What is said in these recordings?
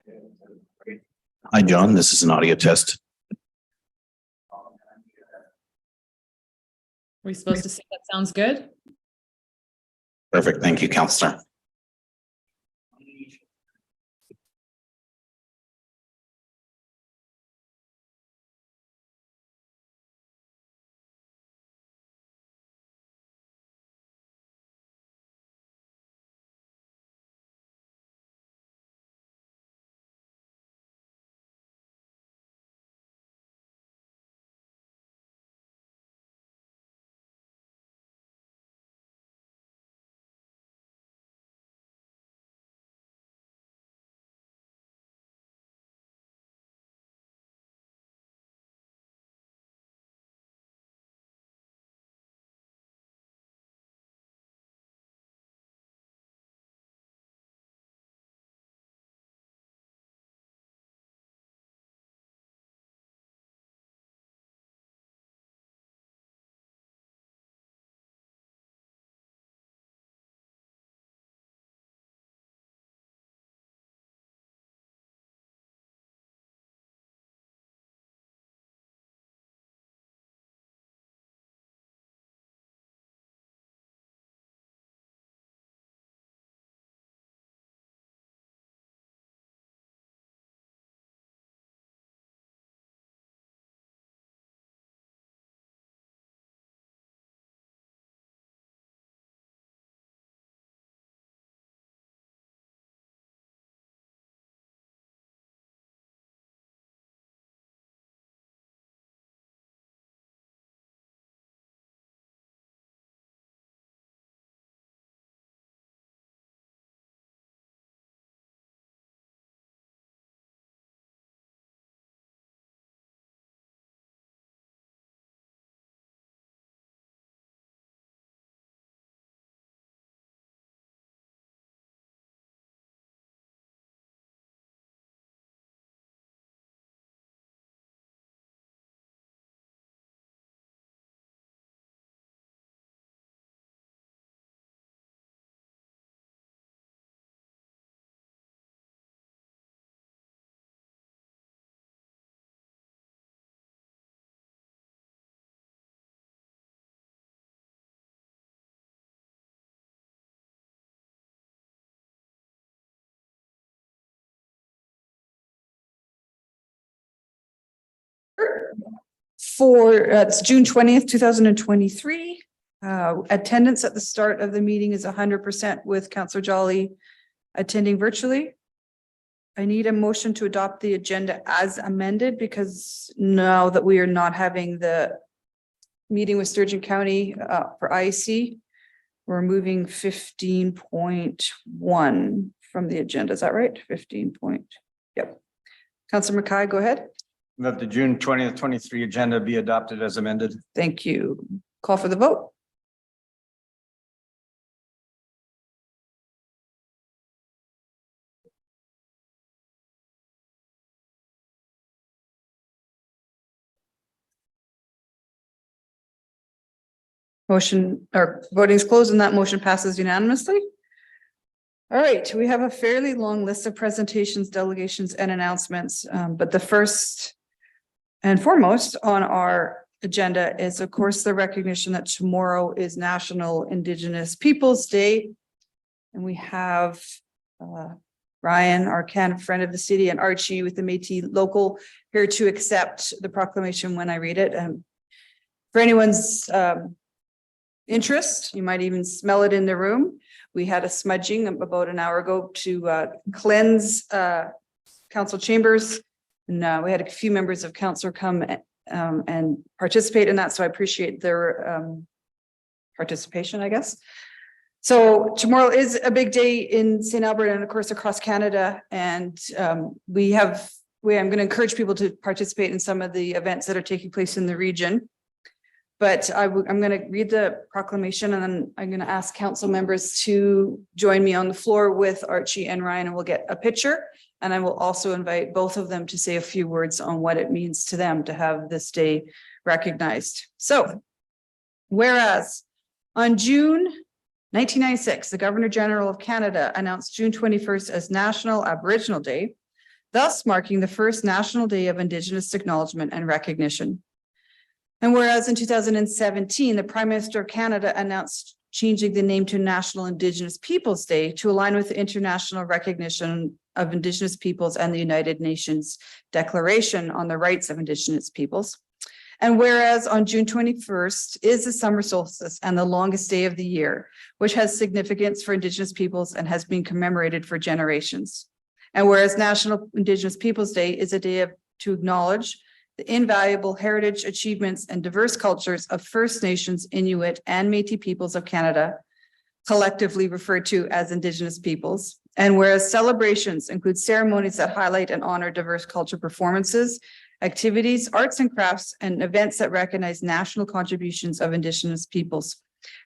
Hi, John. This is an audio test. Are we supposed to say that sounds good? Perfect. Thank you, Counselor. It's June 20th, 2023. Attendance at the start of the meeting is 100% with Councillor Jolly attending virtually. I need a motion to adopt the agenda as amended because now that we are not having the meeting with Sturgeon County for IC, we're moving 15.1 from the agenda. Is that right? 15 point. Yep. Councillor Mackay, go ahead. That the June 20th, 23 agenda be adopted as amended. Thank you. Call for the vote. Motion or voting is closed and that motion passes unanimously. All right, we have a fairly long list of presentations, delegations and announcements, but the first and foremost on our agenda is, of course, the recognition that tomorrow is National Indigenous Peoples Day. And we have Ryan, our friend of the city, and Archie with the Métis Local here to accept the proclamation when I read it. And for anyone's interest, you might even smell it in the room. We had a smudging about an hour ago to cleanse council chambers. And we had a few members of council come and participate in that. So I appreciate their participation, I guess. So tomorrow is a big day in St. Albert and of course across Canada. And I'm going to encourage people to participate in some of the events that are taking place in the region. But I'm going to read the proclamation and then I'm going to ask council members to join me on the floor with Archie and Ryan, and we'll get a picture. And I will also invite both of them to say a few words on what it means to them to have this day recognized. So, whereas on June 1996, the Governor General of Canada announced June 21st as National Aboriginal Day, thus marking the first National Day of Indigenous Acknowledgement and Recognition. And whereas in 2017, the Prime Minister of Canada announced changing the name to National Indigenous Peoples Day to align with the international recognition of Indigenous peoples and the United Nations Declaration on the Rights of Indigenous Peoples. And whereas on June 21st is the summer solstice and the longest day of the year, which has significance for Indigenous peoples and has been commemorated for generations. And whereas National Indigenous Peoples Day is a day to acknowledge the invaluable heritage, achievements, and diverse cultures of First Nations, Inuit, and Métis peoples of Canada, collectively referred to as Indigenous peoples. And whereas celebrations include ceremonies that highlight and honor diverse cultural performances, activities, arts and crafts, and events that recognize national contributions of Indigenous peoples.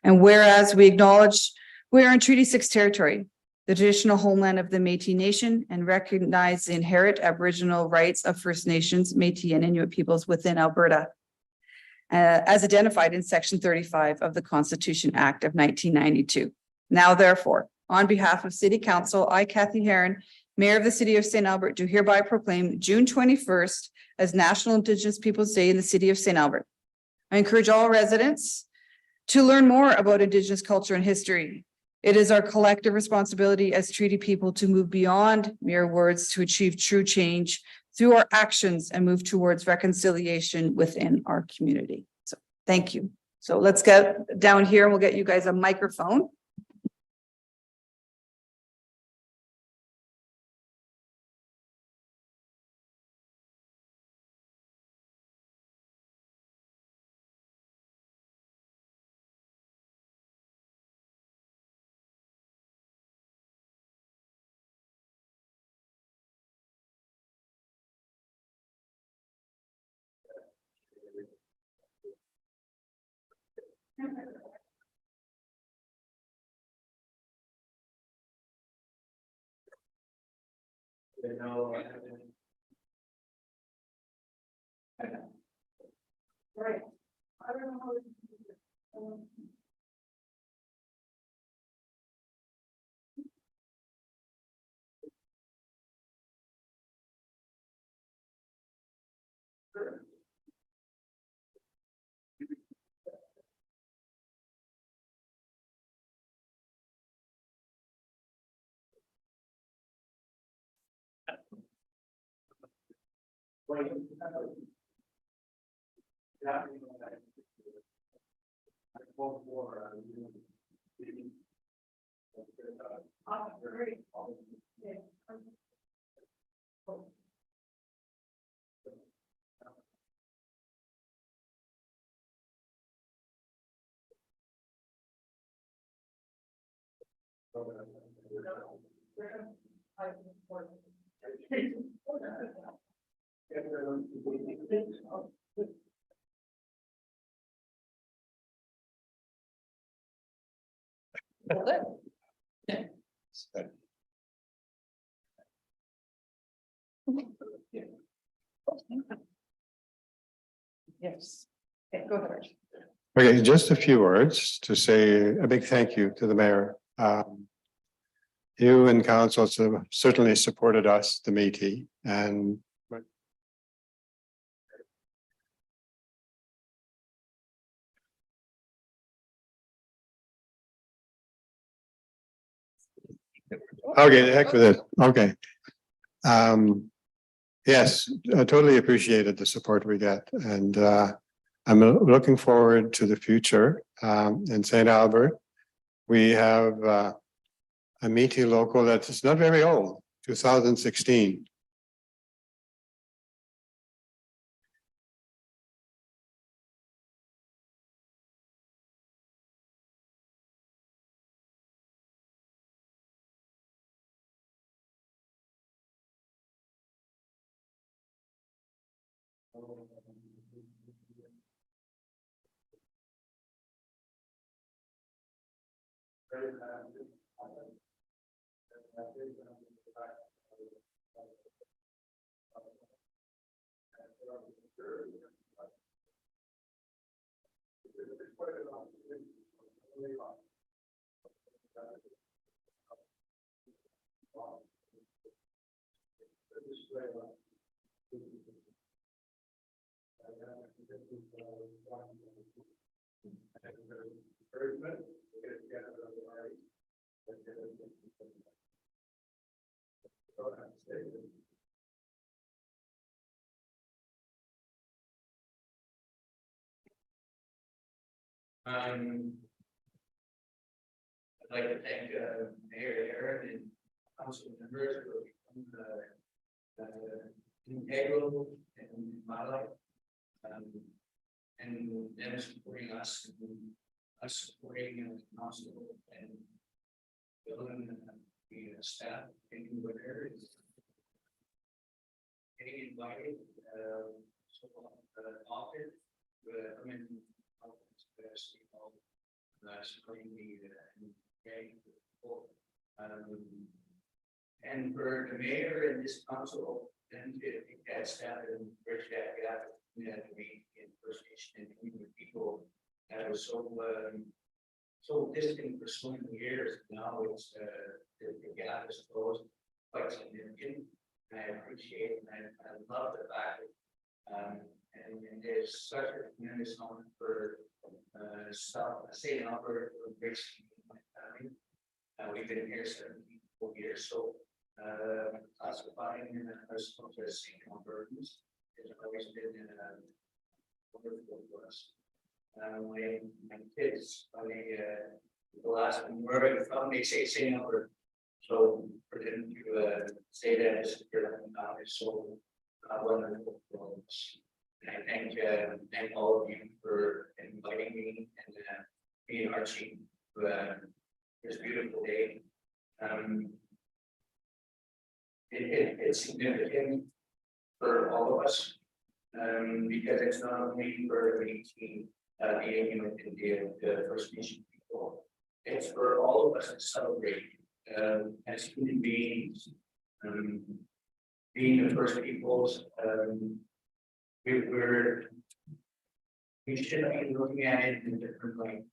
And whereas we acknowledge we are in Treaty 6 territory, the traditional homeland of the Métis Nation, and recognize the inherent Aboriginal rights of First Nations, Métis, and Inuit peoples within Alberta, as identified in Section 35 of the Constitution Act of 1992. Now, therefore, on behalf of City Council, I, Kathy Heron, Mayor of the City of St. Albert, do hereby proclaim June 21st as National Indigenous Peoples Day in the City of St. Albert. I encourage all residents to learn more about Indigenous culture and history. It is our collective responsibility as treaty people to move beyond mere words to achieve true change through our actions and move towards reconciliation within our community. So thank you. So let's get down here and we'll get you guys a microphone. Right. I don't know how Yes. Okay, go ahead. Okay, just a few words to say a big thank you to the mayor. You and council have certainly supported us, the Métis, and okay, the heck with it. Okay. Yes, I totally appreciated the support we get, and I'm looking forward to the future. In St. Albert, we have a Métis local that's not very old, 2016. I'd like to thank Mayor Aaron and council members for integral in my life. And them supporting us, and us supporting the council and building the staff in whatever is getting invited so often. I mean, supporting and for the mayor and this council, and I think that staff and bridge that gap to be in First Nation and community people that was so distant for so many years. Now it's the gap is closed quite significant. And I appreciate it, and I love the fact that and there's such a tremendous honor for state and Alberta for embracing my family. We've been here 74 years, so classifying and as St. Albertans has always been wonderful for us. My kids, the last one where from they say St. Albert, so for them to say that is so wonderful for us. And I thank all of you for inviting me and being our chief this beautiful day. It's significant for all of us because it's not only for the team being within the First Nation people, it's for all of us to celebrate as human beings, being the First Peoples. We should be looking at it in a different way.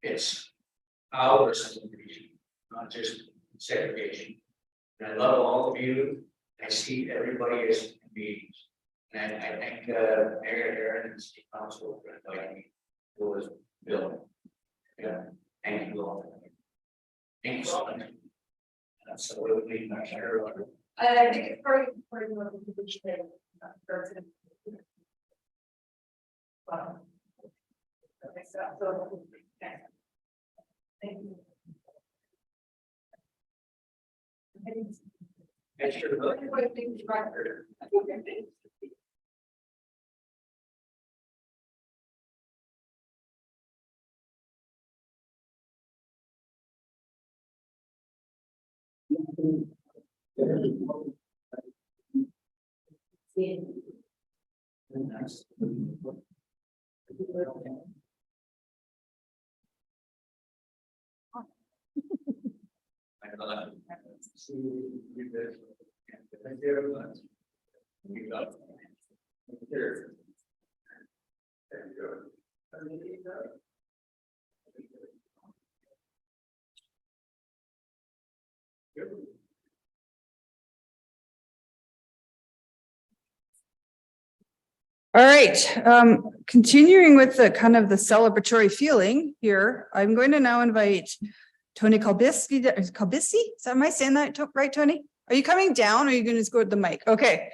It's our celebration, not just segregation. And I love all of you. I see everybody as human beings. And I thank Mayor Aaron and City Council for inviting me. It was Bill. Yeah, thank you all. Thank you so much. Absolutely, not sure. I think it's very important what the position is. Wow. Okay, so thank you. I sure will. All right, continuing with the kind of the celebratory feeling here, I'm going to now invite Tony Kalbiski. Is that, am I saying that right, Tony? Are you coming down or are you going to just go to the mic? Okay.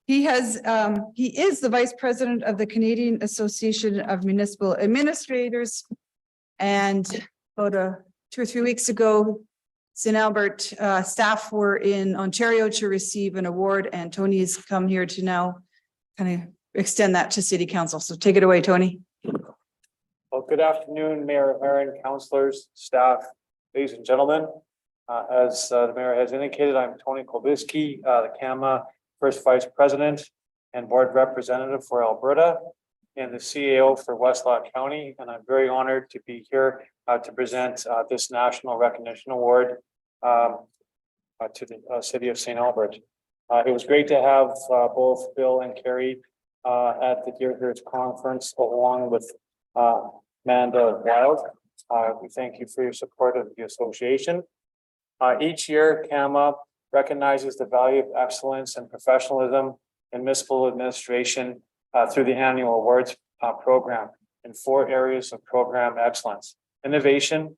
He is the vice president of the Canadian Association of Municipal Administrators. And about 2 or 3 weeks ago, St. Albert staff were in Ontario to receive an award, and Tony has come here to now kind of extend that to City Council. So take it away, Tony. Well, good afternoon, Mayor Aaron, councillors, staff, ladies and gentlemen. As the mayor has indicated, I'm Tony Kolbiski, the CAMA First Vice President and Board Representative for Alberta and the CAO for Westlock County. And I'm very honored to be here to present this National Recognition Award to the City of St. Albert. It was great to have both Bill and Carrie at the Deer Herds Conference along with Amanda Wild. We thank you for your support of the association. Each year, CAMA recognizes the value of excellence and professionalism in municipal administration through the annual awards program in 4 areas of program excellence: innovation,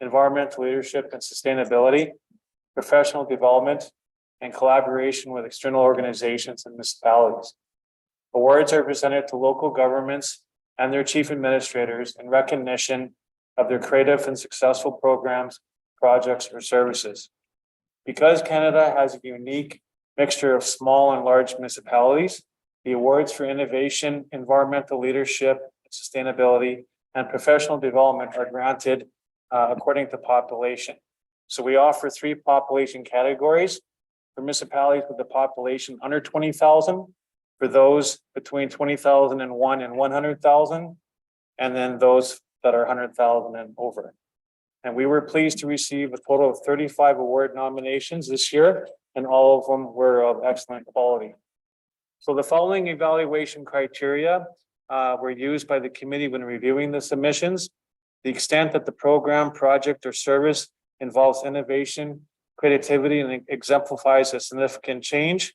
environmental leadership and sustainability, professional development, and collaboration with external organizations and municipalities. Awards are presented to local governments and their chief administrators in recognition of their creative and successful programs, projects, or services. Because Canada has a unique mixture of small and large municipalities, the awards for innovation, environmental leadership, sustainability, and professional development are granted according to population. So we offer 3 population categories for municipalities with a population under 20,000, for those between 20,001 and 100,000, and then those that are 100,000 and over. And we were pleased to receive a total of 35 award nominations this year, and all of them were of excellent quality. So the following evaluation criteria were used by the committee when reviewing the submissions: the extent that the program, project, or service involves innovation, creativity, and exemplifies a significant change;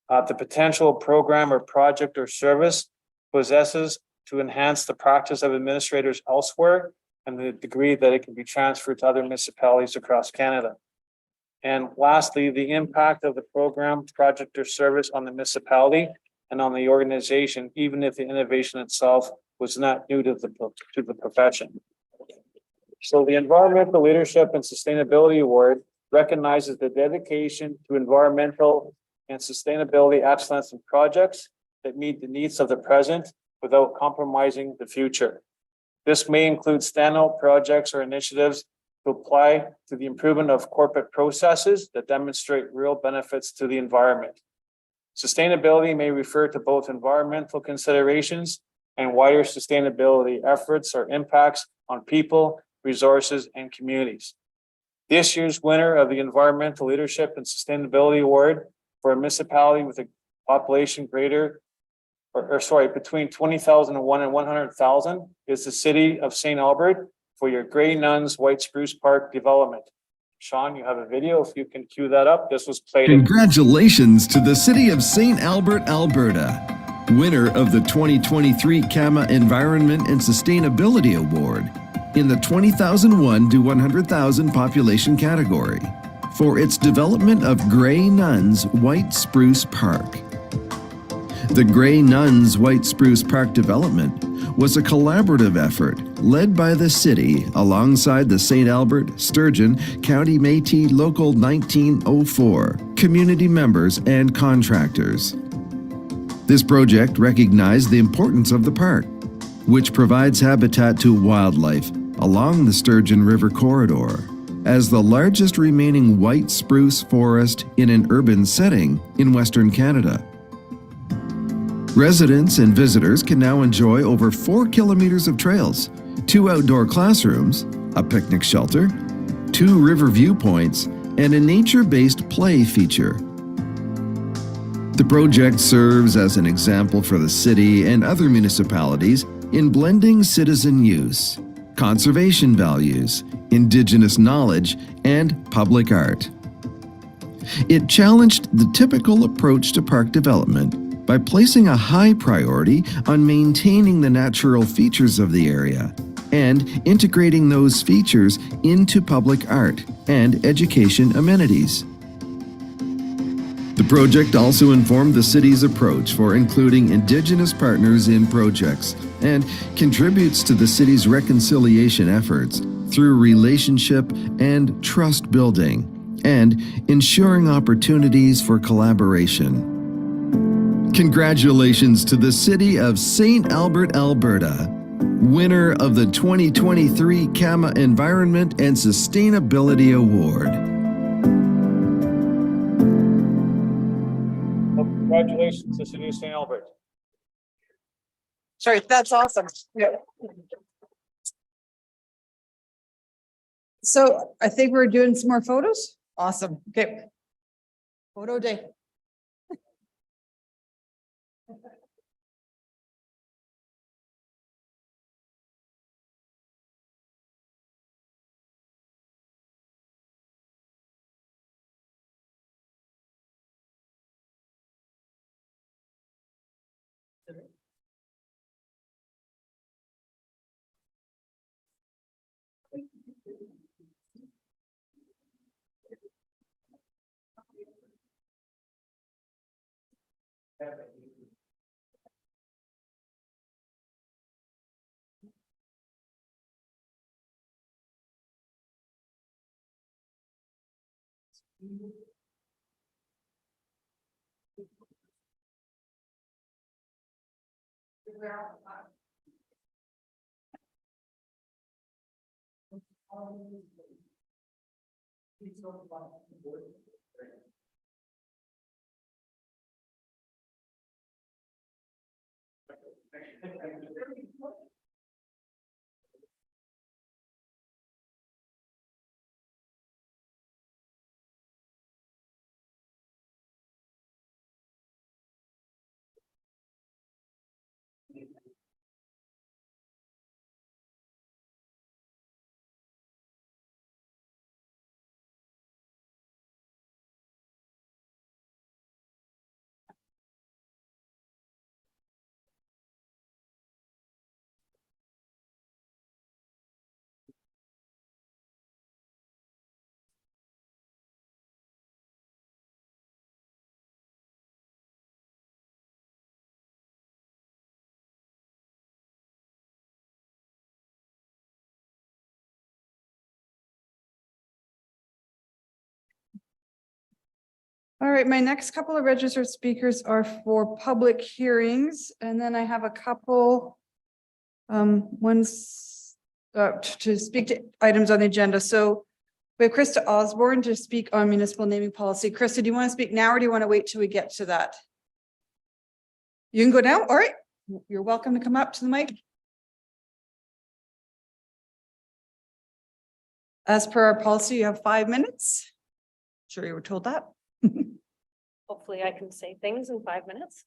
the potential program or project or service possesses to enhance the practice of administrators elsewhere, and the degree that it can be transferred to other municipalities across Canada. And lastly, the impact of the program, project, or service on the municipality and on the organization, even if the innovation itself was not new to the profession. So the Environmental Leadership and Sustainability Award recognizes the dedication to environmental and sustainability excellence in projects that meet the needs of the present without compromising the future. This may include standout projects or initiatives to apply to the improvement of corporate processes that demonstrate real benefits to the environment. Sustainability may refer to both environmental considerations and wider sustainability efforts or impacts on people, resources, and communities. This year's winner of the Environmental Leadership and Sustainability Award for a municipality with a population between 20,001 and 100,000 is the City of St. Albert for your Grey Nuns White Spruce Park development. Sean, you have a video, if you can cue that up. This was played. Congratulations to the City of St. Albert, Alberta, winner of the 2023 CAMA Environment and Sustainability Award in the 20,001 to 100,000 population category for its development of Grey Nuns White Spruce Park. The Grey Nuns White Spruce Park development was a collaborative effort led by the city alongside the St. Albert, Sturgeon, County Métis Local 1904 community members and contractors. This project recognized the importance of the park, which provides habitat to wildlife along the Sturgeon River corridor, as the largest remaining white spruce forest in an urban setting in Western Canada. Residents and visitors can now enjoy over 4 kilometers of trails, 2 outdoor classrooms, a picnic shelter, 2 river viewpoints, and a nature-based play feature. The project serves as an example for the city and other municipalities in blending citizen use, conservation values, Indigenous knowledge, and public art. It challenged the typical approach to park development by placing a high priority on maintaining the natural features of the area and integrating those features into public art and education amenities. The project also informed the city's approach for including Indigenous partners in projects and contributes to the city's reconciliation efforts through relationship and trust building and ensuring opportunities for collaboration. Congratulations to the City of St. Albert, Alberta, winner of the 2023 CAMA Environment and Sustainability Award. Well, congratulations to the City of St. Albert. Sorry, that's awesome. Yeah. So I think we're doing some more photos. Awesome. Okay. Photo day. All right, my next couple of registered speakers are for public hearings, and then I have a couple ones to speak to items on the agenda. So we have Krista Osborne to speak on municipal naming policy. Krista, do you want to speak now or do you want to wait till we get to that? You can go now. All right. You're welcome to come up to the mic. As per our policy, you have 5 minutes. Sure you were told that. Hopefully I can say things in 5 minutes.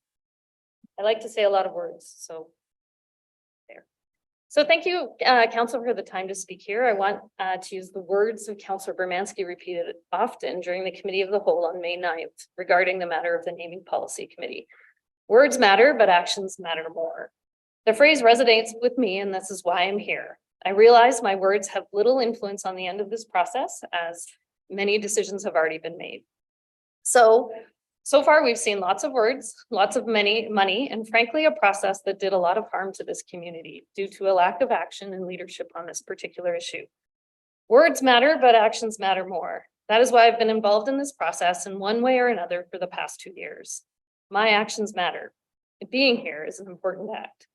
I like to say a lot of words, so. There. So thank you, Council, for the time to speak here. I want to use the words of Councillor Bermanski repeated often during the Committee of the Whole on May 9th regarding the matter of the Naming Policy Committee. Words matter, but actions matter more. The phrase resonates with me, and this is why I'm here. I realize my words have little influence on the end of this process, as many decisions have already been made. So far we've seen lots of words, lots of money, and frankly, a process that did a lot of harm to this community due to a lack of action and leadership on this particular issue. Words matter, but actions matter more. That is why I've been involved in this process in one way or another for the past 2 years. My actions matter. Being here is an important act.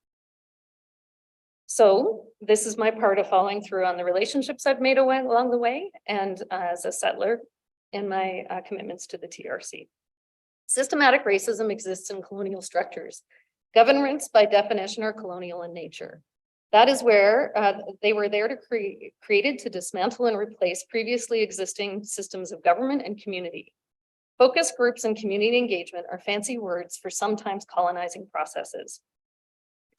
So this is my part of following through on the relationships I've made along the way, and as a settler in my commitments to the TRC. Systematic racism exists in colonial structures. Governments, by definition, are colonial in nature. That is where they were there to created to dismantle and replace previously existing systems of government and community. Focus groups and community engagement are fancy words for sometimes colonizing processes.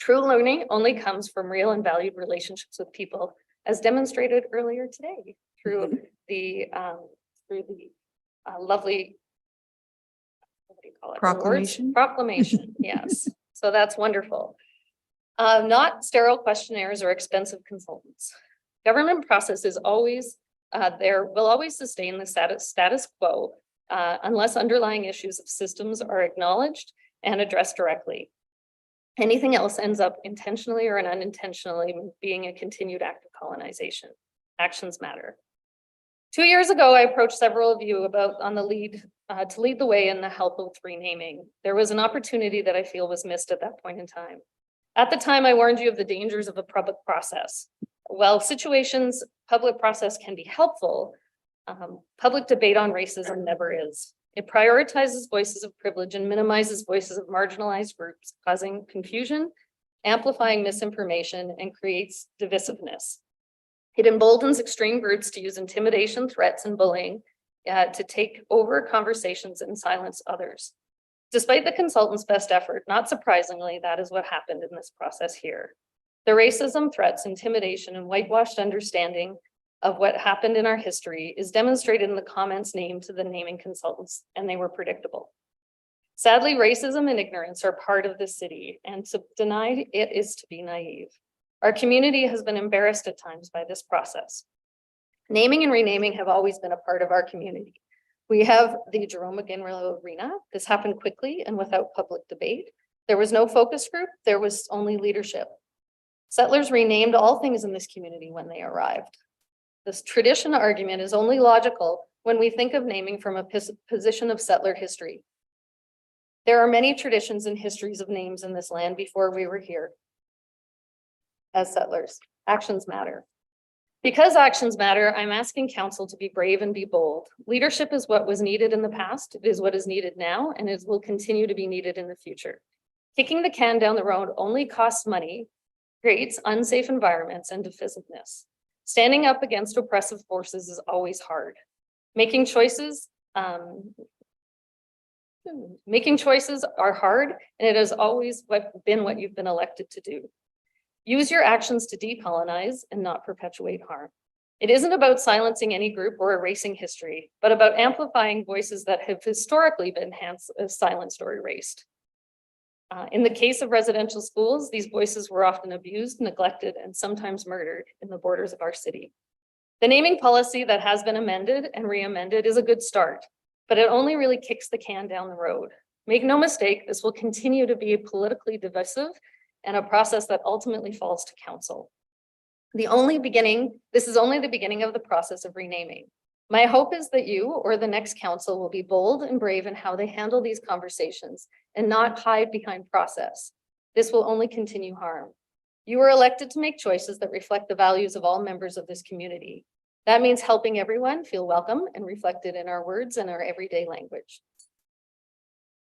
True learning only comes from real and valued relationships with people, as demonstrated earlier today through the lovely, what do you call it? Proclamation. Proclamation, yes. So that's wonderful. Not sterile questionnaires or expensive consultants. Government process is always will always sustain the status quo unless underlying issues of systems are acknowledged and addressed directly. Anything else ends up intentionally or unintentionally being a continued act of colonization. Actions matter. 2 years ago, I approached several of you to lead the way in the Health Oath renaming. There was an opportunity that I feel was missed at that point in time. At the time, I warned you of the dangers of a public process. While public process can be helpful, public debate on racism never is. It prioritizes voices of privilege and minimizes voices of marginalized groups, causing confusion, amplifying misinformation, and creates divisiveness. It emboldens extreme groups to use intimidation, threats, and bullying to take over conversations and silence others. Despite the consultant's best effort, not surprisingly, that is what happened in this process here. The racism, threats, intimidation, and whitewashed understanding of what happened in our history is demonstrated in the comments named to the naming consultants, and they were predictable. Sadly, racism and ignorance are part of this city, and to deny it is to be naive. Our community has been embarrassed at times by this process. Naming and renaming have always been a part of our community. We have the Jerome McGinley Arena. This happened quickly and without public debate. There was no focus group, there was only leadership. Settlers renamed all things in this community when they arrived. This tradition argument is only logical when we think of naming from a position of settler history. There are many traditions and histories of names in this land before we were here. As settlers, actions matter. Because actions matter, I'm asking council to be brave and be bold. Leadership is what was needed in the past, it is what is needed now, and it will continue to be needed in the future. Kicking the can down the road only costs money, creates unsafe environments and divisiveness. Standing up against oppressive forces is always hard. Making choices are hard, and it has always been what you've been elected to do. Use your actions to decolonize and not perpetuate harm. It isn't about silencing any group or erasing history, but about amplifying voices that have historically been silenced or erased. In the case of residential schools, these voices were often abused, neglected, and sometimes murdered in the borders of our city. The naming policy that has been amended and re-amended is a good start, but it only really kicks the can down the road. Make no mistake, this will continue to be politically divisive and a process that ultimately falls to council. This is only the beginning of the process of renaming. My hope is that you or the next council will be bold and brave in how they handle these conversations and not hide behind process. This will only continue harm. You were elected to make choices that reflect the values of all members of this community. That means helping everyone feel welcome and reflected in our words and our everyday language.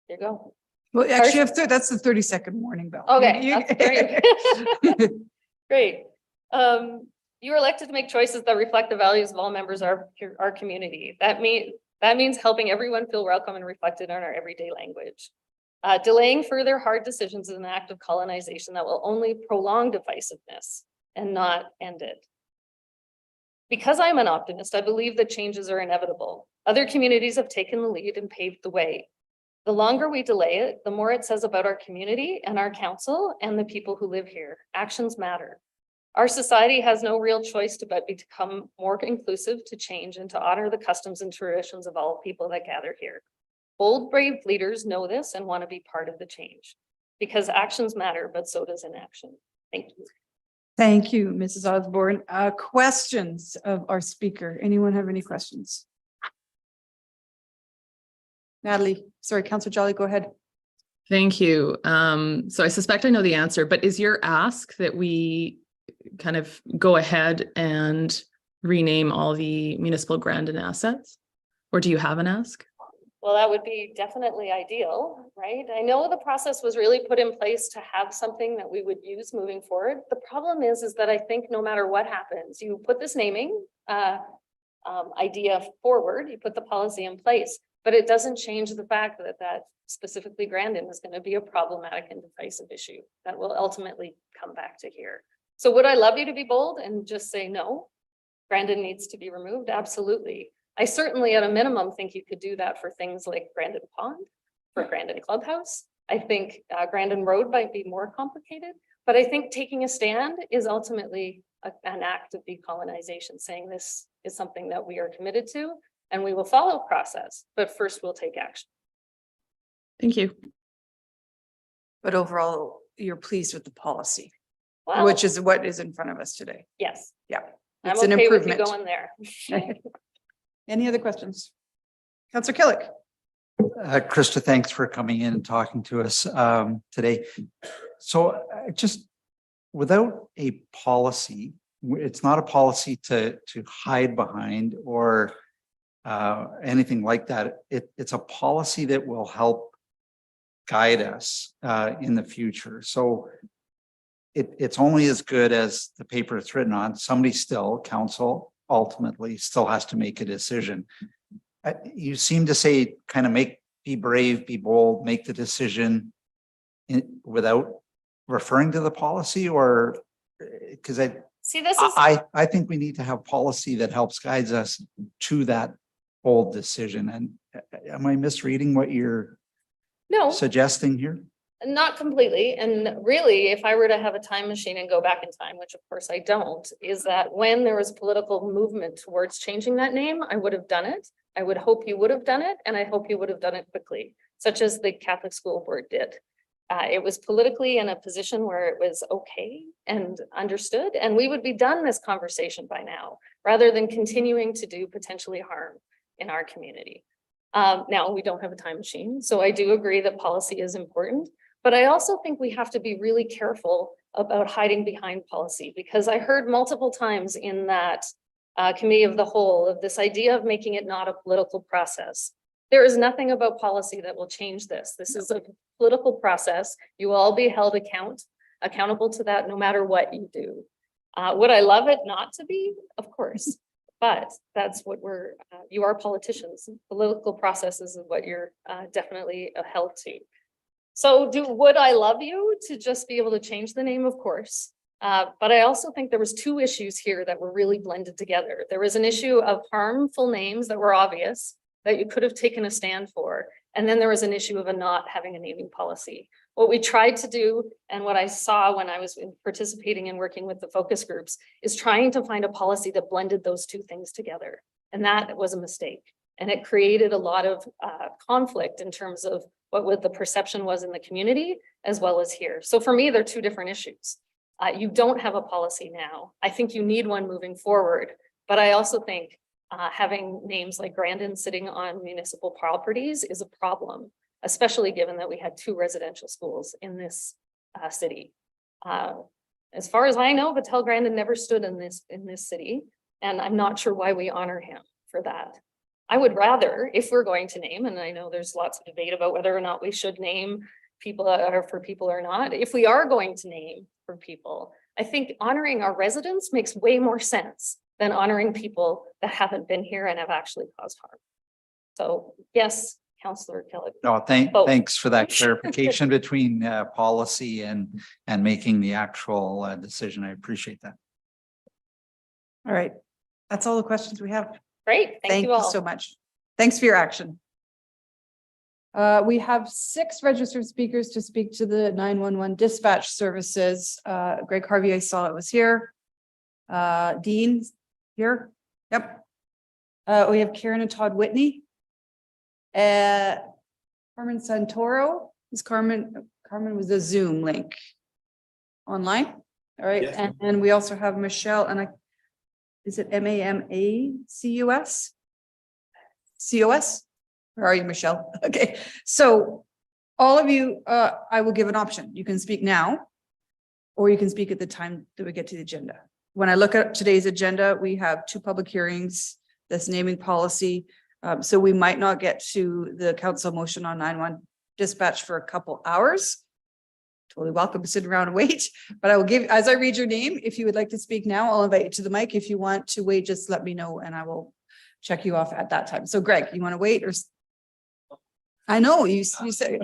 There you go. Well, actually, that's the 30-second warning bell. Okay, that's great. Great. You were elected to make choices that reflect the values of all members of our community. That means helping everyone feel welcome and reflected in our everyday language. Delaying further hard decisions is an act of colonization that will only prolong divisiveness and not end it. Because I'm an optimist, I believe that changes are inevitable. Other communities have taken the lead and paved the way. The longer we delay it, the more it says about our community and our council and the people who live here. Actions matter. Our society has no real choice but to become more inclusive, to change, and to honor the customs and traditions of all people that gather here. Bold, brave leaders know this and want to be part of the change, because actions matter, but so does inaction. Thank you. Thank you, Mrs. Osborne. Questions of our speaker? Anyone have any questions? Natalie, sorry, Councillor Jolly, go ahead. Thank you. So I suspect I know the answer, but is your ask that we kind of go ahead and rename all the municipal Grandin assets? Or do you have an ask? Well, that would be definitely ideal, right? I know the process was really put in place to have something that we would use moving forward. The problem is that I think no matter what happens, you put this naming idea forward, you put the policy in place, but it doesn't change the fact that specifically Grandin is going to be a problematic and divisive issue that will ultimately come back to here. So would I love you to be bold and just say no, Grandin needs to be removed? Absolutely. I certainly at a minimum think you could do that for things like Grandin Pond, for Grandin Clubhouse. I think Grandin Road might be more complicated, but I think taking a stand is ultimately an act of decolonization, saying this is something that we are committed to and we will follow process, but first we'll take action. Thank you. But overall, you're pleased with the policy, Well, which is what is in front of us today. yes, Yeah, I'm it's an okay with you improvement. going there. Any other questions? Councillor Killick. Krista, thanks for coming in and talking to us today. So just without a policy, it's not a policy to hide behind or anything like that. It's a policy that will help guide us in the future. So it's only as good as the paper it's written on. Somebody still, council, ultimately still has to make a decision. You seem to say kind of be brave, be bold, make the decision without referring to the policy, or because See, this is I think we need to have policy that helps guides us to that bold decision. And am I misreading what you're No, suggesting here? not completely. And really, if I were to have a time machine and go back in time, which of course I don't, is that when there was political movement towards changing that name, I would have done it. I would hope you would have done it, and I hope you would have done it quickly, such as the Catholic School Board did. It was politically in a position where it was okay and understood, and we would be done this conversation by now, rather than continuing to do potentially harm in our community. Now, we don't have a time machine, so I do agree that policy is important, but I also think we have to be really careful about hiding behind policy, because I heard multiple times in that committee of the whole of this idea of making it not a political process. There is nothing about policy that will change this. This is a political process. You will all be held accountable to that no matter what you do. Would I love it not to be? Of course. But that's what you are politicians. Political processes is what you're definitely held to. So would I love you to just be able to change the name? Of course. But I also think there was two issues here that were really blended together. There was an issue of harmful names that were obvious that you could have taken a stand for. And then there was an issue of not having a naming policy. What we tried to do, and what I saw when I was participating and working with the focus groups, is trying to find a policy that blended those two things together. And that was a mistake. And it created a lot of conflict in terms of what the perception was in the community, as well as here. So for me, they're two different issues. You don't have a policy now. I think you need one moving forward. But I also think having names like Grandin sitting on municipal properties is a problem, especially given that we had 2 residential schools in this city. As far as I know, Battelle Grandin never stood in this city, and I'm not sure why we honor him for that. I would rather, if we're going to name, and I know there's lots of debate about whether or not we should name people for people or not. If we are going to name for people, I think honoring our residents makes way more sense than honoring people that haven't been here and have actually caused harm. So yes, Councillor Kelly. No, Both. thanks for that clarification between policy and making the actual decision. I appreciate that. All right. That's all the questions we have. Great, thank you all. So much. Thanks for your action. We have 6 registered speakers to speak to the 911 dispatch services. Greg Harvey, I saw it was here. Dean here. Yep. We have Karen and Todd Whitney. Carmen Santoro. Is Carmen was a Zoom link online. All right. Yes. And we also have Michelle and is it MAMACUS? COS? Where are you, Michelle? Okay, so all of you, I will give an option. You can speak now, or you can speak at the time that we get to the agenda. When I look at today's agenda, we have 2 public hearings, this naming policy. So we might not get to the council motion on 911 dispatch for a couple hours. Totally welcome to sit around and wait, but I will give, as I read your name, if you would like to speak now, I'll invite you to the mic. If you want to wait, just let me know and I will check you off at that time. So Greg, you want to wait or? I know you said.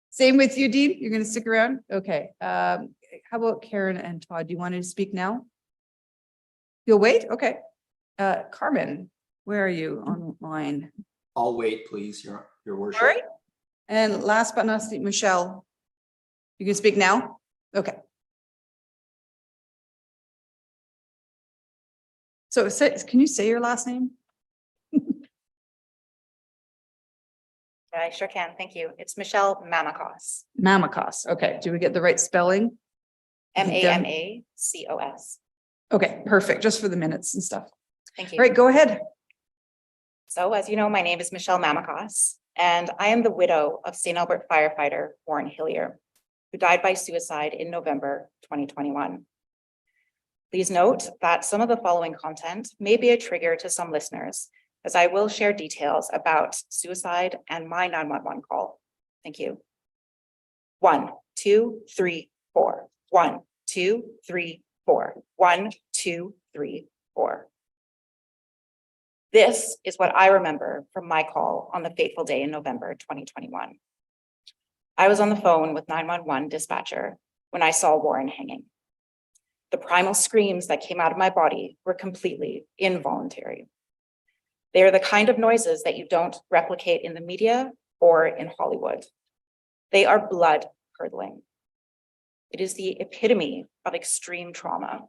Same with you, Dean. You're going to stick around? Okay. How about Karen and Todd? Do you want to speak now? You'll wait? Okay. Carmen, where are you online? I'll wait, please, your worship. All right. And last but not least, Michelle. You can speak now? Okay. So can you say your last name? I sure can. Thank you. It's Michelle Mamakos. Mamakos. Okay. Do we get the right spelling? MAMACOS. Okay, perfect. Just for the minutes and stuff. Thank you. All right, go ahead. So as you know, my name is Michelle Mamakos, and I am the widow of St. Albert firefighter Warren Hillier, who died by suicide in November 2021. Please note that some of the following content may be a trigger to some listeners, as I will share details about suicide and my 911 call. Thank you. 1, 2, 3, 4. 1, 2, 3, 4. 1, 2, 3, 4. This is what I remember from my call on the fateful day in November 2021. I was on the phone with 911 dispatcher when I saw Warren hanging. The primal screams that came out of my body were completely involuntary. They are the kind of noises that you don't replicate in the media or in Hollywood. They are blood curdling. It is the epitome of extreme trauma.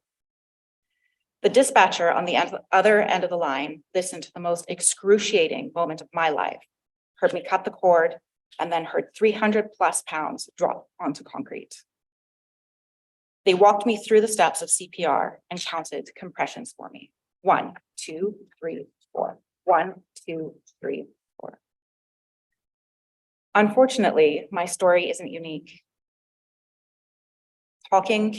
The dispatcher on the other end of the line listened to the most excruciating moment of my life, heard me cut the cord, and then heard 300+ pounds drop onto concrete. They walked me through the steps of CPR and counted compressions for me. 1, 2, 3, 4. 1, 2, 3, 4. Unfortunately, my story isn't unique. Talking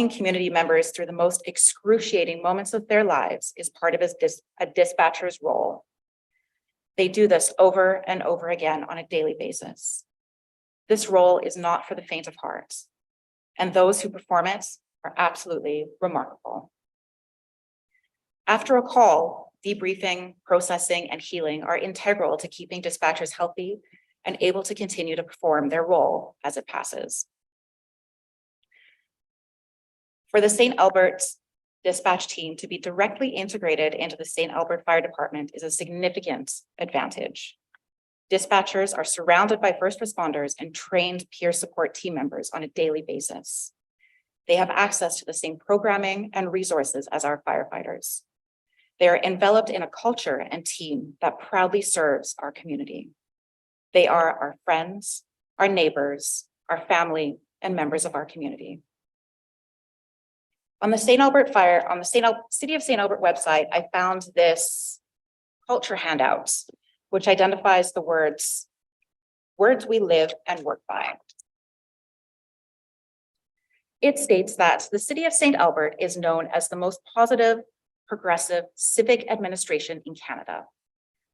community members through the most excruciating moments of their lives is part of a dispatcher's role. They do this over and over again on a daily basis. This role is not for the faint of heart, and those who perform it are absolutely remarkable. After a call, debriefing, processing, and healing are integral to keeping dispatchers healthy and able to continue to perform their role as it passes. For the St. Albert dispatch team to be directly integrated into the St. Albert Fire Department is a significant advantage. Dispatchers are surrounded by first responders and trained peer support team members on a daily basis. They have access to the same programming and resources as our firefighters. They are enveloped in a culture and team that proudly serves our community. They are our friends, our neighbors, our family, and members of our community. On the St. Albert Fire, on the City of St. Albert website, I found this culture handout, which identifies the words we live and work by. It states that the City of St. Albert is known as the most positive, progressive civic administration in Canada,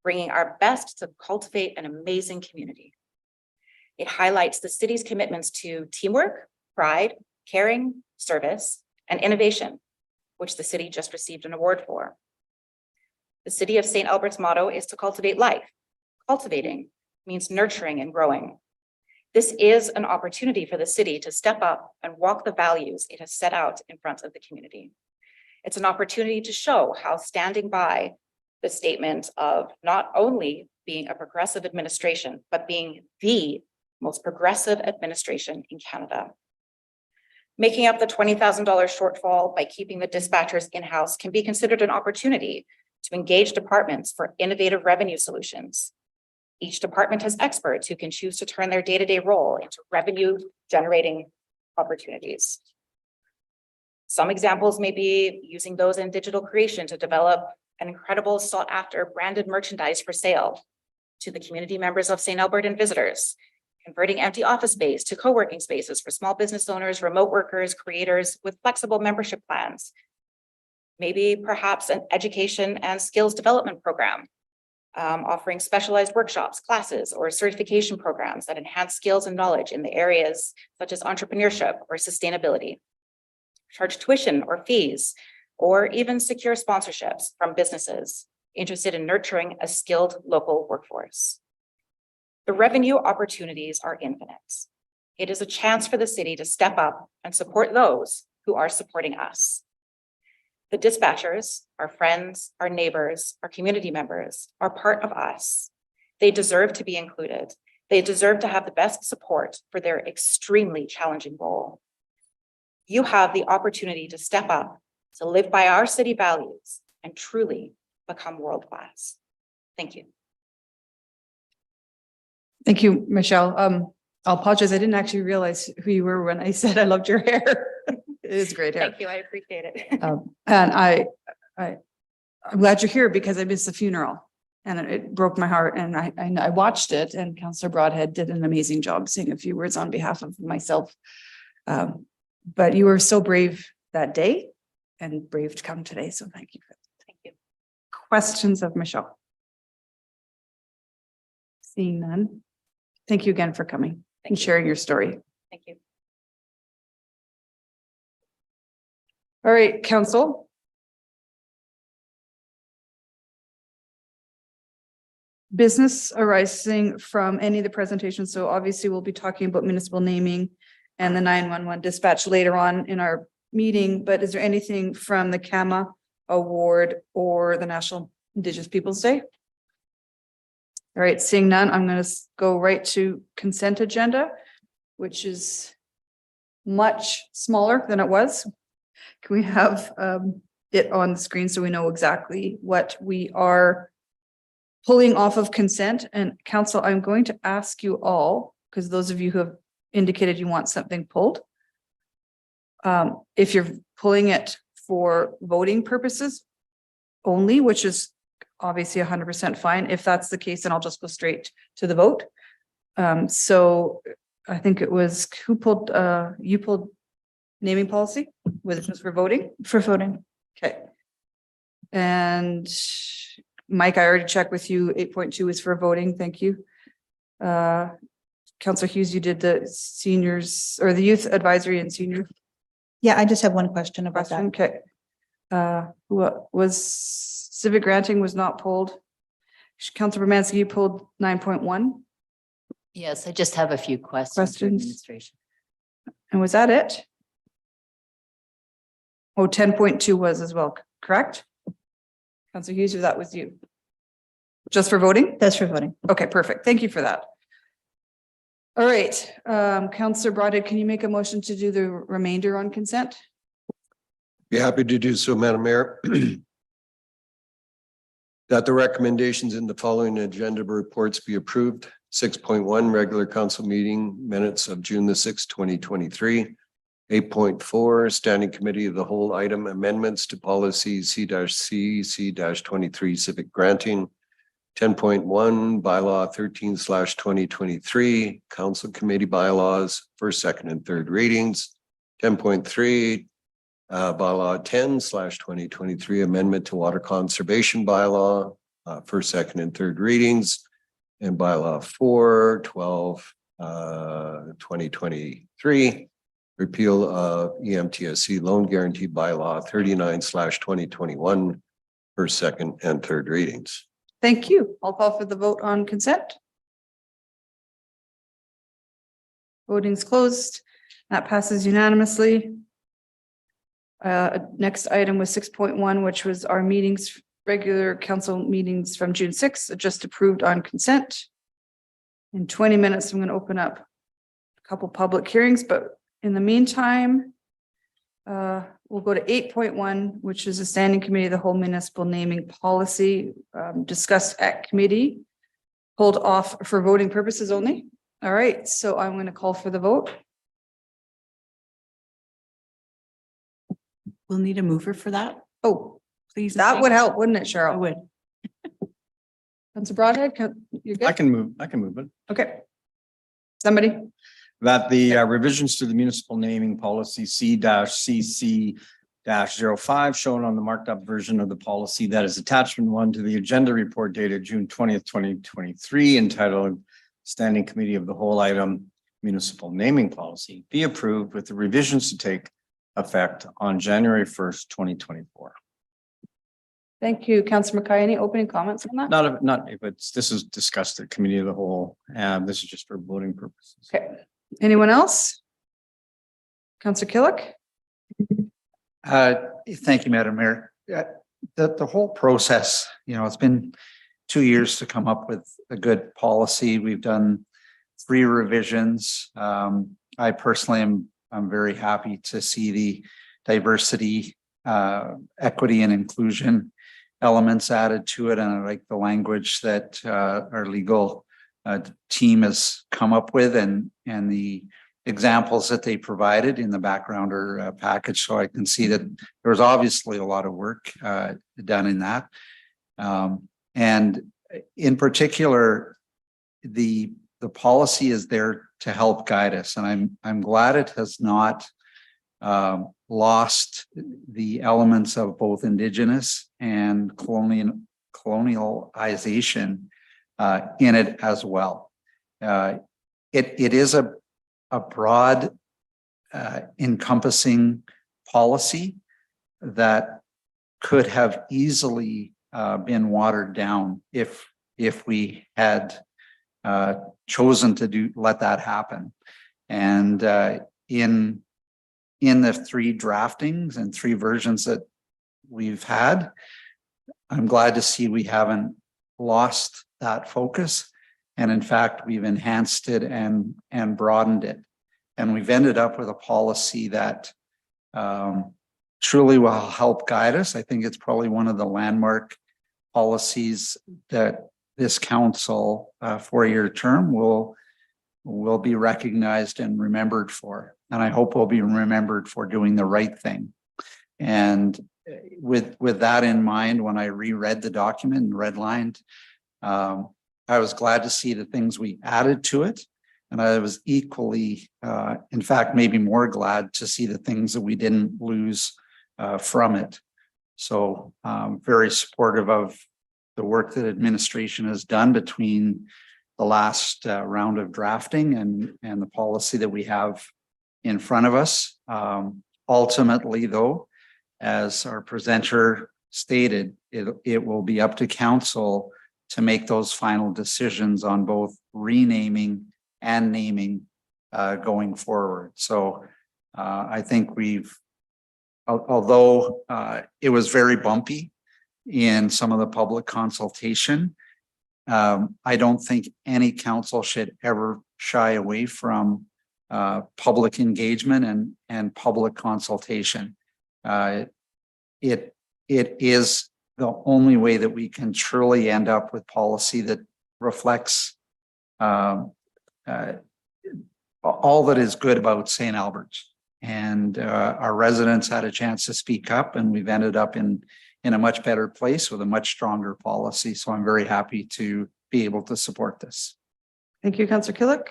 bringing our best to cultivate an amazing community. It highlights the city's commitments to teamwork, pride, caring, service, and innovation, which the city just received an award for. The City of St. Albert's motto is to cultivate life. Cultivating means nurturing and growing. This is an opportunity for the city to step up and walk the values it has set out in front of the community. It's an opportunity to show how standing by the statement of not only being a progressive administration, but being the most progressive administration in Canada. Making up the $20,000 shortfall by keeping the dispatchers in-house can be considered an opportunity to engage departments for innovative revenue solutions. Each department has experts who can choose to turn their day-to-day role into revenue-generating opportunities. Some examples may be using those in digital creation to develop an incredible sought-after branded merchandise for sale to the community members of St. Albert and visitors, converting empty office space to co-working spaces for small business owners, remote workers, creators with flexible membership plans. Maybe perhaps an education and skills development program, offering specialized workshops, classes, or certification programs that enhance skills and knowledge in the areas such as entrepreneurship or sustainability. Charge tuition or fees, or even secure sponsorships from businesses interested in nurturing a skilled local workforce. The revenue opportunities are infinite. It is a chance for the city to step up and support those who are supporting us. The dispatchers, our friends, our neighbors, our community members are part of us. They deserve to be included. They deserve to have the best support for their extremely challenging role. You have the opportunity to step up, to live by our city values, and truly become world-class. Thank you. Thank you, Michelle. I'll apologize. I didn't actually realize who you were when I said I loved your hair. It is great hair. Thank you, I appreciate it. And I'm glad you're here because I missed the funeral and it broke my heart. And I watched it, and Councillor Broadhead did an amazing job saying a few words on behalf of myself. But you were so brave that day and brave to come today. So thank you. Thank you. Questions of Michelle? Seeing none. Thank you again for coming and sharing your story. Thank you. All right, council. Business arising from any of the presentations. So obviously we'll be talking about municipal naming and the 911 dispatch later on in our meeting, but is there anything from the CAMA award or the National Indigenous Peoples Day? All right, seeing none, I'm going to go right to consent agenda, which is much smaller than it was. Can we have it on the screen so we know exactly what we are pulling off of consent? And council, I'm going to ask you all, because those of you who have indicated you want something pulled, if you're pulling it for voting purposes only, which is obviously 100% fine. If that's the case, then I'll just go straight to the vote. So I think it was, who pulled, you pulled naming policy, was it just for voting? For voting. Okay. And Mike, I already checked with you, 8.2 is for voting, thank you. Councillor Hughes, you did the seniors or the youth advisory and senior Yeah, I just have one question about question, that. okay. What was civic granting was not pulled. Councillor Romansky, you pulled 9.1, Yes, I just have a few questions. for Questions? administration. and was that it? Oh, 10.2 was as well, correct? Councillor Hughes, or that was you? Just for voting? That's for voting. Okay, perfect. Thank you for that. All right, Councillor Broadhead, can you make a motion to do the remainder on consent? Be happy to do so, Madam Mayor. That the recommendations in the following agenda reports be approved. 6.1, regular council meeting minutes of June the 6th, 2023. 8.4, standing committee of the whole item amendments to policy C-CC-23 civic granting. 10.1, bylaw 13/2023, council committee bylaws, first, second, and third readings. 10.3, bylaw 10/2023, amendment to water conservation bylaw, first, second, and third readings. And bylaw 4/12/2023, repeal of EMTSC loan guarantee bylaw 39/2021, first, second, and third readings. Thank you. I'll call for the vote on consent. Voting's closed. That passes unanimously. Next item was 6.1, which was our meetings, regular council meetings from June 6th, just approved on consent. In 20 minutes, I'm going to open up a couple public hearings, but in the meantime, we'll go to 8.1, which is a standing committee of the whole municipal naming policy, discussed at committee, hold off for voting purposes only. All right, so I'm going to call for the vote. We'll need a mover for that. Oh, Please. that would help, wouldn't it, I Cheryl? would. Councilor Broadhead, you're I good? can move it. Okay. Somebody? That the revisions to the municipal naming policy C-CC-05 shown on the marked up version of the policy that is attachment 1 to the agenda report dated June 20th, 2023, entitled Standing Committee of the Whole Item Municipal Naming Policy be approved with the revisions to take effect on January 1st, 2024. Thank you. Councilor Mackay, any opening comments on that? Not if it's, this is discussed at committee of the whole, and this is just for voting purposes. Okay. Anyone else? Councilor Killick? Thank you, Madam Mayor. The whole process, it's been 2 years to come up with a good policy. We've done 3 revisions. I personally I'm very happy to see the diversity, equity, and inclusion elements added to it. And I like the language that our legal team has come up with and the examples that they provided in the backgrounder package. So I can see that there was obviously a lot of work done in that. And in particular, the policy is there to help guide us. And I'm glad it has not lost the elements of both Indigenous and colonialization in it as well. It is a broad encompassing policy that could have easily been watered down if we had chosen to let that happen. And in the 3 draftings and 3 versions that we've had, I'm glad to see we haven't lost that focus. And in fact, we've enhanced it and broadened it. And we've ended up with a policy that truly will help guide us. I think it's probably one of the landmark policies that this council 4-year term will be recognized and remembered for. And I hope we'll be remembered for doing the right thing. And with that in mind, when I reread the document and redlined, I was glad to see the things we added to it. And I was equally, in fact, maybe more glad to see the things that we didn't lose from it. So very supportive of the work that administration has done between the last round of drafting and the policy that we have in front of us. Ultimately, though, as our presenter stated, it will be up to council to make those final decisions on both renaming and naming going forward. So I think although it was very bumpy in some of the public consultation, I don't think any council should ever shy away from public engagement and public consultation. It is the only way that we can truly end up with policy that reflects all that is good about St. Albert's. And our residents had a chance to speak up, and we've ended up in a much better place with a much stronger policy. So I'm very happy to be able to support this. Thank you, Councillor Killick.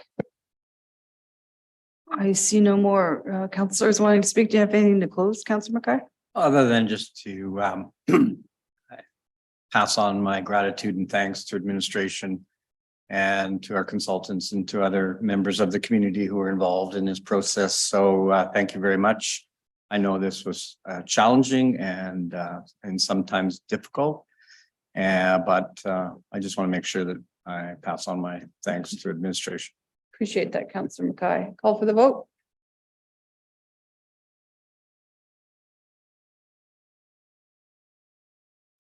I see no more councillors wanting to speak. Do you have anything to close, Councillor Mackay? Other than just to pass on my gratitude and thanks to administration and to our consultants and to other members of the community who are involved in this process. So thank you very much. I know this was challenging and sometimes difficult, but I just want to make sure that I pass on my thanks to administration. Appreciate that, Councillor Mackay. Call for the vote.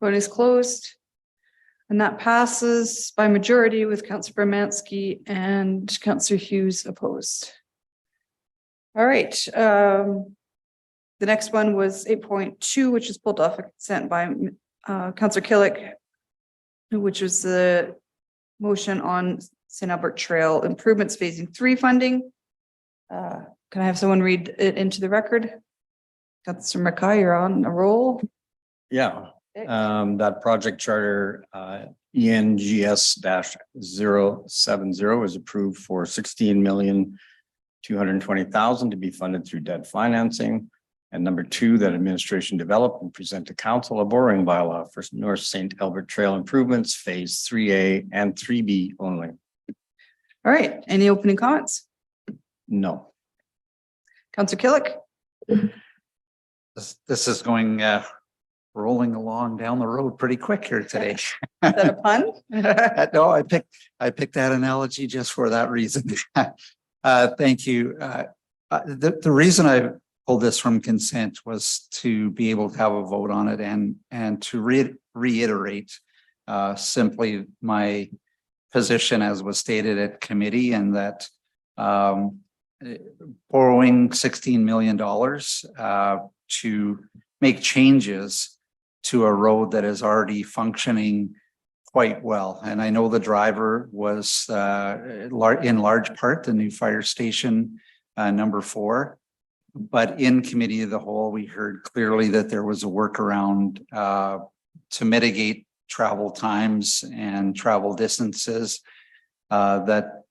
Vote is closed. And that passes by majority with Councillor Bermansky and Councillor Hughes opposed. All right. The next one was 8.2, which is pulled off a consent by Councillor Killick, which was the motion on St. Albert Trail improvements phasing 3 funding. Can I have someone read it into the record? Councillor Mackay, you're on a roll. Yeah. That project charter ENGS-070 is approved for 16,220,000 to be funded through debt financing. And number 2, that administration develop and present to council a borrowing bylaw for North St. Albert Trail improvements, phase 3A and 3B only. All right. Any opening comments? No. Councillor Killick? This is going rolling along down the road pretty quick here today. Is that a pun? No, I picked that analogy just for that reason. Thank you. The reason I pulled this from consent was to be able to have a vote on it and to reiterate simply my position as was stated at committee, and that borrowing $16 million to make changes to a road that is already functioning quite well. And I know the driver was in large part the new fire station number 4, but in committee of the whole, we heard clearly that there was a workaround to mitigate travel times and travel distances that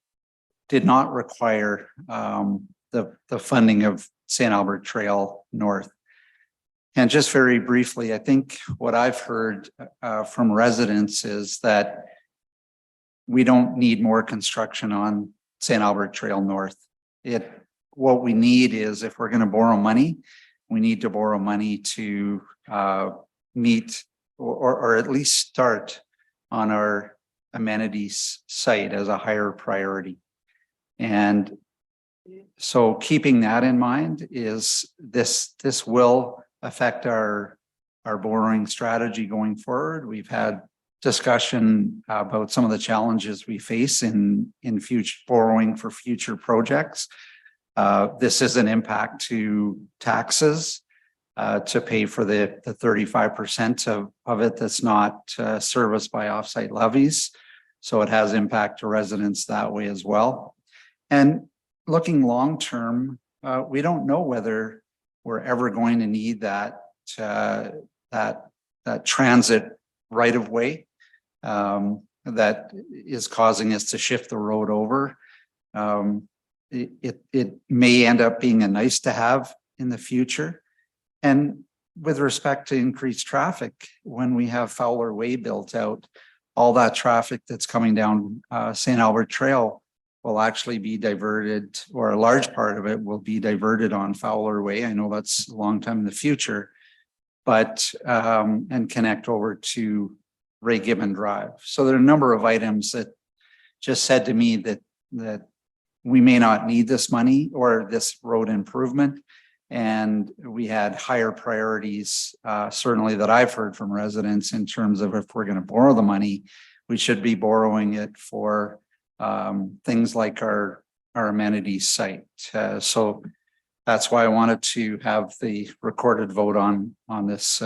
did not require the funding of St. Albert Trail North. And just very briefly, I think what I've heard from residents is that we don't need more construction on St. Albert Trail North. What we need is, if we're going to borrow money, we need to borrow money to meet or at least start on our amenities site as a higher priority. And so keeping that in mind is this will affect our borrowing strategy going forward. We've had discussion about some of the challenges we face in future borrowing for future projects. This is an impact to taxes to pay for the 35% of it that's not serviced by offsite levies. So it has impact to residents that way as well. And looking long term, we don't know whether we're ever going to need that transit right of way that is causing us to shift the road over. It may end up being a nice to have in the future. And with respect to increased traffic, when we have Fowler Way built out, all that traffic that's coming down St. Albert Trail will actually be diverted, or a large part of it will be diverted on Fowler Way. I know that's a long time in the future, but and connect over to Ray Gibbon Drive. So there are a number of items that just said to me that we may not need this money or this road improvement. And we had higher priorities, certainly that I've heard from residents in terms of if we're going to borrow the money, we should be borrowing it for things like our amenities site. So that's why I wanted to have the recorded vote on this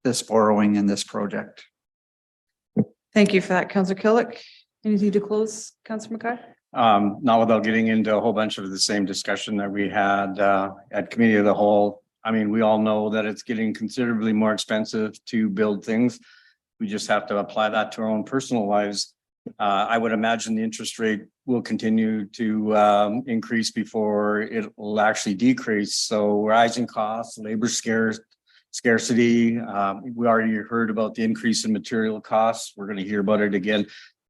this borrowing in this project. Thank you for that, Councillor Killick. Anything to close, Councillor Mackay? Not without getting into a whole bunch of the same discussion that we had at committee of the whole. I mean, we all know that it's getting considerably more expensive to build things. We just have to apply that to our own personal lives. I would imagine the interest rate will continue to increase before it will actually decrease. So rising costs, labor scarcity. We already heard about the increase in material costs. We're going to hear about it again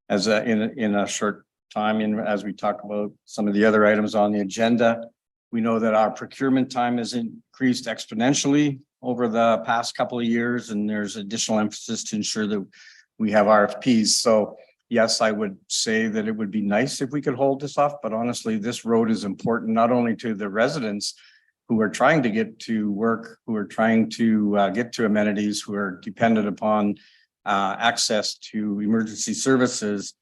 as in a short time as we talk about some of the other items on the agenda. We know that our procurement time has increased exponentially over the past couple of years, and there's additional emphasis to ensure that we have RFPs. So yes, I would say that it would be nice if we could hold this off, but honestly, this road is important not only to the residents who are trying to get to work, who are trying to get to amenities, who are dependent upon access to emergency services.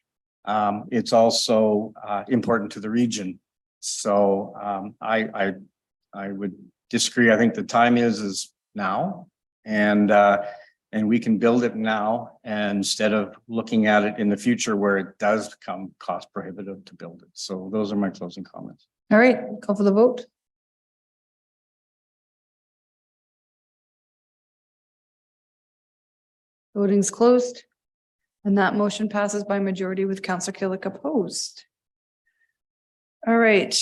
It's also important to the region. So I would disagree. I think the time is now, and we can build it now instead of looking at it in the future where it does become cost prohibitive to build it. So those are my closing comments. All right, call for the vote. Voting's closed. And that motion passes by majority with Councillor Killick opposed. All right,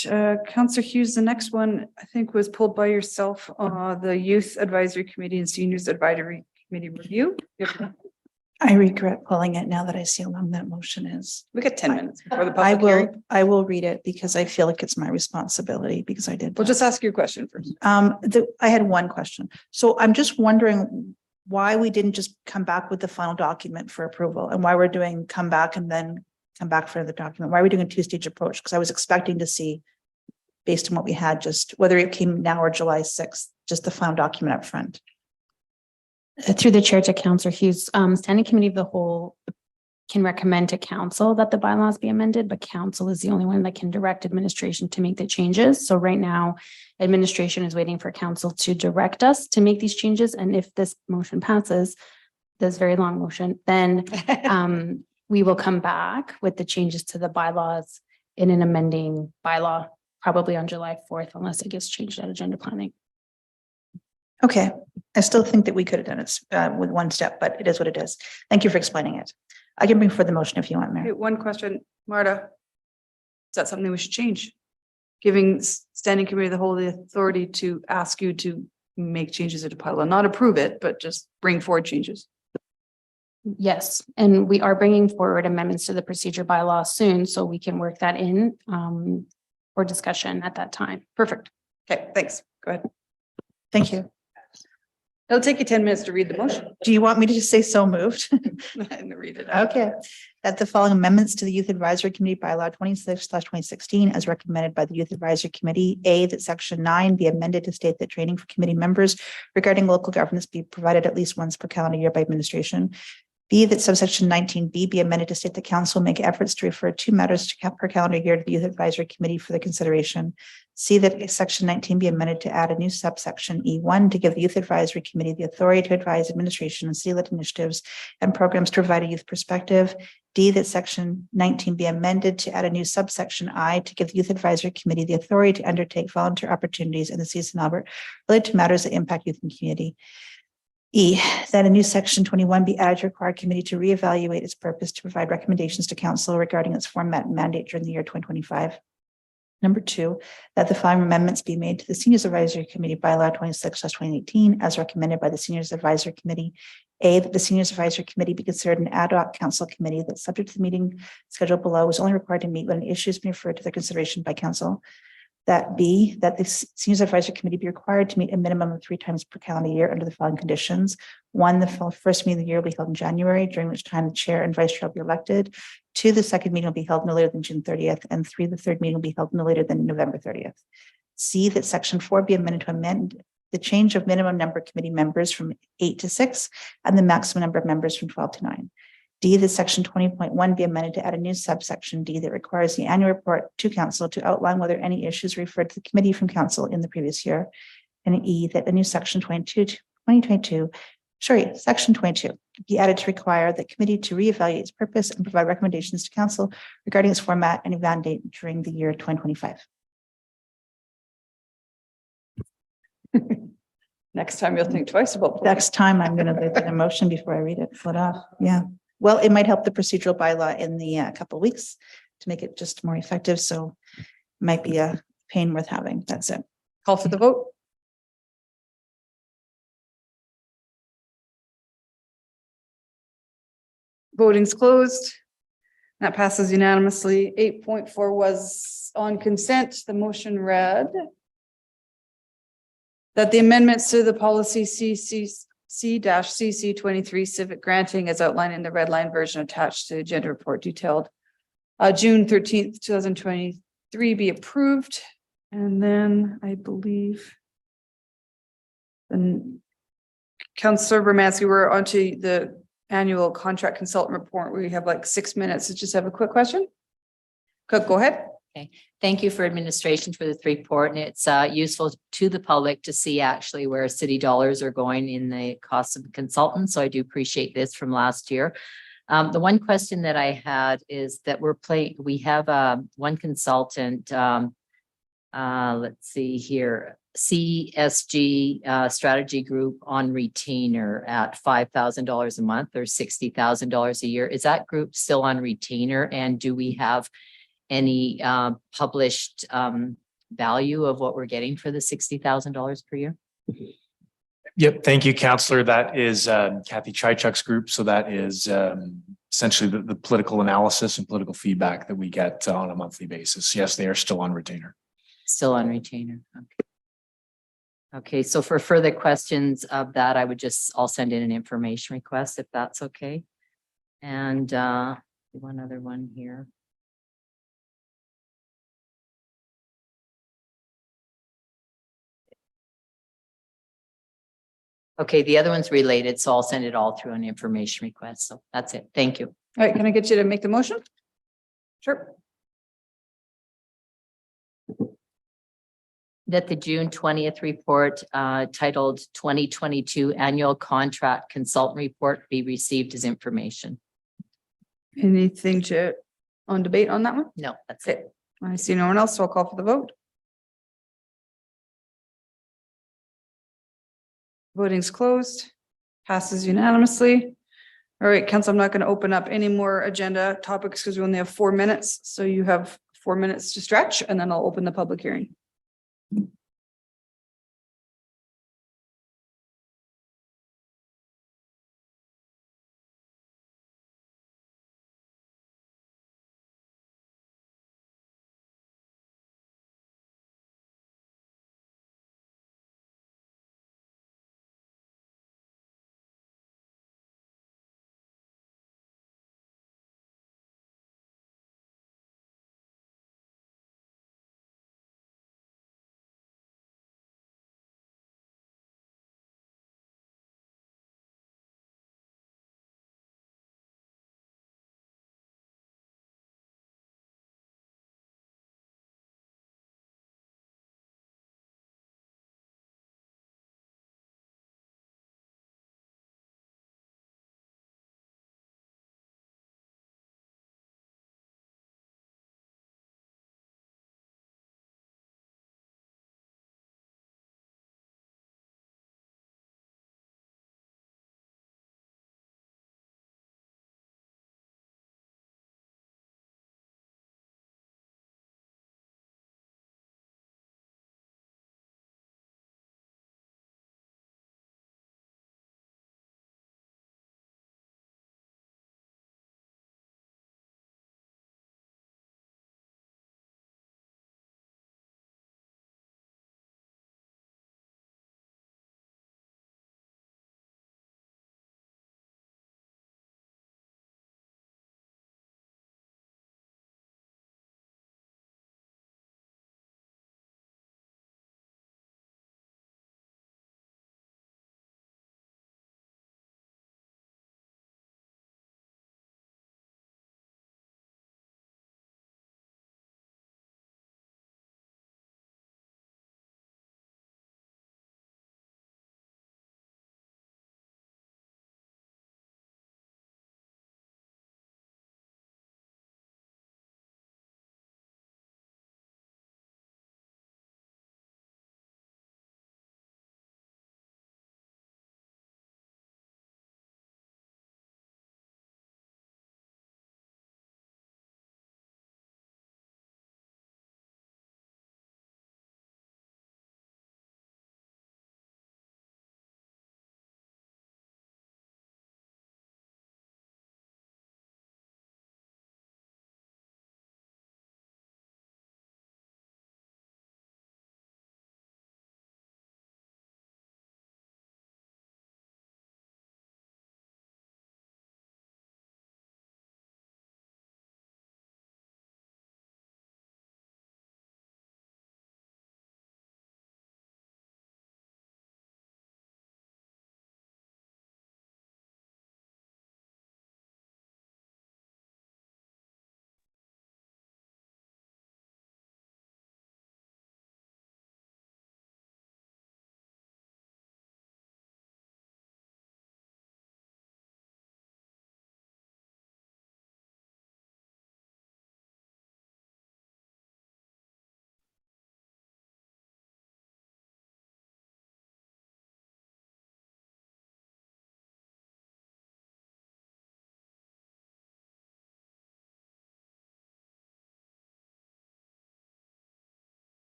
Councillor Hughes, the next one I think was pulled by yourself, the Youth Advisory Committee and Seniors Advisory Committee review. I regret pulling it now that I see how long that motion is. We got 10 minutes before the public hearing. I will read it because I feel like it's my responsibility because I did. We'll just ask your question first. I had one question. So I'm just wondering why we didn't just come back with the final document for approval and why we're doing come back and then come back for the document. Why are we doing a two-stage approach? Because I was expecting to see, based on what we had, just whether it came now or July 6th, just the final document up front. Through the chair to Councillor Hughes, Standing Committee of the Whole can recommend to council that the bylaws be amended, but council is the only one that can direct administration to make the changes. So right now, administration is waiting for council to direct us to make these changes. And if this motion passes, this very long motion, then we will come back with the changes to the bylaws in an amending bylaw, probably on July 4th, unless it gets changed at agenda planning. Okay, I still think that we could have done it with one step, but it is what it is. Thank you for explaining it. I can bring forward the motion if you want, Mayor. Okay, one question, Marta. Is that something we should change? Giving Standing Committee of the Whole the authority to ask you to make changes to the bylaw, not approve it, but just bring forward changes. Yes, and we are bringing forward amendments to the procedure bylaw soon, so we can work that in for discussion at that time. Perfect. Okay, thanks. Go ahead. Thank you. It'll take you 10 minutes to read the motion. Do you want me to just say so moved? And read it. Okay. That the following amendments to the Youth Advisory Committee bylaw 26/2016 as recommended by the Youth Advisory Committee. A, that section 9 be amended to state that training for committee members regarding local governance be provided at least once per calendar year by administration. B, that subsection 19B be amended to state the council make efforts to refer 2 matters per calendar year to the Youth Advisory Committee for the consideration. C, that section 19 be amended to add a new subsection E1 to give the Youth Advisory Committee the authority to advise administration on city-led initiatives and programs to provide a youth perspective. D, that section 19 be amended to add a new subsection I to give the Youth Advisory Committee the authority to undertake volunteer opportunities in the city of St. Albert related to matters that impact youth and community. E, that a new section 21 be added to require committee to reevaluate its purpose to provide recommendations to council regarding its format and mandate during the year 2025. Number 2, that the following amendments be made to the Seniors Advisory Committee bylaw 26/2018 as recommended by the Seniors Advisory Committee. A, that the Seniors Advisory Committee be considered an ad hoc council committee that, subject to the meeting schedule below, is only required to meet when an issue has been referred to their consideration by council. That B, that the Seniors Advisory Committee be required to meet a minimum of 3 times per calendar year under the following conditions. 1, the first meeting of the year will be held in January, during which time the chair and vice chair will be elected. 2, the second meeting will be held no later than June 30th. And 3, the third meeting will be held no later than November 30th. C, that section 4 be amended to amend the change of minimum number of committee members from 8 to 6 and the maximum number of members from 12 to 9. D, that section 20.1 be amended to add a new subsection D that requires the annual report to council to outline whether any issues referred to the committee from council in the previous year. And E, that a new section section 22 be added to require the committee to reevaluate its purpose and provide recommendations to council regarding its format and event date during the year 2025. Next time you'll think twice about. Next time I'm going to do the motion before I read it. Put off. Yeah. Well, it might help the procedural bylaw in the couple of weeks to make it just more effective. So it might be a pain worth having. That's it. Call for the vote. Voting's closed. That passes unanimously. 8.4 was on consent. The motion read that the amendments to the policy CC 23 civic granting as outlined in the red line version attached to the agenda report detailed June 13th, 2023 be approved. And then I believe then Councillor Romansky, we're onto the annual contract consultant report. We have like 6 minutes to just have a quick question. Go ahead. Okay, thank you for administration for this report, and it's useful to the public to see actually where city dollars are going in the cost of the consultant. So I do appreciate this from last year. The one question that I had is that we have one consultant, let's see here, CSG Strategy Group on retainer at $5,000 a month or $60,000 a year. Is that group still on retainer? And do we have any published value of what we're getting for the $60,000 per year? Yep. Thank you, Councillor. That is Kathy Chychuk's group. So that is essentially the political analysis and political feedback that we get on a monthly basis. Yes, they are still on retainer. Still on retainer. Okay. Okay. So for further questions of that, I'll send in an information request if that's okay. And one other one here. Okay, the other one's related, so I'll send it all through an information request. So that's it. Thank you. All right, can I get you to make the motion? Sure. That the June 20th report titled 2022 Annual Contract Consultant Report be received as information. Anything on debate on that one? No, that's it. I see no one else, so I'll call for the vote. Voting's closed, passes unanimously. All right, council, I'm not going to open up any more agenda topics because we only have 4 minutes. So you have 4 minutes to stretch and then I'll open the public hearing.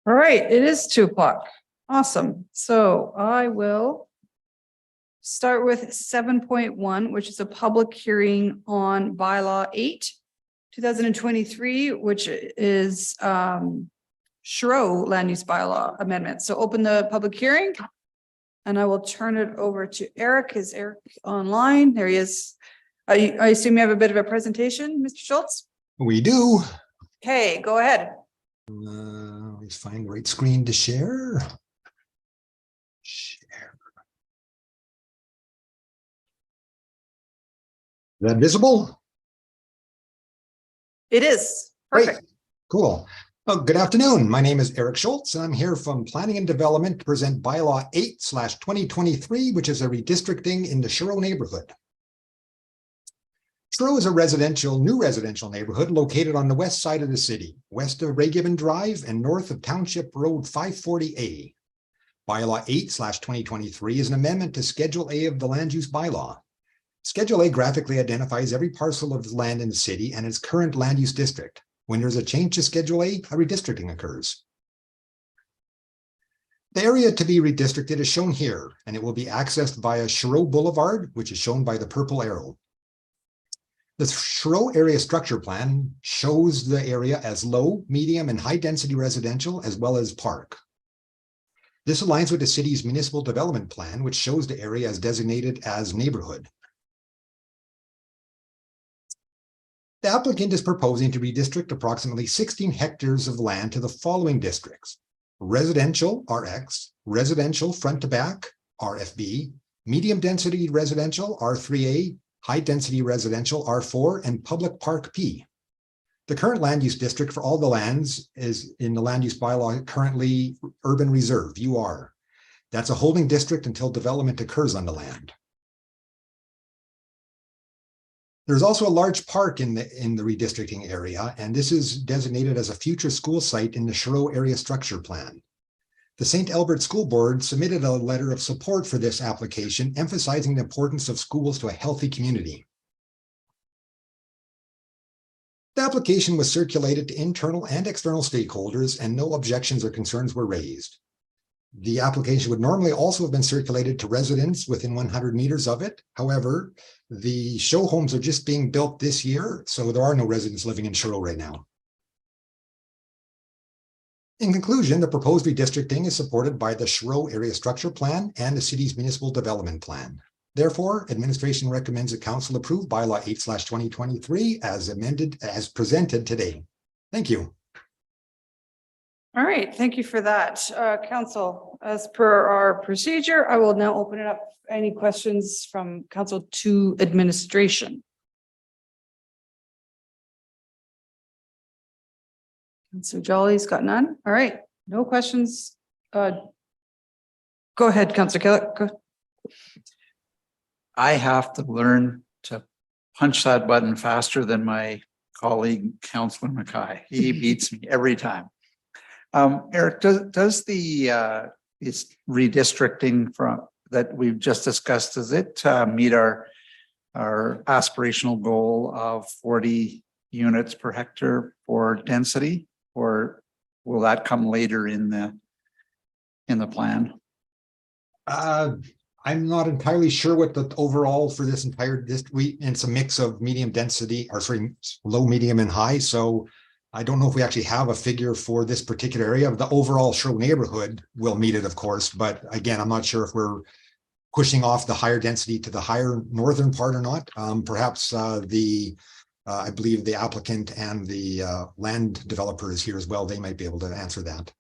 All right, it is 2:00. Awesome. So I will start with 7.1, which is a public hearing on bylaw 8, 2023, which is Shro land use bylaw amendment. So open the public hearing. And I will turn it over to Eric. Is Eric online? There he is. I assume you have a bit of a presentation, Mr. Schultz? We do. Okay, go ahead. Let's find right screen to share. Share. Is that visible? It is. Great. Perfect. Cool. Well, good afternoon. My name is Eric Schultz. I'm here from Planning and Development to present bylaw 8/2023, which is a redistricting in the Shro neighborhood. Shro is a new residential neighborhood located on the west side of the city, west of Ray Gibbon Drive and north of Township Road 540A. Bylaw 8/2023 is an amendment to Schedule A of the land use bylaw. Schedule A graphically identifies every parcel of land in the city and its current land use district. When there's a change to Schedule A, a redistricting occurs. The area to be redistricted is shown here, and it will be accessed via Shro Boulevard, which is shown by the purple arrow. The Shro area structure plan shows the area as low, medium, and high-density residential, as well as park. This aligns with the city's municipal development plan, which shows the area as designated as neighborhood. The applicant is proposing to redistrict approximately 16 hectares of land to the following districts: residential RX, residential front to back RFB, medium density residential R3A, high density residential R4, and public park P. The current land use district for all the lands is in the land use bylaw currently urban reserve, UR. That's a holding district until development occurs on the land. There's also a large park in the redistricting area, and this is designated as a future school site in the Shro area structure plan. The St. Albert School Board submitted a letter of support for this application, emphasizing the importance of schools to a healthy community. The application was circulated to internal and external stakeholders, and no objections or concerns were raised. The application would normally also have been circulated to residents within 100 meters of it. However, the show homes are just being built this year, so there are no residents living in Shro right now. In conclusion, the proposed redistricting is supported by the Shro area structure plan and the city's municipal development plan. Therefore, administration recommends that council approve bylaw 8/2023 as amended, as presented today. Thank you. All right, thank you for that. Council, as per our procedure, I will now open it up. Any questions from council to administration? Councilor Jolly's got none. All right, no questions. Go ahead, Councilor Kellett. Go. I have to learn to punch that button faster than my colleague, Councilor Mackay. He beats me every time. Eric, does the is redistricting from that we've just discussed, does it meet our aspirational goal of 40 units per hectare for density, or will that come later in the plan? I'm not entirely sure what the overall for this entire district, it's a mix of medium density, or sorry, low, medium, and high. So I don't know if we actually have a figure for this particular area. The overall Shro neighborhood will meet it, of course, but again, I'm not sure if we're pushing off the higher density to the higher northern part or not. Perhaps I believe the applicant and the land developer is here as well. They might be able to answer that.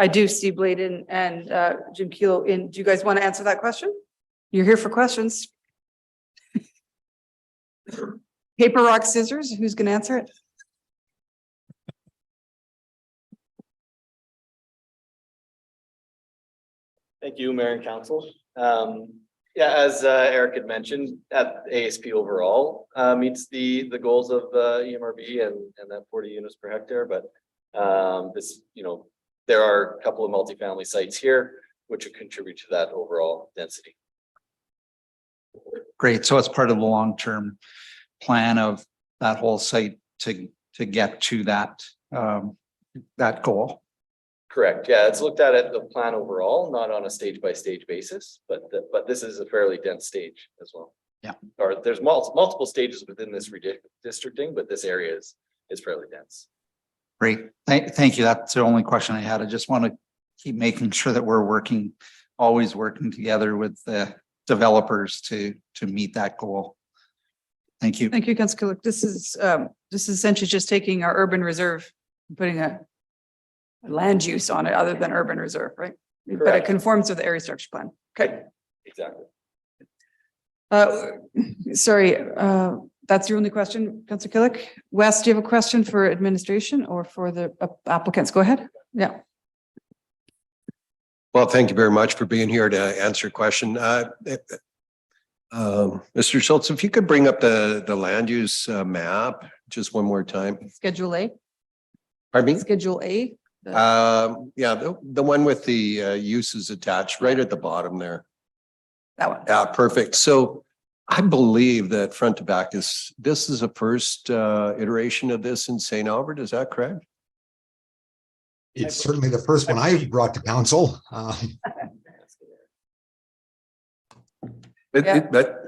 I do see Bladen and Jim Kelo in. Do you guys want to answer that question? You're here for questions. Paper, rock, scissors. Who's going to answer it? Thank you, Mayor and Council. Yeah, as Eric had mentioned, at ASP overall meets the goals of EMRB and that 40 units per hectare. But this, there are a couple of multifamily sites here which would contribute to that overall density. Great. So it's part of the long-term plan of that whole site to get to that that goal. Correct. Yeah, it's looked at the plan overall, not on a stage by stage basis, but this is a fairly dense stage as well. Yeah. Or there's multiple stages within this redistricting, but this area is fairly dense. Great. Thank you. That's the only question I had. I just want to keep making sure that we're always working together with the developers to meet that goal. Thank you. Thank you, Councilor Kulik. This is essentially just taking our urban reserve, and putting a land use on it other than urban reserve, right? But it Correct. conforms with the area structure plan. Okay. Exactly. Sorry, that's your only question, Councilor Kulik. Wes, do you have a question for administration or for the applicants? Go ahead. Yeah. Well, thank you very much for being here to answer a question. Mr. Schultz, if you could bring up the land use map just one more time. Schedule A. Pardon me? Schedule A. Yeah, the one with the uses attached right at the bottom there. That one. Yeah, perfect. So I believe that front to back this is a first iteration of this in St. Albert. Is that correct? It's certainly the first one I've brought to council. But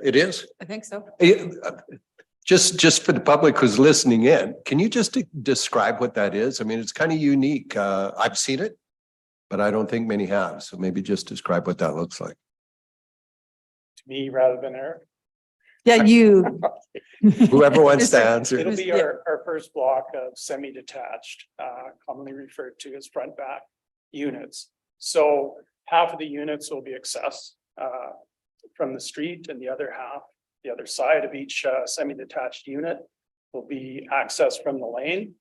it is. I think so. Just for the public who's listening in, can you just describe what that is? I mean, it's kind of unique. I've seen it, but I don't think many have. So maybe just describe what that looks like. To me rather than Eric. Yeah, you. Whoever wants to answer. It'll be our first block of semi-detached, commonly referred to as front back units. So half of the units will be accessed from the street, and the other half, the other side of each semi-detached unit will be accessed from the lane.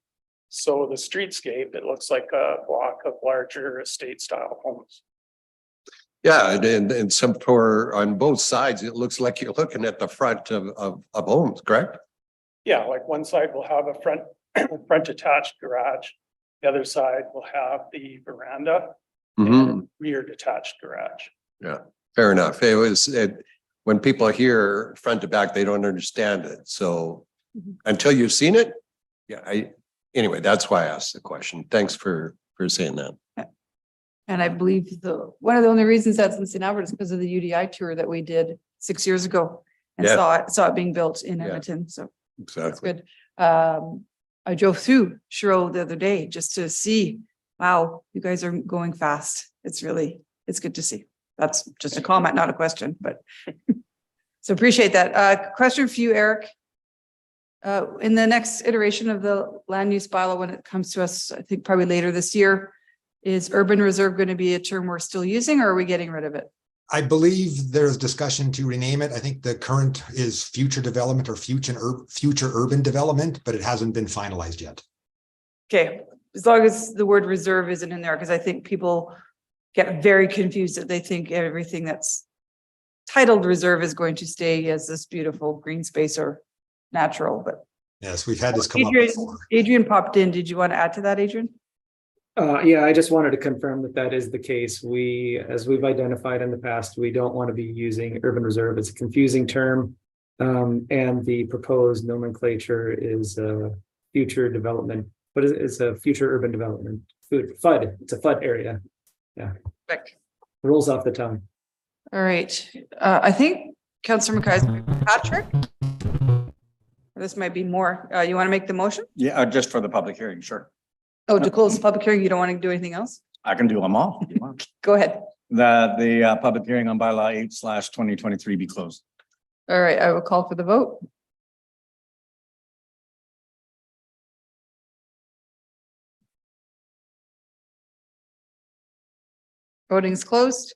So the streetscape, it looks like a block of larger estate style homes. Yeah, and some for on both sides, it looks like you're looking at the front of homes, correct? Yeah, like one side will have a front attached garage. The other side will have the veranda and rear detached garage. Yeah, fair enough. When people hear front to back, they don't understand it. So until you've seen it, yeah, anyway, that's why I asked the question. Thanks for saying that. And I believe one of the only reasons that's in St. Albert is because of the UDI tour that we did 6 years ago and Yeah. saw it being built in Yeah. Edmonton. So that's Exactly. good. I drove through Shiro the other day just to see, wow, you guys are going fast. It's good to see. That's just a comment, not a question, but so appreciate that. Question for you, Eric. In the next iteration of the land use bylaw, when it comes to us, I think probably later this year, is urban reserve going to be a term we're still using, or are we getting rid of it? I believe there's discussion to rename it. I think the current is future development or future urban development, but it hasn't been finalized yet. Okay, as long as the word reserve isn't in there, because I think people get very confused that they think everything that's titled reserve is going to stay as this beautiful green space or natural, but. Yes, we've had this come up Adrian, before. Adrian popped in. Did you want to add to that, Adrian? Yeah, I just wanted to confirm that is the case. As we've identified in the past, we don't want to be using urban reserve. It's a confusing term. And the proposed nomenclature is future development, but it's a future urban development. FUD, it's a FUD area. Yeah. Perfect. Rolls off the tongue. All right. I think Councillor McKay, Patrick? This might be more. You want to make the motion? Yeah, just for the public hearing, sure. Oh, to close the public hearing, you don't want to do anything else? I can do them all. if you want. Go ahead. The public hearing on bylaw 8/2023 be closed. All right, I will call for the vote. Voting is closed.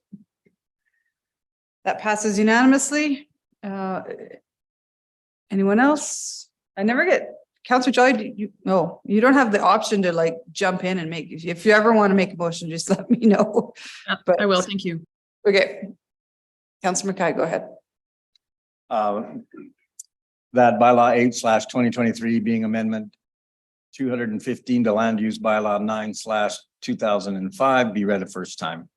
That passes unanimously. Anyone else? I never get, Councillor Jolly, you don't have the option to like jump in and make, if you ever want to make a motion, just let me know. But I will, thank you. Okay. Councillor McKay, go ahead. That bylaw 8/2023 being amendment 215 to land use bylaw 9/2005 be read a first time.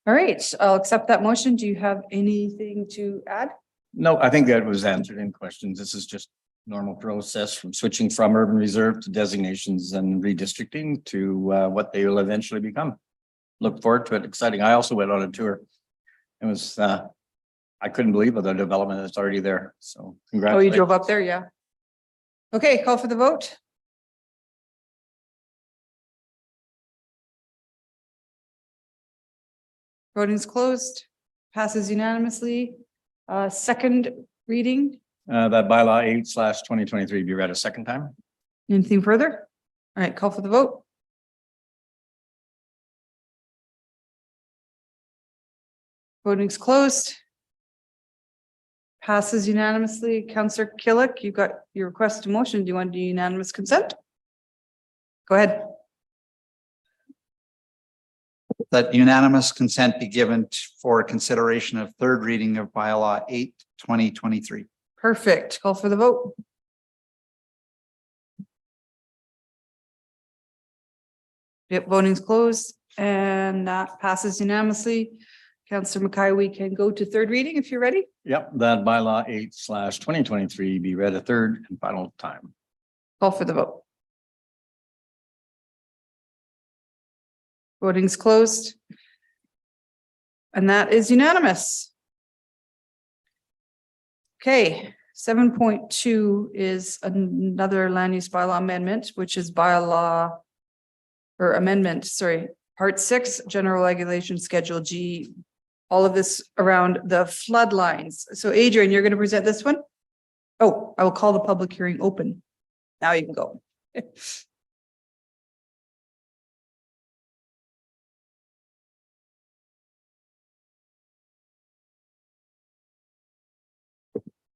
All right, I'll accept that motion. Do you have anything to add? No, I think that was answered in questions. This is just normal process from switching from urban reserve to designations and redistricting to what they will eventually become. Look forward to it. Exciting. I also went on a tour. It was, I couldn't believe the development that's already there. So Oh, you congratulations. drove up there? Yeah. Okay, call for the vote. Voting's closed, passes unanimously. Second reading, That bylaw 8/2023 be read a second time. anything further? All right, call for the vote. Voting's closed. Passes unanimously. Counselor Killick, you got your request to motion. Do you want to do unanimous consent? Go ahead. That unanimous consent be given for consideration of third reading of bylaw 8/2023. Perfect. Call for the vote. Yep, voting's closed and that passes unanimously. Councillor Mackay, we can go to third reading if you're ready. Yep, that bylaw 8/2023 be read a third and final time. Call for the vote. Voting's closed. And that is unanimous. Okay, 7.2 is another land use bylaw amendment, which is bylaw or amendment, sorry, part 6, general regulation schedule G. All of this around the flood lines. So Adrian, you're going to present this one? Oh, I will call the public hearing open. Now you can go.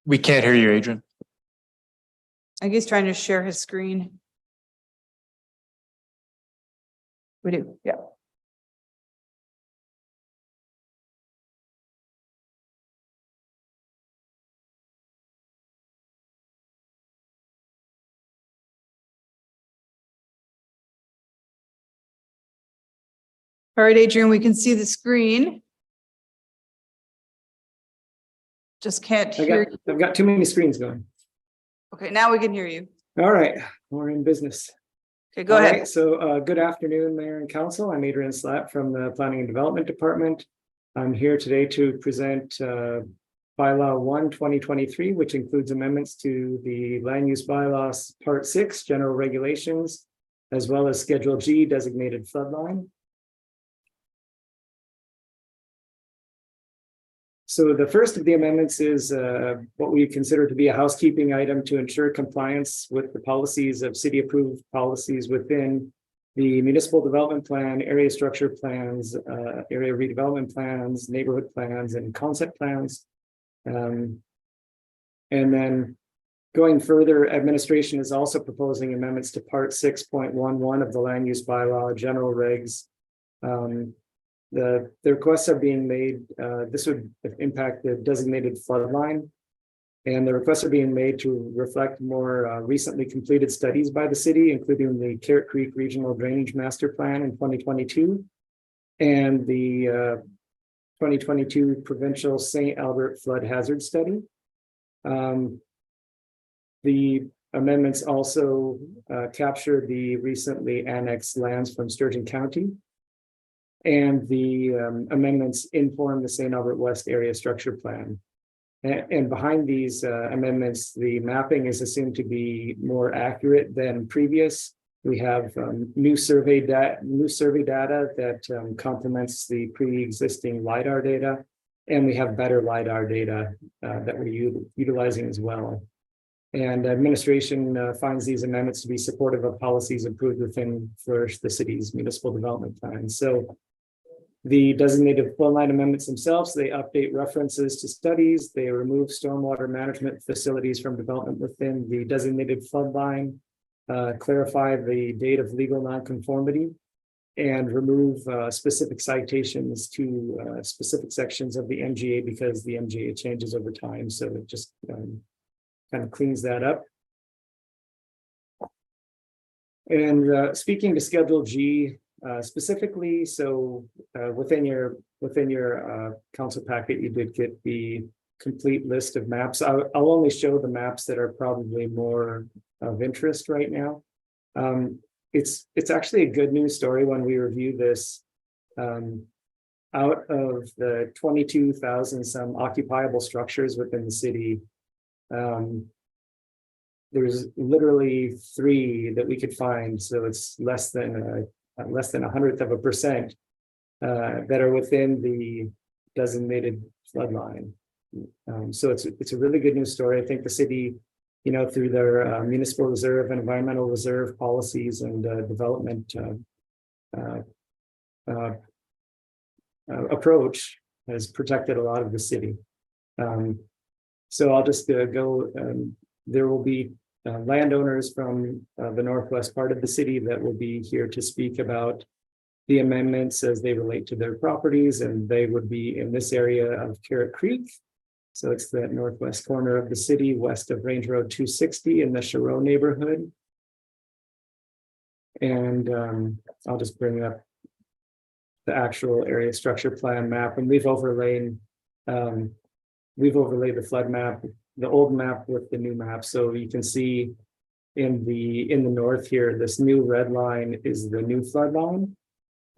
We can't hear you, Adrian. I think he's trying to share his screen. We do, yeah. All right, Adrian, we can see the screen. Just can't hear. I've got too many screens going. Okay, now we can hear you. All right, we're in business. Okay, go All ahead. right, so good afternoon, Mayor and Council. I'm Adrian Slatt from the Planning and Development Department. I'm here today to present bylaw 1/2023, which includes amendments to the land use bylaws part 6, general regulations, as well as Schedule G designated floodline. So the first of the amendments is what we consider to be a housekeeping item to ensure compliance with the policies of city approved policies within the municipal development plan, area structure plans, area redevelopment plans, neighborhood plans, and concept plans. And then going further, administration is also proposing amendments to part 6.11 of the land use bylaw, general regs. The requests are being made, this would impact the designated flood line. And the requests are being made to reflect more recently completed studies by the city, including the Carrot Creek Regional Drainage Master Plan in 2022 and the 2022 Provincial St. Albert Flood Hazard Study. The amendments also capture the recently annexed lands from Sturgeon County. And the amendments inform the St. Albert West Area Structure Plan. And behind these amendments, the mapping is assumed to be more accurate than previous. We have new survey data that complements the pre-existing LiDAR data. And we have better LiDAR data that we're utilizing as well. And administration finds these amendments to be supportive of policies approved within Flourish the city's municipal development plan. So the designated floodline amendments themselves, they update references to studies, they remove stormwater management facilities from development within the designated floodline, clarify the date of legal nonconformity, and remove specific citations to specific sections of the MGA because the MGA changes over time. So it just kind of cleans that up. And speaking to Schedule G, specifically, so within your council packet, you did get the complete list of maps. I'll only show the maps that are probably more of interest right now. It's actually a good news story when we review this. Out of the 22,000 some occupiable structures within the city, there's literally 3 that we could find. So it's less than 1/100% that are within the designated flood line. So it's a really good news story. I think the city, through their municipal reserve and environmental reserve policies and development approach, has protected a lot of the city. So I'll just go. There will be landowners from the northwest part of the city that will be here to speak about the amendments as they relate to their properties, and they would be in this area of Carrot Creek. So it's the northwest corner of the city, west of Range Road 260 in the Chereau neighborhood. And I'll just bring up the actual area structure plan map, and we've overlaid the flood map, the old map with the new map. So you can see in the north here, this new red line is the new flood line.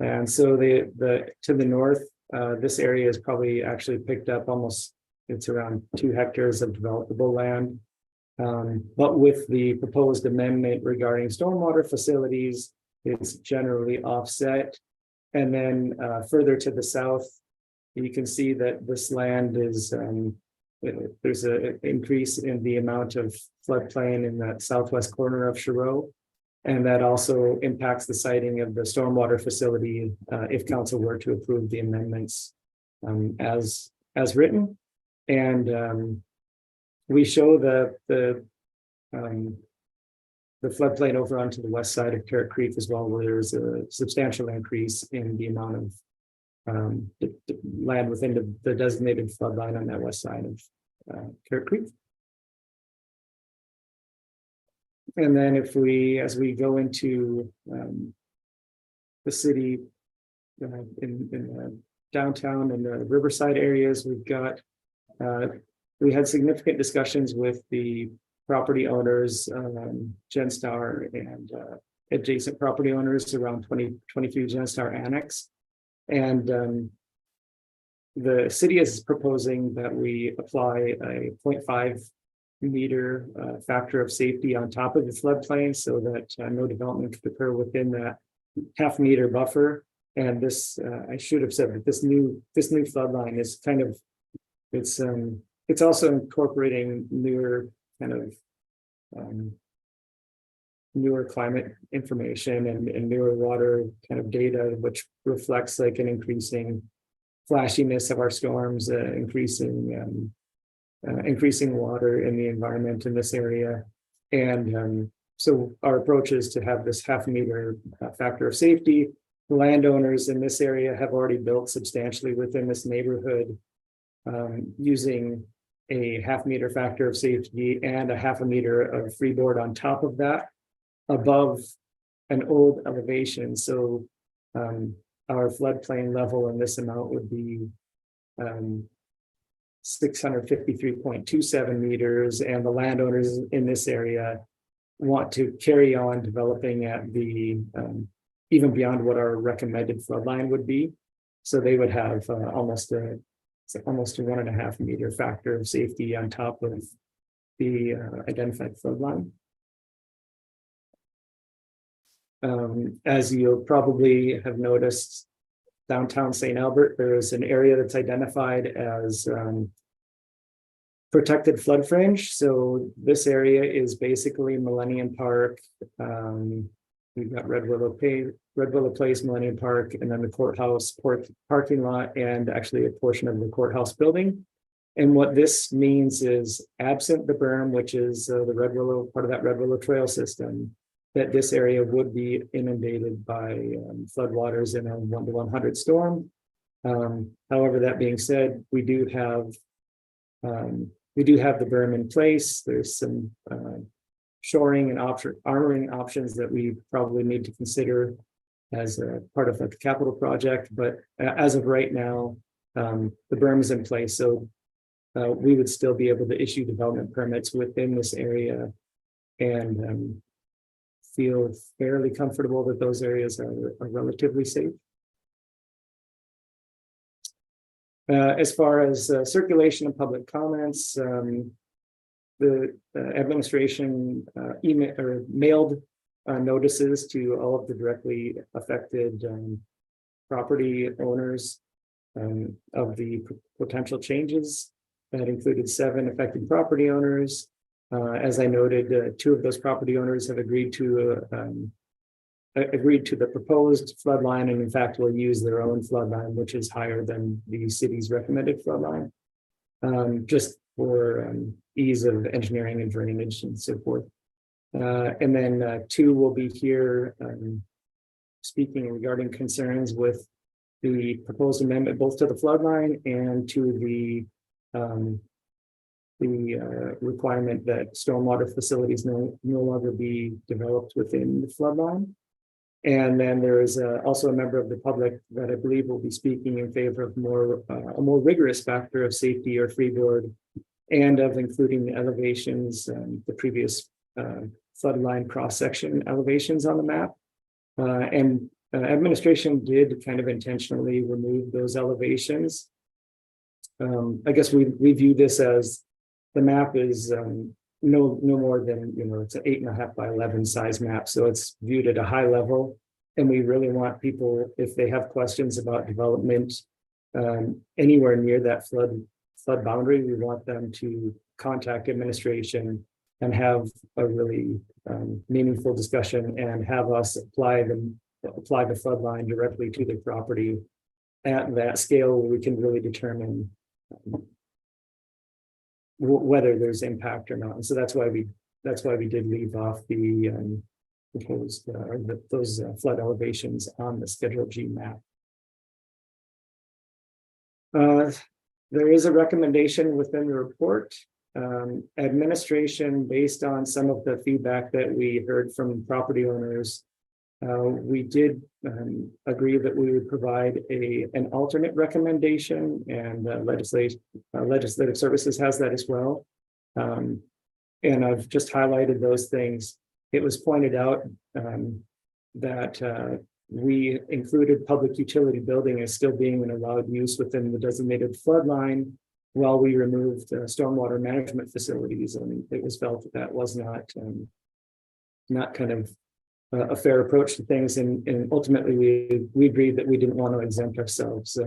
And so to the north, this area is probably actually picked up almost, it's around 2 hectares of developable land. But with the proposed amendment regarding stormwater facilities, it's generally offset. And then further to the south, you can see that this land is, there's an increase in the amount of floodplain in that southwest corner of Chereau. And that also impacts the siting of the stormwater facility if council were to approve the amendments as written. And we show the floodplain over onto the west side of Carrot Creek as well, where there's a substantial increase in the amount of the land within the designated flood line on that west side of Carrot Creek. And then as we go into the city in the downtown and the riverside areas, we had significant discussions with the property owners, Genstar and adjacent property owners around 2023 Genstar Annex. And the city is proposing that we apply a 0.5 meter factor of safety on top of the floodplain so that no development could occur within that half meter buffer. And this, I should have said that this new flood line is kind of, it's also incorporating newer kind of newer climate information and newer water kind of data, which reflects like an increasing flashiness of our storms, increasing water in the environment in this area. And so our approach is to have this half meter factor of safety. The landowners in this area have already built substantially within this neighborhood using a half meter factor of safety and a half a meter of freeboard on top of that above an old elevation. So our floodplain level in this amount would be 653.27 meters, and the landowners in this area want to carry on developing at the even beyond what our recommended flood line would be. So they would have almost a 1.5 meter factor of safety on top of the identified flood line. As you'll probably have noticed, downtown St. Albert, there is an area that's identified as protected flood fringe. So this area is basically Millennium Park. We've got Red Willow Place, Millennium Park, and then the courthouse parking lot, and actually a portion of the courthouse building. And what this means is, absent the berm, which is the Red Willow, part of that Red Willow Trail system, that this area would be inundated by floodwaters in a 1 to 100 storm. However, that being said, we do have the berm in place. There's some shoring and armoring options that we probably need to consider as a part of a capital project. But as of right now, the berm is in place. So we would still be able to issue development permits within this area and feel fairly comfortable that those areas are relatively safe. As far as circulation of public comments, the administration email or mailed notices to all of the directly affected property owners of the potential changes. That included 7 affected property owners. As I noted, 2 of those property owners have agreed to the proposed flood line, and in fact will use their own flood line, which is higher than the city's recommended flood line, just for ease of engineering and drainage and so forth. And then 2 will be here speaking regarding concerns with the proposed amendment both to the flood line and to the requirement that stormwater facilities no longer be developed within the flood line. And then there is also a member of the public that I believe will be speaking in favor of a more rigorous factor of safety or freeboard, and of including the elevations, the previous flood line cross-section elevations on the map. Administration did kind of intentionally remove those elevations. I guess we view this as the map is no more than, it's an 8.5 by 11 size map. So it's viewed at a high level. And we really want people, if they have questions about development anywhere near that flood boundary, we want them to contact administration and have a really meaningful discussion and have us apply the flood line directly to the property at that scale where we can really determine whether there's impact or not. And so that's why we did leave off the proposed those flood elevations on the Schedule G map. There is a recommendation within the report. Administration, based on some of the feedback that we heard from property owners, we did agree that we would provide an alternate recommendation, and legislative services has that as well. And I've just highlighted those things. It was pointed out that we included public utility building as still being an allowed use within the designated flood line, while we removed stormwater management facilities, and it was felt that was not kind of a fair approach to things, and ultimately we agreed that we didn't want to exempt ourselves.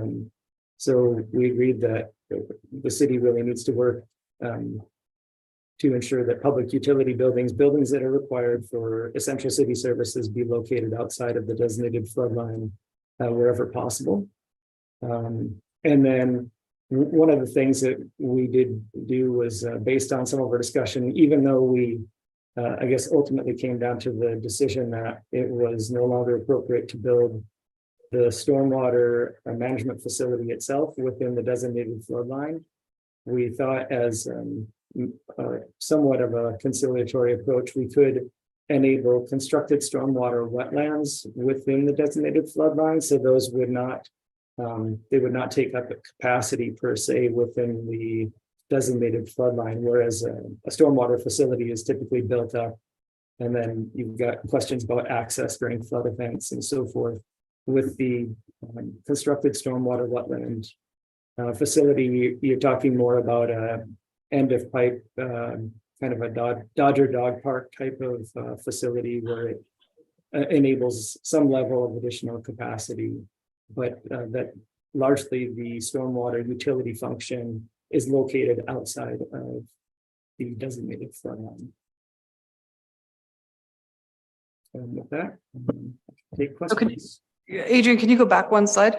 So we agreed that the city really needs to work to ensure that public utility buildings that are required for essential city services, be located outside of the designated flood line wherever possible. And then one of the things that we did do was based on some of our discussion, even though we I guess ultimately came down to the decision that it was no longer appropriate to build the stormwater management facility itself within the designated flood line. We thought, as somewhat of a conciliatory approach, we could enable constructed stormwater wetlands within the designated flood line, so those would not they would not take up a capacity per se within the designated flood line, whereas a stormwater facility is typically built up, and then you've got questions about access during flood events and so forth. With the constructed stormwater wetland facility, you're talking more about a end of pipe, kind of a Dodger dog park type of facility, where it enables some level of additional capacity, but that largely the stormwater utility function is located outside of the designated flood line. And with that, take questions. Adrian, can you go back one slide?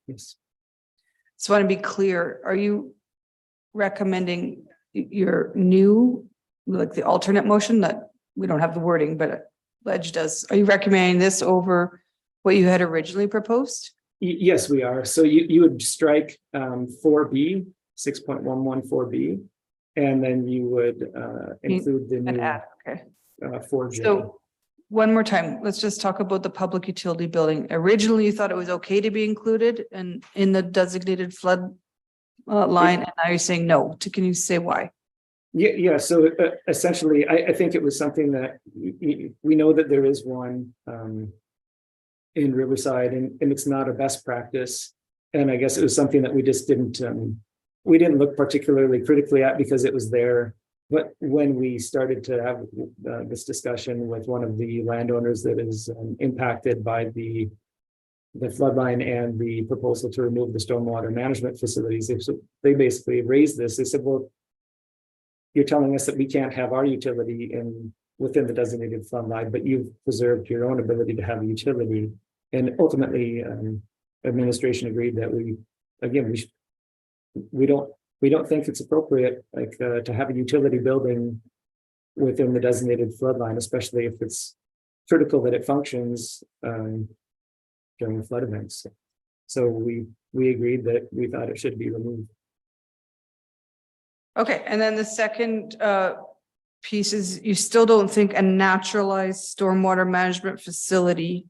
Yes. So I want to be clear. Are you recommending your new, like the alternate motion that we don't have the wording, but Ledge does? Are you recommending this over what you had originally proposed? Yes, we are. So you would strike 4B, 6.114B, and then you would include the new add, okay. 4J. So one more time, let's just talk about the public utility building. Originally, you thought it was okay to be included and in the designated flood line, and now you're saying no. Can you say why? Yeah, so essentially, I think it was something that we know that there is one in Riverside, and it's not a best practice. And I guess it was something that we just didn't look particularly critically at because it was there. But when we started to have this discussion with one of the landowners that is impacted by the floodline and the proposal to remove the stormwater management facilities, they basically raised this. They said, well, you're telling us that we can't have our utility within the designated floodline, but you've preserved your own ability to have a utility. And ultimately, administration agreed that we don't think it's appropriate, to have a utility building within the designated floodline, especially if it's critical that it functions during flood events. So we agreed that we thought it should be removed. Okay, and then the second piece is you still don't think a naturalized stormwater management facility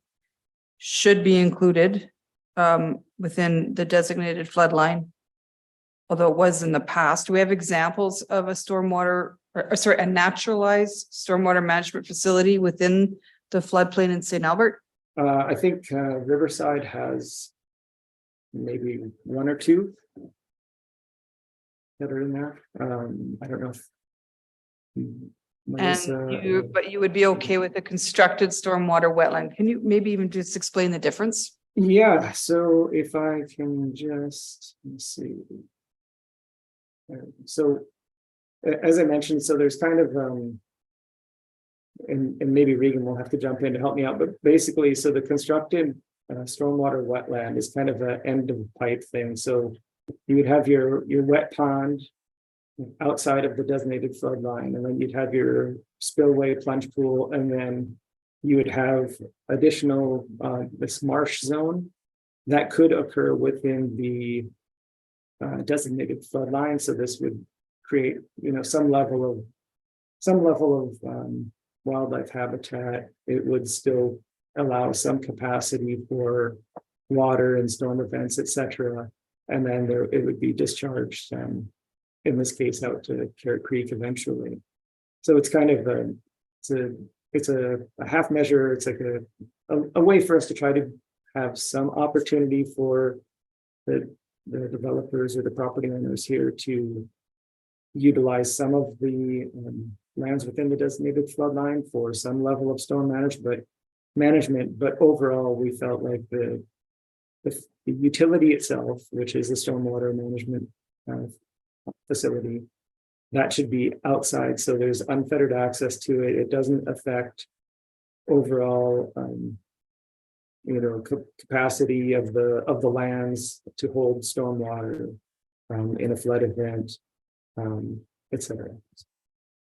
should be included within the designated floodline, although it was in the past. Do we have examples of a a naturalized stormwater management facility within the floodplain in St. Albert? I think Riverside has maybe one or two that are in there. I don't know if but you would be okay with a constructed stormwater wetland. Can you maybe even just explain the difference? Yeah, so if I can just, let's see. So as I mentioned, so there's kind of, and maybe Regan will have to jump in to help me out, but basically, so the constructed stormwater wetland is kind of an end of pipe thing. So you would have your wet pond outside of the designated flood line, and then you'd have your spillway plunge pool, and then you would have additional this marsh zone that could occur within the designated flood line. So this would create, some level of wildlife habitat. It would still allow some capacity for water and storm events, etc. And then it would be discharged, in this case, out to Carrot Creek eventually. So it's kind of it's a half measure. It's like a way for us to try to have some opportunity for the developers or the property owners here to utilize some of the lands within the designated flood line for some level of storm management. But overall, we felt like the utility itself, which is a stormwater management facility, that should be outside. So there's unfettered access to it. It doesn't affect overall, capacity of the lands to hold stormwater in a flood event, etc.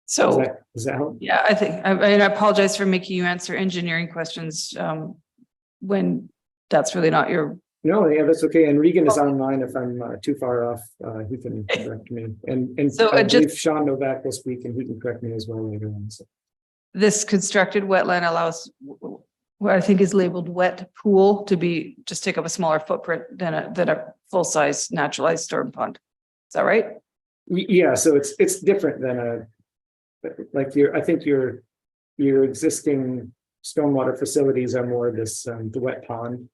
So does that help? yeah, I think I apologize for making you answer engineering questions when that's really not your. No, yeah, that's okay. And Regan is online. If I'm too far off, he can correct me. And So I believe Sean Novak will speak, and he can correct me as well later on. So. This constructed wetland allows what I think is labeled wet pool to be just take up a smaller footprint than a full size naturalized storm pond. Is that right? Yeah, so it's different than I think your existing stormwater facilities are more this the wet pond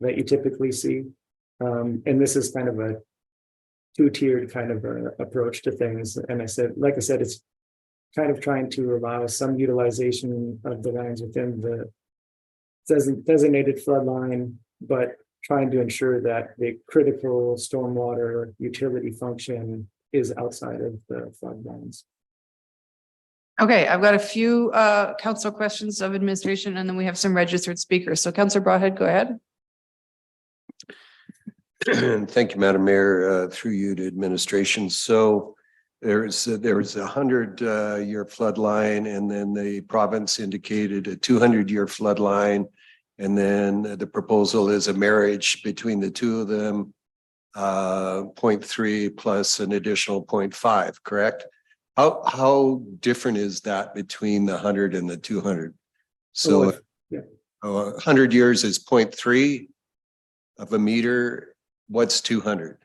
that you typically see, and this is kind of a two-tiered kind of approach to things. And like I said, it's kind of trying to allow some utilization of the lands within the designated flood line, but trying to ensure that the critical stormwater utility function is outside of the flood lines. Okay, I've got a few council questions of administration, and then we have some registered speakers. So Councillor Broadhead, go ahead. Thank you, Madam Mayor, through you to administration. So there was a 100-year flood line, and then the province indicated a 200-year flood line. And then the proposal is a marriage between the two of them, 0.3 plus an additional 0.5, correct? How different is that between the 100 and the 200? So 100 years is 0.3 of a meter. What's 200?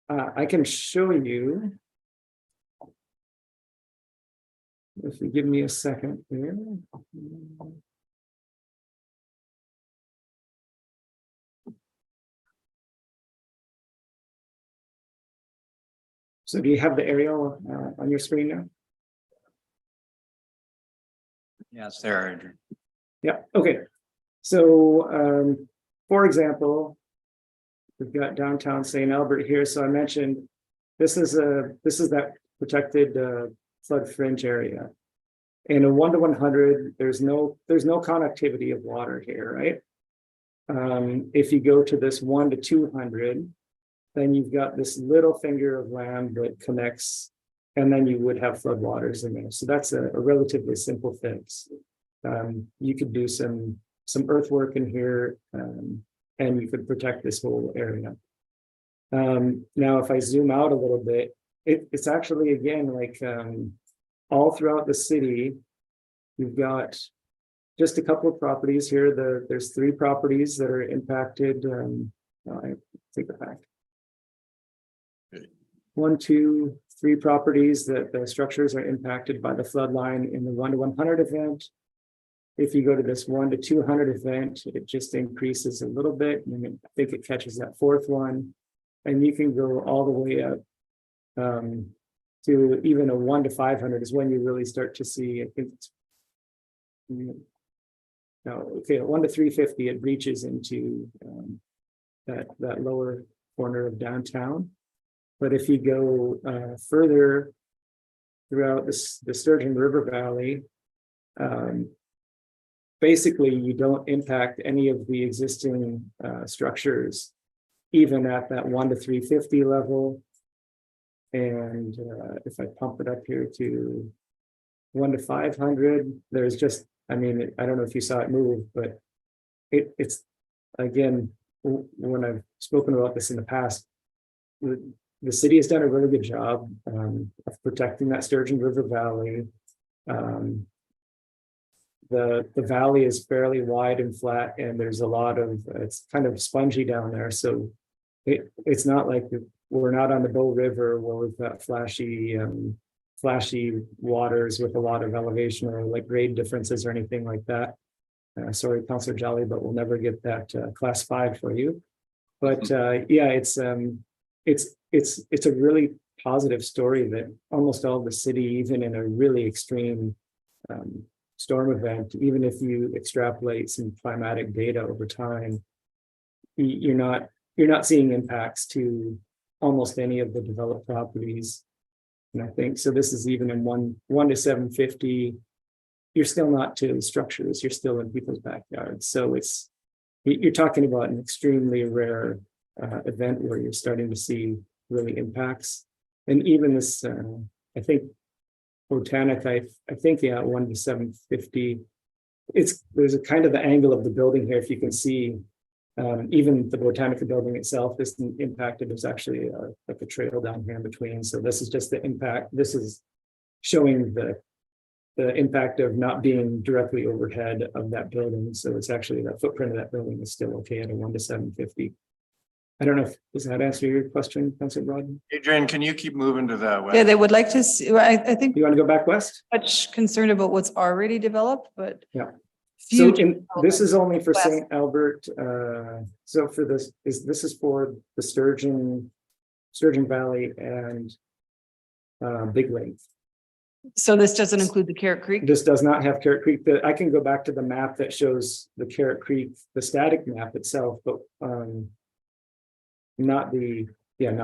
I can show you. If you give me a second here. So do you have the aerial on your screen now? Yes, there, Andrew. Yeah, okay. So, for example, we've got downtown St. Albert here. So I mentioned this is that protected flood fringe area. In a 1 to 100, there's no connectivity of water here, right? If you go to this 1 to 200, then you've got this little finger of land that connects, and then you would have floodwaters in there. So that's a relatively simple fix. You could do some earthwork in here, and you could protect this whole area. Now, if I zoom out a little bit, it's actually, again, like all throughout the city, you've got just a couple of properties here. There's 3 properties that are impacted. I take it back. 1, 2, 3 properties that the structures are impacted by the flood line in the 1 to 100 event. If you go to this 1 to 200 event, it just increases a little bit. And I think it catches that 4th one. And you can go all the way up to even a 1 to 500 is when you really start to see, I think it's, no, okay, at 1 to 350, it reaches into that lower corner of downtown. But if you go further throughout the Sturgeon River Valley, basically you don't impact any of the existing structures, even at that 1 to 350 level. And if I pump it up here to 1 to 500, there's just, I mean, I don't know if you saw it move, but it's, again, when I've spoken about this in the past, the city has done a really good job of protecting that Sturgeon River Valley. The valley is fairly wide and flat, and there's a lot of, it's kind of spongy down there. So it's not like we're not on the Bow River where we've got flashy waters with a lot of elevation or like grade differences or anything like that. Sorry, Councillor Jolly, but we'll never get that class 5 for you. But yeah, it's a really positive story that almost all of the city, even in a really extreme storm event, even if you extrapolate some climatic data over time, you're not seeing impacts to almost any of the developed properties. And I think so. This is even in 1 to 750. You're still not to structures. You're still in people's backyards. So you're talking about an extremely rare event where you're starting to see really impacts. And even this, I think, Botanic, I think, yeah, 1 to 750. There's a kind of the angle of the building here. If you can see, even the Botanica building itself isn't impacted. There's actually like a trail down here in between. So this is just the impact. This is showing the impact of not being directly overhead of that building. So it's actually the footprint of that building is still okay at a 1 to 750. I don't know if, does that answer your question, Councilor Broad? Adrian, can you keep moving to the west? Yeah, they would like to see, I think. You want to go back west? Much concerned about what's already developed, but. Yeah. So Future this is only for west. St. Albert. So for this is for the Sturgeon Valley and Big Lake. So this doesn't include the Carrot Creek? This does not have Carrot Creek. I can go back to the map that shows the Carrot Creek, the static map itself, but not the, it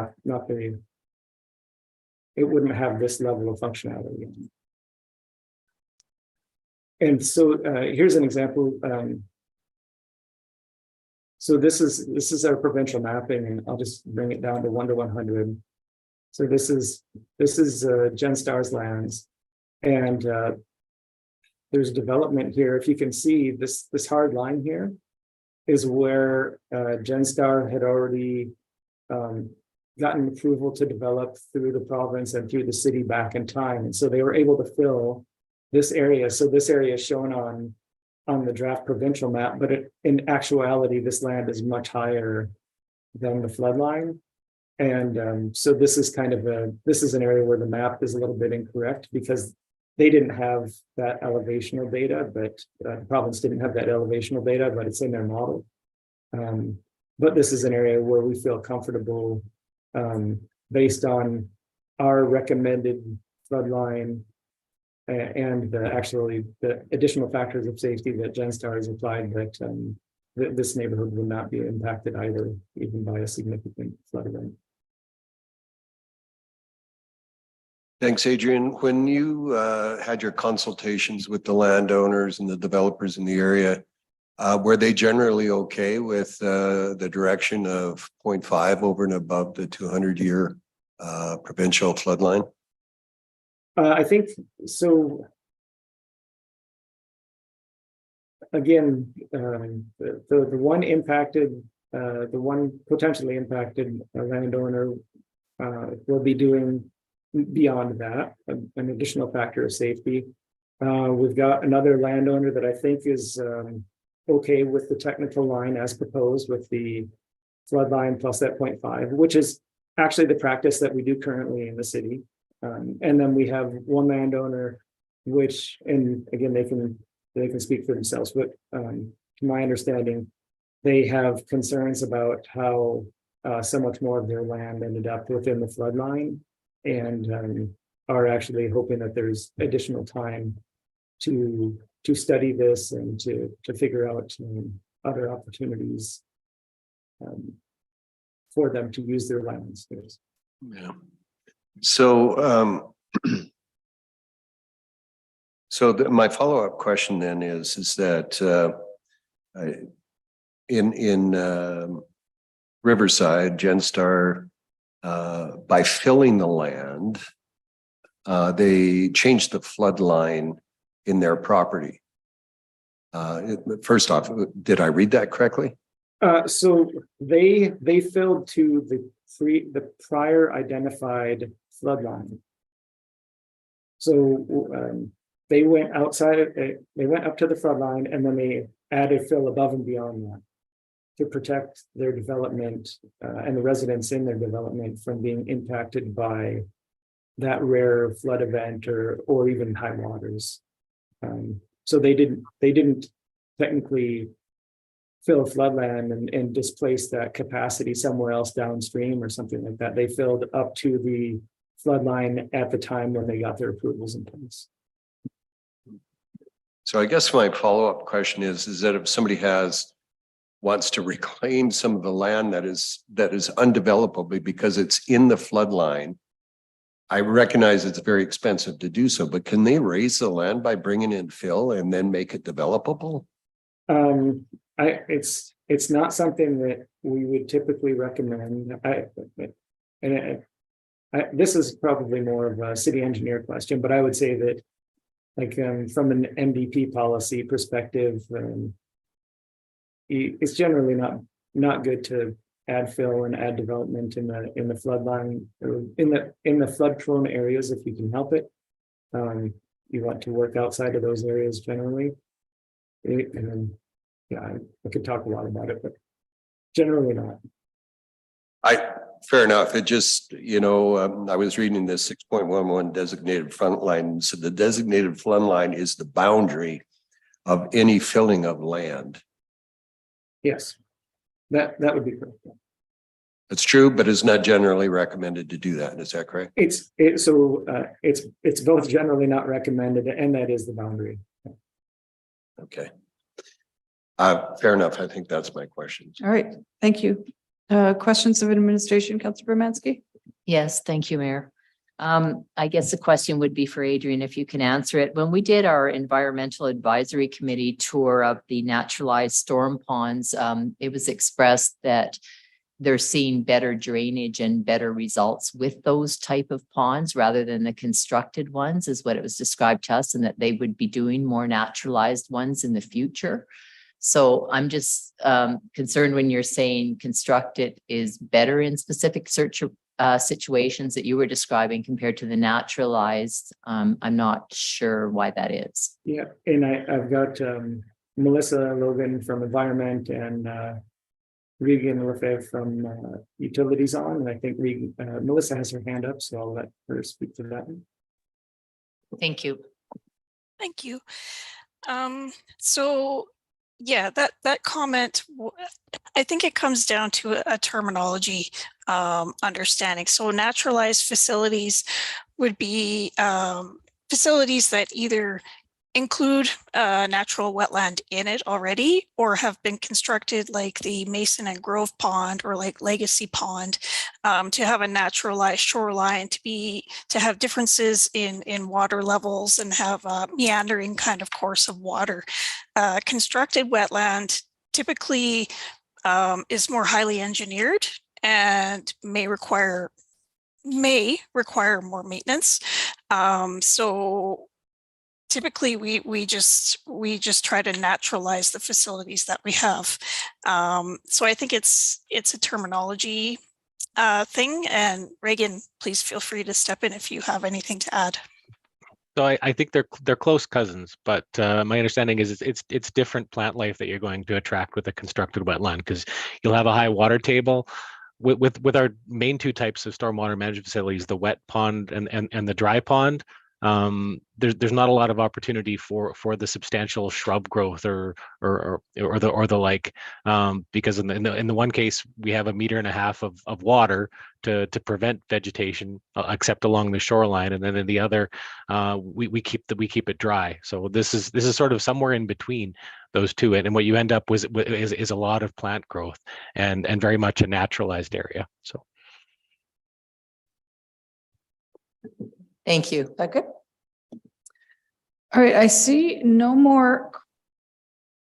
wouldn't have this level of functionality. And so here's an example. So this is our provincial mapping, and I'll just bring it down to 1 to 100. So this is Genstar's lands, and there's development here. If you can see this hard line here is where Genstar had already gotten approval to develop through the province and through the city back in time, and so they were able to fill this area. So this area is shown on the draft provincial map, but in actuality, this land is much higher than the flood line. And so this is kind of this is an area where the map is a little bit incorrect because they didn't have that elevational data, but the province didn't have that elevational data, but it's in their model. But this is an area where we feel comfortable based on our recommended floodline and the additional factors of safety that GenStar has applied, that this neighborhood will not be impacted either, even by a significant flood event. Thanks, Adrian. When you had your consultations with the landowners and the developers in the area, were they generally okay with the direction of 0.5 over and above the 200-year provincial floodline? I think so. Again, the one impacted, the one potentially impacted landowner will be doing beyond that, an additional factor of safety. We've got another landowner that I think is okay with the technical line as proposed with the flood line plus that 0.5, which is actually the practice that we do currently in the city. And then we have one landowner, which, and again, they can speak for themselves, but to my understanding, they have concerns about how so much more of their land ended up within the flood line, and are actually hoping that there's additional time to study this and to figure out other opportunities for them to use their lands. Yeah. So, my follow-up question then is that in Riverside, GenStar, by filling the land, they changed the flood line in their property. First off, did I read that correctly? So they filled to the prior identified flood line. So they went outside, they went up to the flood line, and then they added fill above and beyond that to protect their development and the residents in their development from being impacted by that rare flood event or even high waters. So they didn't technically fill floodland and displace that capacity somewhere else downstream or something like that. They filled up to the flood line at the time when they got their approvals in place. So I guess my follow-up question is that if somebody wants to reclaim some of the land that is undevelopable because it's in the flood line, I recognize it's very expensive to do so, but can they raise the land by bringing in fill and then make it developable? It's not something that we would typically recommend. This is probably more of a city engineer question, but I would say that, like, from an MDP policy perspective, it's generally not good to add fill and add development in the flood line or in the flood prone areas if you can help it. You want to work outside of those areas generally. I could talk a lot about it, but generally not. Fair enough. It just, I was reading this 6.11 designated front line. So the designated flood line is the boundary of any filling of land. Yes, that would be correct. It's true, but it's not generally recommended to do that. Is that correct? It's both generally not recommended, and that is the boundary. Okay. Fair enough. I think that's my question. All right, thank you. Questions of administration, Councilor Bermansky? Yes, thank you, Mayor. I guess the question would be for Adrian, if you can answer it. When we did our environmental advisory committee tour of the naturalized storm ponds, it was expressed that they're seeing better drainage and better results with those type of ponds rather than the constructed ones, is what it was described to us, and that they would be doing more naturalized ones in the future. So I'm just concerned when you're saying constructed is better in specific situations that you were describing compared to the naturalized. I'm not sure why that is. Yeah, and I've got Melissa Logan from Environment and Regan Lefebvre from Utilities on, and I think Melissa has her hand up, so I'll let her speak to that. Thank you. Thank you. So yeah, that comment, I think it comes down to a terminology understanding. So naturalized facilities would be facilities that either include natural wetland in it already or have been constructed like the Mason and Grove Pond or like Legacy Pond to have a naturalized shoreline, to have differences in water levels and have a meandering kind of course of water. Constructed wetland typically is more highly engineered and may require more maintenance. So typically we just try to naturalize the facilities that we have. So I think it's a terminology thing, and Reagan, please feel free to step in if you have anything to add. So I think they're close cousins, but my understanding is it's different plant life that you're going to attract with a constructed wetland, because you'll have a high water table. With our main two types of stormwater management facilities, the wet pond and the dry pond, there's not a lot of opportunity for the substantial shrub growth or the like, because in the one case we have 1.5 meters of water to prevent vegetation except along the shoreline, and then in the other we keep it dry. So this is sort of somewhere in between those two, and what you end up with is a lot of plant growth and very much a naturalized area. So Thank you. That good? All right, I see no more.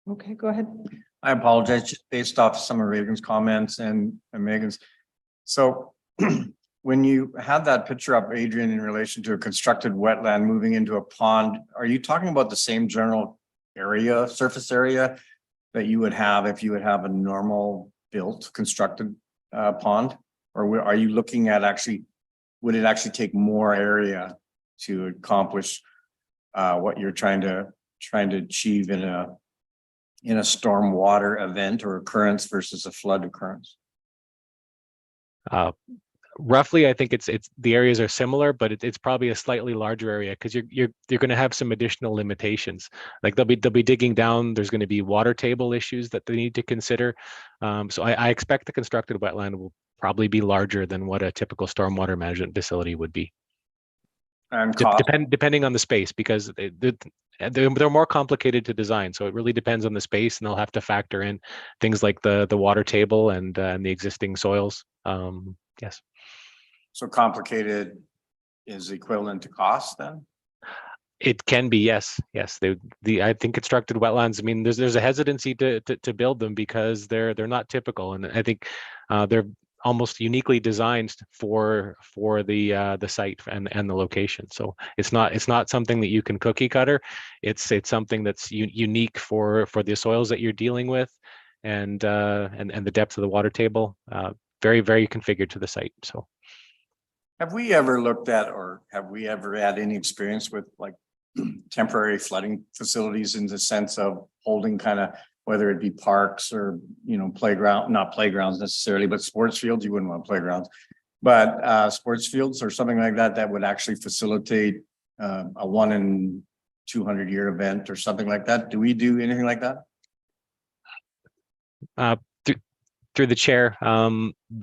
Okay, go ahead. I apologize, just based off some of Reagan's comments and Megan's. So when you had that picture up, Adrian, in relation to a constructed wetland moving into a pond, are you talking about the same general area, surface area that you would have if you would have a normal built constructed pond? Or are you looking at would it actually take more area to accomplish what you're trying to achieve in a stormwater event or occurrence versus a flood occurrence? Roughly, I think it's the areas are similar, but it's probably a slightly larger area, because you're going to have some additional limitations. Like they'll be digging down. There's going to be water table issues that they need to consider. So I expect the constructed wetland will probably be larger than what a typical stormwater management facility would be. And depending on the space, because they're more complicated to design. So it really depends on the space, and they'll have to factor in things like the water table and the existing soils. Yes. So complicated is equivalent to cost then? It can be, yes. I think constructed wetlands, I mean, there's a hesitancy to build them because they're not typical, and I think they're almost uniquely designed for the site and the location. So it's not something that you can cookie cutter. It's something that's unique for the soils that you're dealing with, and the depth of the water table. Very, very configured to the site. So have we ever looked at, or have we ever had any experience with like temporary flooding facilities in the sense of holding kind of, whether it be parks or, not playgrounds necessarily, but sports fields? You wouldn't want playgrounds, but sports fields or something like that would actually facilitate a 1 in 200 year event or something like that. Do we do anything like that? Through the chair,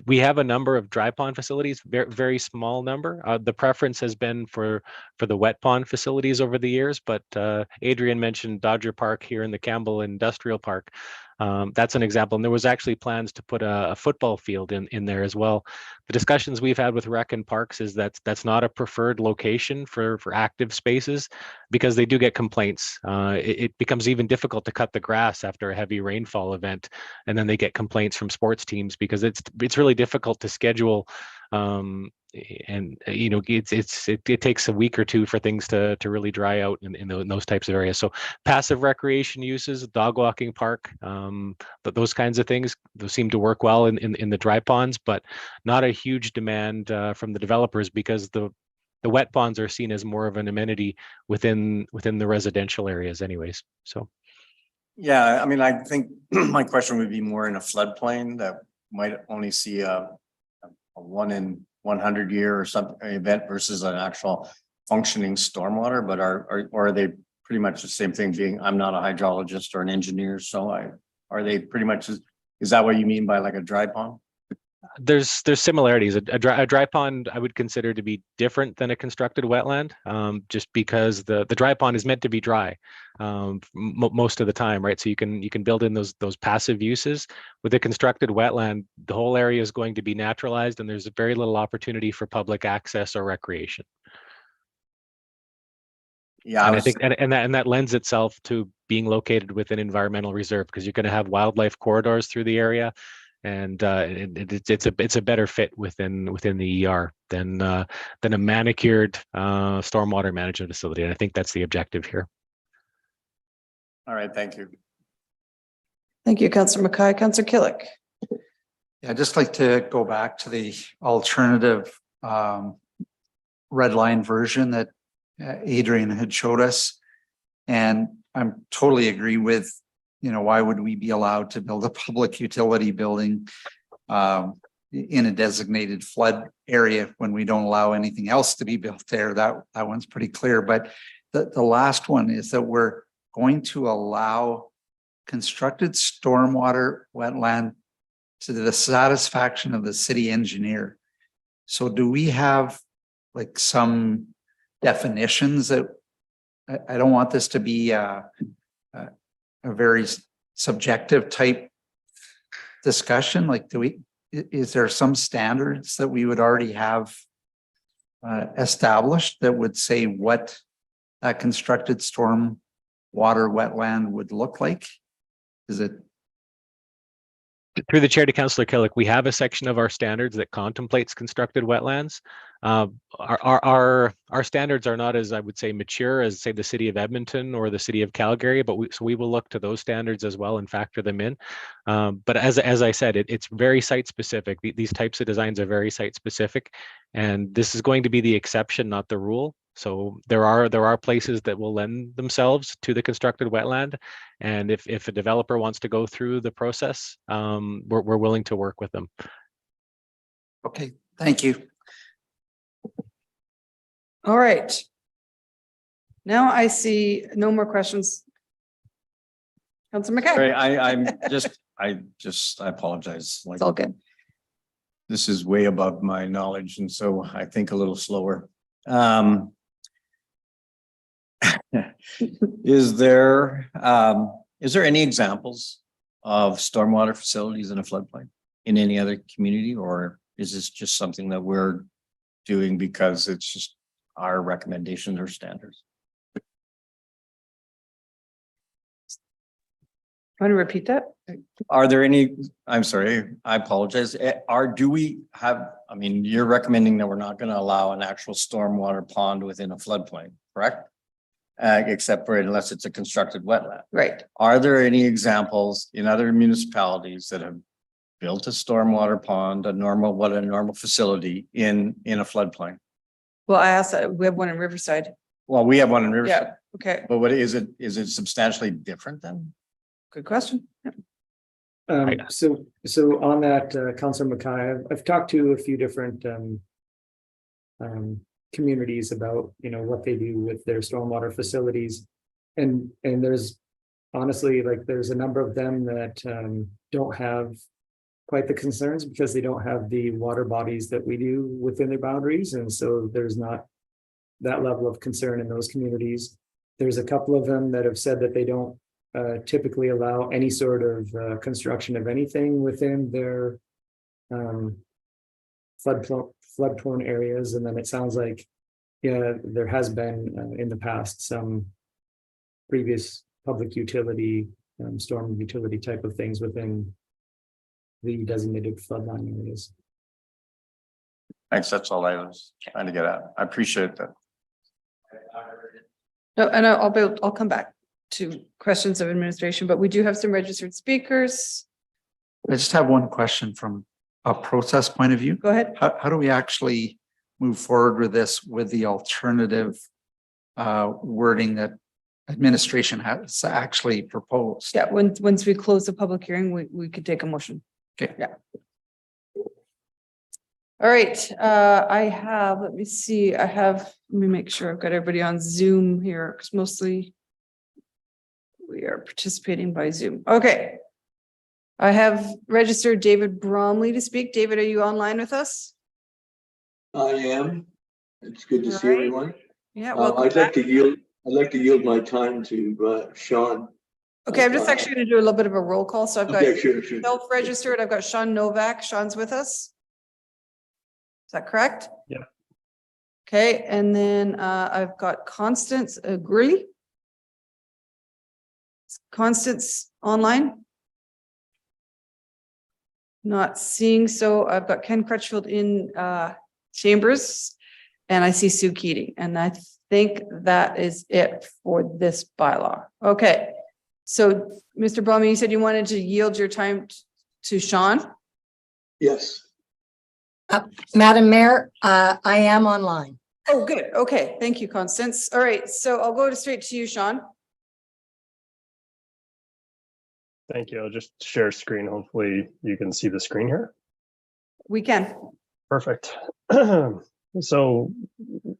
we have a number of dry pond facilities, very, very small number. The preference has been for the wet pond facilities over the years, but Adrian mentioned Dodger Park here in the Campbell Industrial Park. That's an example, and there was actually plans to put a football field in there as well. The discussions we've had with Rec and Parks is that's not a preferred location for active spaces, because they do get complaints. It becomes even difficult to cut the grass after a heavy rainfall event, and then they get complaints from sports teams because it's really difficult to schedule. And it takes a week or two for things to really dry out in those types of areas. So passive recreation uses, dog walking park, but those kinds of things, those seem to work well in the dry ponds, but not a huge demand from the developers, because the wet ponds are seen as more of an amenity within the residential areas anyways. So Yeah, I mean, I think my question would be more in a floodplain that might only see a 1 in 100 year or something event versus an actual functioning stormwater, but are they pretty much the same thing being, I'm not a hydrologist or an engineer, so are they pretty much, is that what you mean by like a dry pond? There's similarities. A dry pond I would consider to be different than a constructed wetland, just because the dry pond is meant to be dry most of the time, right? So you can build in those passive uses. With a constructed wetland, the whole area is going to be naturalized, and there's very little opportunity for public access or recreation. Yeah, and I think and that lends itself to being located within environmental reserve, because you're going to have wildlife corridors through the area. And it's a better fit within the ER than a manicured stormwater management facility, and I think that's the objective here. All right, thank you. Thank you, Councillor Mackay. Councillor Killick. Yeah, I'd just like to go back to the alternative red line version that Adrian had showed us. And I'm totally agree with, why would we be allowed to build a public utility building in a designated flood area when we don't allow anything else to be built there? That one's pretty clear. But the last one is that we're going to allow constructed stormwater wetland to the satisfaction of the city engineer. So do we have like some definitions that I don't want this to be a very subjective type discussion? Like, is there some standards that we would already have established that would say what that constructed storm water wetland would look like? Is it? Through the chair to Councillor Killick, we have a section of our standards that contemplates constructed wetlands. Our standards are not as, I would say, mature as, say, the city of Edmonton or the city of Calgary, but we will look to those standards as well and factor them in. But as I said, it's very site specific. These types of designs are very site specific, and this is going to be the exception, not the rule. So there are places that will lend themselves to the constructed wetland, and if a developer wants to go through the process, we're willing to work with them. Okay, thank you. All right. Now I see no more questions. Councillor Mackay. Sorry, I apologize. Like, It's all good. this is way above my knowledge, and so I think a little slower. Is there any examples of stormwater facilities in a floodplain in any other community, or is this just something that we're doing because it's just our recommendations or standards? Want to repeat that? Are there any, I'm sorry, I apologize. Do we have, I mean, you're recommending that we're not going to allow an actual stormwater pond within a floodplain, correct? Except for unless it's a constructed wetland. Right. Are there any examples in other municipalities that have built a stormwater pond, a normal facility in a floodplain? Well, I asked that. We have one in Riverside. Well, we have one in Riverside. Yeah. Okay. But what is it? Is it substantially different then? Good question. So on that, Councillor Mackay, I've talked to a few different communities about, what they do with their stormwater facilities. And there's honestly, there's a number of them that don't have quite the concerns because they don't have the water bodies that we do within their boundaries. And so there's not that level of concern in those communities. There's a couple of them that have said that they don't typically allow any sort of construction of anything within their flood-prone areas. And then it sounds like, yeah, there has been in the past some previous public utility, storm utility type of things within the designated floodline areas. Thanks. That's all I was trying to get at. I appreciate that. No, and I'll come back to questions of administration, but we do have some registered speakers. I just have one question from a process point of view. Go ahead. How do we actually move forward with this with the alternative wording that administration has actually proposed. Yeah, once we close the public hearing, we could take a motion. Okay. Yeah. All right, let me see, let me make sure I've got everybody on Zoom here, because mostly we are participating by Zoom. Okay. I have registered David Bromley to speak. David, are you online with us? I am. It's good to All see right. everyone. Yeah, welcome I'd back. like to yield my time to Sean. Okay, I'm just actually gonna do a little bit of a roll call. So I've got Okay, sure. self-registered. I've got Sean Novak. Sean's with us. Is that correct? Yeah. Okay, and then I've got Constance Gurley. Constance online? Not seeing, so I've got Ken Crutchfield in Chambers, and I see Sue Keating, and I think that is it for this bylaw. Okay, so Mr. Bromley, you said you wanted to yield your time to Sean? Yes. Madam Mayor, I am online. Oh, good. Okay, thank you, Constance. All right, so I'll go straight to you, Sean. Thank you. I'll just share screen. Hopefully you can see the screen here. We can. Perfect. So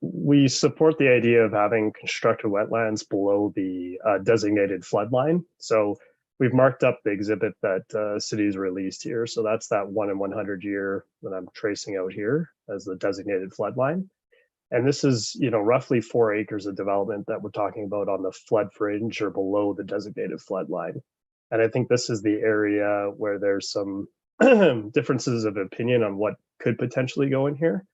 we support the idea of having constructed wetlands below the designated flood line. So we've marked up the exhibit that cities released here. So that's that 1 in 100 year that I'm tracing out here as the designated flood line. And this is, roughly 4 acres of development that we're talking about on the flood fringe or below the designated flood line. And I think this is the area where there's some differences of opinion on what could potentially go in here.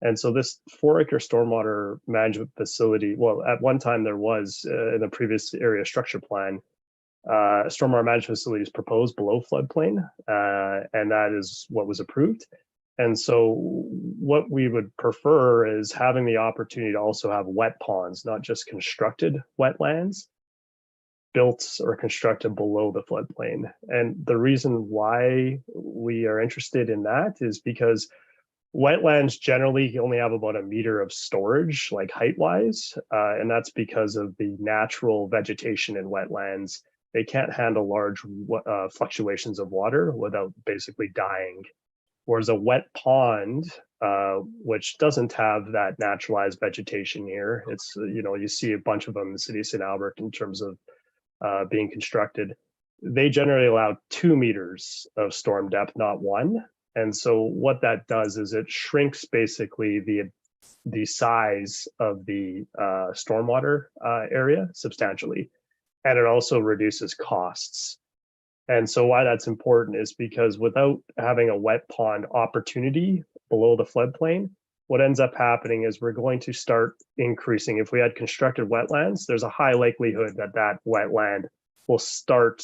And so this 4-acre stormwater management facility, well, at one time there was in the previous area structure plan, stormwater management facilities proposed below floodplain, and that is what was approved. And so what we would prefer is having the opportunity to also have wet ponds, not just constructed wetlands, built or constructed below the floodplain. And the reason why we are interested in that is because wetlands generally only have about a meter of storage, like height-wise, and that's because of the natural vegetation in wetlands. They can't handle large fluctuations of water without basically dying. Whereas a wet pond, which doesn't have that naturalized vegetation here, it's, you see a bunch of them in the city of St. Albert in terms of being constructed. They generally allow 2 meters of storm depth, not 1. And so what that does is it shrinks basically the size of the stormwater area substantially, and it also reduces costs. And so why that's important is because without having a wet pond opportunity below the floodplain, what ends up happening is we're going to start increasing. If we had constructed wetlands, there's a high likelihood that that wetland will start,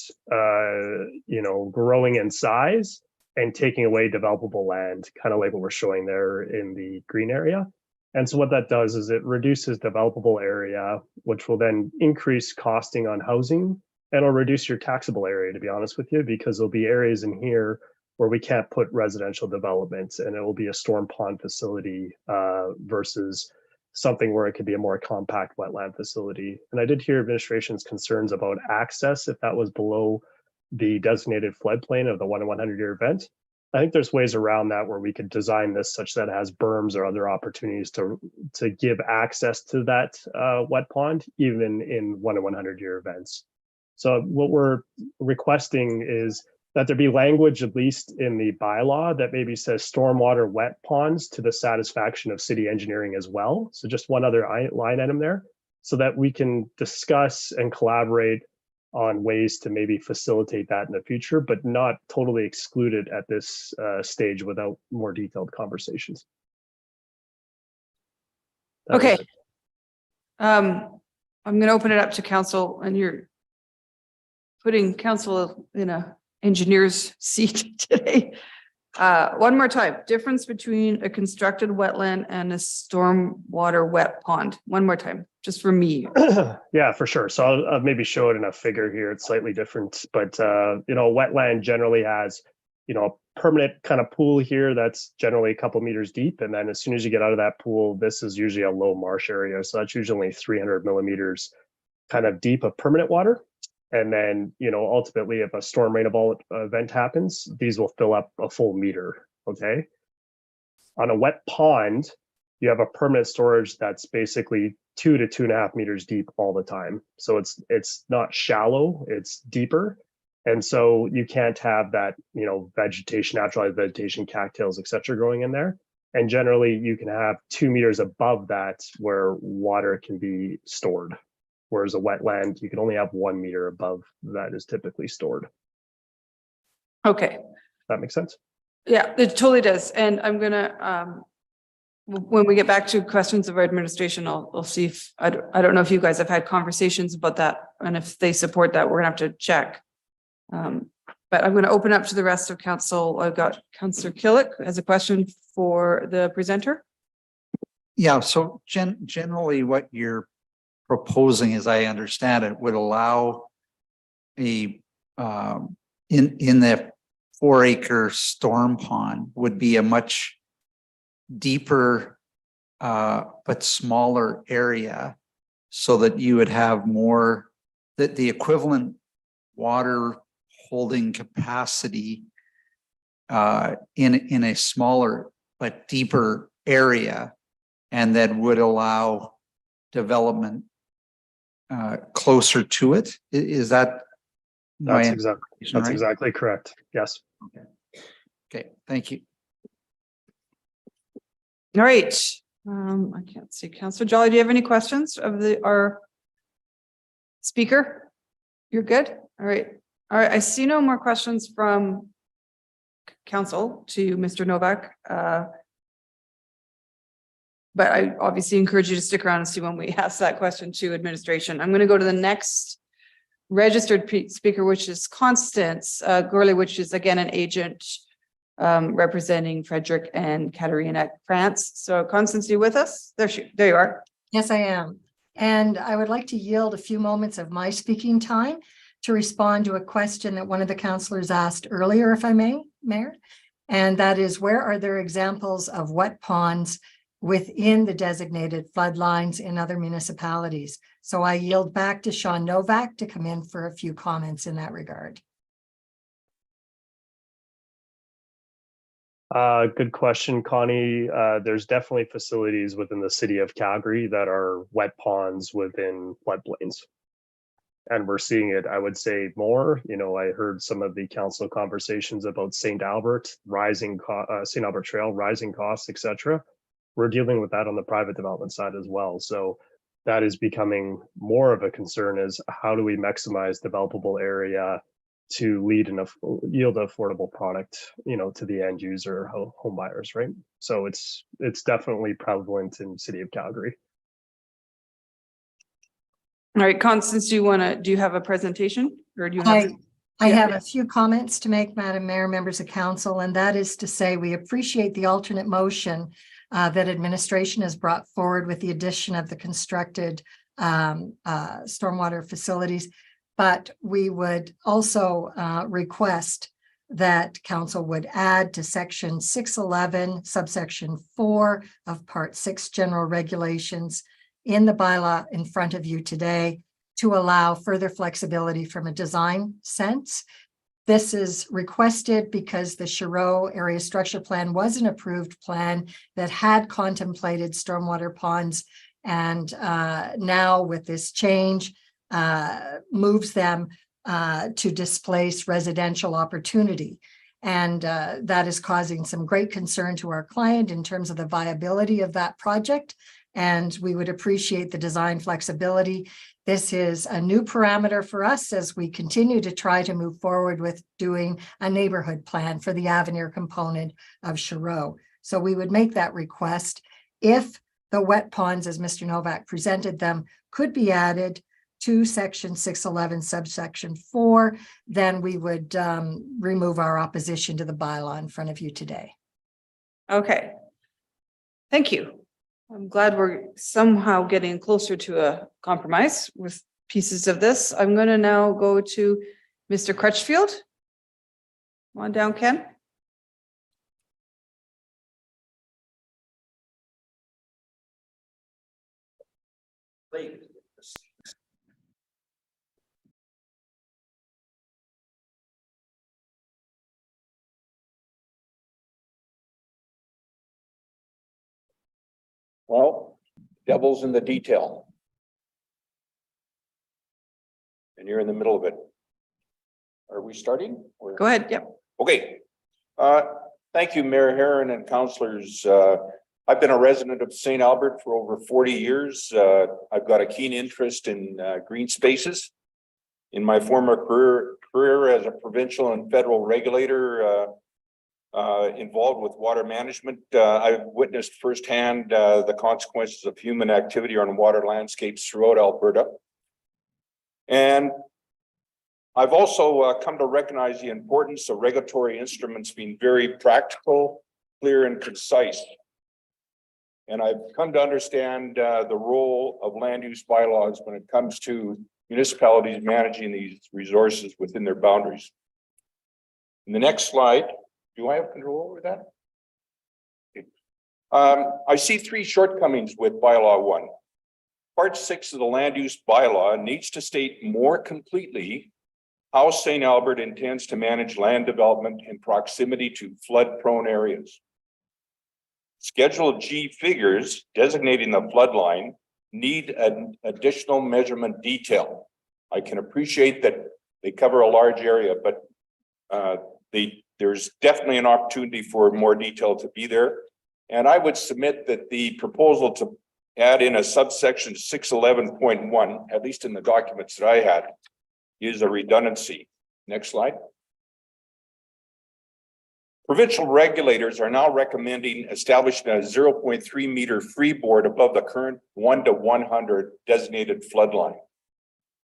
growing in size and taking away developable land, kind of like what we're showing there in the green area. And so what that does is it reduces developable area, which will then increase costing on housing, and it'll reduce your taxable area, to be honest with you, because there'll be areas in here where we can't put residential developments, and it will be a storm pond facility versus something where it could be a more compact wetland facility. And I did hear administration's concerns about access if that was below the designated floodplain of the 1 in 100 year event. I think there's ways around that where we could design this such that it has berms or other opportunities to give access to that wet pond, even in 1 in 100 year events. So what we're requesting is that there be language, at least in the bylaw, that maybe says stormwater wet ponds to the satisfaction of city engineering as well. So just one other line item there, so that we can discuss and collaborate on ways to maybe facilitate that in the future, but not totally exclude it at this stage without more detailed conversations. Okay. I'm going to open it up to council, and you're putting council in a engineer's seat today. One more time, difference between a constructed wetland and a stormwater wet pond. One more time, just for me. Yeah, for sure. So I'll maybe show it in a figure here. It's slightly different, but wetland generally has, a permanent kind of pool here that's generally a couple meters deep. And then as soon as you get out of that pool, this is usually a low marsh area. So that's usually 300 millimeters kind of deep of permanent water. And then, ultimately, if a storm rain event happens, these will fill up a full meter. Okay. On a wet pond, you have a permanent storage that's basically 2 to 2.5 meters deep all the time. So it's not shallow, it's deeper. And so you can't have that, vegetation, naturalized vegetation, cattails, et cetera, growing in there. And generally you can have 2 meters above that where water can be stored. Whereas a wetland, you can only have 1 meter above that is typically stored. Okay. That makes sense? Yeah, it totally does. And I'm gonna, when we get back to questions of our administration, I'll see if, I don't know if you guys have had conversations about that. And if they support that, we're gonna have to check. But I'm gonna open up to the rest of council. I've got Councillor Killick as a question for the presenter. Yeah, so generally what you're proposing, as I understand it, would allow a in the 4-acre storm pond would be a much deeper but smaller area, so that you would have more, that the equivalent water holding capacity in a smaller but deeper area, and that would allow development closer to it. Is that That's right? exactly correct. Yes. Okay, thank you. All right. I can't see. Councillor Jolly, do you have any questions of our speaker? You're good? All right. All right. I see no more questions from council to Mr. Novak. But I obviously encourage you to stick around and see when we ask that question to administration. I'm going to go to the next registered speaker, which is Constance Gourlay, which is again an agent representing Frederick and Katarina, France. So Constance, you with us? There you are. Yes, I am. And I would like to yield a few moments of my speaking time to respond to a question that one of the councillors asked earlier, if I may, Mayor. And that is, where are there examples of wet ponds within the designated floodlines in other municipalities? So I yield back to Sean Novak to come in for a few comments in that regard. Good question, Connie. There's definitely facilities within the city of Calgary that are wet ponds within floodplains. And we're seeing it, I would say, more. I heard some of the council conversations about St. Albert, St. Albert Trail, rising costs, etc. We're dealing with that on the private development side as well. So that is becoming more of a concern, is how do we maximize developable area to yield affordable product, to the end user, home buyers, right? So it's definitely prevalent in the city of Calgary. All right, Constance, do you have a presentation, or do you have? I have a few comments to make, Madam Mayor, members of council, and that is to say we appreciate the alternate motion that administration has brought forward with the addition of the constructed stormwater facilities. But we would also request that council would add to section 611, subsection 4 of part 6 general regulations in the bylaw in front of you today to allow further flexibility from a design sense. This is requested because the Chirot Area Structure Plan was an approved plan that had contemplated stormwater ponds, and now with this change, moves them to displace residential opportunity. And that is causing some great concern to our client in terms of the viability of that project. And we would appreciate the design flexibility. This is a new parameter for us as we continue to try to move forward with doing a neighborhood plan for the Avenir component of Chirot. So we would make that request. If the wet ponds, as Mr. Novak presented them, could be added to section 611, subsection 4, then we would remove our opposition to the bylaw in front of you today. Okay. Thank you. I'm glad we're somehow getting closer to a compromise with pieces of this. I'm going to now go to Mr. Crutchfield. Come on down, Ken. Well, devil's in the detail. And you're in the middle of it. Are we starting? Or- Go ahead. Yep. Okay. Thank you, Mayor Herron and councillors. I've been a resident of St. Albert for over 40 years. I've got a keen interest in green spaces. In my former career as a provincial and federal regulator involved with water management, I've witnessed firsthand the consequences of human activity on water landscapes throughout Alberta. And I've also come to recognize the importance of regulatory instruments being very practical, clear, and concise. And I've come to understand the role of land use bylaws when it comes to municipalities managing these resources within their boundaries. In the next slide, do I have control over that? Okay. I see three shortcomings with bylaw 1. Part 6 of the land use bylaw needs to state more completely how St. Albert intends to manage land development in proximity to flood-prone areas. Schedule G figures designating the flood line need an additional measurement detail. I can appreciate that they cover a large area, but there's definitely an opportunity for more detail to be there. And I would submit that the proposal to add in a subsection 611.1, at least in the documents that I had, is a redundancy. Next slide. Provincial regulators are now recommending establishing a 0.3 meter freeboard above the current 1 to 100 designated flood line.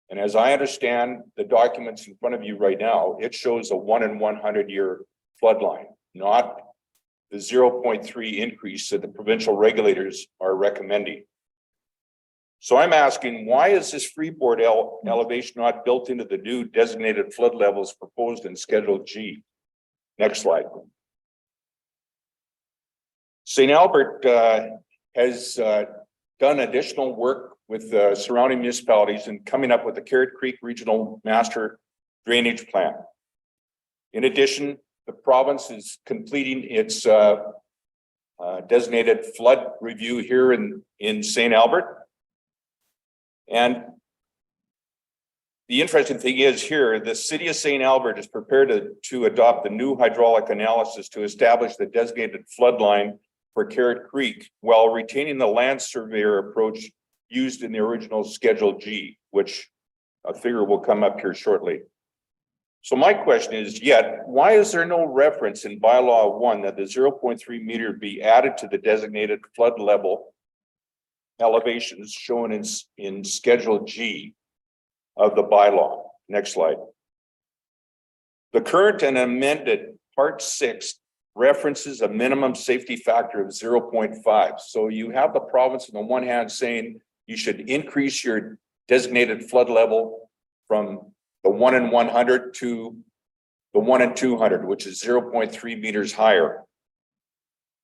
And as I understand the documents in front of you right now, it shows a 1 in 100 year flood line, not the 0.3 increase that the provincial regulators are recommending. So I'm asking, why is this freeboard elevation not built into the new designated flood levels proposed in Schedule G? Next slide. St. Albert has done additional work with surrounding municipalities in coming up with the Carrot Creek Regional Master Drainage Plan. In addition, the province is completing its designated flood review here in St. Albert. And the interesting thing is here, the city of St. Albert is prepared to adopt the new hydraulic analysis to establish the designated flood line for Carrot Creek while retaining the land surveyor approach used in the original Schedule G, which a figure will come up here shortly. So my question is, why is there no reference in bylaw 1 that the 0.3 meter be added to the designated flood level elevations shown in Schedule G of the bylaw? Next slide. The current and amended Part 6 references a minimum safety factor of 0.5. So you have the province on the one hand saying you should increase your designated flood level from the 1 in 100 to the 1 in 200, which is 0.3 meters higher.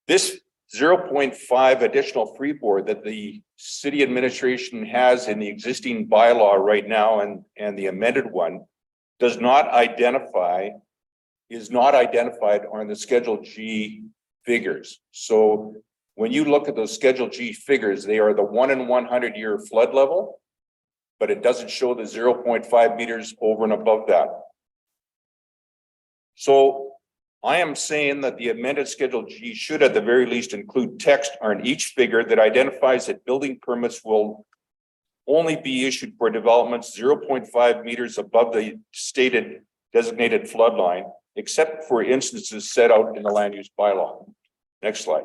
This 0.5 additional freeboard that the city administration has in the existing bylaw right now and the amended one is not identified on the Schedule G figures. So when you look at those Schedule G figures, they are the 1 in 100 year flood level, but it doesn't show the 0.5 meters over and above that. So I am saying that the amended Schedule G should at the very least include text on each figure that identifies that building permits will only be issued for developments 0.5 meters above the stated designated flood line, except for instances set out in the land use bylaw. Next slide.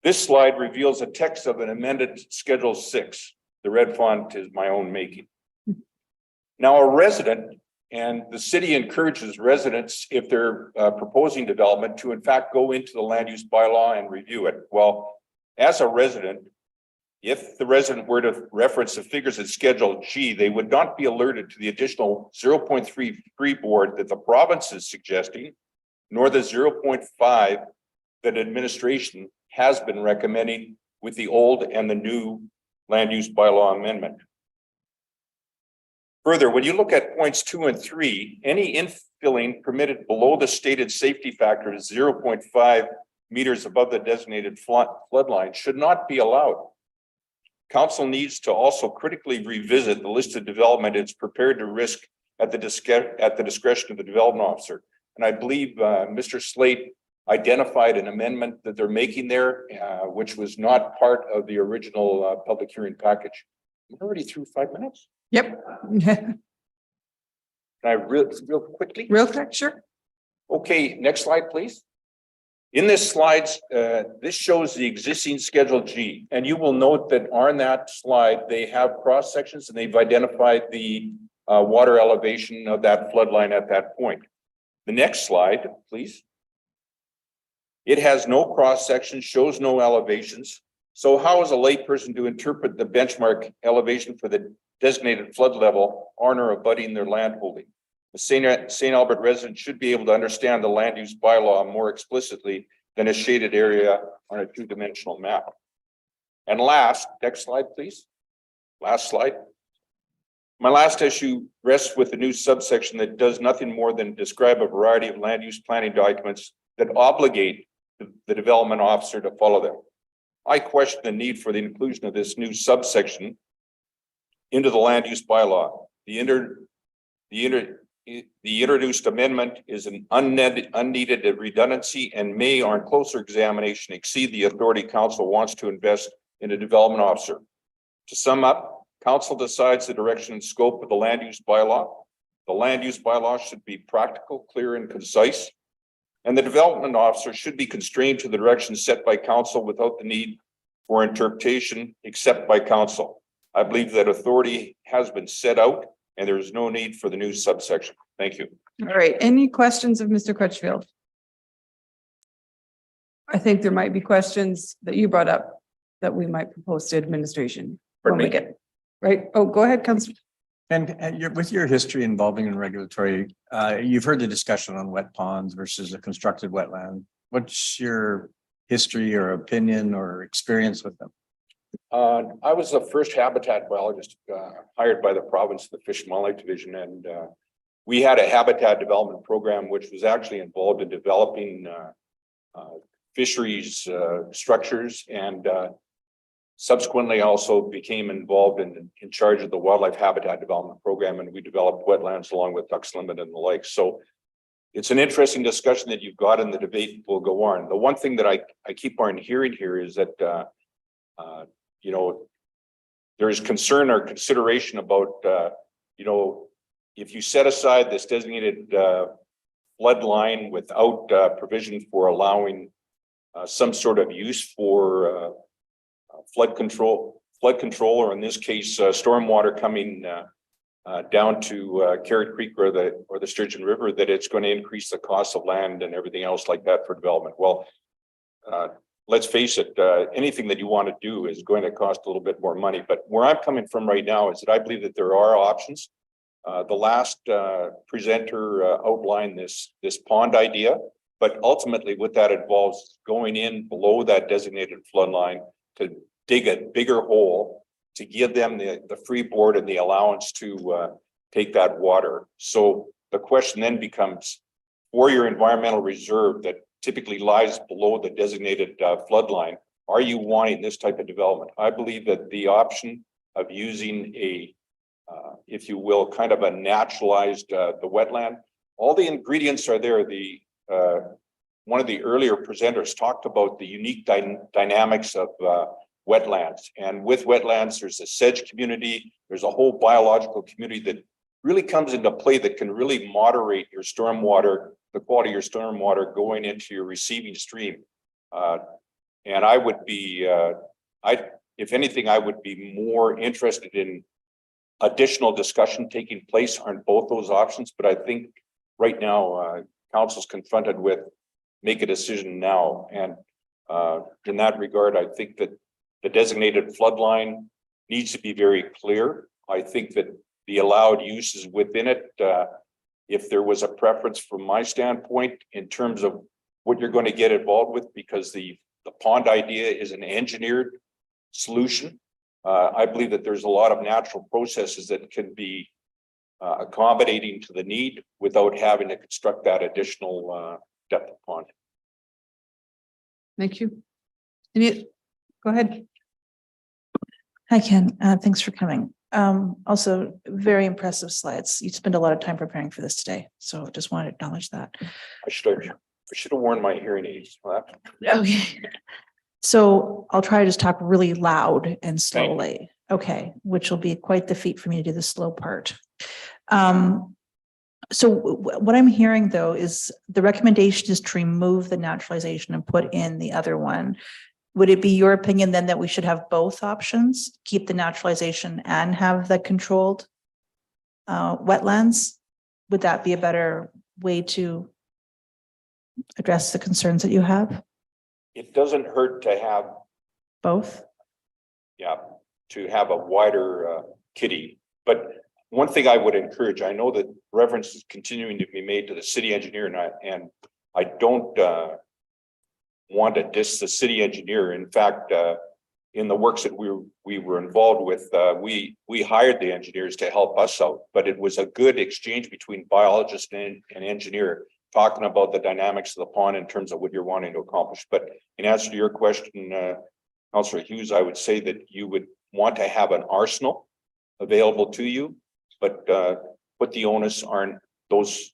This slide reveals a text of an amended Schedule 6. The red font is my own making. Now, a resident, and the city encourages residents, if they're proposing development, to in fact go into the land use bylaw and review it. Well, as a resident, if the resident were to reference the figures in Schedule G, they would not be alerted to the additional 0.3 freeboard that the province is suggesting, nor the 0.5 that administration has been recommending with the old and the new land use bylaw amendment. Further, when you look at points 2 and 3, any infilling permitted below the stated safety factor is 0.5 meters above the designated flood line should not be allowed. Council needs to also critically revisit the list of development it's prepared to risk at the discretion of the development officer. And I believe Mr. Slate identified an amendment that they're making there, which was not part of the original public hearing package. I'm already through 5 minutes. Yep. Can I real quickly? Real quick, sure. Okay, next slide, please. In this slides, this shows the existing Schedule G, and you will note that on that slide, they have cross sections and they've identified the water elevation of that flood line at that point. The next slide, please. It has no cross sections, shows no elevations. So how is a layperson to interpret the benchmark elevation for the designated flood level on or abutting their land holding? The St. Albert resident should be able to understand the land use bylaw more explicitly than a shaded area on a two-dimensional map. And last, next slide, please. Last slide. My last issue rests with the new subsection that does nothing more than describe a variety of land use planning documents that obligate the development officer to follow them. I question the need for the inclusion of this new subsection into the land use bylaw. The introduced amendment is an unneeded redundancy and may, on closer examination, exceed the authority council wants to invest in a development officer. To sum up, council decides the direction and scope of the land use bylaw. The land use bylaw should be practical, clear, and concise. And the development officer should be constrained to the direction set by council without the need for interpretation except by council. I believe that authority has been set out and there is no need for the new subsection. Thank you. All right. Any questions of Mr. Crutchfield? I think there might be questions that you brought up that we might propose to administration. Pardon me? Right. Oh, go ahead, Councilor. And with your history involving in regulatory, you've heard the discussion on wet ponds versus a constructed wetland. What's your history or opinion or experience with them? I was the first habitat biologist hired by the province, the Fish and Wildlife Division, and we had a habitat development program which was actually involved in developing fisheries structures, and subsequently also became involved in charge of the wildlife habitat development program, and we developed wetlands along with Ducks Limit and the like. So it's an interesting discussion that you've got, and the debate will go on. The one thing that I keep on hearing here is that you know, there is concern or consideration about you know, if you set aside this designated flood line without provision for allowing some sort of use for flood control, or in this case, stormwater coming down to Carrot Creek or the Sturgeon River, that it's going to increase the cost of land and everything else like that for development. Well, let's face it, anything that you want to do is going to cost a little bit more money. But where I'm coming from right now is that I believe that there are options. The last presenter outlined this pond idea, but ultimately what that involves going in below that designated flood line to dig a bigger hole to give them the freeboard and the allowance to take that water. So the question then becomes, for your environmental reserve that typically lies below the designated flood line, are you wanting this type of development? I believe that the option of using a, if you will, kind of a naturalized the wetland, all the ingredients are there. The one of the earlier presenters talked about the unique dynamics of wetlands, and with wetlands, there's a sedge community. There's a whole biological community that really comes into play that can really moderate your stormwater, the quality of your stormwater going into your receiving stream. And I would be, if anything, I would be more interested in additional discussion taking place on both those options. But I think right now, council's confronted with make a decision now. And in that regard, I think that the designated flood line needs to be very clear. I think that the allowed uses within it, if there was a preference from my standpoint in terms of what you're going to get involved with, because the pond idea is an engineered solution. I believe that there's a lot of natural processes that can be accommodating to the need without having to construct that additional depth of pond. Thank you. Go ahead. Hi, Ken. Thanks for coming. Also, very impressive slides. You spent a lot of time preparing for this today, so just wanted to acknowledge that. I should have worn my hearing aids. Well, Okay. So I'll try to just talk really loud and slowly. Okay, which will be quite the feat for me to do the slow part. So what I'm hearing though is the recommendation is to remove the naturalization and put in the other one. Would it be your opinion then that we should have both options, keep the naturalization and have the controlled wetlands? Would that be a better way to address the concerns that you have? it doesn't hurt to have, Both? yeah, to have a wider kitty. But one thing I would encourage, I know that reference is continuing to be made to the city engineer, and I don't want to diss the city engineer. In fact, in the works that we were involved with, we hired the engineers to help us out, but it was a good exchange between biologist and engineer, talking about the dynamics of the pond in terms of what you're wanting to accomplish. But in answer to your question, Councillor Hughes, I would say that you would want to have an arsenal available to you, but put the onus on those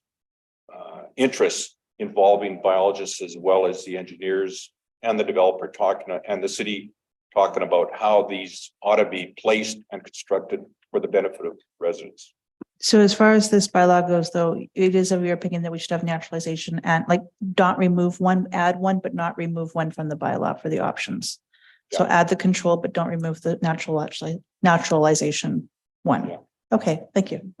interests involving biologists as well as the engineers and the developer talking, and the city talking about how these ought to be placed and constructed for the benefit of residents. So as far as this bylaw goes, though, it is of your opinion that we should have naturalization and like don't remove one, add one, but not remove one from the bylaw for the options. So add the control, but don't remove the naturalization one. Yeah. Okay, thank you.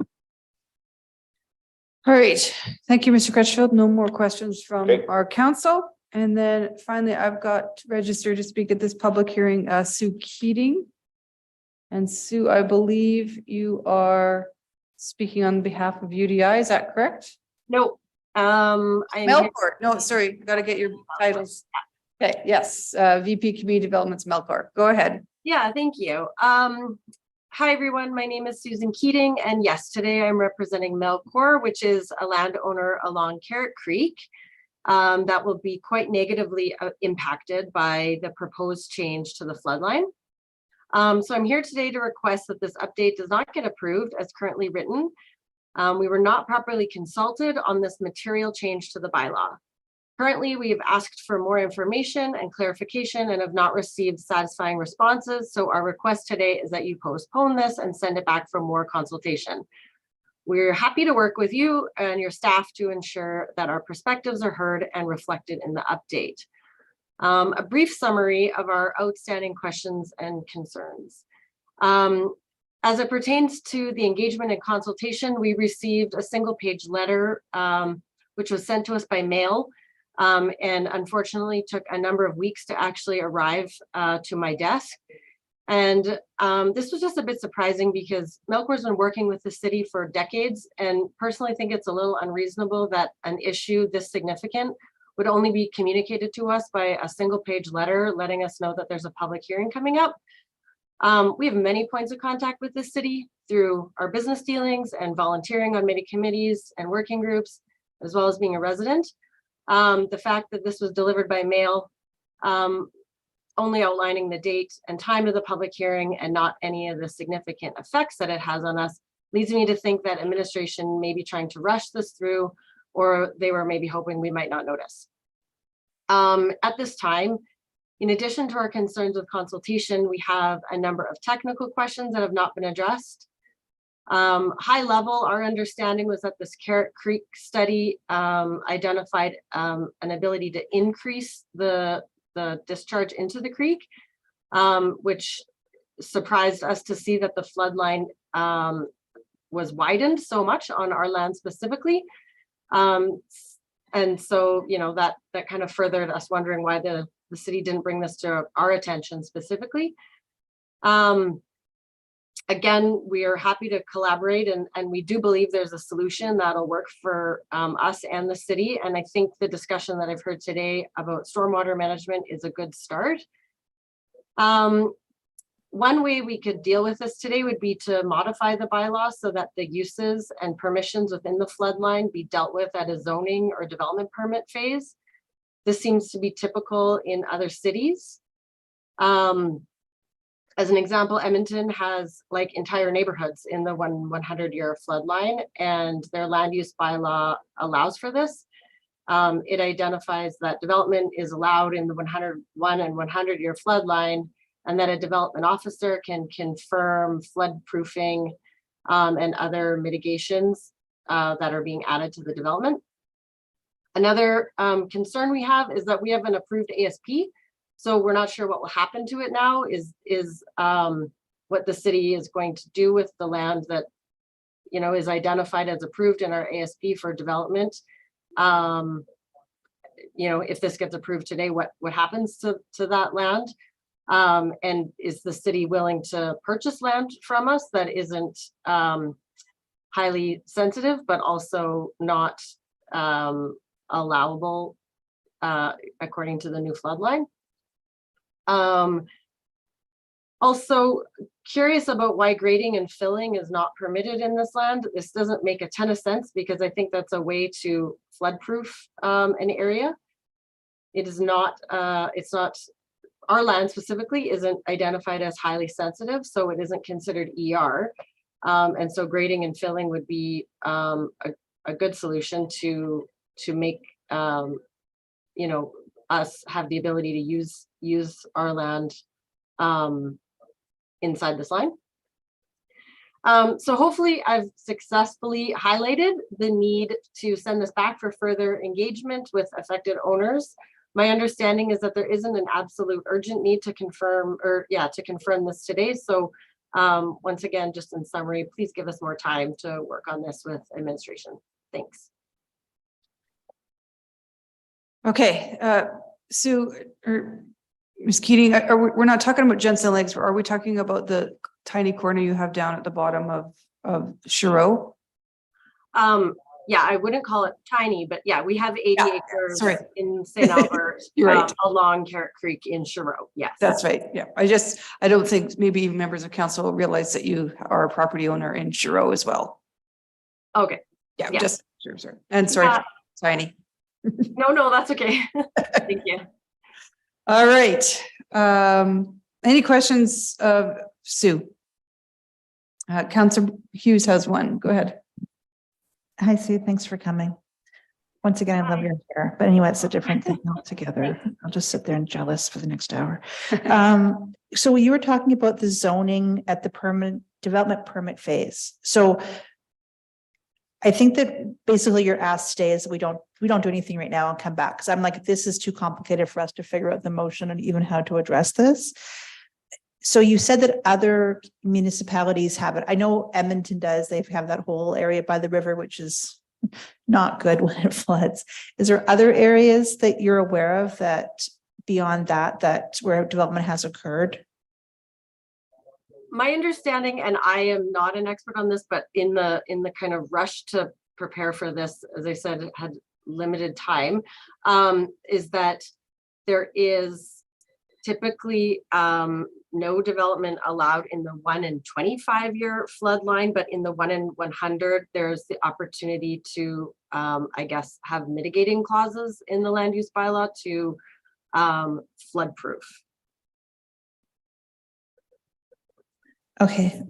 All right, thank you, Mr. Crutchfield. No more questions from Okay. our council. And then finally, I've got registered to speak at this public hearing, Sue Keating. And Sue, I believe you are speaking on behalf of UDI, is that correct? No, I'm here- Melcor, no, sorry, got to get your titles. Okay, yes, VP Community Developments, Melcor, go ahead. Yeah, thank you. Hi, everyone. My name is Susan Keating, and yes, today I'm representing Melcor, which is a landowner along Carrot Creek that will be quite negatively impacted by the proposed change to the floodline. So I'm here today to request that this update does not get approved as currently written. We were not properly consulted on this material change to the bylaw. Currently, we have asked for more information and clarification and have not received satisfying responses. So our request today is that you postpone this and send it back for more consultation. We're happy to work with you and your staff to ensure that our perspectives are heard and reflected in the update. A brief summary of our outstanding questions and concerns. As it pertains to the engagement and consultation, we received a single-page letter, which was sent to us by mail, and unfortunately took a number of weeks to actually arrive to my desk. And this was just a bit surprising because Melcor's been working with the city for decades, and personally think it's a little unreasonable that an issue this significant would only be communicated to us by a single-page letter letting us know that there's a public hearing coming up. We have many points of contact with the city through our business dealings and volunteering on many committees and working groups, as well as being a resident. The fact that this was delivered by mail, only outlining the date and time of the public hearing and not any of the significant effects that it has on us, leads me to think that administration may be trying to rush this through, or they were maybe hoping we might not notice. At this time, in addition to our concerns with consultation, we have a number of technical questions that have not been addressed. High level, our understanding was that this Carrot Creek study identified an ability to increase the discharge into the creek, which surprised us to see that the flood line was widened so much on our land specifically. And so, you know, that kind of furthered us wondering why the city didn't bring this to our attention specifically. Again, we are happy to collaborate, and we do believe there's a solution that'll work for us and the city. And I think the discussion that I've heard today about stormwater management is a good start. One way we could deal with this today would be to modify the bylaw so that the uses and permissions within the floodline be dealt with at a zoning or development permit phase. This seems to be typical in other cities. As an example, Edmonton has like entire neighborhoods in the 100-year flood line, and their land use bylaw allows for this. It identifies that development is allowed in the 101 and 100-year flood line, and that a development officer can confirm flood proofing and other mitigations that are being added to the development. Another concern we have is that we have an approved ASP, so we're not sure what will happen to it now. Is what the city is going to do with the land that, you know, is identified as approved in our ASP for development. You know, if this gets approved today, what happens to that land? And is the city willing to purchase land from us that isn't highly sensitive, but also not allowable according to the new flood line? Also curious about why grading and filling is not permitted in this land. This doesn't make a ton of sense because I think that's a way to flood proof an area. It is not, it's not, our land specifically isn't identified as highly sensitive, so it isn't considered ER. And so grading and filling would be a good solution to make, you know, us have the ability to use our land inside this line. So hopefully I've successfully highlighted the need to send this back for further engagement with affected owners. My understanding is that there isn't an absolute urgent need to confirm, or to confirm this today. So once again, just in summary, please give us more time to work on this with administration. Thanks. Okay, Sue or Ms. Keating, we're not talking about Jensen Lakes, are we talking about the tiny corner you have down at the bottom of Shiro? Yeah, I wouldn't call it tiny, but yeah, we have 80 acres in St. Albert, You're right. Along Carrot Creek in Shiro. Yes, that's right. Yeah, I don't think maybe members of council realize that you are a property owner in Shiro as well. Okay. Yeah, Yeah. just sure. And sorry, tiny. No, that's okay. Thank you. All right. Any questions of Sue? Councillor Hughes has one. Go ahead. Hi, Sue. Thanks for coming. Once again, I love your hair, but anyway, it's a different thing altogether. I'll just sit there and jealous for the next hour. So you were talking about the zoning at the permanent development permit phase. So I think that basically your ask today is we don't do anything right now and come back. Because I'm like, this is too complicated for us to figure out the motion and even how to address this. So you said that other municipalities have it. I know Edmonton does. They have that whole area by the river, which is not good when it floods. Is there other areas that you're aware of that beyond that where development has occurred? My understanding, and I am not an expert on this, but in the kind of rush to prepare for this, as I said, had limited time, is that there is typically no development allowed in the 1 in 25-year flood line, but in the 1 in 100, there's the opportunity to, I guess, have mitigating clauses in the land use bylaw to flood proof. Okay,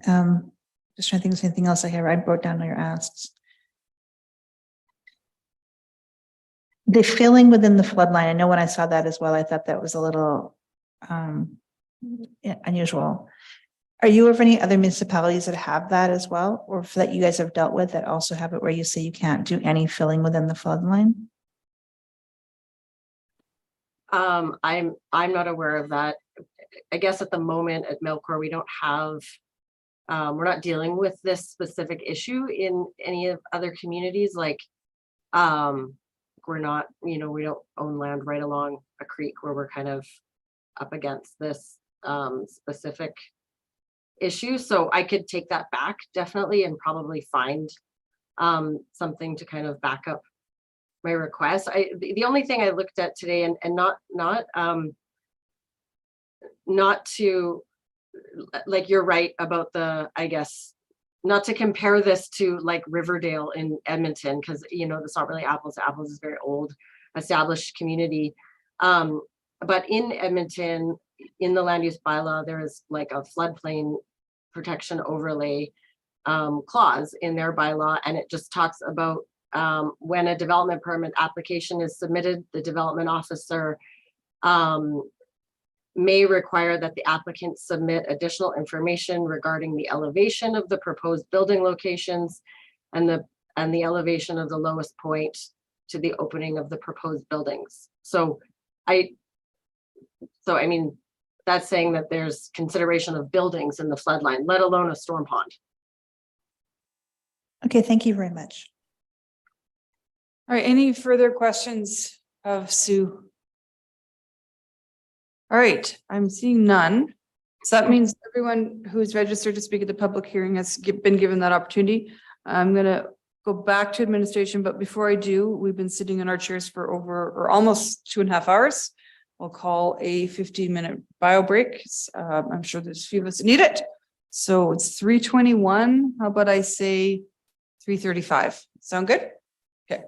just trying to think of anything else I have. I wrote down your asks. The filling within the flood line. I know when I saw that as well, I thought that was a little unusual. Are you aware of any other municipalities that have that as well, or that you guys have dealt with that also have it where you say you can't do any filling within the flood line? I'm not aware of that. I guess at the moment at Melcor, we don't have, we're not dealing with this specific issue in any of other communities. Like, we're not, we don't own land right along a creek where we're kind of up against this specific issue. So I could take that back definitely and probably find something to kind of back up my request. The only thing I looked at today, and not to, like, you're right about the, I guess, not to compare this to like Riverdale in Edmonton, because that's not really apples to apples, is very old. established community. But in Edmonton, in the land use bylaw, there is like a floodplain protection overlay clause in their bylaw, and it just talks about when a development permit application is submitted, the development officer may require that the applicant submit additional information regarding the elevation of the proposed building locations and the elevation of the lowest point to the opening of the proposed buildings. So I mean, that's saying that there's consideration of buildings in the floodline, let alone a storm pond. Okay, thank you very much. All right, any further questions of Sue? All right, I'm seeing none. So that means everyone who's registered to speak at the public hearing has been given that opportunity. I'm gonna go back to administration, but before I do, we've been sitting in our chairs for over or almost 2.5 hours. We'll call a 15-minute bio break. I'm sure there's a few of us that need it. So it's 3:21. How about I say 3:35? Sound good? Okay.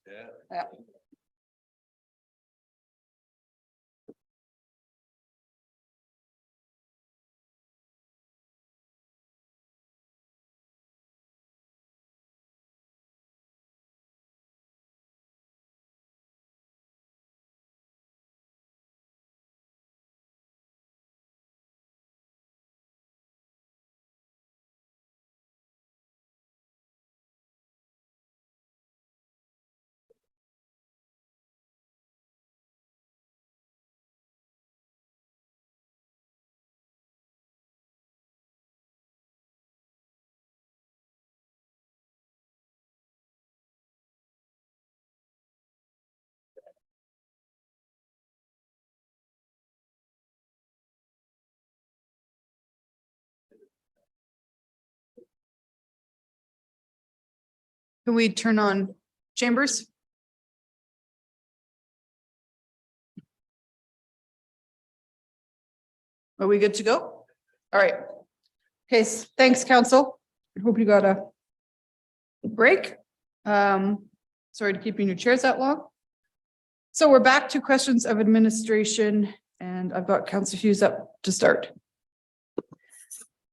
Yeah. Can we turn on Chambers? Are we good to go? All right. Okay, thanks, council. I hope you got a break. Sorry to keep you in your chairs that long. So we're back to questions of administration, and I've got Councillor Hughes up to start.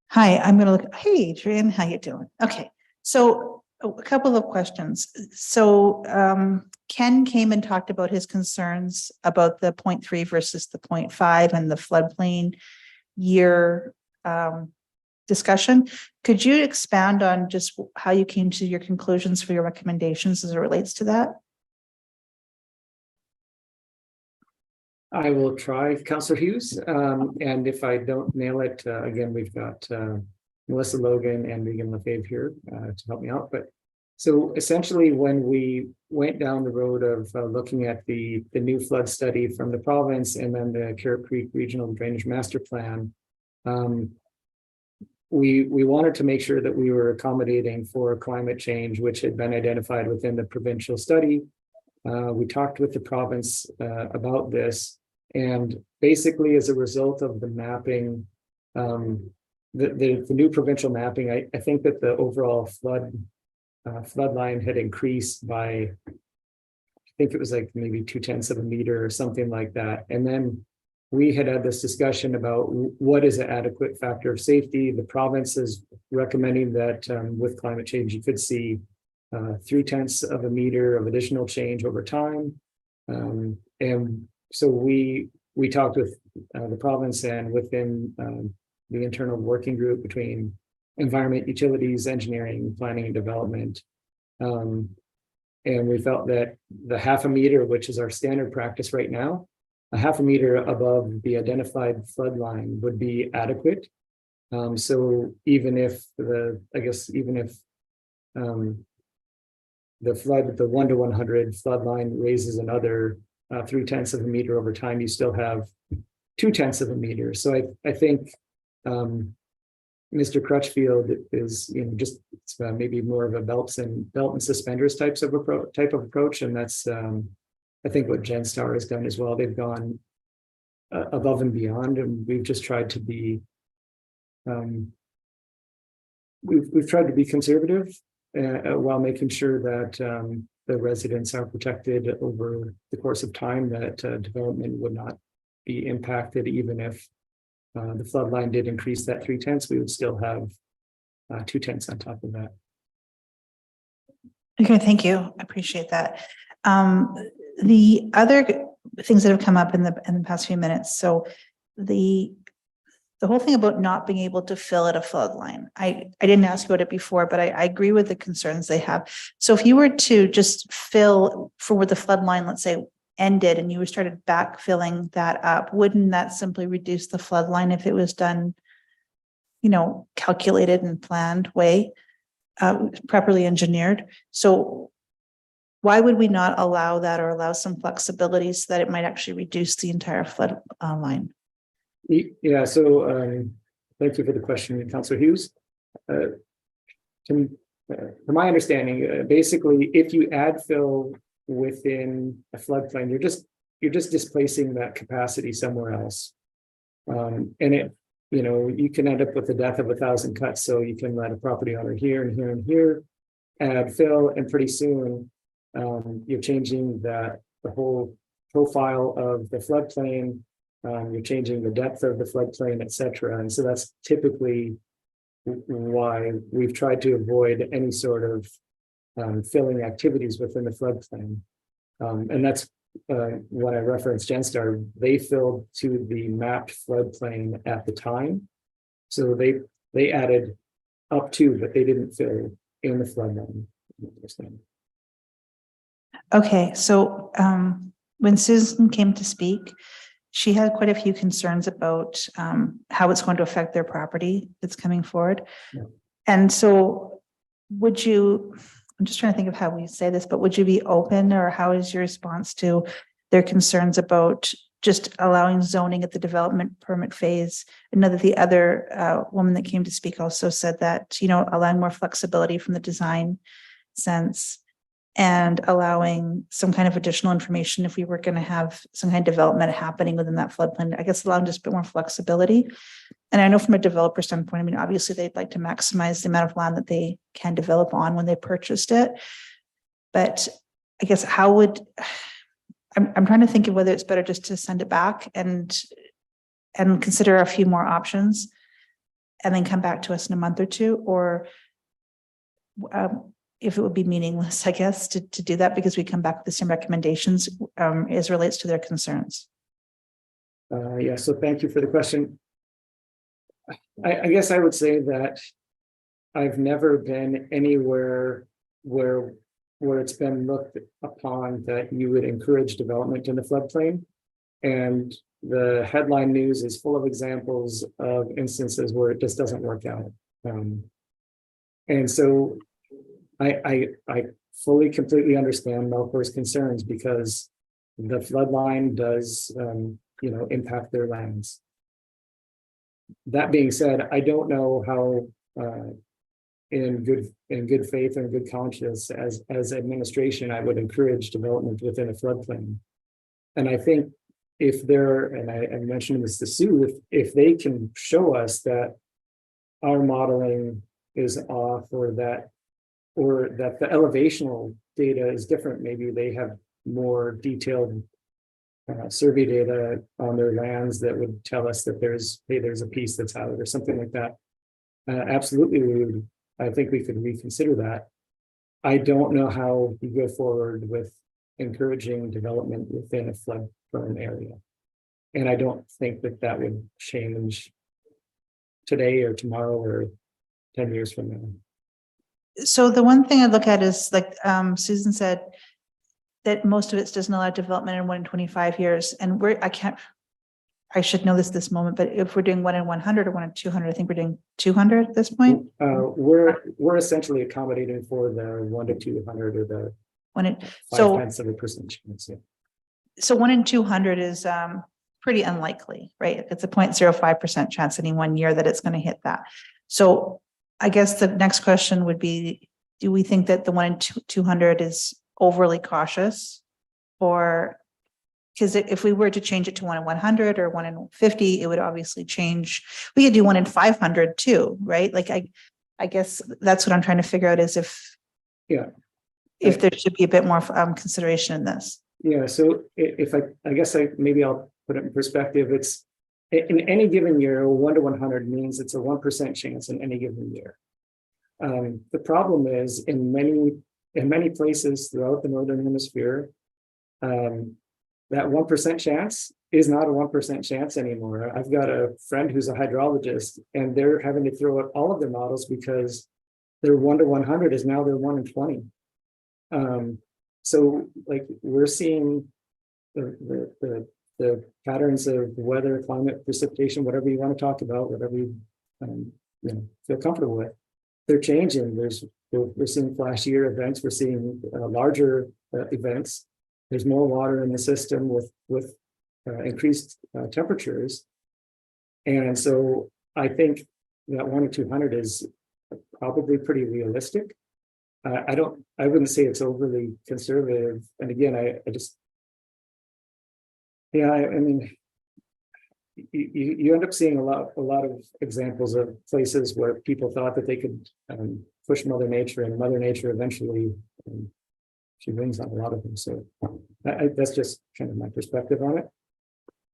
Hi, I'm gonna look, hey, Adrian, how you doing? Okay, so a couple of questions. So Ken came and talked about his concerns about the 0.3 versus the 0.5 and the floodplain year discussion. Could you expand on just how you came to your conclusions for your recommendations as it relates to that? I will try, Councillor Hughes, and if I don't nail it, again, we've got Melissa Logan and Megan Lefebvre here to help me out. But so essentially, when we went down the road of looking at the new flood study from the province and then the Carrot Creek Regional Drainage Master Plan, we wanted to make sure that we were accommodating for climate change, which had been identified within the provincial study. We talked with the province about this, and basically as a result of the mapping, the new provincial mapping, I think that the overall flood line had increased by, I think it was like maybe 0.2 of a meter or something like that. And then we had this discussion about what is an adequate factor of safety. The province is recommending that with climate change, you could see 0.3 of a meter of additional change over time. And so we talked with the province and within the internal working group between environment, utilities, engineering, planning and development. And we felt that the 0.5 meter, which is our standard practice right now, 0.5 meter above the identified flood line would be adequate. So even if the flood, the 1 to 100 flood line raises another 0.3 of a meter over time, you still have 0.2 of a meter. So I think Mr. Crutchfield is, just maybe more of a belt and suspenders type of approach, and that's I think what Genstar has done as well. They've gone above and beyond, and we've just tried to be we've tried to be conservative while making sure that the residents are protected over the course of time, that development would not be impacted. Even if the flood line did increase that 0.3, we would still have 0.2 on top of that. Okay, thank you. I appreciate that. The other things that have come up in the past few minutes. So the whole thing about not being able to fill at a flood line. I didn't ask about it before, but I agree with the concerns they have. So if you were to just fill for where the flood line, let's say, ended and you started backfilling that up, wouldn't that simply reduce the flood line if it was done, calculated and planned way, properly engineered? So why would we not allow that, or allow some flexibility so that it might actually reduce the entire flood line? Yeah, so thank you for the question, Councillor Hughes. From my understanding, basically, if you add fill within a floodplain, you're just displacing that capacity somewhere else, and it, you can end up with the death of 1,000 cuts. So you can let a property owner here and here and here add fill, and pretty soon You're changing the whole profile of the floodplain. You're changing the depth of the floodplain, et cetera. And so that's typically why we've tried to avoid any sort of filling activities within the floodplain. And that's when I referenced Genstar, they filled to the mapped floodplain at the time. So they added up to, but they didn't fill in the floodplain. Okay, so when Susan came to speak, she had quite a few concerns about how it's going to affect their property that's coming forward. Yeah. And so would you, I'm just trying to think of how we say this, but would you be open, or how is your response to their concerns about just allowing zoning at the development permit phase? I know that the other woman that came to speak also said that, you know, allowing more flexibility from the design sense and allowing some kind of additional information if we were going to have some kind of development happening within that floodplain. I guess allowing just a bit more flexibility. And I know from a developer standpoint, I mean, obviously they'd like to maximize the amount of land that they can develop on when they purchased it. But I guess how would, I'm trying to think of whether it's better just to send it back and consider a few more options and then come back to us in a month or two, or if it would be meaningless, I guess, to do that because we come back with the same recommendations as relates to their concerns. Yeah, so thank you for the question. I guess I would say that I've never been anywhere where it's been looked upon that you would encourage development in the floodplain. And the headline news is full of examples of instances where it just doesn't work out. And so I fully, completely understand Melcor's concerns because the flood line does, impact their lands. That being said, I don't know how, in good faith and good conscience, as administration, I would encourage development within a floodplain. And I think if they're, and I mentioned this to Sue, if they can show us that our modeling is off, or that the elevational data is different, maybe they have more detailed survey data on their lands that would tell us that there's a piece that's out or something like that. Absolutely, I think we could reconsider that. I don't know how we go forward with encouraging development within a flood prone area. And I don't think that would change today or tomorrow or 10 years from now. So the one thing I look at is, like Susan said, that most of it doesn't allow development in 1 in 25 years. And I should know this moment, but if we're doing 1 in 100 or 1 in 200, I think we're doing 200 at this point. We're essentially accommodating for the 1 to 200 or the 0.5% chance. Yeah. So 1 in 200 is pretty unlikely, right? It's a 0.05% chance any 1 year that it's going to hit that. So I guess the next question would be, do we think that the 1 in 200 is overly cautious? Or, because if we were to change it to 1 in 100 or 1 in 50, it would obviously change. We could do 1 in 500 too, right? Like I guess that's what I'm trying to figure out, is if there should be a bit more consideration in this. Yeah. So if I guess maybe I'll put it in perspective. It's in any given year, 1 to 100 means it's a 1% chance in any given year. The problem is in many places throughout the Northern Hemisphere, that 1% chance is not a 1% chance anymore. I've got a friend who's a hydrologist, and they're having to throw out all of their models because their 1 to 100 is now their 1 in 20. So like we're seeing the patterns of weather, climate, precipitation, whatever you want to talk about, whatever you feel comfortable with, they're changing. We're seeing flashier events. We're seeing larger events. There's more water in the system with increased temperatures. And so I think that 1 in 200 is probably pretty realistic. I wouldn't say it's overly conservative. And again, I mean, you end up seeing a lot of examples of places where people thought that they could push Mother Nature, and Mother Nature eventually she wins on a lot of them. So that's just kind of my perspective on it.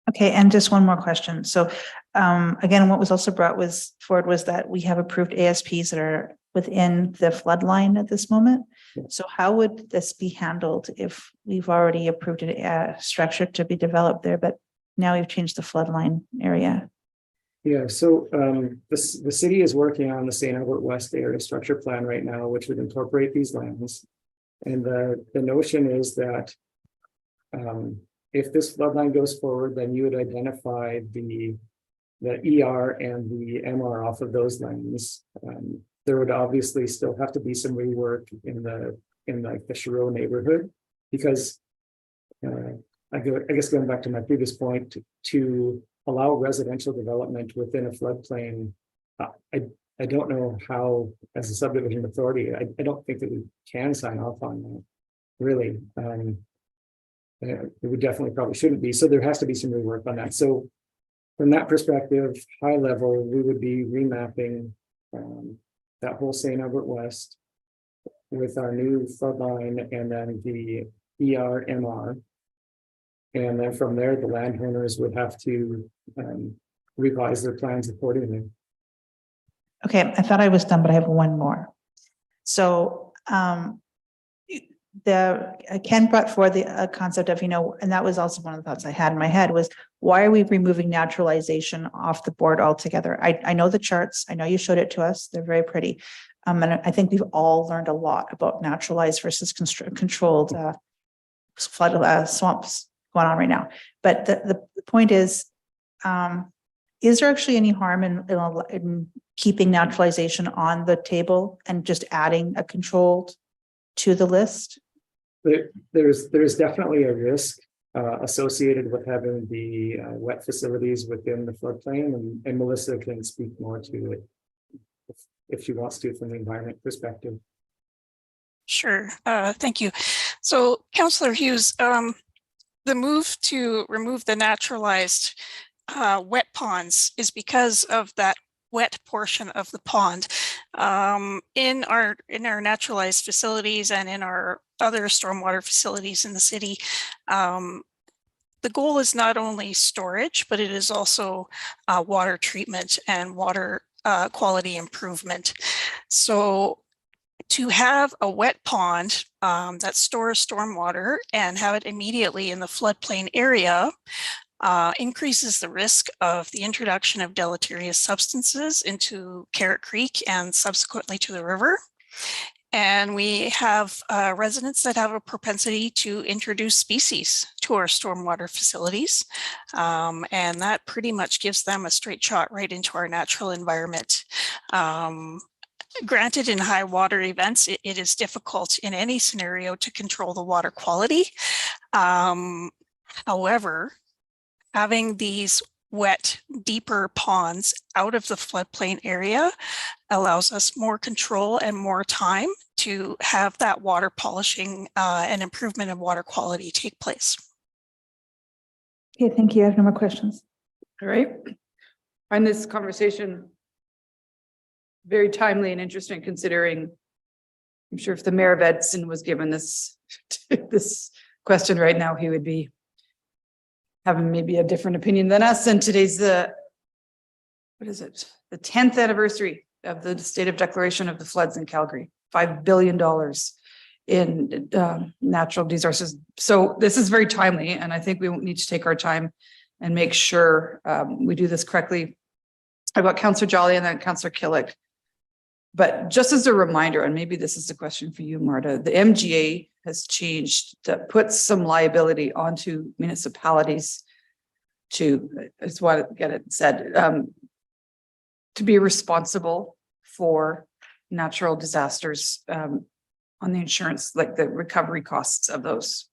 Okay, and just one more question. So again, what was also brought forward was that we have approved ASPs that are within the flood line at this moment. So how would this be handled if we've already approved a structure to be developed there, but now we've changed the flood line area? Yeah, so the city is working on the St. Albert West area structure plan right now, which would incorporate these lands. And the notion is that if this floodline goes forward, then you would identify the ER and the MR off of those lands. There would obviously still have to be some rework in like the Shiro neighborhood, because I guess going back to my previous point, to allow residential development within a floodplain, I don't know how, as a subdivision authority, I don't think that we can sign off on that, really. It would definitely probably shouldn't be. So there has to be some rework on that. So from that perspective, high level, we would be remapping that whole St. Albert West with our new flood line and then the ER, MR. And then from there, the landowners would have to revise their plans accordingly. Okay, I thought I was done, but I have one more. So Ken brought forward the concept of, and that was also one of the thoughts I had in my head was, why are we removing naturalization off the board altogether? I know the charts. I know you showed it to us. They're very pretty. And I think we've all learned a lot about naturalized versus controlled flood swamps going on right now. But the point is there actually any harm in keeping naturalization on the table and just adding a controlled to the list? There's definitely a risk associated with having the wet facilities within the floodplain, and Melissa can speak more to it if she wants to from the environment perspective. Sure. Thank you. So, Councillor Hughes, the move to remove the naturalized wet ponds is because of that wet portion of the pond. In our naturalized facilities and in our other stormwater facilities in the city, the goal is not only storage, but it is also water treatment and water quality improvement. So to have a wet pond that stores stormwater and have it immediately in the floodplain area increases the risk of the introduction of deleterious substances into Carrot Creek and subsequently to the river. And we have residents that have a propensity to introduce species to our stormwater facilities. And that pretty much gives them a straight shot right into our natural environment. Granted, in high water events, it is difficult in any scenario to control the water quality. However, having these wet, deeper ponds out of the floodplain area allows us more control and more time to have that water polishing and improvement of water quality take place. Okay, thank you. I have no more questions. All right. I find this conversation very timely and interesting, considering I'm sure if the mayor of Edson was given this question right now, he would be having maybe a different opinion than us. And today's the 10th anniversary of the state of declaration of the floods in Calgary, $5 billion in natural resources. So this is very timely, and I think we need to take our time and make sure we do this correctly. I've got Councillor Jolly and then Councillor Killick. But just as a reminder, and maybe this is a question for you, Marta, the MGA has changed that puts some liability onto municipalities to, I just want to get it said, to be responsible for natural disasters on the insurance, like the recovery costs of those.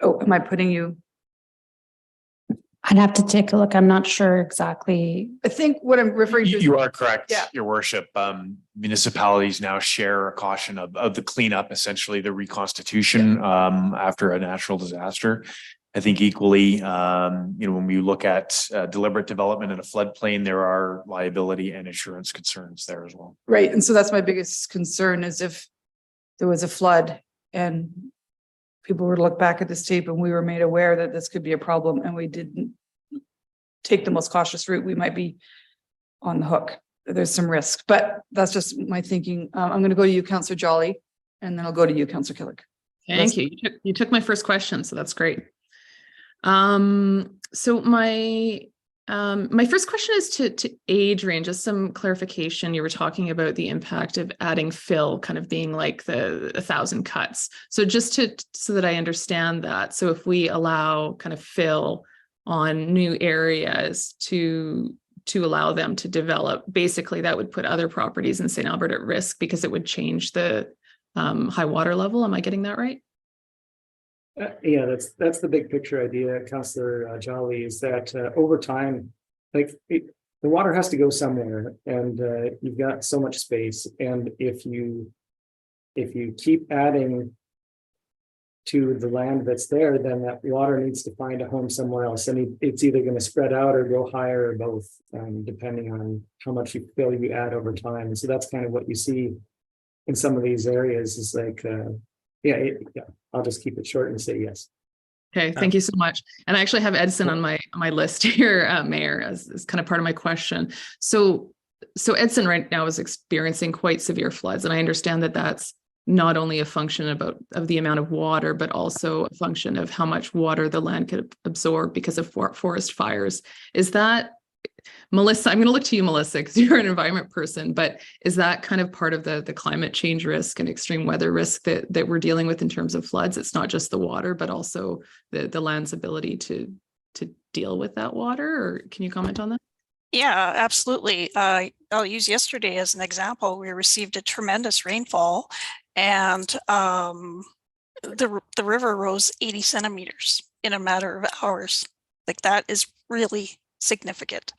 Oh, am I putting you? I'd have to take a look. I'm not sure exactly. I think what I'm referring to. You are correct, Yeah. Your Worship. Municipalities now share a caution of the cleanup, essentially the reconstitution after a natural disaster. I think equally, when we look at deliberate development in a floodplain, there are liability and insurance concerns there as well. Right, and so that's my biggest concern is if there was a flood and people were to look back at this tape and we were made aware that this could be a problem and we didn't take the most cautious route, we might be on the hook. There's some risk, but that's just my thinking. I'm going to go to you, Councillor Jolly, and then I'll go to you, Councillor Killick. Thank you. You took my first question, so that's great. So my first question is to Adrian, just some clarification. You were talking about the impact of adding fill kind of being like the 1,000 cuts. So just so that I understand that. So if we allow kind of fill on new areas to allow them to develop, basically that would put other properties in St. Albert at risk because it would change the high water level. Am I getting that right? Yeah, that's the big picture idea, Councillor Jolly, is that over time, the water has to go somewhere, and you've got so much space. And if you keep adding to the land that's there, then that water needs to find a home somewhere else. And it's either going to spread out or go higher or both, depending on how much you feel you add over time. And so that's kind of what you see in some of these areas is like, I'll just keep it short and say yes. Okay, thank you so much. And I actually have Edson on my list here, Mayor, as kind of part of my question. So Edson right now is experiencing quite severe floods, and I understand that that's not only a function of the amount of water, but also a function of how much water the land could absorb because of forest fires. Is that, Melissa, I'm going to look to you, Melissa, because you're an environment person, but is that kind of part of the climate change risk and extreme weather risk that we're dealing with in terms of floods? It's not just the water, but also the land's ability to deal with that water, or can you comment on that? Yeah, absolutely. I'll use yesterday as an example. We received a tremendous rainfall, and the river rose 80 centimeters in a matter of hours. Like, that is really significant.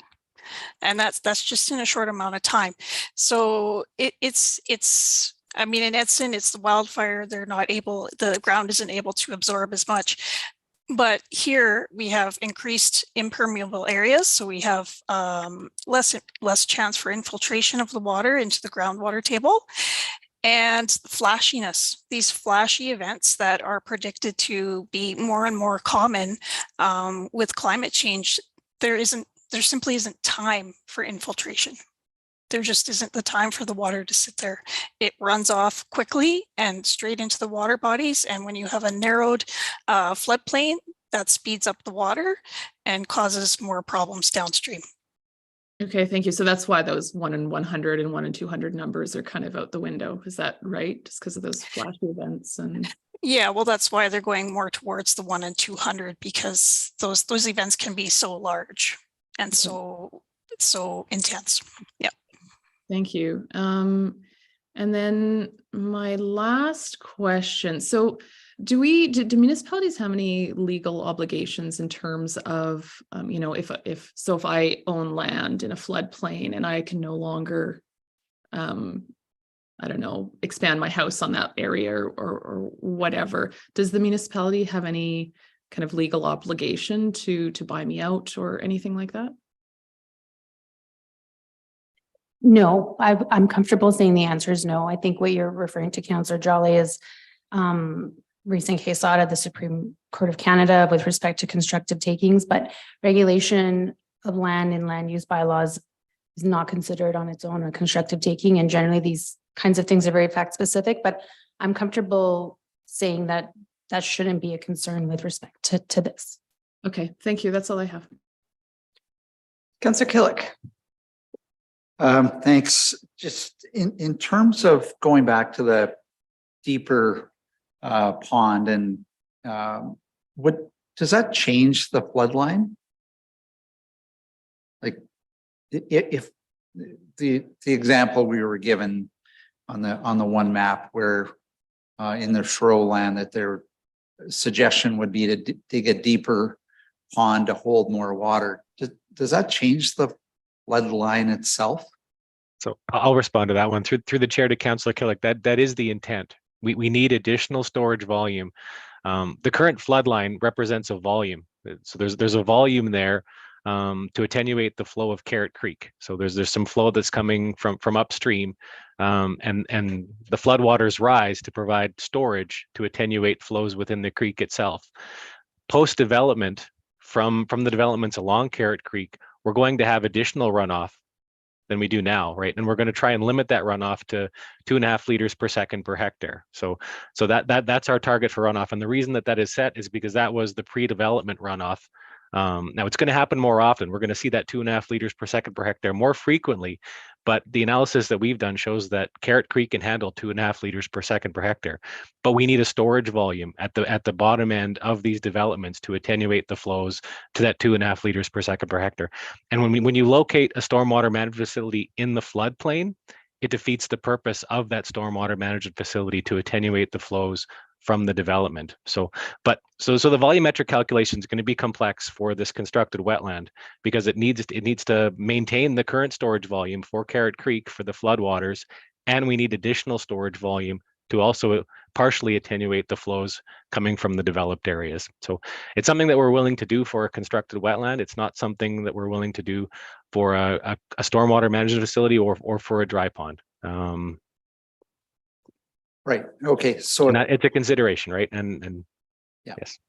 And that's just in a short amount of time. So it's I mean, in Edson, it's the wildfire. The ground isn't able to absorb as much. But here we have increased impermeable areas. So we have less chance for infiltration of the water into the groundwater table. And flashiness, these flashy events that are predicted to be more and more common with climate change, there simply isn't time for infiltration. There just isn't the time for the water to sit there. It runs off quickly and straight into the water bodies. And when you have a narrowed floodplain, that speeds up the water and causes more problems downstream. Okay, thank you. So that's why those 1 in 100 and 1 in 200 numbers are kind of out the window. Is that right? Just because of those flashy events and. Yeah, well, that's why they're going more towards the 1 in 200, because those events can be so large and so intense. Yeah. Thank you. And then my last question. So do municipalities have any legal obligations in terms of, if I own land in a floodplain and I can no longer, expand my house on that area or whatever, does the municipality have any kind of legal obligation to buy me out or anything like that? No, I'm comfortable saying the answer is no. I think what you're referring to, Councillor Jolly, is recent case out of the Supreme Court of Canada with respect to constructive takings, but regulation of land and land use bylaws is not considered on its own a constructive taking. And generally these kinds of things are very fact specific, but I'm comfortable saying that that shouldn't be a concern with respect to this. Okay, thank you. That's all I have. Councillor Killick. Thanks. Just in terms of going back to the deeper pond, and what does that change the flood line? Like, if the example we were given on the one map where in the Shro land that their suggestion would be to dig a deeper pond to hold more water, does that change the flood line itself? So I'll respond to that one through the chair to Councillor Killick. That is the intent. We need additional storage volume. The current flood line represents a volume. So there's a volume there to attenuate the flow of Carrot Creek. So there's some flow that's coming from upstream, and the floodwaters rise to provide storage to attenuate flows within the creek itself. Post development from the developments along Carrot Creek, we're going to have additional runoff than we do now, right? And we're going to try and limit that runoff to 2.5 liters per second per hectare. So that's our target for runoff. And the reason that is set is because that was the pre-development runoff. Now it's going to happen more often. We're going to see that 2.5 liters per second per hectare more frequently, but the analysis that we've done shows that Carrot Creek can handle 2.5 liters per second per hectare. But we need a storage volume at the bottom end of these developments to attenuate the flows to that 2.5 liters per second per hectare. And when you locate a stormwater management facility in the floodplain, it defeats the purpose of that stormwater management facility to attenuate the flows from the development. So the volumetric calculation is going to be complex for this constructed wetland because it needs to maintain the current storage volume for Carrot Creek for the floodwaters, and we need additional storage volume to also partially attenuate the flows coming from the developed areas. So it's something that we're willing to do for a constructed wetland. It's not something that we're willing to do for a stormwater management facility or for a dry pond. Right. Okay. So it's a consideration, right? And yeah. Yes.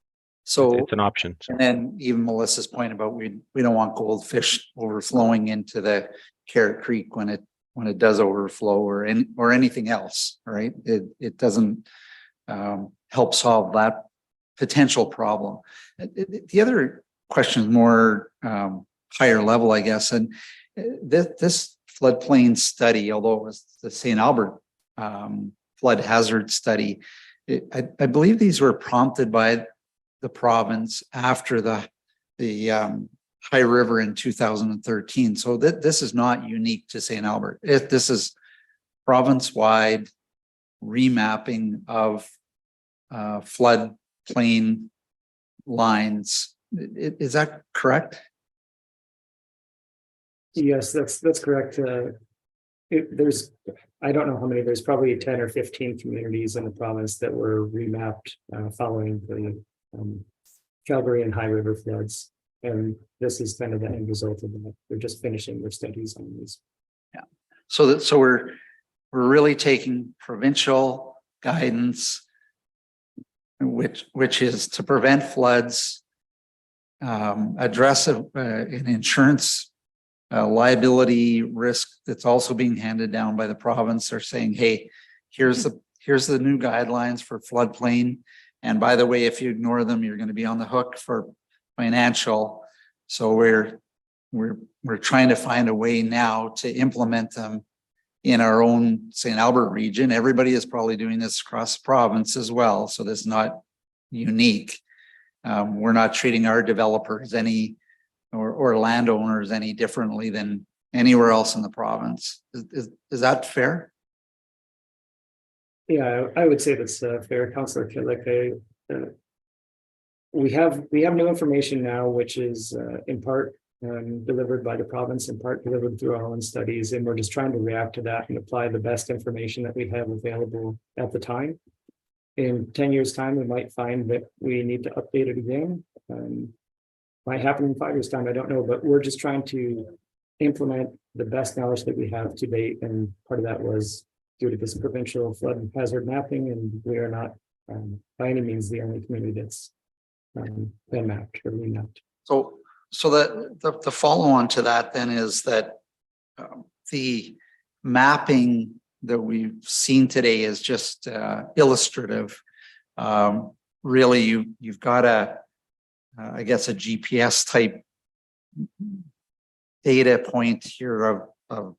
So it's an option. So. And then even Melissa's point about we don't want goldfish overflowing into the Carrot Creek when it does overflow or anything else, right? It doesn't help solve that potential problem. The other question is more higher level, I guess, and this floodplain study, although it was the St. Albert flood hazard study, I believe these were prompted by the province after the High River in 2013. So this is not unique to St. Albert. This is province-wide remapping of floodplain lines. Is that correct? Yes, that's correct. I don't know how many, there's probably 10 or 15 communities in the province that were remapped following the Calgary and High River floods. And this is kind of the end result of that. They're just finishing their studies on these. Yeah. So we're really taking provincial guidance, which is to prevent floods, address an insurance liability risk that's also being handed down by the province. They're saying, hey, here's the new guidelines for floodplain. And by the way, if you ignore them, you're going to be on the hook for financial. So we're trying to find a way now to implement them in our own St. Albert region. Everybody is probably doing this across the province as well. So this is not unique. We're not treating our developers or landowners any differently than anywhere else in the province. Is that fair? Yeah, I would say that's fair, Councillor Killick. We have new information now, which is in part delivered by the province, in part delivered through our own studies, and we're just trying to react to that and apply the best information that we have available at the time. In 10 years' time, we might find that we need to update it again. Might happen in 5 years' time, I don't know, but we're just trying to implement the best knowledge that we have to date, and part of that was due to this provincial flood hazard mapping, and we are not by any means the only community that's been mapped or remapped. So the follow on to that then is that the mapping that we've seen today is just illustrative. Really, you've got I guess a GPS type data point here of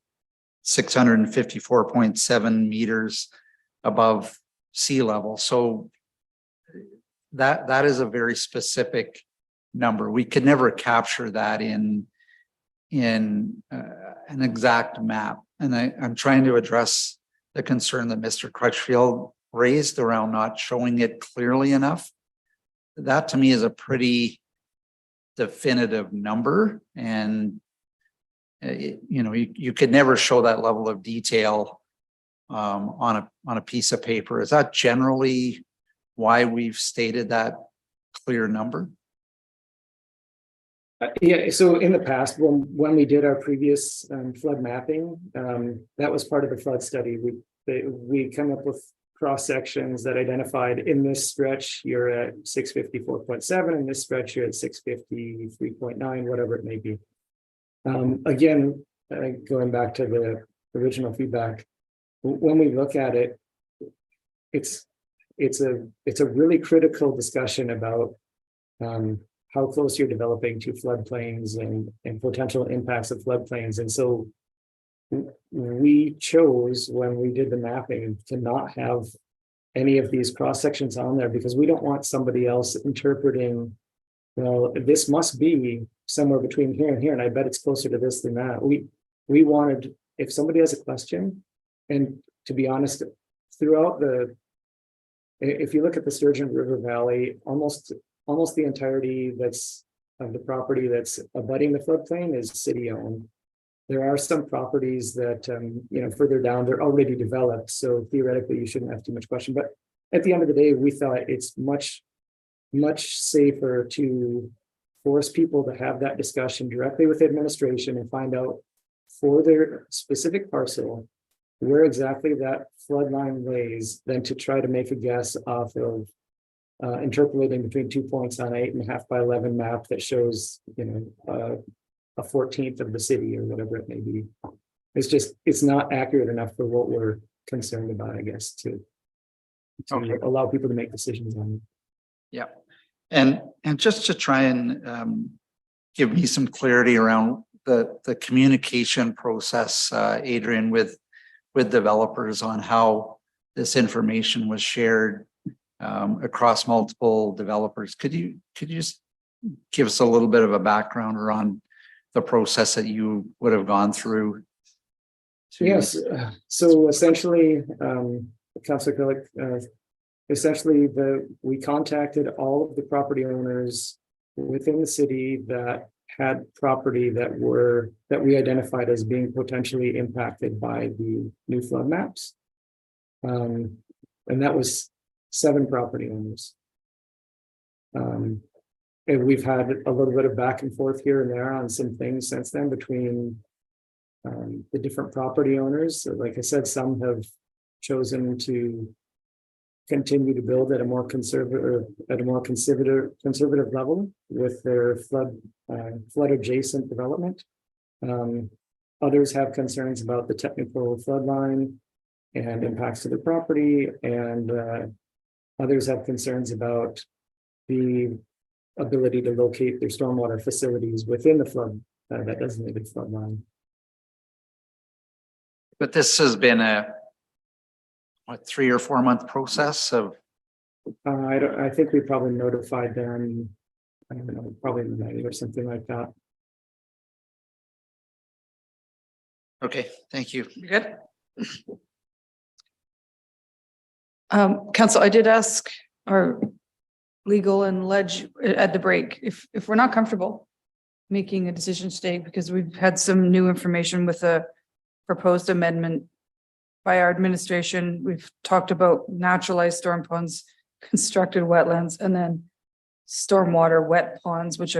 654.7 meters above sea level. So that is a very specific number. We could never capture that in an exact map. And I'm trying to address the concern that Mr. Crutchfield raised around not showing it clearly enough. That to me is a pretty definitive number. And you could never show that level of detail on a piece of paper. Is that generally why we've stated that clear number? Yeah, so in the past, when we did our previous flood mapping, that was part of the flood study. We come up with cross sections that identified in this stretch, you're at 654.7, in this stretch, you're at 653.9, whatever it may be. Again, going back to the original feedback, when we look at it, it's a really critical discussion about how close you're developing to floodplains and potential impacts of floodplains. And so we chose, when we did the mapping, to not have any of these cross sections on there because we don't want somebody else interpreting, well, this must be somewhere between here and here, and I bet it's closer to this than that. We wanted, if somebody has a question, and to be honest, throughout if you look at the Sturgeon River Valley, almost the entirety of the property that's abutting the floodplain is city owned. There are some properties that, further down, they're already developed. So theoretically, you shouldn't have too much question. But at the end of the day, we thought it's much, much safer to force people to have that discussion directly with administration and find out for their specific parcel where exactly that flood line lays than to try to make a guess off of interpolating between 2 points on 8.5 by 11 map that shows, a 14th of the city or whatever it may be. It's not accurate enough for what we're concerned about, I guess, to allow people to make decisions on it. Yeah. And just to try and give me some clarity around the communication process, Adrian, with developers on how this information was shared across multiple developers. Could you just give us a little bit of a background around the process that you would have gone through? Yes. So essentially, Councilor Kulik, essentially we contacted all of the property owners within the city that had property that we identified as being potentially impacted by the new flood maps. And that was 7 property owners. And we've had a little bit of back and forth here and there on some things since then between the different property owners. So like I said, some have chosen to continue to build at a more conservative level with their flood adjacent development. Others have concerns about the technical flood line and impacts to the property, and others have concerns about the ability to locate their stormwater facilities within the flood, that designated flood line. But this has been a 3 or 4 month process of. I think we probably notified them, I don't know, probably in the night or something like that. Okay, thank you. You good? Council, I did ask our legal and ledge at the break, if we're not comfortable making a decision today, because we've had some new information with a proposed amendment by our administration. We've talked about naturalized storm ponds, constructed wetlands, and then stormwater wet ponds, which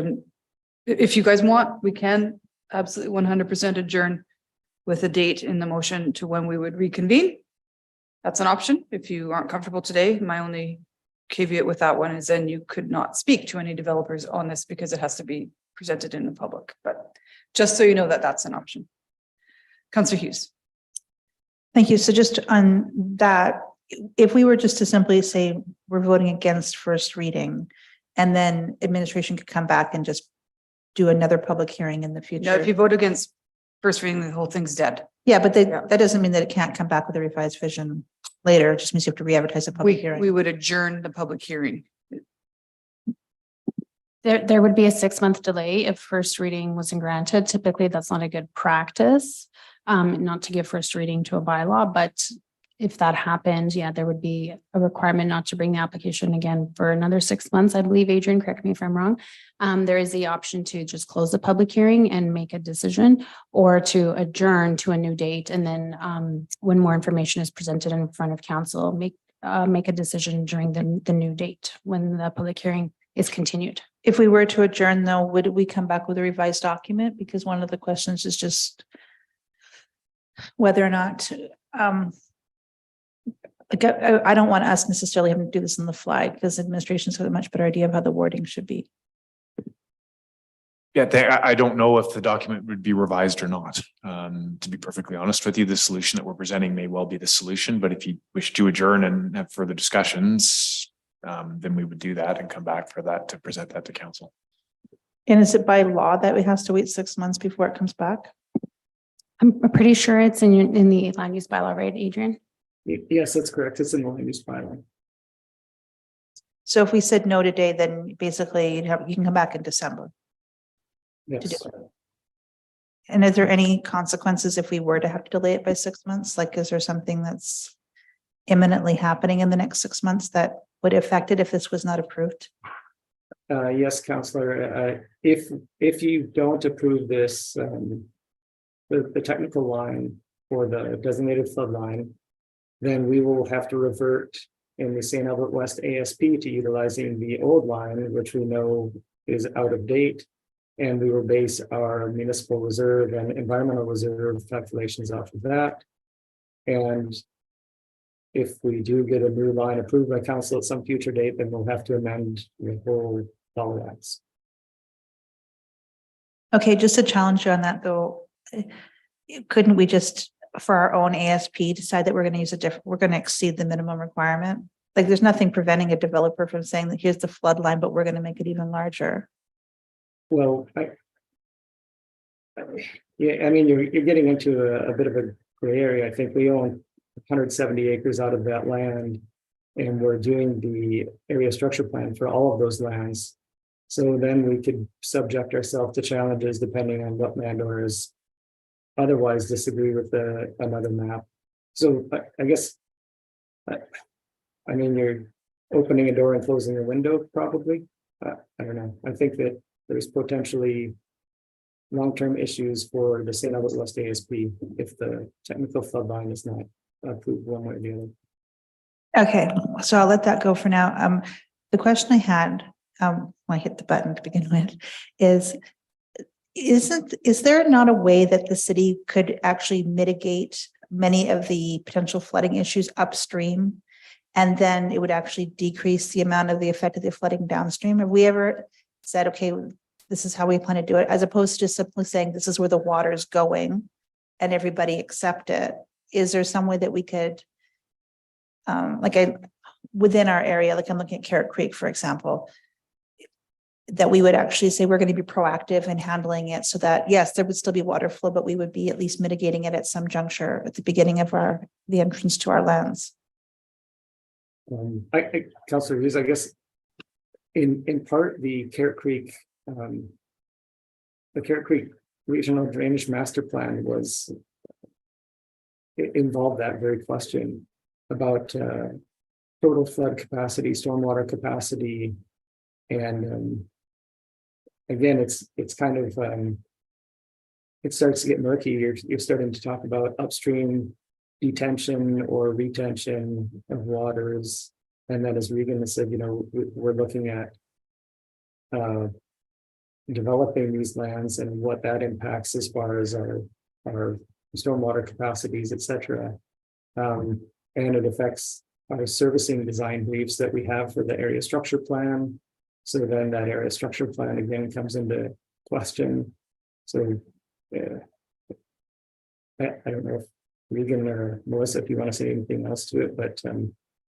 if you guys want, we can absolutely 100% adjourn with a date in the motion to when we would reconvene. That's an option. If you aren't comfortable today, my only caveat with that one is then you could not speak to any developers on this because it has to be presented in the public. But just so you know that that's an option. Councillor Hughes. Thank you. So just on that, if we were just to simply say we're voting against first reading, and then administration could come back and just do another public hearing in the future. No, if you vote against first reading, the whole thing's dead. Yeah, but that doesn't mean that it can't come back with a revised vision later. It just means you have to re-advertise a public hearing. We would adjourn the public hearing. There would be a 6-month delay if first reading wasn't granted. Typically, that's not a good practice, not to give first reading to a bylaw, but if that happened, yeah, there would be a requirement not to bring the application again for another 6 months. I believe, Adrian, correct me if I'm wrong. There is the option to just close the public hearing and make a decision, or to adjourn to a new date. And then when more information is presented in front of council, make a decision during the new date when the public hearing is continued. If we were to adjourn though, would we come back with a revised document? Because one of the questions is just whether or not, like, I don't want us necessarily having to do this on the fly because administration's got a much better idea of how the wording should be. Yeah, I don't know if the document would be revised or not. To be perfectly honest with you, the solution that we're presenting may well be the solution, but if you wish to adjourn and have further discussions, then we would do that and come back for that to present that to council. And is it by law that we have to wait 6 months before it comes back? I'm pretty sure it's in the land use bylaw, right, Adrian? Yes, that's correct. It's in the land use bylaw. So if we said no today, then basically you can come back in December. Yes. And is there any consequences if we were to have to delay it by 6 months? Like, is there something that's imminently happening in the next 6 months that would affect it if this was not approved? Yes, Councillor, if you don't approve this, the technical line for the designated flood line, then we will have to revert in the St. Albert West ASP to utilizing the old line, which we know is out of date. And we will base our municipal reserve and environmental reserve calculations off of that. And if we do get a new line approved by council at some future date, then we'll have to amend the whole tolerance. Okay, just to challenge you on that though, couldn't we just, for our own ASP, decide that we're going to use we're going to exceed the minimum requirement? Like, there's nothing preventing a developer from saying that here's the flood line, but we're going to make it even larger. Well, yeah, I mean, you're getting into a bit of a gray area. I think we own 170 acres out of that land, and we're doing the area structure plan for all of those lands. So then we could subject ourselves to challenges depending on what landowners otherwise disagree with another map. So I guess, I mean, you're opening a door and closing a window, probably. I don't know. I think that there's potentially long-term issues for the St. Albert West ASP if the technical flood line is not approved one way or the other. Okay, so I'll let that go for now. The question I had, I hit the button to begin with, is there not a way that the city could actually mitigate many of the potential flooding issues upstream, and then it would actually decrease the amount of the effect of the flooding downstream? Have we ever said, okay, this is how we plan to do it, as opposed to just simply saying this is where the water is going and everybody accept it? Is there some way that we could, within our area, like I'm looking at Carrot Creek, for example, that we would actually say we're going to be proactive in handling it so that, yes, there would still be water flow, but we would be at least mitigating it at some juncture at the beginning of the entrance to our lands? Councillor Hughes, I guess in part the Carrot Creek Regional Drainage Master Plan involved that very question about total flood capacity, stormwater capacity, and again, it's kind of it starts to get murky. You're starting to talk about upstream detention or retention of waters, and then as Regan said, we're looking at developing these lands and what that impacts as far as our stormwater capacities, etc. And it affects our servicing design briefs that we have for the area structure plan. So then that area structure plan again comes into question. So I don't know if Regan or Melissa, if you want to say anything else to it, but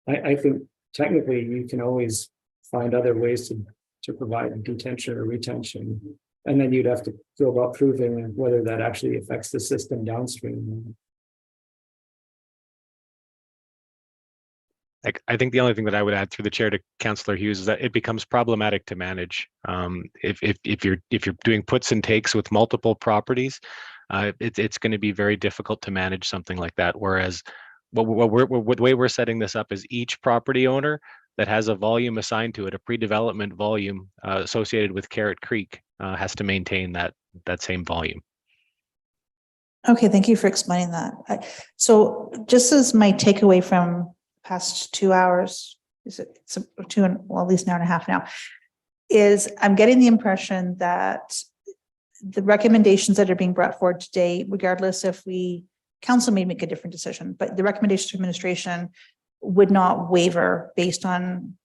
I think technically you can always find other ways to provide detention or retention. And then you'd have to go about proving whether that actually affects the system downstream. I think the only thing that I would add through the chair to Councillor Hughes is that it becomes problematic to manage. If you're doing puts and takes with multiple properties, it's going to be very difficult to manage something like that. Whereas the way we're setting this up is each property owner that has a volume assigned to it, a pre-development volume associated with Carrot Creek, has to maintain that same volume. Okay, thank you for explaining that. So just as my takeaway from past 2 hours, is it 2 and well, at least an hour and a half now, is I'm getting the impression that the recommendations that are being brought forward today, regardless if council may make a different decision, but the recommendations to administration would not waver based on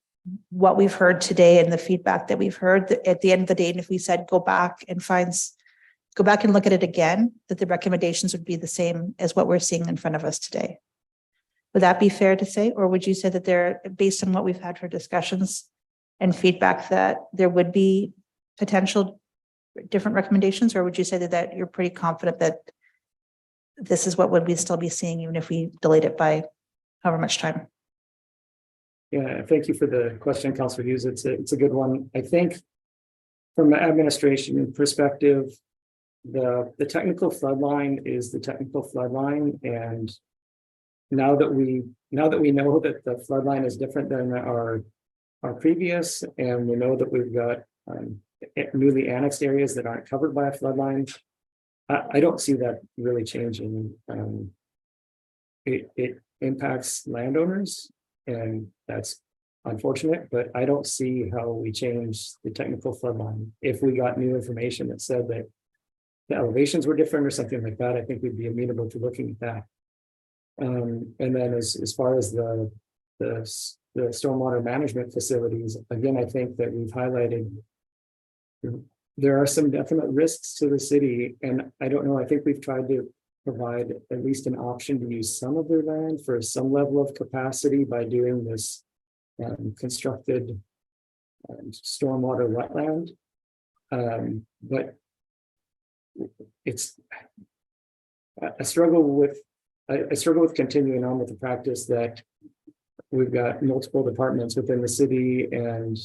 what we've heard today and the feedback that we've heard. At the end of the day, and if we said go back and look at it again, that the recommendations would be the same as what we're seeing in front of us today. Would that be fair to say? Or would you say that they're, based on what we've had for discussions and feedback, that there would be potential different recommendations? Or would you say that you're pretty confident that this is what would we still be seeing even if we delayed it by however much time? Yeah, thank you for the question, Councillor Hughes. It's a good one. I think from an administration perspective, the technical floodline is the technical floodline, and now that we know that the floodline is different than our previous, and we know that we've got newly annexed areas that aren't covered by a floodline, I don't see that really changing. It impacts landowners, and that's unfortunate, but I don't see how we change the technical floodline. If we got new information that said that the elevations were different or something like that, I think we'd be amenable to looking at that. And then as far as the stormwater management facilities, again, I think that we've highlighted there are some definite risks to the city, and I don't know, I think we've tried to provide at least an option to use some of their land for some level of capacity by doing this constructed stormwater wetland. But it's I struggle with continuing on with the practice that we've got multiple departments within the city and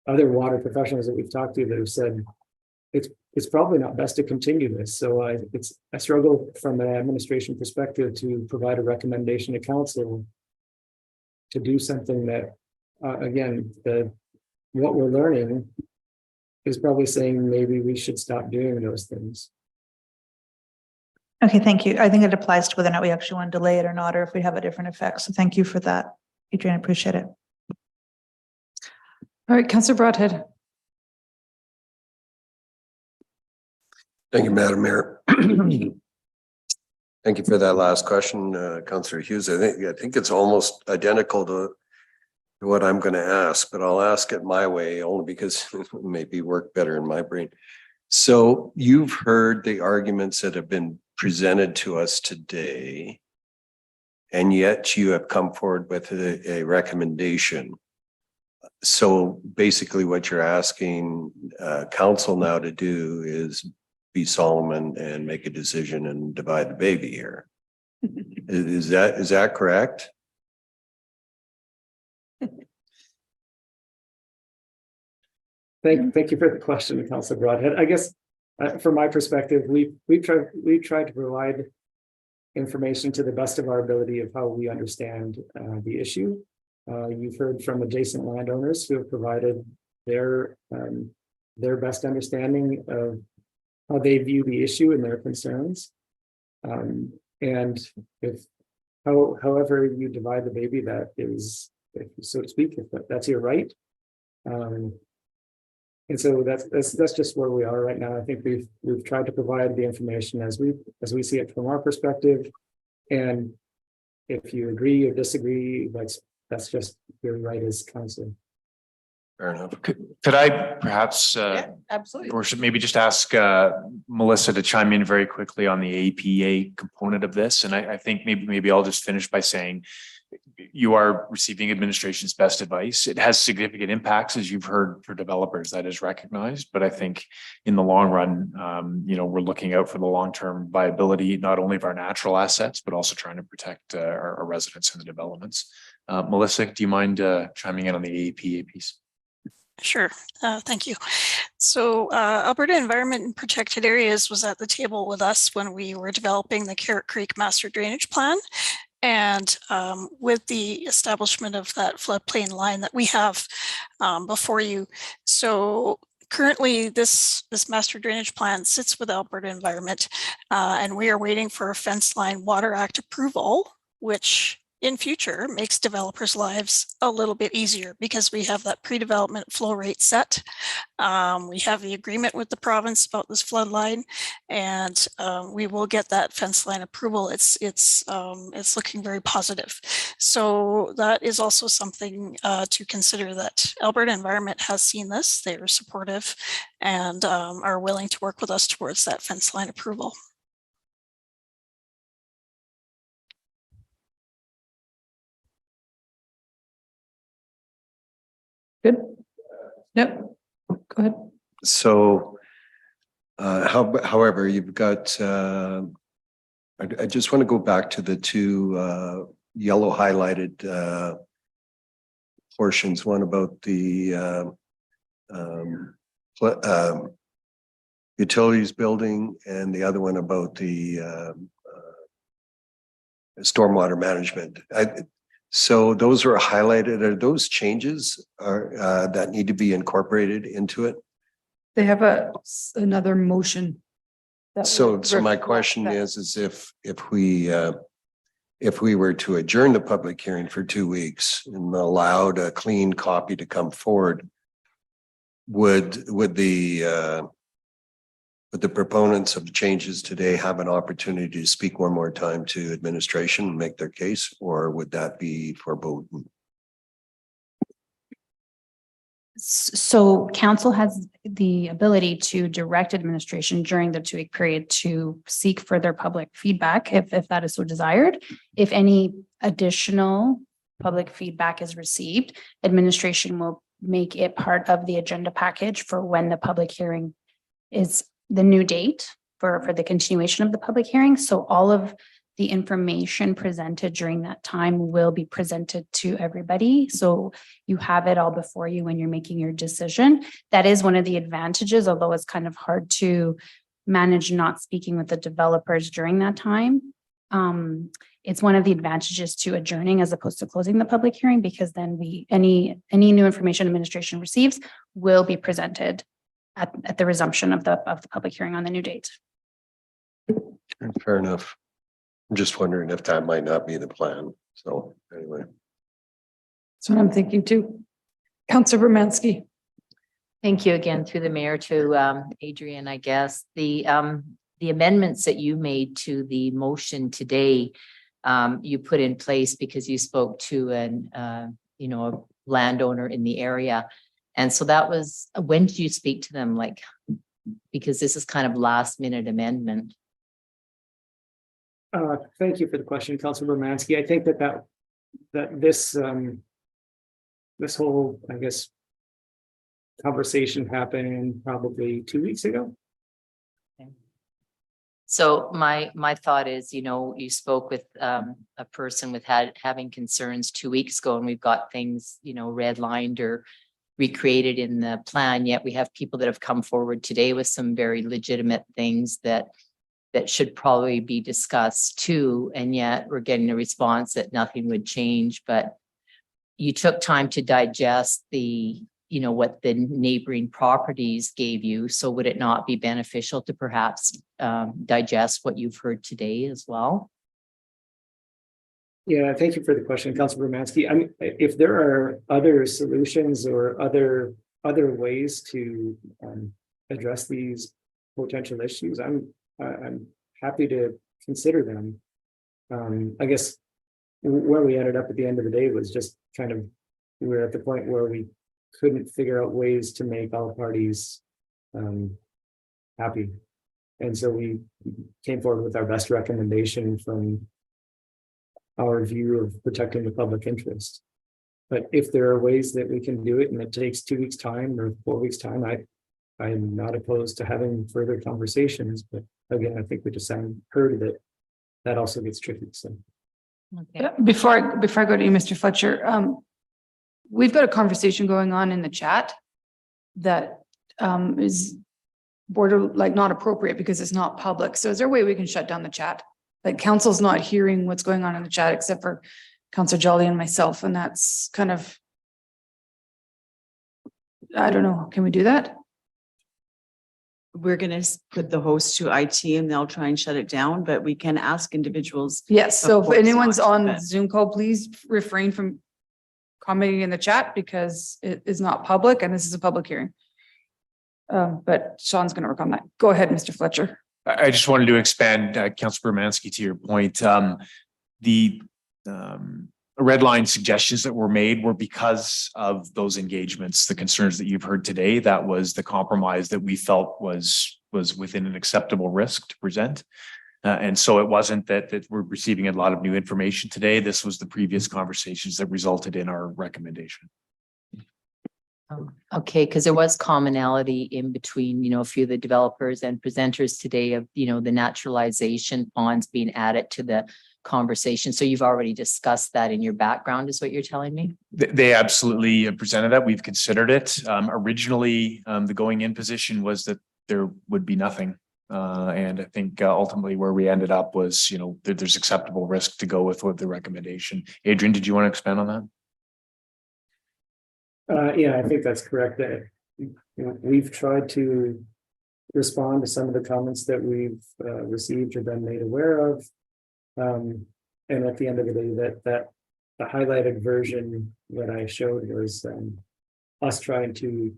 other water professionals that we've talked to that have said it's probably not best to continue this. So I struggle from an administration perspective to provide a recommendation to council to do something that again, what we're learning is probably saying maybe we should stop doing those things. Okay, thank you. I think it applies to whether or not we actually want to delay it or not, or if we have a different effect. So thank you for that, Adrian. I appreciate it. All right, Councillor Broadhead. Thank you, Madam Mayor. Thank you for that last question, Councillor Hughes. I think it's almost identical to what I'm going to ask, but I'll ask it my way only because it will maybe work better in my brain. So you've heard the arguments that have been presented to us today, and yet you have come forward with a recommendation. So basically what you're asking council now to do is be solemn and make a decision and divide the baby here. Is that correct? Thank you for the question, Councillor Broadhead. I guess from my perspective, we've tried to provide information to the best of our ability of how we understand the issue. You've heard from adjacent landowners who have provided their best understanding of how they view the issue and their concerns. And however you divide the baby, that is, so to speak, if that's your right. And so that's just where we are right now. I think we've tried to provide the information as we see it from our perspective. And if you agree or disagree, that's just your right as council. Fair enough. Could I perhaps, absolutely, or should maybe just ask Melissa to chime in very quickly on the APA component of this? And I think maybe I'll just finish by saying you are receiving administration's best advice. It has significant impacts, as you've heard, for developers. That is recognized, but I think in the long run, we're looking out for the long-term viability, not only of our natural assets, but also trying to protect our residents and the developments. Melissa, do you mind chiming in on the APA piece? Sure. Thank you. So Alberta Environment and Protected Areas was at the table with us when we were developing the Carrot Creek Master Drainage Plan. And with the establishment of that floodplain line that we have before you. So currently this master drainage plan sits with Alberta Environment and we are waiting for a Fence Line Water Act approval, which in future makes developers' lives a little bit easier because we have that pre-development flow rate set. We have the agreement with the province about this flood line, and we will get that fence line approval. It's looking very positive. So that is also something to consider, that Alberta Environment has seen this. They are supportive and are willing to work with us towards that fence line approval. Good. Yep. Go ahead. So, however, you've got, I just want to go back to the two yellow highlighted portions, one about the utilities building and the other one about the stormwater management. So those are highlighted. Are those changes that need to be incorporated into it? They have another motion. that So would my reflect question that. is if we were to adjourn the public hearing for 2 weeks and allowed a clean copy to come forward, would the proponents of the changes today have an opportunity to speak one more time to administration and make their case, or would that be forbidden? So council has the ability to direct administration during the 2-week period to seek further public feedback if that is so desired. If any additional public feedback is received, administration will make it part of the agenda package for when the public hearing is the new date for the continuation of the public hearing. So all of the information presented during that time will be presented to everybody. So you have it all before you when you're making your decision. That is one of the advantages, although it's kind of hard to manage not speaking with the developers during that time. It's one of the advantages to adjourning as opposed to closing the public hearing, because then any new information administration receives will be presented at the resumption of the public hearing on the new date. Fair enough. I'm just wondering if that might not be the plan. So anyway. That's what I'm thinking too. Councilor Romanski. Thank you again through the mayor to Adrian, I guess. The amendments that you made to the motion today, you put in place because you spoke to a landowner in the area. And so that was, when did you speak to them? Like, because this is kind of last minute amendment. Thank you for the question, Councilor Romanski. I think that this whole, I guess, conversation happened probably 2 weeks ago. So my thought is, you spoke with a person with having concerns 2 weeks ago, and we've got things, redlined or recreated in the plan, yet we have people that have come forward today with some very legitimate things that should probably be discussed too, and yet we're getting a response that nothing would change. But you took time to digest what the neighboring properties gave you. So would it not be beneficial to perhaps digest what you've heard today as well? Yeah, thank you for the question, Councilor Romanski. I mean, if there are other solutions or other ways to address these potential issues, I'm happy to consider them. I guess where we ended up at the end of the day was just kind of, we were at the point where we couldn't figure out ways to make all parties happy. And so we came forward with our best recommendation from our view of protecting the public interest. But if there are ways that we can do it and it takes 2 weeks time or 4 weeks time, I'm not opposed to having further conversations. But again, I think we just heard that also gets tricky. So Okay. Before I go to you, Mr. Fletcher, we've got a conversation going on in the chat that is not appropriate because it's not public. So is there a way we can shut down the chat? Like, council's not hearing what's going on in the chat except for Councilor Jolly and myself, and that's kind of, I don't know. Can we do that? we're gonna put the host to IT and they'll try and shut it down, but we can ask individuals. Yes, so of if course anyone's not, on but- Zoom call, please refrain from commenting in the chat because it is not public and this is a public hearing. But Sean's gonna work on that. Go ahead, Mr. Fletcher. I just wanted to expand, Councilor Bermansky, to your point. The red line suggestions that were made were because of those engagements, the concerns that you've heard today. That was the compromise that we felt was within an acceptable risk to present. And so it wasn't that we're receiving a lot of new information today. This was the previous conversations that resulted in our recommendation. Okay, because there was commonality in between, you know, a few of the developers and presenters today of, you know, the naturalization ponds being added to the conversation. So you've already discussed that in your background, is what you're telling me? They absolutely presented that. We've considered it. Originally, the going in position was that there would be nothing. And I think ultimately where we ended up was, you know, there's acceptable risk to go with the recommendation. Adrian, did you want to expand on that? Yeah, I think that's correct. That we've tried to respond to some of the comments that we've received or been made aware of. And at the end of the day, that the highlighted version that I showed was us trying to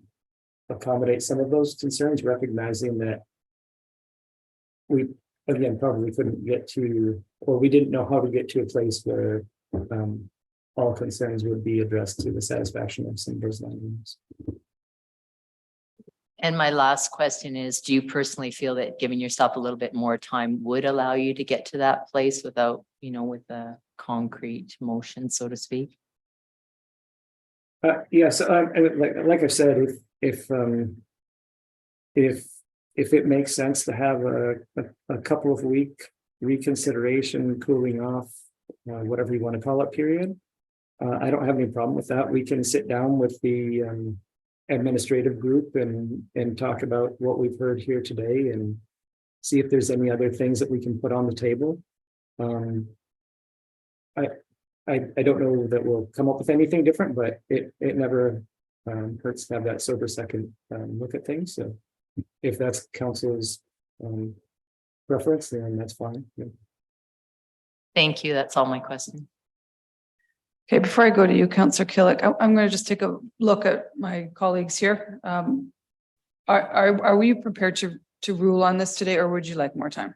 accommodate some of those concerns, recognizing that we, again, probably couldn't get to, or we didn't know how to get to a place where all concerns would be addressed to the satisfaction of some of those landowners. And my last question is, do you personally feel that giving yourself a little bit more time would allow you to get to that place without, you know, with a concrete motion, so to speak? Yes, like I said, if it makes sense to have a couple of week reconsideration, cooling off, whatever you want to call it, period. I don't have any problem with that. We can sit down with the administrative group and talk about what we've heard here today and see if there's any other things that we can put on the table. I don't know that we'll come up with anything different, but it never hurts to have that sober second look at things. So if that's council's preference, then that's fine. Yeah. Thank you. That's all my question. Okay, before I go to you, Councillor Killick, I'm going to just take a look at my colleagues here. Are we prepared to rule on this today, or would you like more time?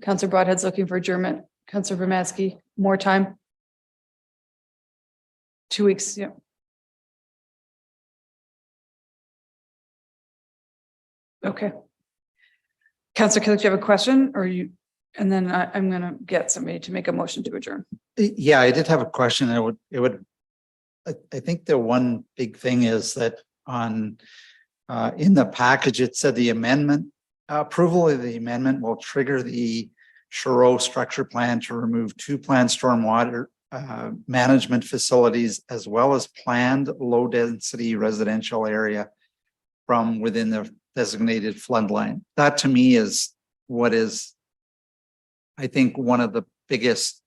Councillor Broadhead's looking for adjournment. Councillor Bermansky, more time? 2 weeks, yeah. Okay. Councillor Killick, do you have a question or you, and then I'm going to get somebody to make a motion to adjourn. Yeah, I did have a question. I think the one big thing is that on in the package, it said the amendment approval of the amendment will trigger the Charo structure plan to remove 2 planned stormwater management facilities as well as planned low density residential area from within the designated flood line. That to me is what is, I think, one of the biggest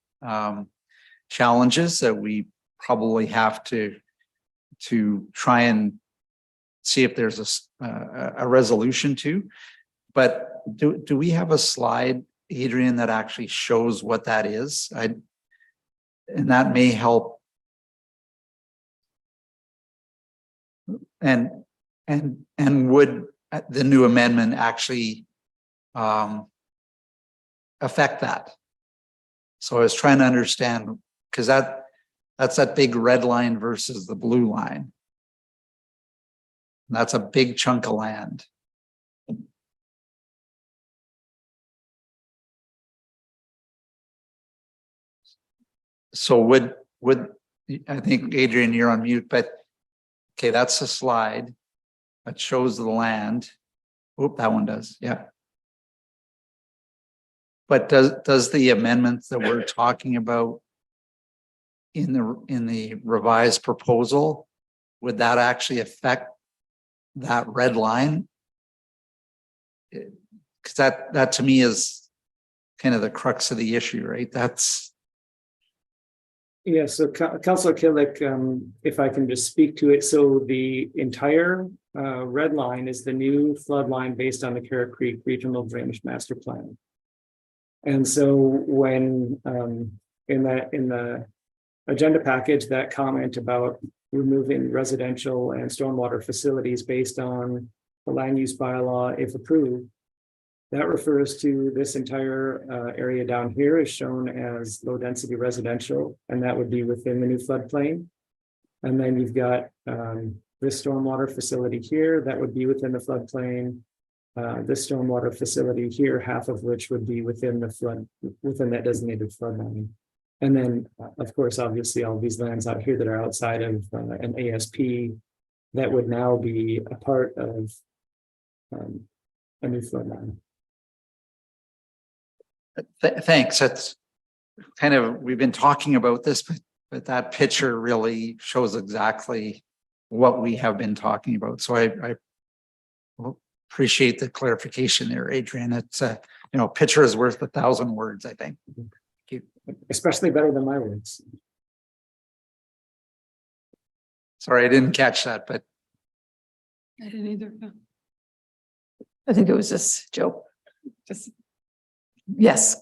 challenges that we probably have to try and see if there's a resolution to. But do we have a slide, Adrian, that actually shows what that is? And that may help. And would the new amendment actually affect that? So I was trying to understand, because that's that big red line versus the blue line. And that's a big chunk of land. So would I think, Adrian, you're on mute, but okay, that's the slide that shows the land. Oop, that one does, yeah. But does the amendments that we're talking about in the revised proposal, would that actually affect that red line? Because that to me is kind of the crux of the issue, right? That's Yeah, so Councillor Killick, if I can just speak to it, so the entire red line is the new flood line based on the Carrot Creek Regional Drainage Master Plan. And so when in the agenda package, that comment about removing residential and stormwater facilities based on the land use bylaw, if approved, that refers to this entire area down here is shown as low density residential, and that would be within the new floodplain. And then you've got this stormwater facility here that would be within the floodplain. This stormwater facility here, half of which would be within that designated flood line. And then, of course, obviously, all these lands out here that are outside of an ASP that would now be a part of a new flood line. Thanks. That's kind of, we've been talking about this, but that picture really shows exactly what we have been talking about. So I appreciate the clarification there, Adrian. It's picture is worth 1,000 words, I think. Thank you. Especially better than my words. Sorry, I didn't catch that, but I didn't either. I think it was just Joe. Yes.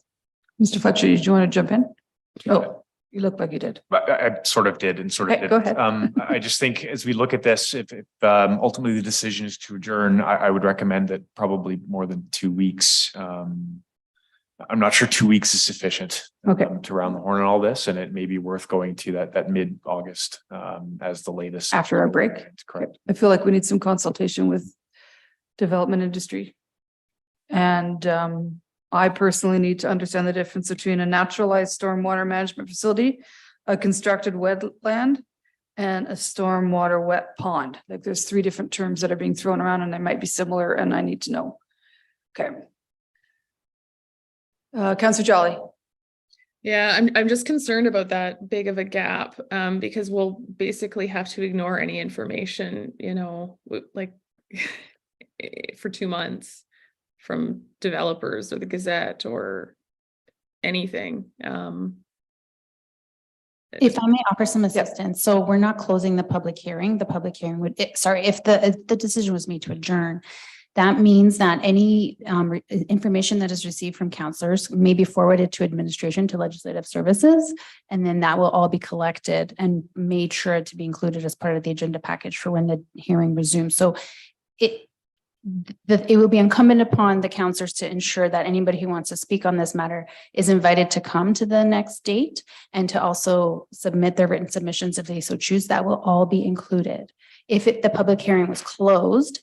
Mr. Fletcher, did you want to jump in? Oh, you look like you did. I sort of did and sort of Okay, didn't. go ahead. I just think as we look at this, if ultimately the decision is to adjourn, I would recommend that probably more than 2 weeks. I'm not sure 2 weeks is sufficient to round the horn on all this, and it may be worth going to that mid-August as the latest. After our break. Correct. I feel like we need some consultation with development industry. And I personally need to understand the difference between a naturalized stormwater management facility, a constructed wetland, and a stormwater wet pond. Like there's 3 different terms that are being thrown around and they might be similar and I need to know. Okay. Councillor Jolly. Yeah, I'm just concerned about that big of a gap, because we'll basically have to ignore any information, like for 2 months from developers or the Gazette or anything. If I may offer some assistance, so we're not closing the public hearing. The public hearing would, if the decision was made to adjourn, that means that any information that is received from councillors may be forwarded to administration, to legislative services, and then that will all be collected and made sure to be included as part of the agenda package for when the hearing resumes. So it will be incumbent upon the councillors to ensure that anybody who wants to speak on this matter is invited to come to the next date and to also submit their written submissions if they so choose. That will all be included. If the public hearing was closed,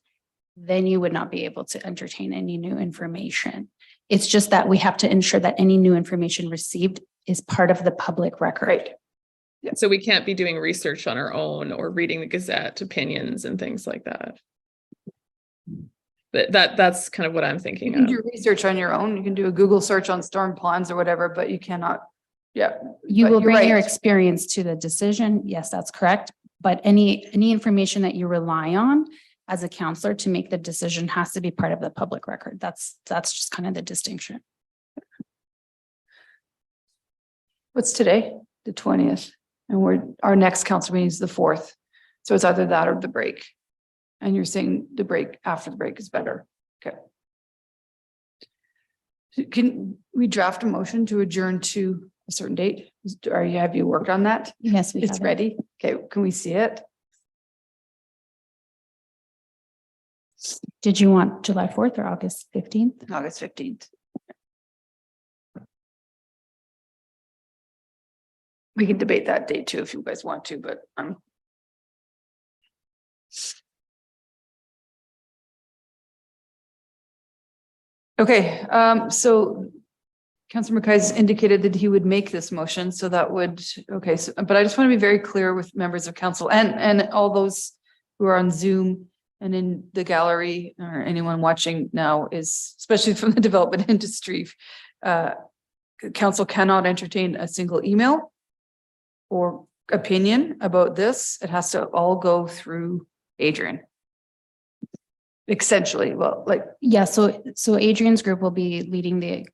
then you would not be able to entertain any new information. It's just that we have to ensure that any new information received is part of the public record. Right. Yeah. So we can't be doing research on our own or reading the Gazette opinions and things like that. But that's kind of what I'm thinking You can of. do research on your own. You can do a Google search on storm plans or whatever, but you cannot. Yeah. You but will you're bring your right. experience to the decision. Yes, that's correct. But any information that you rely on as a counselor to make the decision has to be part of the public record. That's just kind of the distinction. What's today? The 20th. And our next council meeting is the 4th. So it's either that or the break. And you're saying the break after the break is better. Okay. Can we draft a motion to adjourn to a certain date? Have you worked on that? Yes, we It's have it. ready. Okay, can we see it? Did you want July 4th or August 15th? August 15th. We can debate that date too if you guys want to, but okay, so Councillor McKay's indicated that he would make this motion, so that would, okay, so, but I just want to be very clear with members of council and all those who are on Zoom and in the gallery or anyone watching now is, especially from the development industry, council cannot entertain a single email or opinion about this. It has to all go through Adrian. Essentially, well, like. Yeah, so Adrian's group will be leading the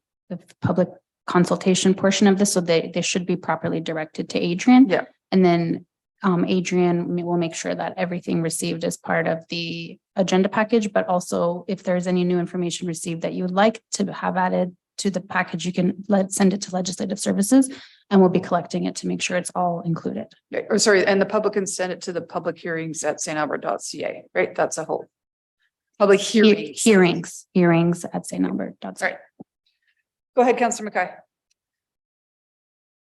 public consultation portion of this, so they should be properly directed to Adrian. Yeah. And then Adrian will make sure that everything received is part of the agenda package, but also if there's any new information received that you would like to have added to the package, you can send it to Legislative Services, and we'll be collecting it to make sure it's all included. Or sorry, and the public can send it to the public hearings at stalbert.ca, right? That's a whole public hearings. Hearings at saintalbert.ca. Right. Go ahead, Councillor Mackay.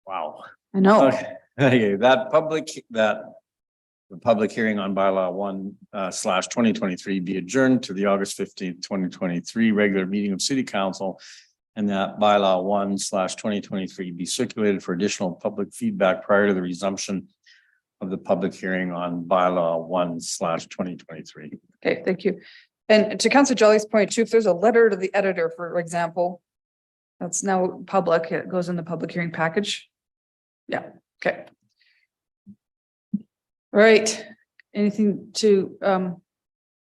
Wow. I know. Okay, the public hearing on bylaw 1/2023 be adjourned to the August 15th, 2023 regular meeting of City Council. And that bylaw 1/2023 be circulated for additional public feedback prior to the resumption of the public hearing on bylaw 1/2023. Okay, thank you. And to Councillor Jolly's point too, if there's a letter to the editor, for example, that's now public, it goes in the public hearing package. Yeah, okay. All right, anything to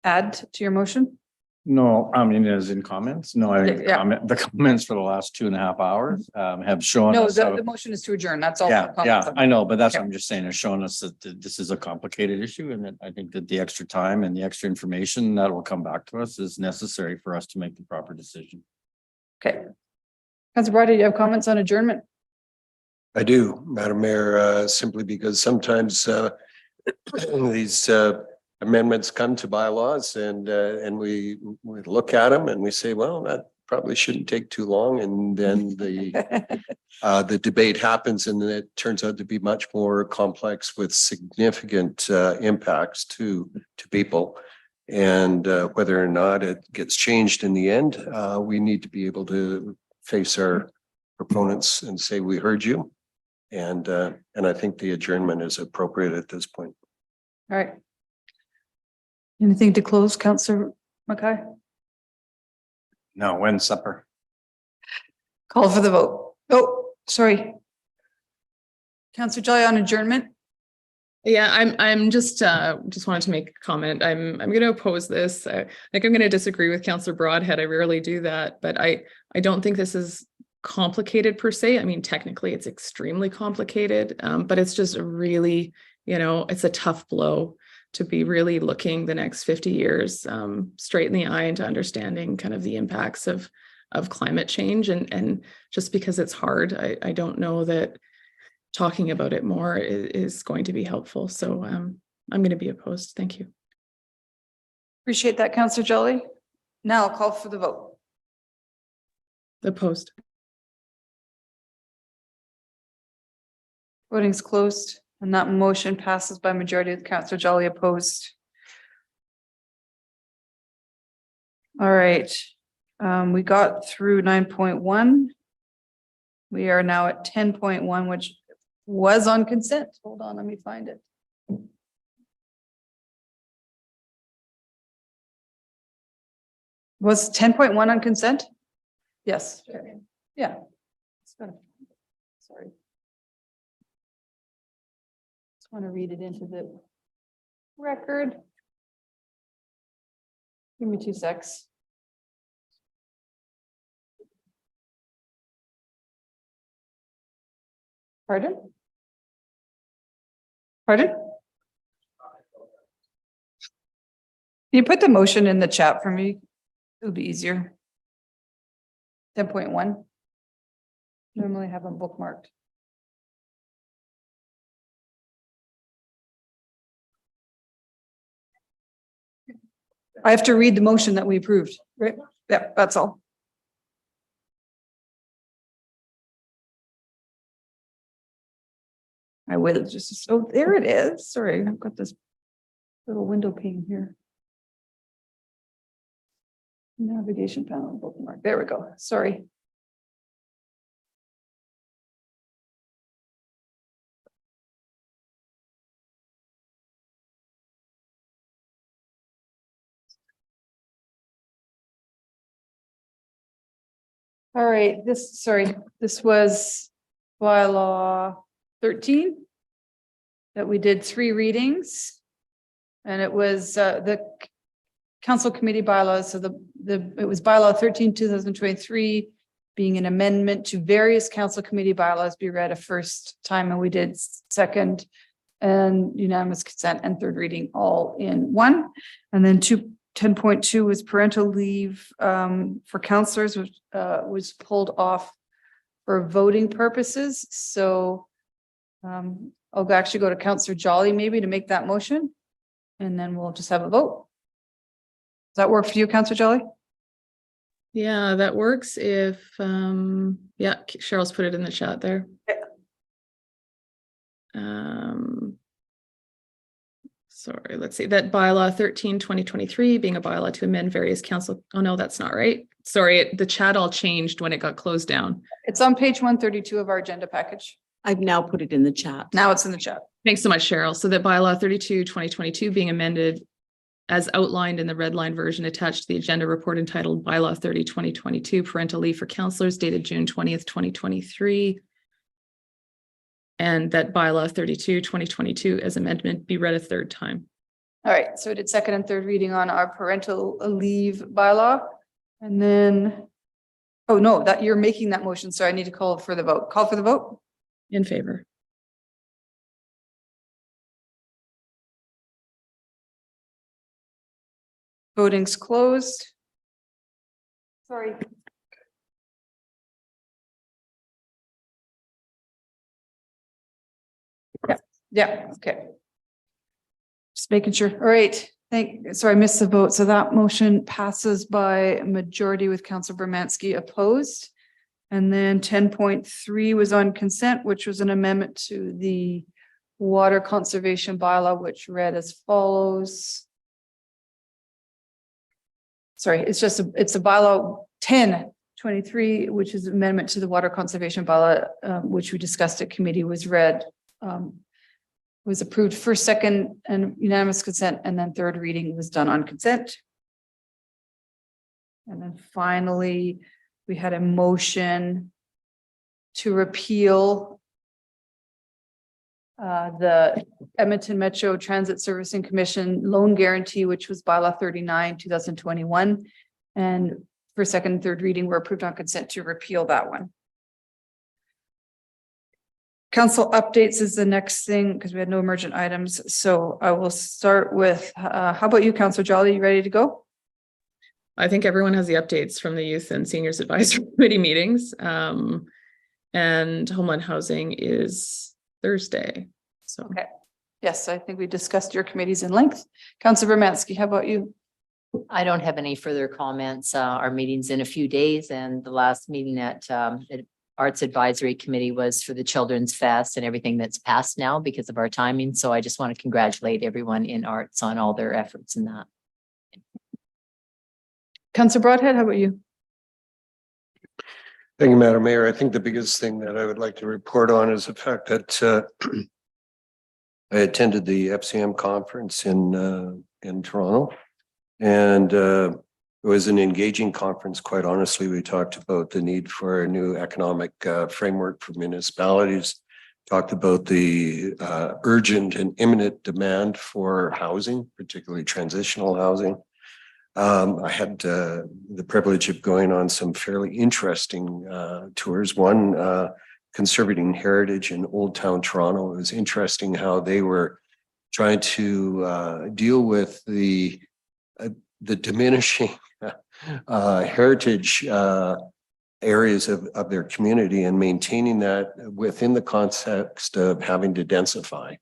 add to your motion? No, I mean, as in comments, no, I think Yeah. the comments for the last 2.5 hours have shown. No, us how- the motion is to adjourn, that's all. Yeah, I know, but that's what Okay. I'm just saying, it's showing us that this is a complicated issue, and that I think that the extra time and the extra information that will come back to us is necessary for us to make the proper decision. Okay. Councillor Brady, do you have comments on adjournment? I do, Madam Mayor, simply because sometimes these amendments come to bylaws and we look at them and we say, well, that probably shouldn't take too long. And then the debate happens and it turns out to be much more complex with significant impacts to people. And whether or not it gets changed in the end, we need to be able to face our proponents and say, we heard you. And I think the adjournment is appropriate at this point. All right. Anything to close, Councillor Mackay? No, when supper? Call for the vote. Oh, sorry. Councillor Jolly on adjournment? Yeah, I'm just wanted to make a comment. I'm going to oppose this. I think I'm going to disagree with Councillor Broadhead. I rarely do that, but I don't think this is complicated per se. I mean, technically it's extremely complicated, but it's just really, it's a tough blow to be really looking the next 50 years straight in the eye into understanding kind of the impacts of climate change. And just because it's hard, I don't know that talking about it more is going to be helpful. So I'm going to be opposed. Thank you. Appreciate that, Councillor Jolly. Now I'll call for the vote. Opposed. Voting's closed and that motion passes by majority with Councillor Jolly opposed. All right, we got through 9.1. We are now at 10.1, which was on consent. Hold on, let me find it. Was 10.1 on consent? Yes. Yeah. Sorry. Just want to read it into the record. Give me 2 secs. Pardon? Pardon? You put the motion in the chat for me. It would be easier. 10.1. Normally have them bookmarked. I have to read the motion that we approved, right? Yeah, that's all. I will just, oh, there it is. Sorry, I've got this little window pane here. Navigation panel bookmark. There we go. Sorry. All right, this was bylaw 13 that we did 3 readings. And it was the council committee bylaws. So it was bylaw 13, 2023, being an amendment to various council committee bylaws be read a first time, and we did second and unanimous consent and third reading all in one. And then 10.2 was parental leave for counselors, which was pulled off for voting purposes. So I'll actually go to Councillor Jolly maybe to make that motion, and then we'll just have a vote. Does that work for you, Councillor Jolly? Yeah, that works if, yeah, Cheryl's put it in the chat there. Sorry, let's see, that bylaw 13/2023 being a bylaw to amend various council, oh no, that's not right. Sorry, the chat all changed when it got closed down. It's on page 132 of our agenda package. I've now put it in the chat. Now it's in the chat. Thanks so much, Cheryl. So that bylaw 32/2022 being amended as outlined in the red line version attached to the agenda report entitled bylaw 30/2022 parental leave for counselors dated June 20th, 2023. And that bylaw 32/2022 as amendment be read a third time. All right, so we did second and third reading on our parental leave bylaw. And then, oh no, that you're making that motion, so I need to call for the vote. Call for the vote. In favor. Voting's closed. Sorry. Yeah, okay. Just making sure. All right, sorry, I missed the vote. So that motion passes by majority with Councillor Bermansky opposed. And then 10.3 was on consent, which was an amendment to the water conservation bylaw, which read as follows. Sorry, it's a bylaw 10/23, which is amendment to the water conservation bylaw, which we discussed at committee, was read, was approved first, second, and unanimous consent, and then third reading was done on consent. And then finally, we had a motion to repeal the Edmonton Metro Transit Servicing Commission loan guarantee, which was bylaw 39/2021. And for second and third reading, we're approved on consent to repeal that one. Council updates is the next thing because we had no emergent items. So I will start with, how about you, Councillor Jolly? You ready to go? I think everyone has the updates from the Youth and Seniors Advisory Committee meetings. And Homeland Housing is Thursday. So okay. Yes, I think we discussed your committees in length. Councillor Bermansky, how about you? I don't have any further comments. Our meeting's in a few days, and the last meeting at Arts Advisory Committee was for the Children's Fest and everything that's passed now because of our timing. So I just want to congratulate everyone in arts on all their efforts in that. Councillor Broadhead, how about you? Thank you, Madam Mayor. I think the biggest thing that I would like to report on is the fact that I attended the FCM conference in Toronto, and it was an engaging conference. Quite honestly, we talked about the need for a new economic framework for municipalities, talked about the urgent and imminent demand for housing, particularly transitional housing. I had the privilege of going on some fairly interesting tours. One, Conserving Heritage in Old Town Toronto. It was interesting how they were trying to deal with the diminishing heritage areas of their community and maintaining that within the context of having to densify.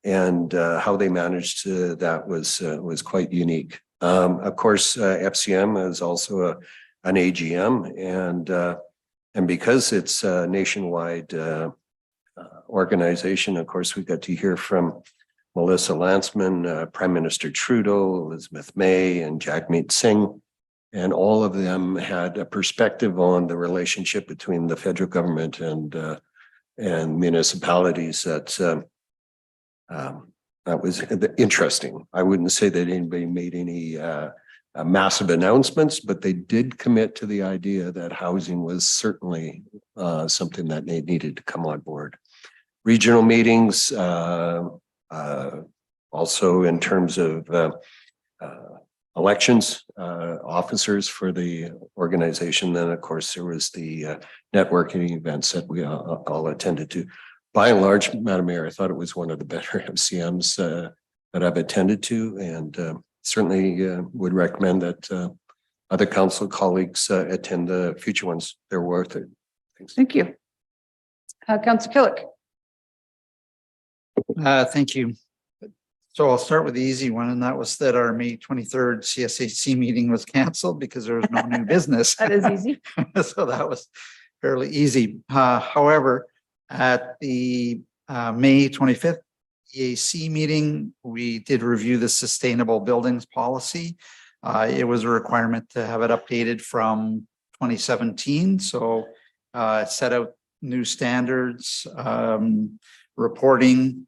And how they managed to, that was quite unique. Of course, FCM is also an AGM, and because it's a nationwide organization, of course, we got to hear from Melissa Lantsman, Prime Minister Trudeau, Elizabeth May, and Jagmeet Singh, and all of them had a perspective on the relationship between the federal government and municipalities that was interesting. I wouldn't say that anybody made any massive announcements, but they did commit to the idea that housing was certainly something that they needed to come on board. Regional meetings, also in terms of elections, officers for the organization. Then, of course, there was the networking events that we all attended to. By and large, Madam Mayor, I thought it was one of the better MCMs that I've attended to, and certainly would recommend that other council colleagues attend the future ones. They're worth it. Thanks. Thank you. Councillor Killick. Thank you. So I'll start with the easy one, and that was that our May 23rd CSAC meeting was canceled because there was no new business. That is easy. So that was fairly easy. However, at the May 25th EAC meeting, we did review the sustainable buildings policy. It was a requirement to have it updated from 2017. So it set out new standards, reporting,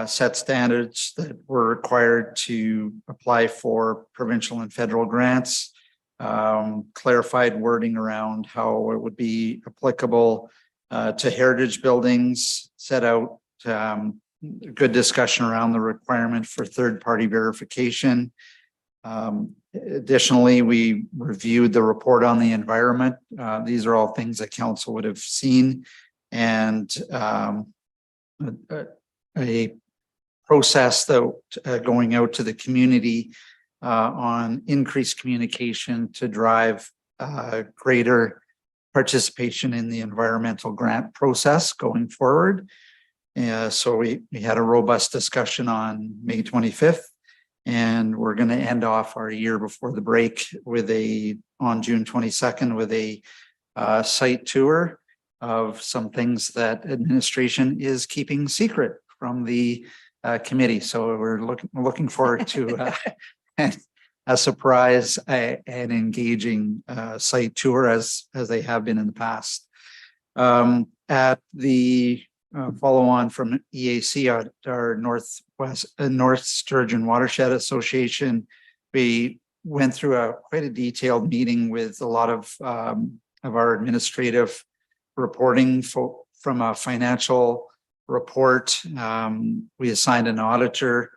set standards that were required to apply for provincial and federal grants, clarified wording around how it would be applicable to heritage buildings, set out good discussion around the requirement for third-party verification. Additionally, we reviewed the report on the environment. These are all things that council would have seen, and a process that going out to the community on increased communication to drive greater participation in the environmental grant process going forward. So we had a robust discussion on May 25th, and we're going to end off our year before the break with on June 22nd with a site tour of some things that administration is keeping secret from the committee. So we're looking forward to a surprise and engaging site tour as they have been in the past. At the follow on from EAC, our North Sturgeon Watershed Association, we went through quite a detailed meeting with a lot of our administrative reporting from a financial report. We assigned an auditor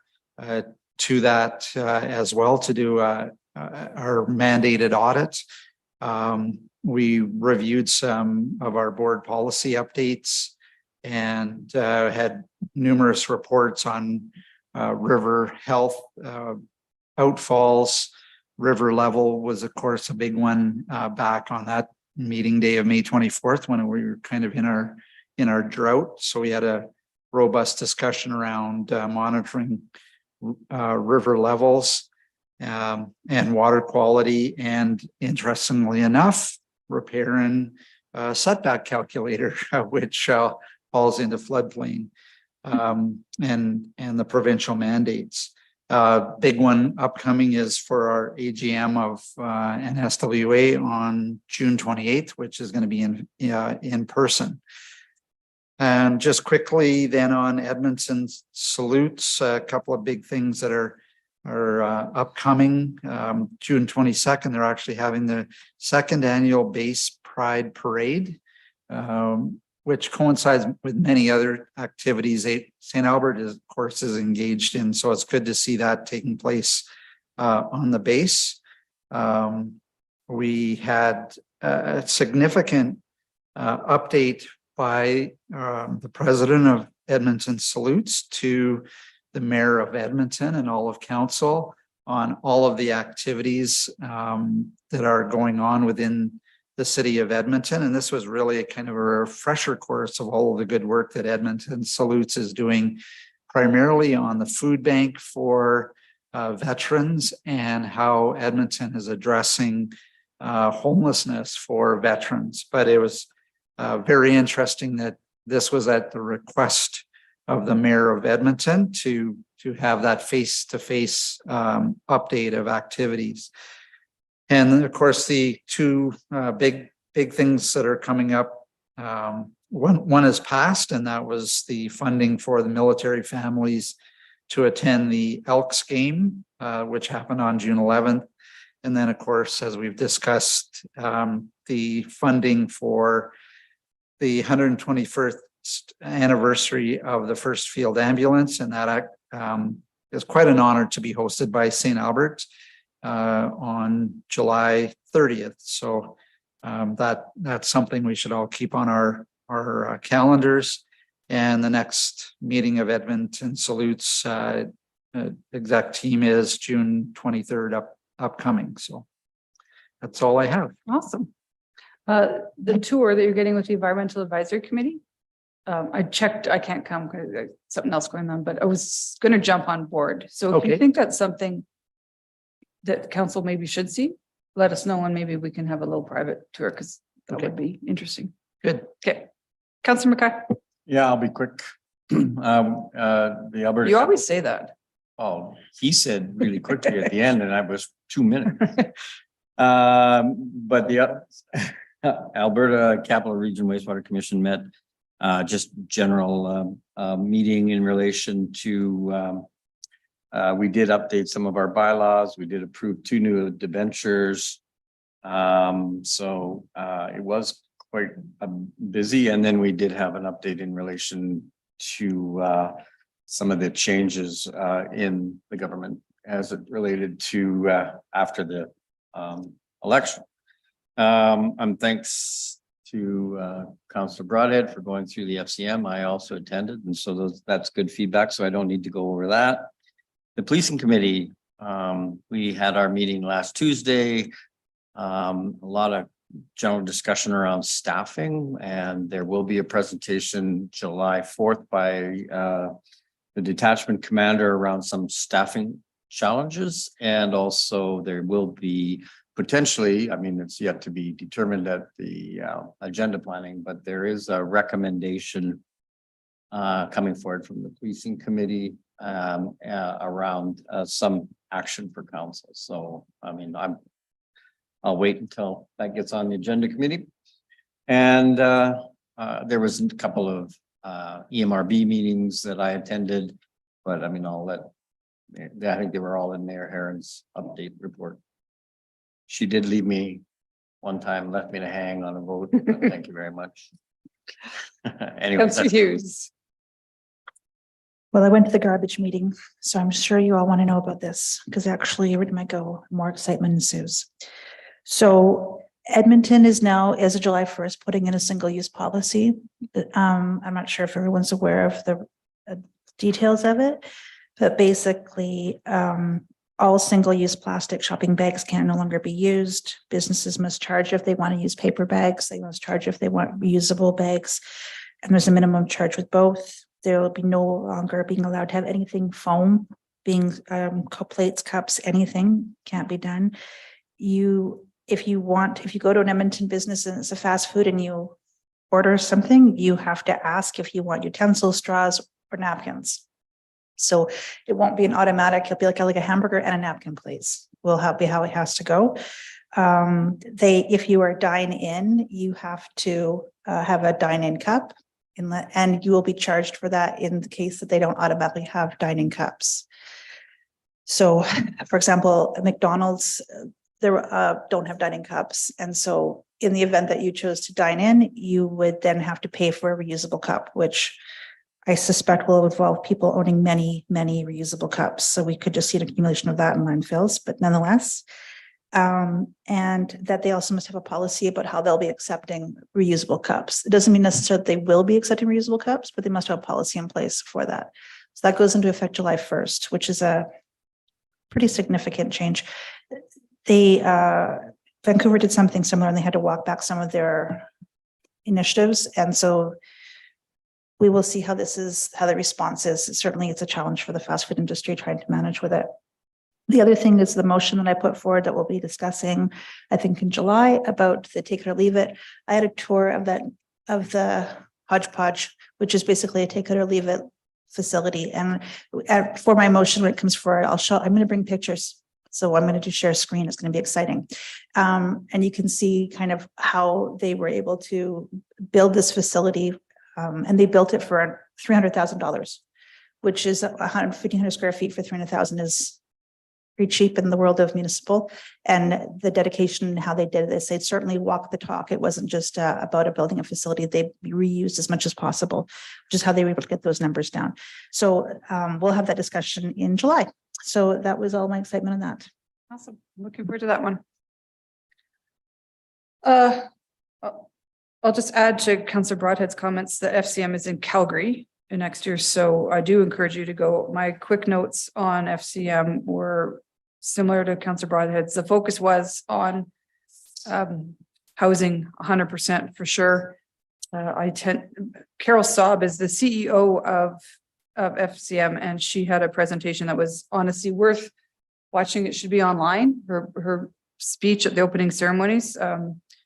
to that as well to do our mandated audit. We reviewed some of our board policy updates and had numerous reports on river health, outfalls. River level was, of course, a big one back on that meeting day of May 24th when we were kind of in our drought. So we had a robust discussion around monitoring river levels and water quality, and interestingly enough, repairing setback calculator, which falls into floodplain, and the provincial mandates. Big one upcoming is for our AGM of NSWA on June 28th, which is going to be in person. And just quickly then on Edmonton Salutes, a couple of big things that are upcoming. June 22nd, they're actually having the second annual Base Pride Parade, which coincides with many other activities St. Albert is, of course, is engaged in. So it's good to see that taking place on the base. We had a significant update by the president of Edmonton Salutes to the mayor of Edmonton and all of council on all of the activities that are going on within the city of Edmonton. And this was really a kind of a refresher course of all of the good work that Edmonton Salutes is doing, primarily on the food bank for veterans and how Edmonton is addressing homelessness for veterans. But it was very interesting that this was at the request of the mayor of Edmonton to have that face-to-face update of activities. And of course, the two big things that are coming up, one is passed, and that was the funding for the military families to attend the Elks game, which happened on June 11th. And then, of course, as we've discussed, the funding for the 121st anniversary of the first field ambulance, and that is quite an honor to be hosted by St. Albert on July 30th. So that's something we should all keep on our calendars. And the next meeting of Edmonton Salutes exec team is June 23rd upcoming. So that's all I have. Awesome. The tour that you're getting with the Environmental Advisory Committee, I checked, I can't come because there's something else going on, but I was going to jump on board. So if you Okay. think that's something that the council maybe should see, let us know and maybe we can have a little private tour because that would be interesting. Good. Okay. Councillor McKay, Yeah, I'll be quick. The Alberta. you always say that. Oh, he said really quickly at the end and I was 2 minutes. But the Alberta Capital Region Wastewater Commission met just general meeting in relation to we did update some of our bylaws. We did approve 2 new debentures. So it was quite busy. And then we did have an update in relation to some of the changes in the government as it related to after the election. Thanks to Councillor Broadhead for going through the FCM. I also attended, and so that's good feedback. So I don't need to go over that. The policing committee, we had our meeting last Tuesday. A lot of general discussion around staffing, and there will be a presentation July 4th by the detachment commander around some staffing challenges. And also there will be potentially, I mean, it's yet to be determined at the agenda planning, but there is a recommendation coming forward from the policing committee around some action for council. So, I mean, I'll wait until that gets on the agenda committee. And there was a couple of EMRB meetings that I attended, but I mean, I think they were all in Mayor Herron's update report. She did leave me one time, left me to hang on a vote. But thank you very much. Anyway, Councillor Hughes. Well, I went to the garbage meeting, so I'm sure you all want to know about this because actually every time I go, more excitement ensues. So Edmonton is now, as of July 1st, putting in a single-use policy. I'm not sure if everyone's aware of the details of it, but basically all single-use plastic shopping bags can no longer be used. Businesses must charge if they want to use paper bags. They must charge if they want reusable bags. And there's a minimum charge with both. There will be no longer being allowed to have anything foam, being plates, cups, anything can't be done. If you go to an Edmonton business and it's a fast food and you order something, you have to ask if you want utensils, straws, or napkins. So it won't be an automatic, it'll be like a hamburger and a napkin, please. Will be how it has to go. If you are dine in, you have to have a dine-in cup and you will be charged for that in the case that they don't automatically have dining cups. So, for example, McDonald's, don't have dining cups. And so in the event that you chose to dine in, you would then have to pay for a reusable cup, which I suspect will involve people owning many, many reusable cups. So we could just see an accumulation of that in landfills, but nonetheless. And that they also must have a policy about how they'll be accepting reusable cups. It doesn't mean necessarily they will be accepting reusable cups, but they must have a policy in place for that. So that goes into effect July 1st, which is a pretty significant change. Vancouver did something similar and they had to walk back some of their initiatives. And so we will see how the response is. Certainly it's a challenge for the fast food industry trying to manage with it. The other thing is the motion that I put forward that we'll be discussing, I think in July, about the take it or leave it. I had a tour of the hodgepodge, which is basically a take it or leave it facility. And for my motion, when it comes forward, I'm going to bring pictures. So I'm going to share a screen. It's going to be exciting. And you can see kind of how they were able to build this facility. And they built it for $300,000, which is 1,500 square feet for $300,000 is pretty cheap in the world of municipal. And the dedication and how they did this, they certainly walked the talk. It wasn't just about building a facility. They reused as much as possible, which is how they were able to get those numbers down. So we'll have that discussion in July. So that was all my excitement on that. Awesome. Looking forward to that one. I'll just add to Councillor Broadhead's comments. The FCM is in Calgary next year, so I do encourage you to go. My quick notes on FCM were similar to Councillor Broadhead's. The focus was on housing 100% for sure. Carol Staub is the CEO of FCM, and she had a presentation that was honestly worth watching. It should be online. Her speech at the opening ceremonies.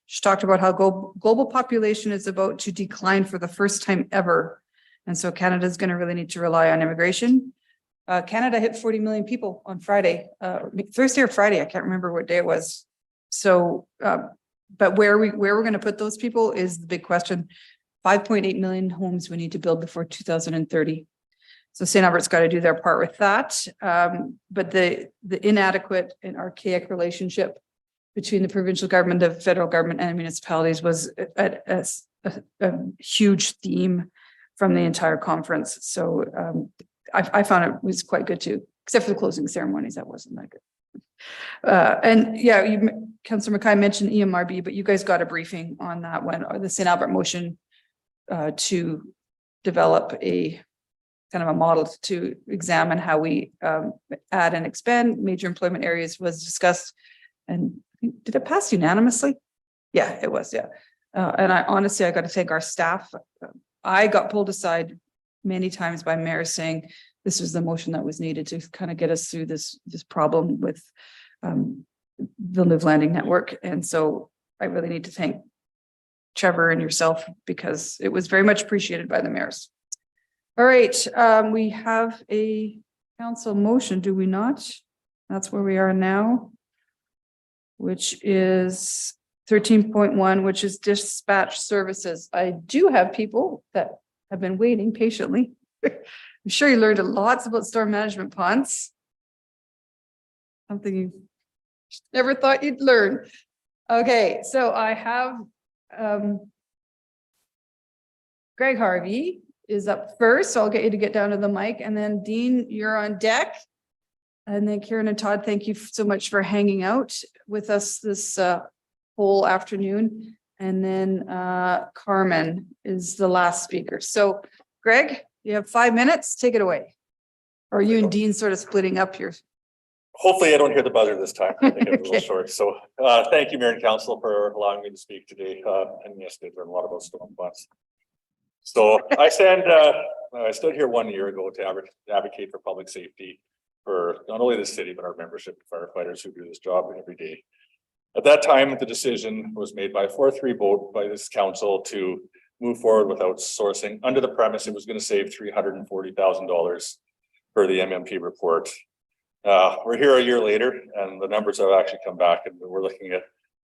She talked about how global population is about to decline for the first time ever. And so Canada is going to really need to rely on immigration. Canada hit 40 million people on Friday, Thursday or Friday. I can't remember what day it was. So, but where we're going to put those people is the big question. 5.8 million homes we need to build before 2030. So St. Albert's got to do their part with that. But the inadequate and archaic relationship between the provincial government, the federal government, and municipalities was a huge theme from the entire conference. So I found it was quite good too, except for the closing ceremonies. That wasn't that good. And yeah, Councillor Mackay mentioned EMRB, but you guys got a briefing on that one, or the St. Albert motion to develop a kind of a model to examine how we add and expand major employment areas was discussed. And did it pass unanimously? Yeah, it was. Yeah. And I honestly, I got to thank our staff. I got pulled aside many times by mayors saying this was the motion that was needed to kind of get us through this problem with Villeneuve Landing Network. And so I really need to thank Trevor and yourself because it was very much appreciated by the mayors. All right, we have a council motion, do we not? That's where we are now, which is 13.1, which is dispatch services. I do have people that have been waiting patiently. I'm sure you learned lots about storm management ponds. Something you never thought you'd learn. Okay, so I have Greg Harvey is up first. So I'll get you to get down to the mic, and then Dean, you're on deck. And then Karen and Todd, thank you so much for hanging out with us this whole afternoon. And then Carmen is the last speaker. So Greg, you have 5 minutes, take it away. Or are you and Dean sort of splitting up here? Hopefully I don't hear the buzzer this time. I think it's a little short. So thank you, Mayor and Council, for allowing me to speak today. And yes, I did learn a lot about storm ponds. So I stood here 1 year ago to advocate for public safety for not only the city, but our membership firefighters who do this job every day. At that time, the decision was made by a 4-3 vote by this council to move forward with outsourcing under the premise it was going to save $340,000 per the MMP report. We're here a year later and the numbers have actually come back and we're looking at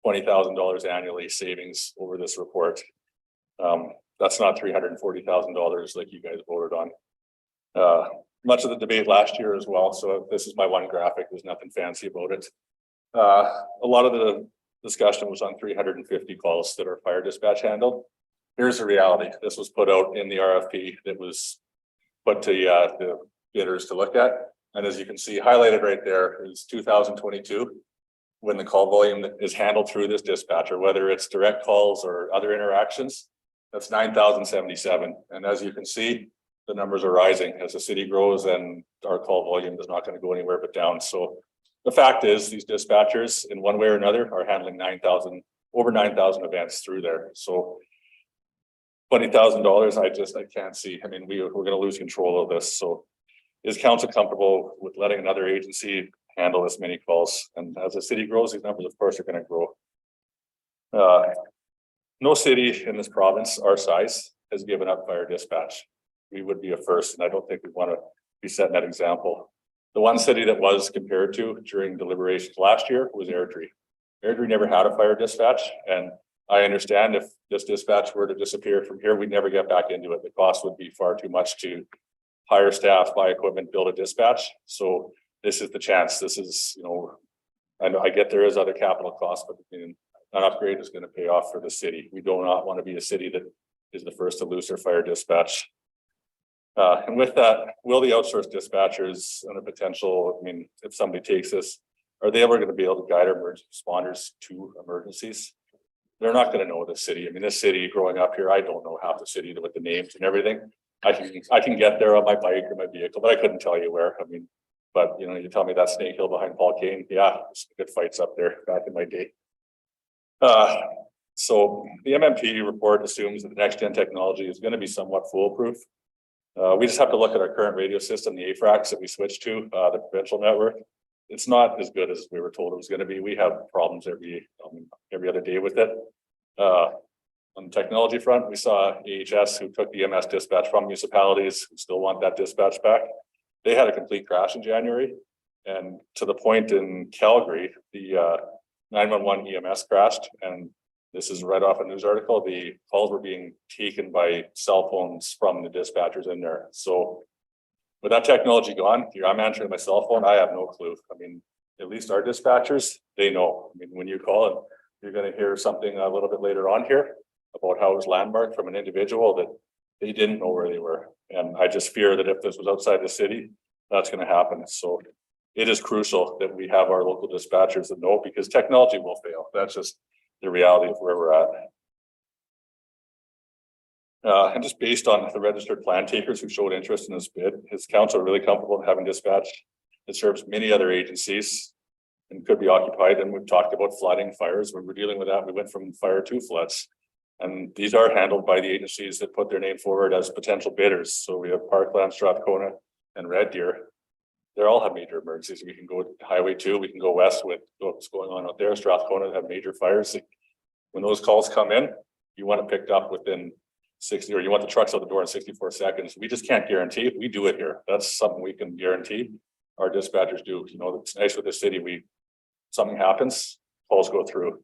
$20,000 annually savings over this report. That's not $340,000 like you guys voted on. Much of the debate last year as well. So this is my one graphic. There's nothing fancy about it. A lot of the discussion was on 350 calls that our fire dispatch handled. Here's the reality. This was put out in the RFP that was put to the bidders to look at. And as you can see, highlighted right there is 2022, when the call volume is handled through this dispatcher, whether it's direct calls or other interactions, that's 9,077. And as you can see, the numbers are rising as the city grows and our call volume is not going to go anywhere but down. So the fact is these dispatchers in one way or another are handling over 9,000 events through there. So $20,000, I can't see. I mean, we're going to lose control of this. So is council comfortable with letting another agency handle this many calls? And as the city grows, these numbers of course are going to grow. No city in this province our size has given up fire dispatch. We would be a first, and I don't think we want to be setting that example. The one city that was compared to during deliberations last year was Airdrie. Airdrie never had a fire dispatch, and I understand if this dispatch were to disappear from here, we'd never get back into it. The cost would be far too much to hire staff, buy equipment, build a dispatch. So this is the chance. This is, I know I get there is other capital costs, but an upgrade is going to pay off for the city. We do not want to be a city that is the first to lose their fire dispatch. And with that, will the outsourced dispatchers and a potential, I mean, if somebody takes this, are they ever going to be able to guide our emergency responders to emergencies? They're not going to know the city. I mean, this city growing up here, I don't know half the city with the names and everything. I can get there on my bike or my vehicle, but I couldn't tell you where. I mean, but you know, you tell me that Snake Hill behind Paul Kane, yeah, there's some good fights up there back in my day. So the MMP report assumes that the next gen technology is going to be somewhat foolproof. We just have to look at our current radio system, the AFRAX that we switched to, the provincial network. It's not as good as we were told it was going to be. We have problems every other day with it. On the technology front, we saw AHS, who took the EMS dispatch from municipalities, who still want that dispatch back. They had a complete crash in January, and to the point in Calgary, the 911 EMS crashed, and this is right off a news article. The calls were being taken by cell phones from the dispatchers in there. So with that technology gone, I'm answering my cell phone. I have no clue. I mean, at least our dispatchers, they know. I mean, when you call and you're going to hear something a little bit later on here about how it was landmarked from an individual that they didn't know where they were. And I just fear that if this was outside the city, that's going to happen. So it is crucial that we have our local dispatchers that know, because technology will fail. That's just the reality of where we're at. And just based on the registered plan takers who showed interest in this bid, is council really comfortable in having dispatch that serves many other agencies and could be occupied? And we've talked about flooding, fires. When we're dealing with that, we went from fire to floods. And these are handled by the agencies that put their name forward as potential bidders. So we have Parkland, Strathcona, and Red Deer. They all have major emergencies. We can go to Highway 2, we can go west with what's going on out there. Strathcona have major fires. When those calls come in, you want it picked up within 60, or you want the trucks out the door in 64 seconds. We just can't guarantee. We do it here. That's something we can guarantee. Our dispatchers do. You know, it's nice with the city. Something happens, calls go through.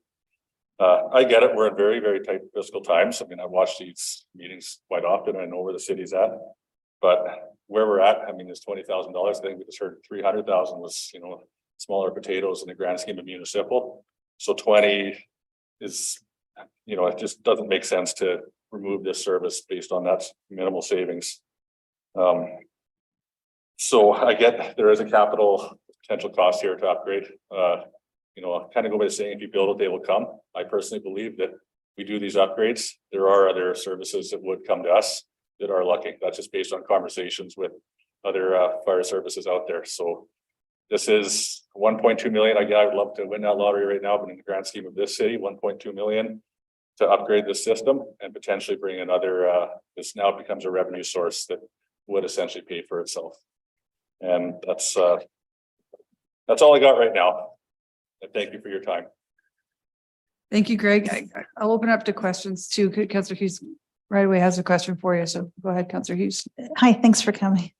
I get it. We're in very, very tight fiscal times. I mean, I watch these meetings quite often. I know where the city's at, but where we're at, I mean, there's $20,000. I think we just heard 300,000 was, you know, smaller potatoes in the grand scheme of municipal. So 20 is, you know, it just doesn't make sense to remove this service based on that minimal savings. So I get there is a capital potential cost here to upgrade. You know, I'll kind of go by saying, if you build it, they will come. I personally believe that we do these upgrades. There are other services that would come to us that are lucky. That's just based on conversations with other fire services out there. So this is 1.2 million. Again, I would love to win that lottery right now, but in the grand scheme of this city, 1.2 million to upgrade this system and potentially bring another, this now becomes a revenue source that would essentially pay for itself. And that's all I got right now. And thank you for your time. Thank you, Greg. I'll open up to questions too. Councillor Hughes right away has a question for you. So go ahead, Councillor Hughes. Hi, thanks for coming.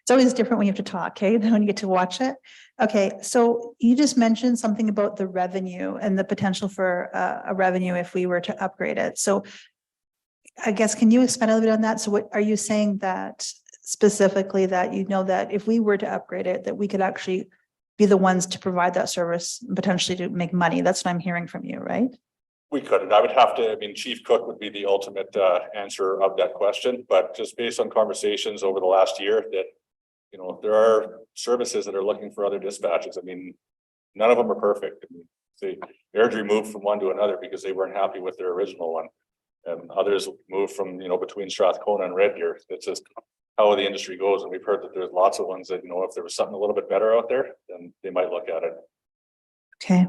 It's always different when you have to talk, okay, than when you get to watch it. Okay, so you just mentioned something about the revenue and the potential for a revenue if we were to upgrade it. So I guess, can you expand a little bit on that? So what are you saying that specifically that you know that if we were to upgrade it, that we could actually be the ones to provide that service and potentially to make money? That's what I'm hearing from you, right? We couldn't. I would have to, I mean, Chief Cook would be the ultimate answer of that question, but just based on conversations over the last year that, you know, there are services that are looking for other dispatches. I mean, none of them are perfect. I mean, they Airdrie moved from one to another because they weren't happy with their original one. And others moved from, you know, between Strathcona and Red Deer. It's just how the industry goes. And we've heard that there's lots of ones that, you know, if there was something a little bit better out there, then they might look at it. Okay.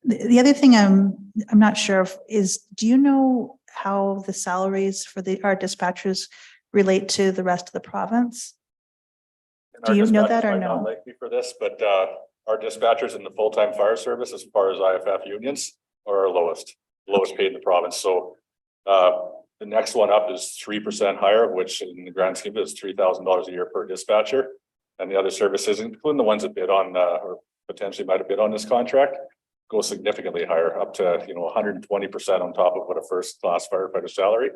The other thing I'm not sure of is, do you know how the salaries for our dispatchers relate to the rest of the province? Do you know that or no? Not like me for this, but our dispatchers in the full-time fire service, as far as IFF unions, are our lowest paid in the province. So the next one up is 3% higher, which in the grand scheme is $3,000 a year per dispatcher. And the other services, including the ones that bid on or potentially might have bid on this contract, go significantly higher, up to, you know, 120% on top of what a first class firefighter salary.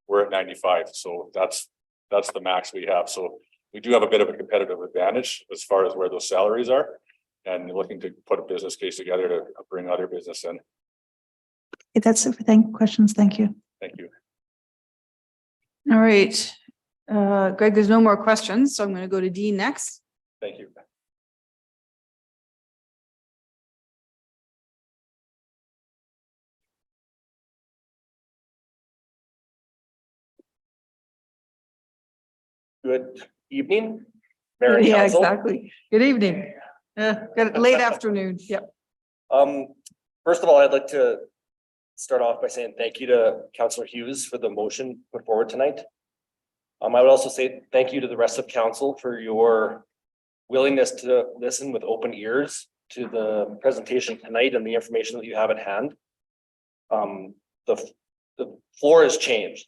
We're at 95, so that's the max we have. So we do have a bit of a competitive advantage as far as where those salaries are, and looking to put a business case together to bring other business in. That's it for questions. Thank you. Thank you. All right. Greg, there's no more questions, so I'm going to go to Dean next. Thank you. Good evening. Mayor and Yeah, council. exactly. Good evening. Good late afternoon. Yep. First of all, I'd like to start off by saying thank you to Councillor Hughes for the motion put forward tonight. I would also say thank you to the rest of council for your willingness to listen with open ears to the presentation tonight and the information that you have at hand. The floor has changed.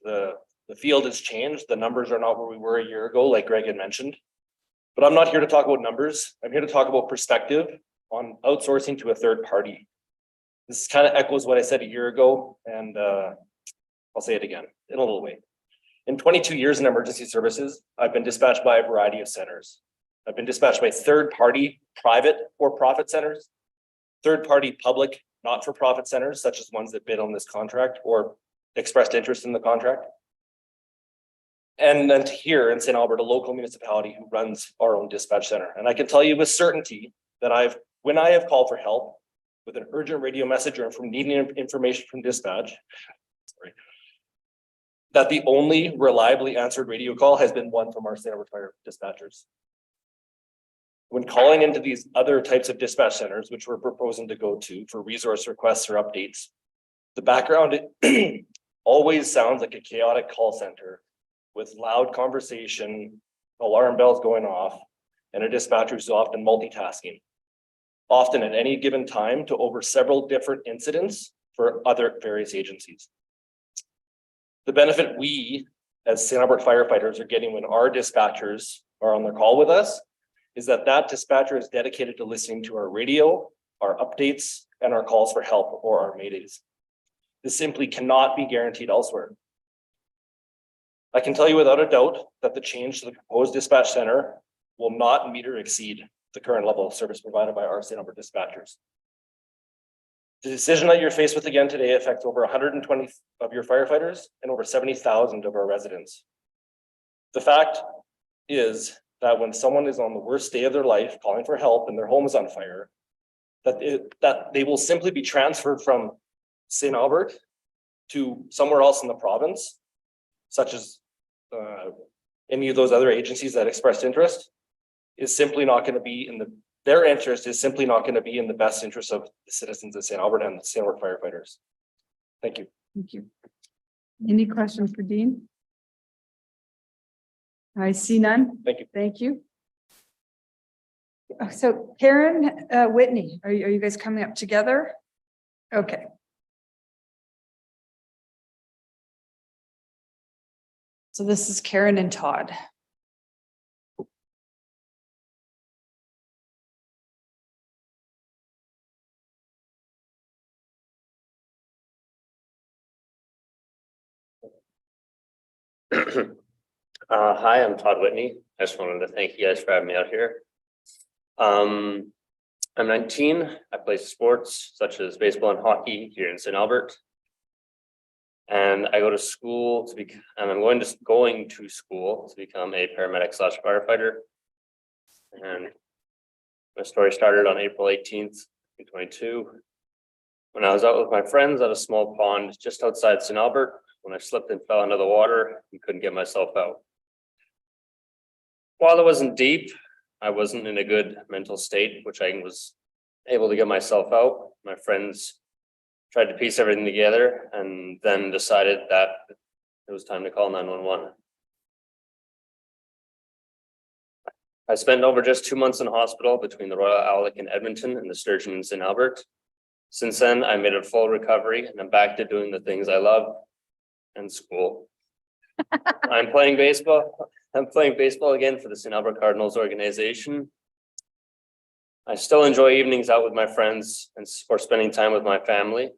The field has changed. The numbers are not where we were a year ago, like Greg had mentioned. But I'm not here to talk about numbers. I'm here to talk about perspective on outsourcing to a third party. This kind of echoes what I said a year ago, and I'll say it again in a little way. In 22 years in emergency services, I've been dispatched by a variety of centers. I've been dispatched by third-party private for-profit centers, third-party public not-for-profit centers, such as ones that bid on this contract or expressed interest in the contract. And then here in St. Albert, a local municipality who runs our own dispatch center. And I can tell you with certainty that when I have called for help with an urgent radio message or from needing information from dispatch, that the only reliably answered radio call has been one from our St. Albert Fire dispatchers. When calling into these other types of dispatch centers, which we're proposing to go to for resource requests or updates, the background always sounds like a chaotic call center with loud conversation, alarm bells going off, and a dispatcher who's often multitasking, often at any given time to over several different incidents for other various agencies. The benefit we as St. Albert firefighters are getting when our dispatchers are on their call with us is that dispatcher is dedicated to listening to our radio, our updates, and our calls for help or our maydays. This simply cannot be guaranteed elsewhere. I can tell you without a doubt that the change to the proposed dispatch center will not meet or exceed the current level of service provided by our St. Albert dispatchers. The decision that you're faced with again today affects over 120 of your firefighters and over 70,000 of our residents. The fact is that when someone is on the worst day of their life calling for help and their home is on fire, that they will simply be transferred from St. Albert to somewhere else in the province, such as any of those other agencies that expressed interest, is simply not going to be their interest is simply not going to be in the best interest of the citizens of St. Albert and the St. Albert firefighters. Thank you. Thank you. Any questions for Dean? I see none. Thank you. Thank you. So Karen, Whitney, are you guys coming up together? Okay. So this is Karen and Todd. Hi, I'm Todd Whitney. I just wanted to thank you guys for having me out here. I'm 19. I play sports such as baseball and hockey here in St. Albert. And I go to school and I'm going to school to become a paramedic / firefighter. And my story started on April 18th, 2022, when I was out with my friends at a small pond just outside St. Albert, when I slipped and fell into the water and couldn't get myself out. While it wasn't deep, I wasn't in a good mental state, which I was able to get myself out. My friends tried to piece everything together and then decided that it was time to call 911. I spent over just 2 months in hospital between the Royal Alec in Edmonton and the Sturgeon in St. Albert. Since then, I made a full recovery and I'm back to doing the things I love and school. I'm playing baseball. I'm playing baseball again for the St. Albert Cardinals organization. I still enjoy evenings out with my friends and for spending time with my family.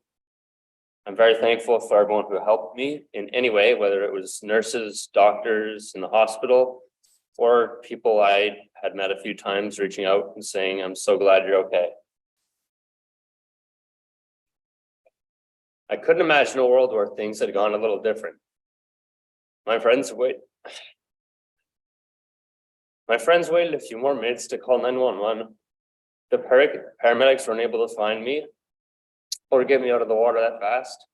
I'm very thankful for everyone who helped me in any way, whether it was nurses, doctors in the hospital, or people I had met a few times reaching out and saying, I'm so glad you're okay. I couldn't imagine a world where things had gone a little different. My friends waited a few more minutes to call 911. The paramedics weren't able to find me or get me out of the water that fast.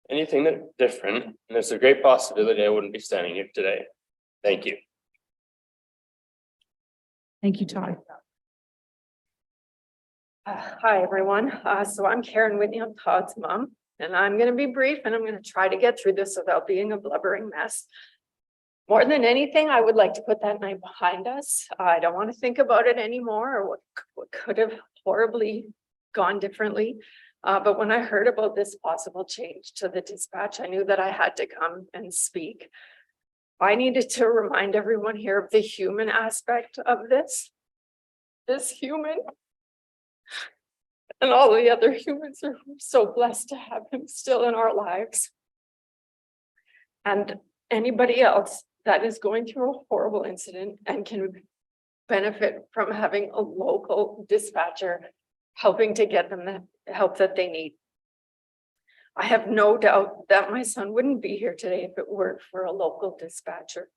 Anything that different, and there's a great possibility I wouldn't be standing here today. Thank you. Thank you, Todd. Hi, everyone. So I'm Karen Whitney, I'm Todd's mom, and I'm going to be brief and I'm going to try to get through this without being a blubbering mess. More than anything, I would like to put that night behind us. I don't want to think about it anymore or what could have horribly gone differently. But when I heard about this possible change to the dispatch, I knew that I had to come and speak. I needed to remind everyone here of the human aspect of this. This human. And all the other humans are so blessed to have him still in our lives. And anybody else that is going through a horrible incident and can benefit from having a local dispatcher helping to get them the help that they need. I have no doubt that my son wouldn't be here today if it weren't for a local dispatcher.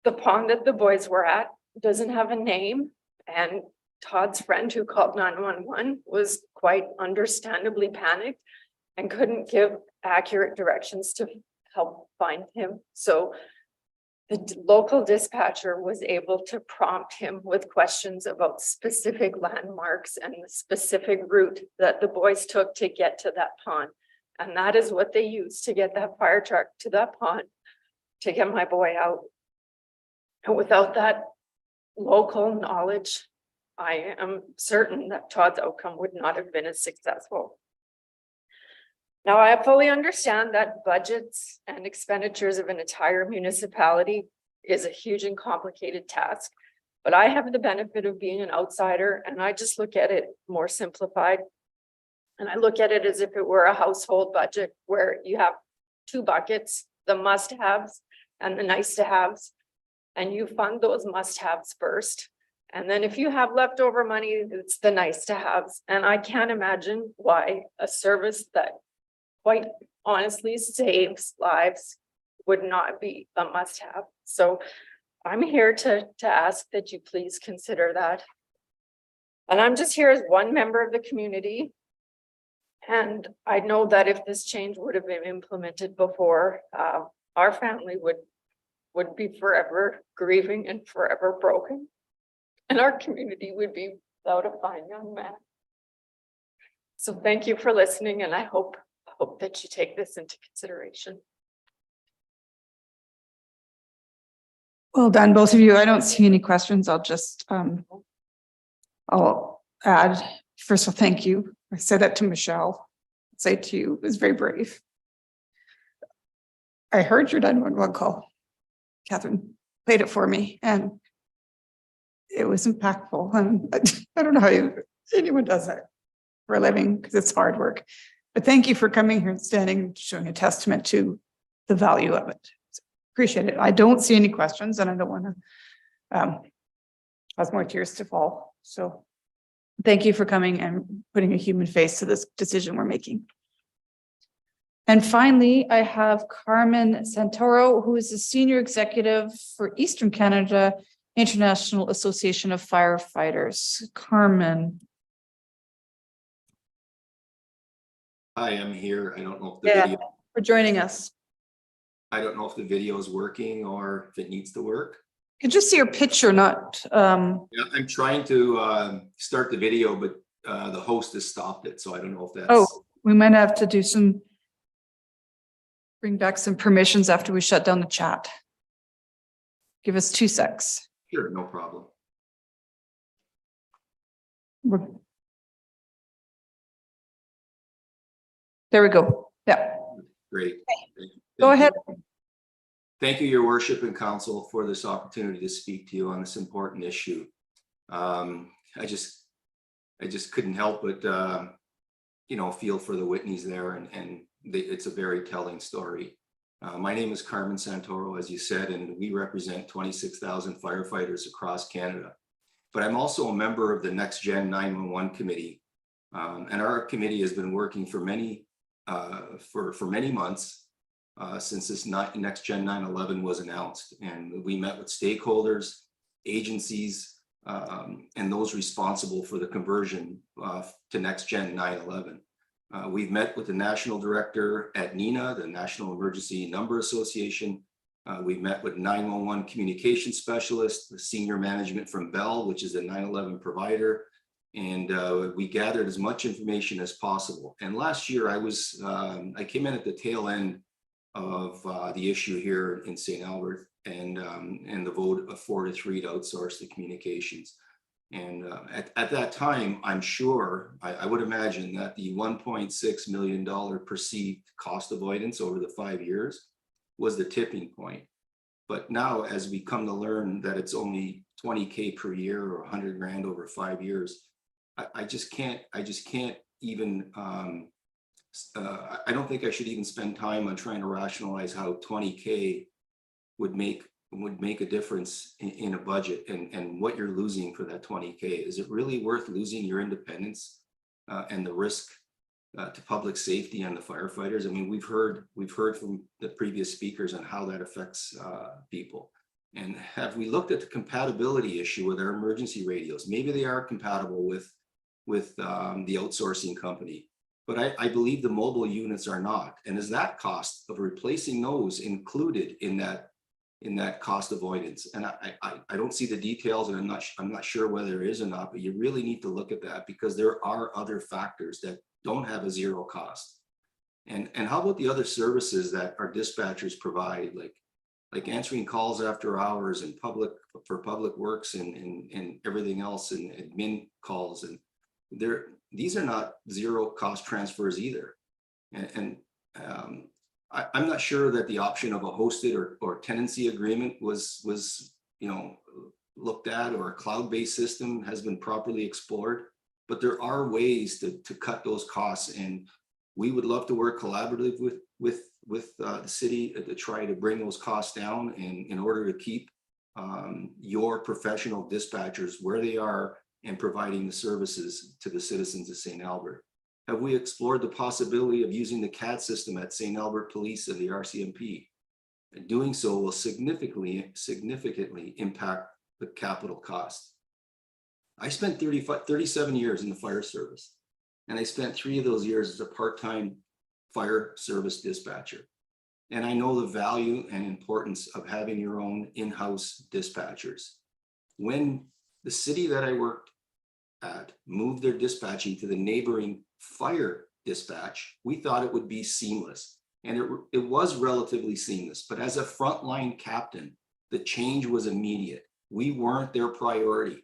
The pond that the boys were at doesn't have a name, and Todd's friend who called 911 was quite understandably panicked and couldn't give accurate directions to help find him. So the local dispatcher was able to prompt him with questions about specific landmarks and the specific route that the boys took to get to that pond. And that is what they used to get that fire truck to that pond to get my boy out. And without that local knowledge, I am certain that Todd's outcome would not have been as successful. Now, I fully understand that budgets and expenditures of an entire municipality is a huge and complicated task, but I have the benefit of being an outsider and I just look at it more simplified. And I look at it as if it were a household budget where you have two buckets, the must-haves and the nice-to-haves, and you fund those must-haves first. And then if you have leftover money, it's the nice-to-haves. And I can't imagine why a service that quite honestly saves lives would not be a must-have. So I'm here to ask that you please consider that. And I'm just here as one member of the community. And I know that if this change would have been implemented before, our family would be forever grieving and forever broken. And our community would be without a fine young man. So thank you for listening, and I hope that you take this into consideration. Well done, both of you. I don't see any questions. I'll just, I'll add, first of all, thank you. I said that to Michelle. I'd say to you, it was very brave. I heard your 911 call. Catherine played it for me and it was impactful. And I don't know how anyone does that for a living because it's hard work. But thank you for coming here and standing and showing a testament to the value of it. Appreciate it. I don't see any questions and I don't want to cause more tears to fall. So thank you for coming and putting a human face to this decision we're making. And finally, I have Carmen Santoro, who is the Senior Executive for Eastern Canada International Association of Firefighters. Carmen. Hi, I'm here. I don't know if the video, for joining us. I don't know if the video is working or if it needs to work. You can just see your picture, not. Yeah, I'm trying to start the video, but the host has stopped it, so I don't know if that's. Oh, we might have to do bring back some permissions after we shut down the chat. Give us 2 secs. Sure, no problem. There we go. Yeah. Great. Go ahead. Thank you, Your Worship and Council, for this opportunity to speak to you on this important issue. I just couldn't help but feel for the Whitneys there, and it's a very telling story. My name is Carmen Santoro, as you said, and we represent 26,000 firefighters across Canada. But I'm also a member of the Next Gen 911 Committee, and our committee has been working for many months since this Next Gen 911 was announced. And we met with stakeholders, agencies, and those responsible for the conversion to Next Gen 911. We've met with the National Director at NENA, the National Emergency Number Association, We met with 911 communication specialist, the senior management from Bell, which is a 911 provider. And we gathered as much information as possible. And last year I came in at the tail end of the issue here in St. Albert and the vote of 4-3 to outsource the communications. And at that time, I'm sure, I would imagine that the $1.6 million perceived cost avoidance over the 5 years was the tipping point. But now, as we come to learn that it's only $20K per year or 100 grand over 5 years, I just can't even, I don't think I should even spend time on trying to rationalize how 20K would make a difference in a budget and what you're losing for that 20K. Is it really worth losing your independence and the risk to public safety and the firefighters? I mean, we've heard from the previous speakers on how that affects people. And have we looked at the compatibility issue with our emergency radios? Maybe they are compatible with the outsourcing company, but I believe the mobile units are not. And is that cost of replacing those included in that cost avoidance? And I don't see the details, and I'm not sure whether there is or not, but you really need to look at that, because there are other factors that don't have a zero cost. And how about the other services that our dispatchers provide, like answering calls after hours and for public works and everything else, and admin calls, and these are not zero cost transfers either. And I'm not sure that the option of a hosted or tenancy agreement was looked at, or a cloud-based system has been properly explored. But there are ways to cut those costs, and we would love to work collaboratively with the city to try to bring those costs down, and in order to keep your professional dispatchers where they are and providing the services to the citizens of St. Albert. Have we explored the possibility of using the CAD system at St. Albert Police and the RCMP? And doing so will significantly impact the capital cost. I spent 37 years in the fire service, and I spent 3 of those years as a part-time fire service dispatcher. And I know the value and importance of having your own in-house dispatchers. When the city that I worked at moved their dispatching to the neighboring fire dispatch, we thought it would be seamless. And it was relatively seamless, but as a frontline captain, the change was immediate. We weren't their priority,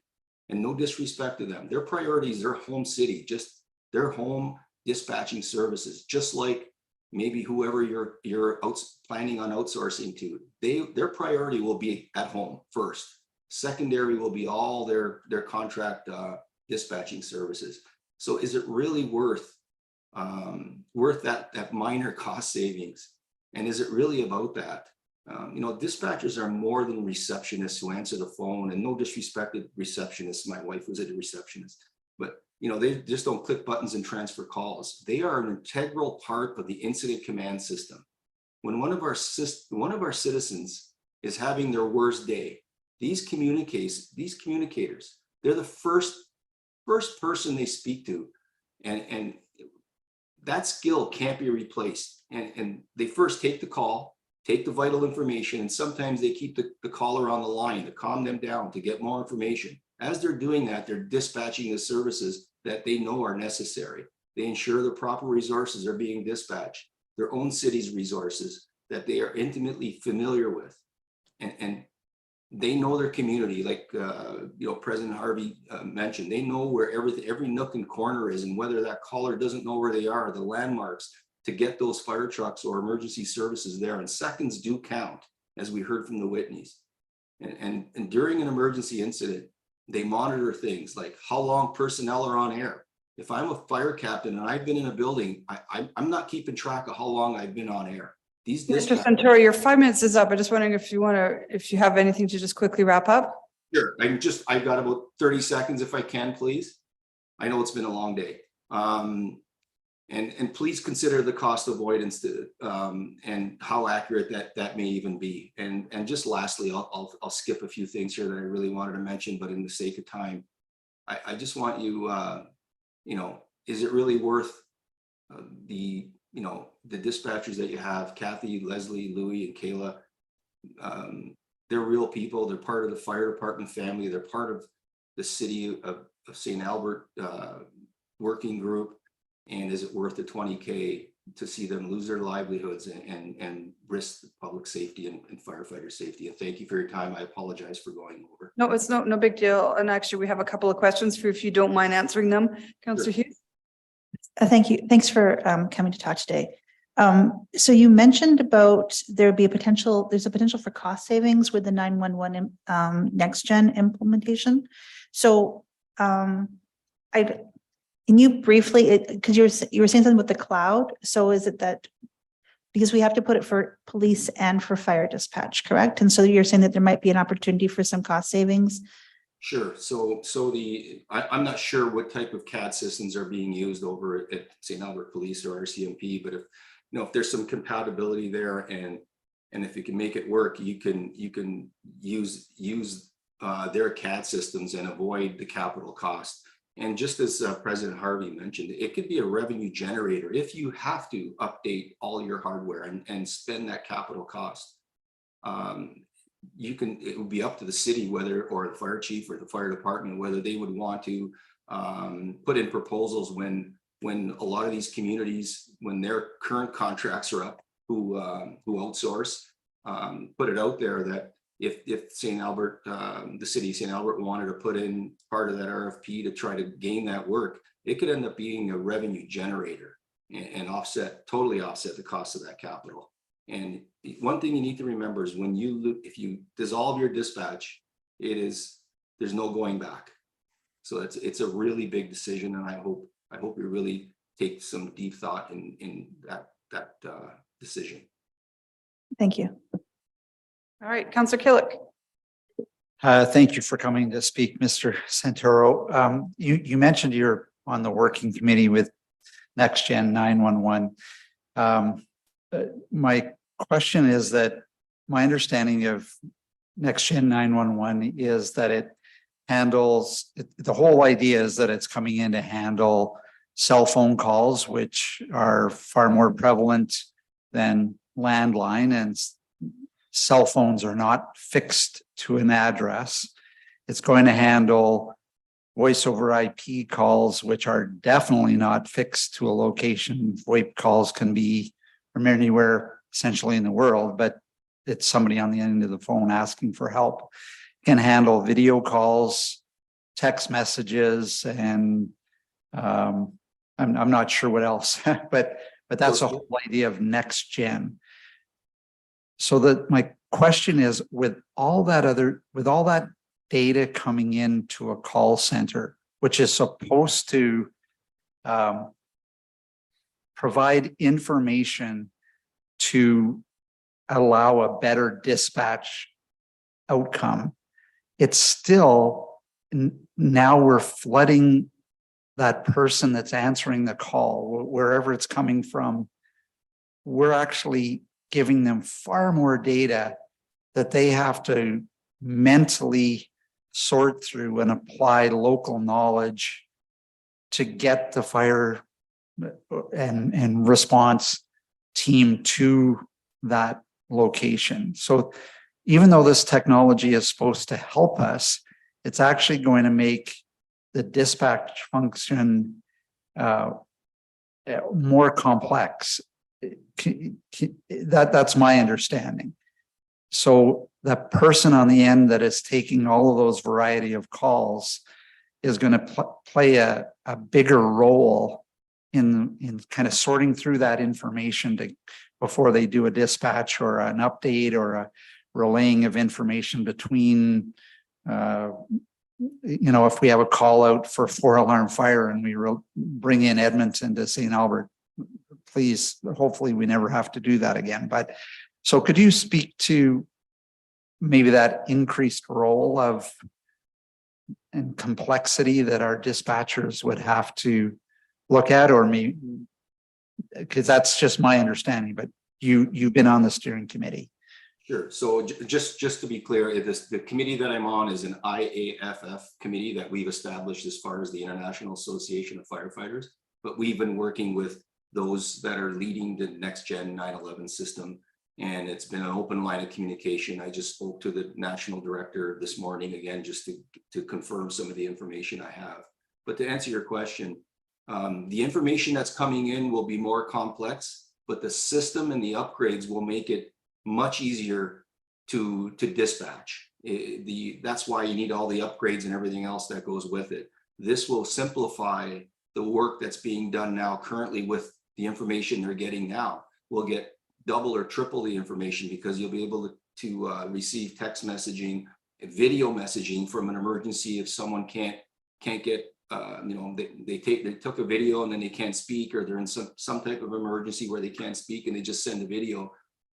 and no disrespect to them. Their priority is their home city, just their home dispatching services, just like maybe whoever you're planning on outsourcing to. Their priority will be at home first. Secondary will be all their contract dispatching services. So is it really worth that minor cost savings? And is it really about that? Dispatchers are more than receptionists who answer the phone, and no disrespect to receptionists. My wife was a receptionist, but they just don't click buttons and transfer calls. They are an integral part of the incident command system. When one of our citizens is having their worst day, these communicators, they're the first person they speak to, and that skill can't be replaced. And they first take the call, take the vital information, and sometimes they keep the caller on the line to calm them down, to get more information. As they're doing that, they're dispatching the services that they know are necessary. They ensure the proper resources are being dispatched, their own city's resources that they are intimately familiar with. And they know their community, like President Harvey mentioned. They know where every nook and corner is, and whether that caller doesn't know where they are, the landmarks to get those fire trucks or emergency services there. And seconds do count, as we heard from the Whitneys. And during an emergency incident, they monitor things like how long personnel are on air. If I'm a fire captain and I've been in a building, I'm not keeping track of how long I've been on air. Mr. Santoro, your 5 minutes is up. I'm just wondering if you have anything to just quickly wrap up. Sure. I've got about 30 seconds if I can, please. I know it's been a long day. And please consider the cost avoidance and how accurate that may even be. And just lastly, I'll skip a few things here that I really wanted to mention, but in the sake of time, I just want you, is it really worth the dispatchers that you have, Kathy, Leslie, Louis, and Kayla, they're real people. They're part of the fire department family. They're part of the city of St. Albert working group. And is it worth the 20K to see them lose their livelihoods and risk public safety and firefighter safety? And thank you for your time. I apologize for going over. No, it's no big deal. And actually, we have a couple of questions for you if you don't mind answering them. Councillor Hughes? Thank you. Thanks for coming to talk today. So you mentioned about there's a potential for cost savings with the 911 next gen implementation. So can you briefly, because you were saying something with the cloud. So is it that because we have to put it for police and for fire dispatch, correct? And so you're saying that there might be an opportunity for some cost savings? Sure. So I'm not sure what type of CAD systems are being used over at St. Albert Police or RCMP, but if there's some compatibility there and if you can make it work, you can use their CAD systems and avoid the capital cost. And just as President Harvey mentioned, it could be a revenue generator if you have to update all your hardware and spend that capital cost. It would be up to the city or the fire chief or the fire department whether they would want to put in proposals when a lot of these communities, when their current contracts are up, who outsource, put it out there that if St. Albert, the city of St. Albert wanted to put in part of that RFP to try to gain that work, it could end up being a revenue generator and totally offset the cost of that capital. And one thing you need to remember is if you dissolve your dispatch, there's no going back. So it's a really big decision, and I hope you really take some deep thought in that decision. Thank you. All right, Councillor Killick. Thank you for coming to speak, Mr. Santoro. You mentioned you're on the working committee with Next Gen 911. My question is that my understanding of Next Gen 911 is that it handles, the whole idea is that it's coming in to handle cell phone calls, which are far more prevalent than landline, and cell phones are not fixed to an address. It's going to handle voice over IP calls, which are definitely not fixed to a location. VoIP calls can be from anywhere essentially in the world, but it's somebody on the end of the phone asking for help. It can handle video calls, text messages, and I'm not sure what else, but that's the whole idea of next gen. So that my question is, with all that data coming into a call center, which is supposed to provide information to allow a better dispatch outcome, it's still, now we're flooding that person that's answering the call, wherever it's coming from. We're actually giving them far more data that they have to mentally sort through and apply local knowledge to get the fire and response team to that location. So even though this technology is supposed to help us, it's actually going to make the dispatch function more complex. That's my understanding. So the person on the end that is taking all of those variety of calls is going to play a bigger role in kind of sorting through that information before they do a dispatch or an update or a relaying of information between if we have a call out for 4-alarm fire and we bring in Edmonton to St. Albert, please, hopefully we never have to do that again. But so could you speak to maybe that increased role and complexity that our dispatchers would have to look at, or maybe, because that's just my understanding, but you've been on the steering committee. Sure. So just to be clear, the committee that I'm on is an IAFF committee that we've established as far as the International Association of Firefighters, but we've been working with those that are leading the next gen 911 system. And it's been an open line of communication. I just spoke to the national director this morning again, just to confirm some of the information I have. But to answer your question, the information that's coming in will be more complex, but the system and the upgrades will make it much easier to dispatch. That's why you need all the upgrades and everything else that goes with it. This will simplify the work that's being done now currently with the information they're getting now. We'll get double or triple the information because you'll be able to receive text messaging, video messaging from an emergency if someone can't get, you know, they took a video and then they can't speak, or they're in some type of emergency where they can't speak and they just send a video,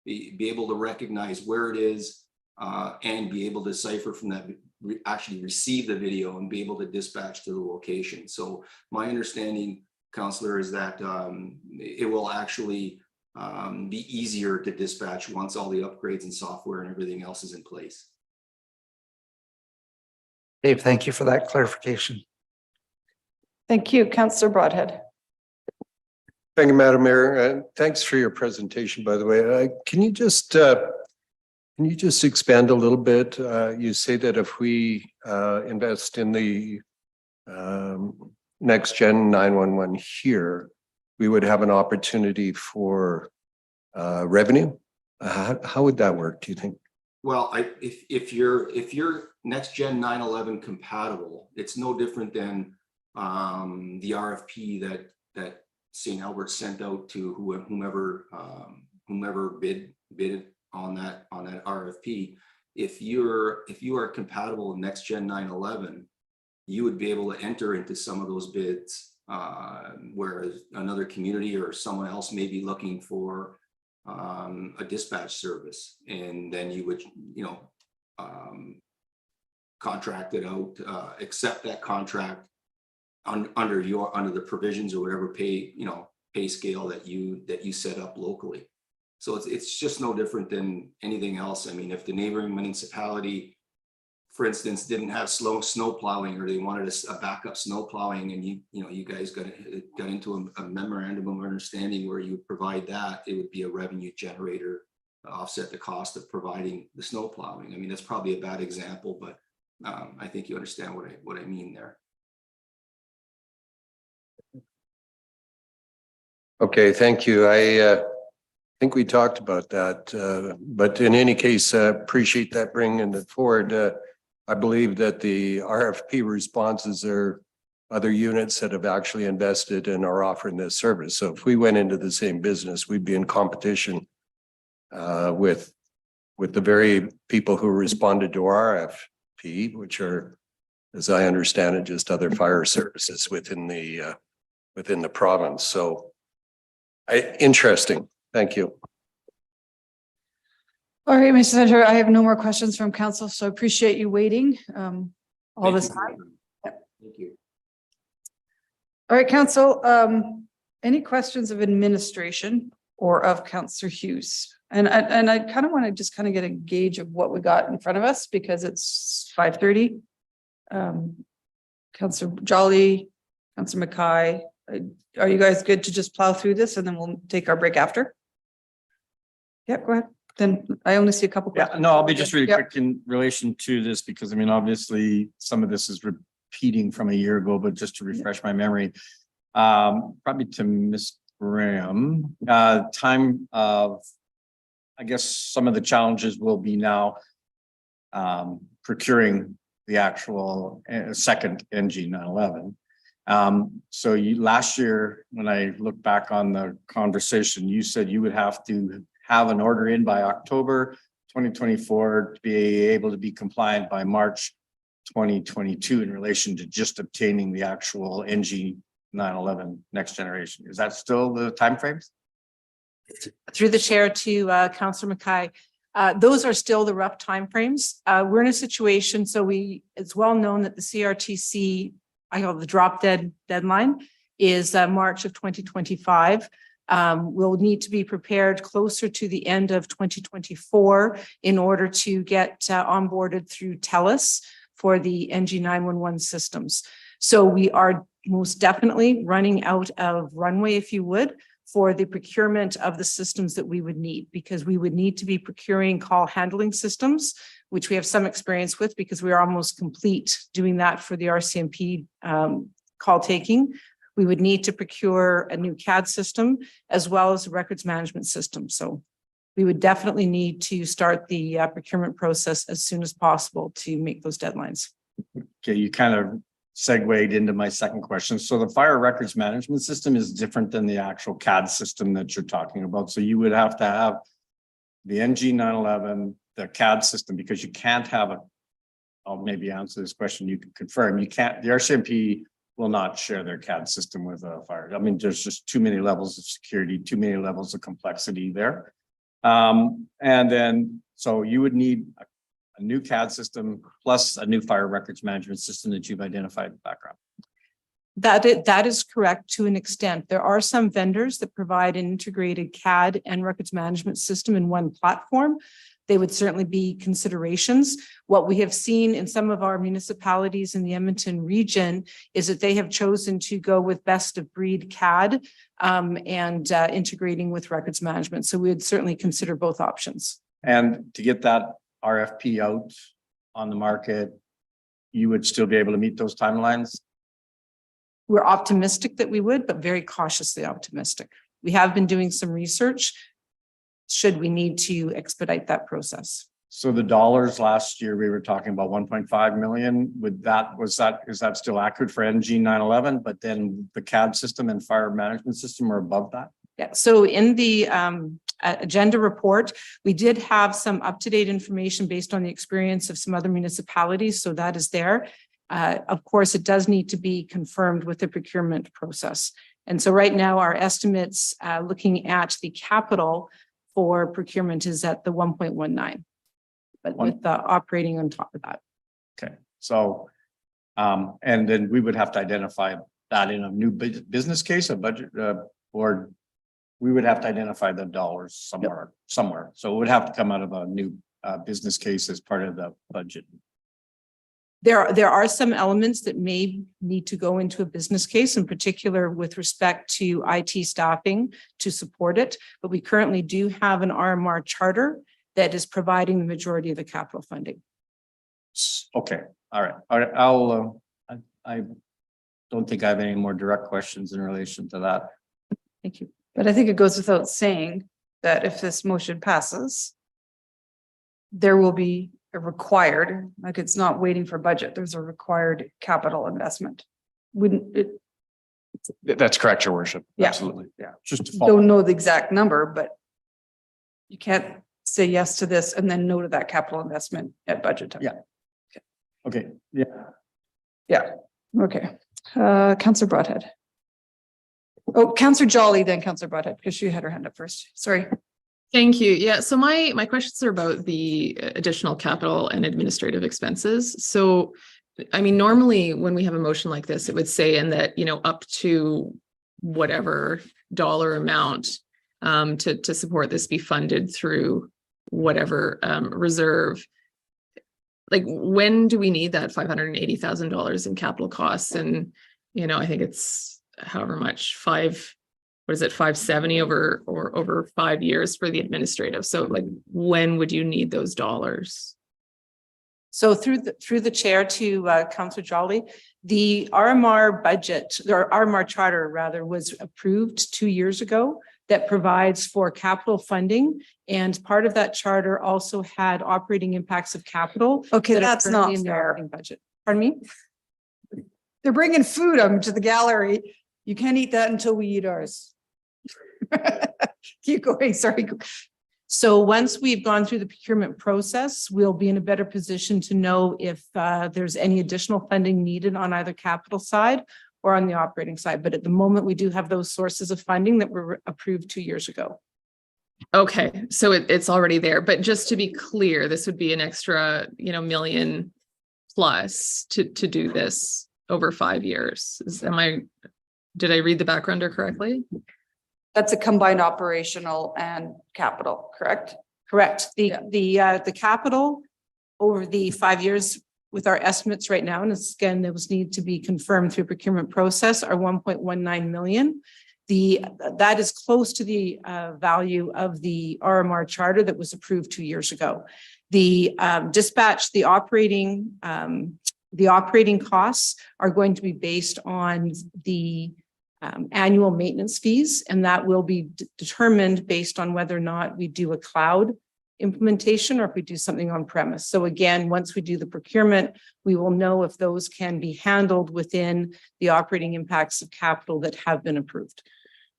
be able to recognize where it is and be able to decipher from that, actually receive the video and be able to dispatch to the location. So my understanding, Councillor, is that it will actually be easier to dispatch once all the upgrades and software and everything else is in place. Dave, thank you for that clarification. Thank you, Councillor Broadhead. Thank you, Madam Mayor. Thanks for your presentation, by the way. Can you just expand a little bit? You say that if we invest in the next gen 911 here, we would have an opportunity for revenue. How would that work, do you think? Well, if you're next gen 911 compatible, it's no different than the RFP that St. Albert sent out to whomever bid on that RFP. If you are compatible with next gen 911, you would be able to enter into some of those bids, whereas another community or someone else may be looking for a dispatch service, and then you would, you know, contract it out, accept that contract under the provisions or whatever pay scale that you set up locally. So it's just no different than anything else. I mean, if the neighboring municipality, for instance, didn't have snow plowing, or they wanted a backup snow plowing, and you guys got into a memorandum of understanding where you provide that, it would be a revenue generator to offset the cost of providing the snow plowing. I mean, that's probably a bad example, but I think you understand what I mean there. Okay, thank you. I think we talked about that, but in any case, appreciate that bringing it forward. I believe that the RFP responses are other units that have actually invested and are offering this service. So if we went into the same business, we'd be in competition with the very people who responded to RFP, which are, as I understand it, just other fire services within the province. So interesting. Thank you. All right, Mr. Senator, I have no more questions from council, so I appreciate you waiting all this time. Thank you. All right, council, any questions of administration or of Councillor Hughes? And I kind of want to just kind of get a gauge of what we got in front of us, because it's 5:30. Councillor Jolly, Councillor Mackay, are you guys good to just plow through this and then we'll take our break after? Yep, go ahead. Then I only see a couple. Yeah, no, I'll be just really quick in relation to this, because I mean, obviously some of this is repeating from a year ago, but just to refresh my memory, probably to Ms. Graham, time of, I guess some of the challenges will be now procuring the actual second NG 911. So last year, when I look back on the conversation, you said you would have to have an order in by October 2024 to be able to be compliant by March 2022 in relation to just obtaining the actual NG 911 next generation. Is that still the timeframes? Through the chair to Councillor Mackay, those are still the rough timeframes. We're in a situation, so it's well known that the CRTC, I call it the drop dead deadline, is March of 2025. We'll need to be prepared closer to the end of 2024 in order to get onboarded through TELUS for the NG 911 systems. So we are most definitely running out of runway, if you would, for the procurement of the systems that we would need, because we would need to be procuring call handling systems, which we have some experience with because we are almost complete doing that for the RCMP call taking. We would need to procure a new CAD system as well as a records management system. So we would definitely need to start the procurement process as soon as possible to make those deadlines. Okay, you kind of segued into my second question. So the fire records management system is different than the actual CAD system that you're talking about. So you would have to have the NG 911, the CAD system, because you can't have a, I'll maybe answer this question, you can confirm, you can't, the RCMP will not share their CAD system with a fire. I mean, there's just too many levels of security, too many levels of complexity there. And then, so you would need a new CAD system plus a new fire records management system that you've identified in the background. That is correct to an extent. There are some vendors that provide an integrated CAD and records management system in one platform. They would certainly be considerations. What we have seen in some of our municipalities in the Edmonton region is that they have chosen to go with best of breed CAD and integrating with records management. So we would certainly consider both options. And to get that RFP out on the market, you would still be able to meet those timelines? We're optimistic that we would, but very cautiously optimistic. We have been doing some research should we need to expedite that process. So the dollars last year, we were talking about 1.5 million. Is that still accurate for NG 911? But then the CAD system and fire management system are above that? Yeah, so in the agenda report, we did have some up-to-date information based on the experience of some other municipalities. So that is there. Of course, it does need to be confirmed with the procurement process. And so right now our estimates looking at the capital for procurement is at the 1.19, but with the operating on top of that. Okay, so and then we would have to identify that in a new business case, a budget, or we would have to identify the dollars somewhere. So it would have to come out of a new business case as part of the budget. There are some elements that may need to go into a business case, in particular with respect to IT staffing to support it. But we currently do have an RMR charter that is providing the majority of the capital funding. Okay, all right. I'll I don't think I have any more direct questions in relation to that. Thank you. But I think it goes without saying that if this motion passes, there will be a required, like it's not waiting for budget, there's a required capital investment. Wouldn't it? That's correct, Your Worship. Yeah. Absolutely. Yeah, just to follow. Don't know the exact number, but you can't say yes to this and then no to that capital investment at budget time. Yeah. Okay, yeah. Yeah, okay. Councillor Broadhead. Oh, Councillor Jolly, then Councillor Broadhead, because she had her hand up first. Sorry. Thank you. Yeah, so my questions are about the additional capital and administrative expenses. So, I mean, normally when we have a motion like this, it would say in that, you know, up to whatever dollar amount to support this be funded through whatever reserve. Like, when do we need that $580,000 in capital costs? And, you know, I think it's however much, 570 over 5 years for the administrative. So like, when would you need those dollars? So through the chair to Councillor Jolly, the RMR budget, or RMR charter rather, was approved 2 years ago that provides for capital funding. And part of that charter also had operating impacts of capital. Okay, that are that's currently not in the fair. operating budget. Pardon me? They're bringing food to the gallery. You can't eat that until we eat ours. Keep going, sorry. So once we've gone through the procurement process, we'll be in a better position to know if there's any additional funding needed on either capital side or on the operating side. But at the moment, we do have those sources of funding that were approved 2 years ago. Okay, so it's already there, but just to be clear, this would be an extra, you know, million plus to do this over 5 years. Did I read the backgrounder correctly? That's a combined operational and capital, correct? Correct. The capital over the 5 years with our estimates right now, and it's, again, those need to be confirmed through procurement process, are 1.19 million. That is close to the value of the RMR charter that was approved 2 years ago. The dispatch, the operating costs are going to be based on the annual maintenance fees, and that will be determined based on whether or not we do a cloud implementation or if we do something on premise. So again, once we do the procurement, we will know if those can be handled within the operating impacts of capital that have been approved.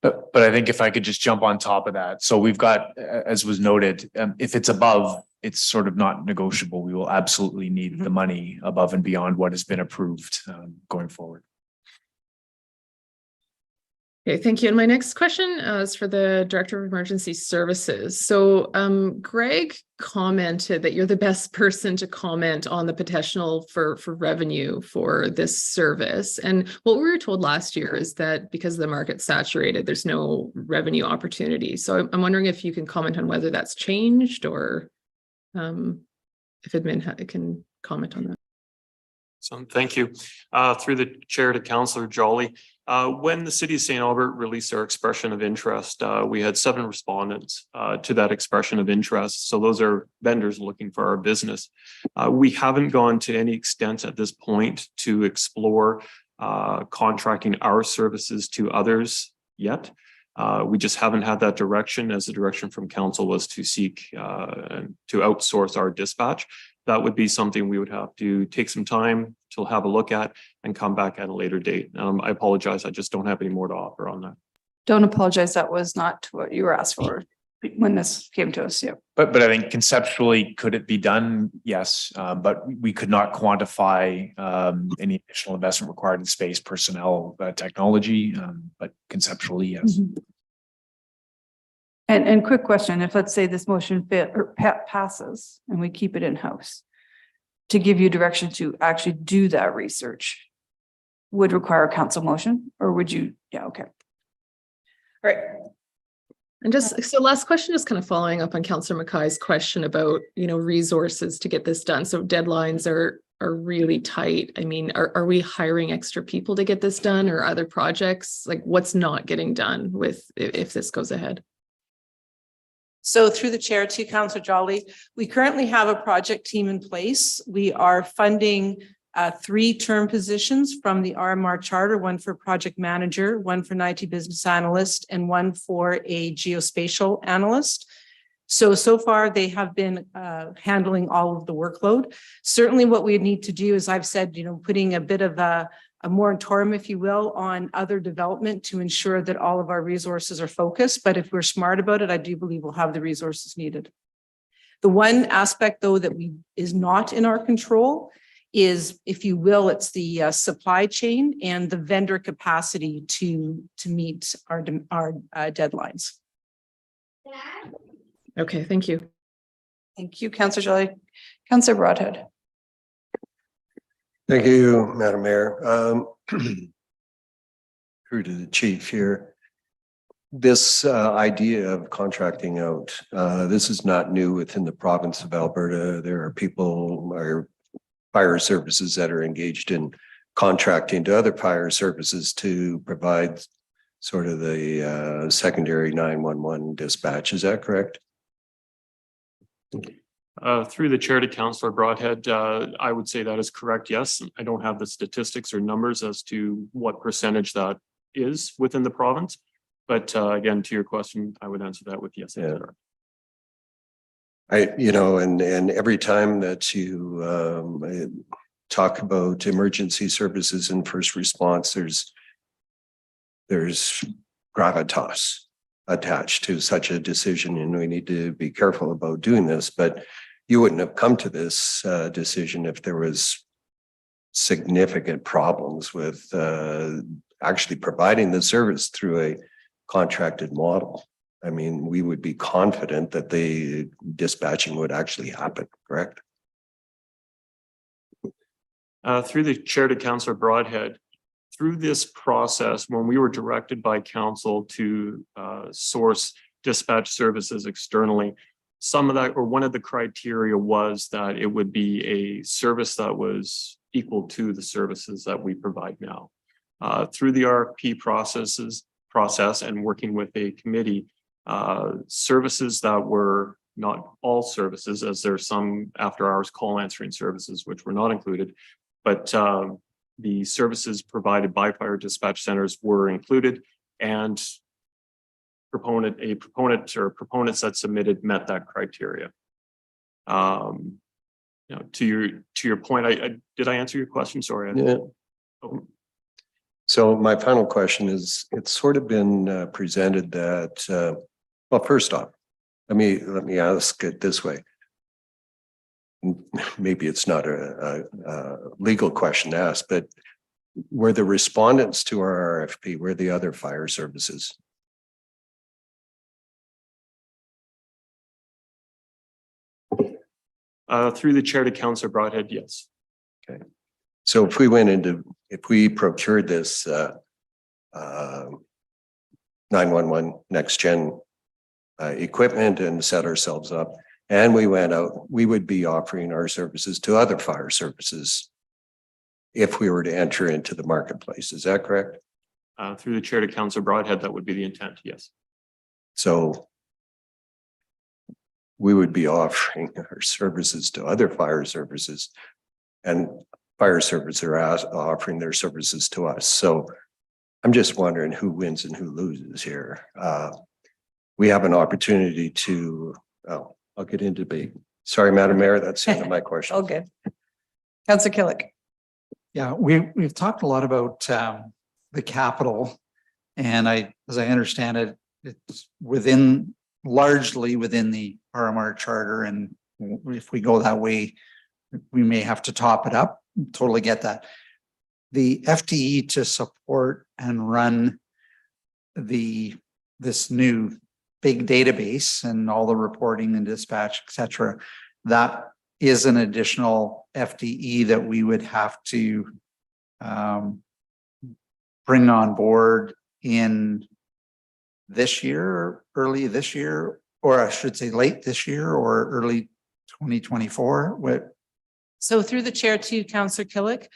But I think if I could just jump on top of that. So we've got, as was noted, if it's above, it's sort of not negotiable. We will absolutely need the money above and beyond what has been approved going forward. Okay, thank you. And my next question is for the Director of Emergency Services. So Greg commented that you're the best person to comment on the potential for revenue for this service. And what we were told last year is that because the market's saturated, there's no revenue opportunity. So I'm wondering if you can comment on whether that's changed or if admin can comment on that. So thank you. Through the chair to Councillor Jolly. When the city of St. Albert released our expression of interest, we had 7 respondents to that expression of interest. So those are vendors looking for our business. We haven't gone to any extent at this point to explore contracting our services to others yet. We just haven't had that direction, as the direction from council was to seek to outsource our dispatch. That would be something we would have to take some time to have a look at and come back at a later date. I apologize. I just don't have any more to offer on that. Don't apologize. That was not what you were asked for when this came to us. Yeah. But I think conceptually, could it be done? Yes, but we could not quantify any additional investment required in space, personnel, technology. But conceptually, yes. And quick question, if let's say this motion passes and we keep it in-house, to give you direction to actually do that research would require a council motion, or would you? Yeah, okay. All right. And just so last question, just kind of following up on Councillor Mackay's question about, resources to get this done. So deadlines are really tight. I mean, are we hiring extra people to get this done, or other projects? Like, what's not getting done with if this goes ahead? So through the chair to Councillor Jolly, we currently have a project team in place. We are funding 3 term positions from the RMR charter, 1 for project manager, 1 for an IT business analyst, and 1 for a geospatial analyst. So far they have been handling all of the workload. Certainly what we need to do, as I've said, putting a bit of a moratorium, if you will, on other development to ensure that all of our resources are focused. But if we're smart about it, I do believe we'll have the resources needed. The one aspect, though, that is not in our control is, if you will, it's the supply chain and the vendor capacity to meet our deadlines. Okay, thank you. Thank you, Councillor Jolly. Councillor Broadhead. Thank you, Madam Mayor. Through to the chief here. This idea of contracting out, this is not new within the province of Alberta. There are people, or fire services, that are engaged in contracting to other fire services to provide sort of the secondary 911 dispatch. Is that correct? Through the chair to Councillor Broadhead, I would say that is correct. Yes, I don't have the statistics or numbers as to what percentage that is within the province. But again, to your question, I would answer that with yes. Yeah. And every time that you talk about emergency services and first response, there's gravitas attached to such a decision, and we need to be careful about doing this. But you wouldn't have come to this decision if there was significant problems with actually providing the service through a contracted model. I mean, we would be confident that the dispatching would actually happen, correct? Through the chair to Councillor Broadhead, through this process, when we were directed by council to source dispatch services externally, some of that, or one of the criteria was that it would be a service that was equal to the services that we provide now. Through the RFP process and working with a committee, services that were not all services, as there are some after hours call answering services, which were not included, but the services provided by fire dispatch centers were included, and proponents that submitted met that criteria. You know, to your point, did I answer your question? Sorry. Yeah. Oh. So my final question is, it's sort of been presented that, well, first off, let me ask it this way. Maybe it's not a legal question to ask, but were the respondents to our RFP, were the other fire services? Through the chair to Councillor Broadhead, yes. Okay. So if we procured this 911 next gen equipment and set ourselves up, and we went out, we would be offering our services to other fire services if we were to enter into the marketplace. Is that correct? Through the chair to Councillor Broadhead, that would be the intent, yes. So we would be offering our services to other fire services, and fire services are offering their services to us. So I'm just wondering who wins and who loses here. We have an opportunity to, oh, I'll get into debate. Sorry, Madam Mayor, that's the end of my question. All good. Councillor Killick. Yeah, we've talked a lot about the capital, and as I understand it, it's largely within the RMR charter, and if we go that way, we may have to top it up. Totally get that. The FTE to support and run this new big database and all the reporting and dispatch, et cetera, that is an additional FTE that we would have to bring on board in this year, early this year, or I should say late this year or early 2024. So through the chair to Councillor Killick,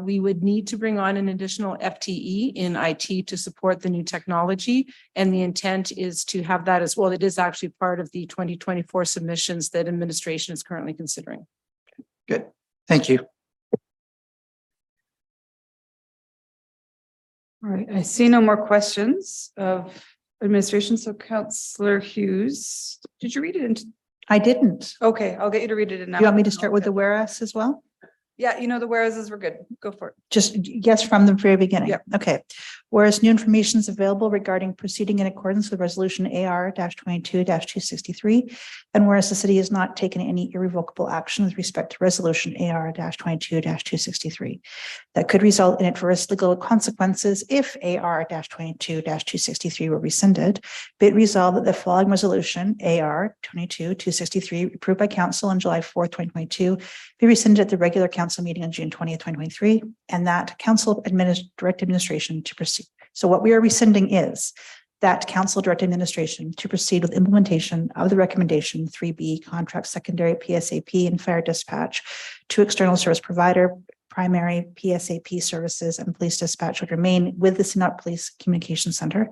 we would need to bring on an additional FTE in IT to support the new technology. And the intent is to have that as well. It is actually part of the 2024 submissions that administration is currently considering. Good. Thank you. All right, I see no more questions of administration. So Councillor Hughes, did you read it into? I didn't. Okay, I'll get you to read it in now. You want me to start with the whereas as well? Yeah, you know, the whereases were good. Go for it. Just yes, from the very beginning. Yep. Okay. Whereas new information is available regarding proceeding in accordance with resolution AR-22-263. And whereas the city has not taken any irrevocable action with respect to resolution AR-22-263 that could result in adverse legal consequences if AR-22-263 were rescinded, be it resolved that the following resolution AR-22-263 approved by council on July 4th, 2022 be rescinded at the regular council meeting on June 20th, 2023, and that council direct administration to proceed. So what we are rescinding is that council direct administration to proceed with implementation of the recommendation 3B contract secondary PSAP and fire dispatch to external service provider, primary PSAP services and police dispatch would remain with the Sinop Police Communication Center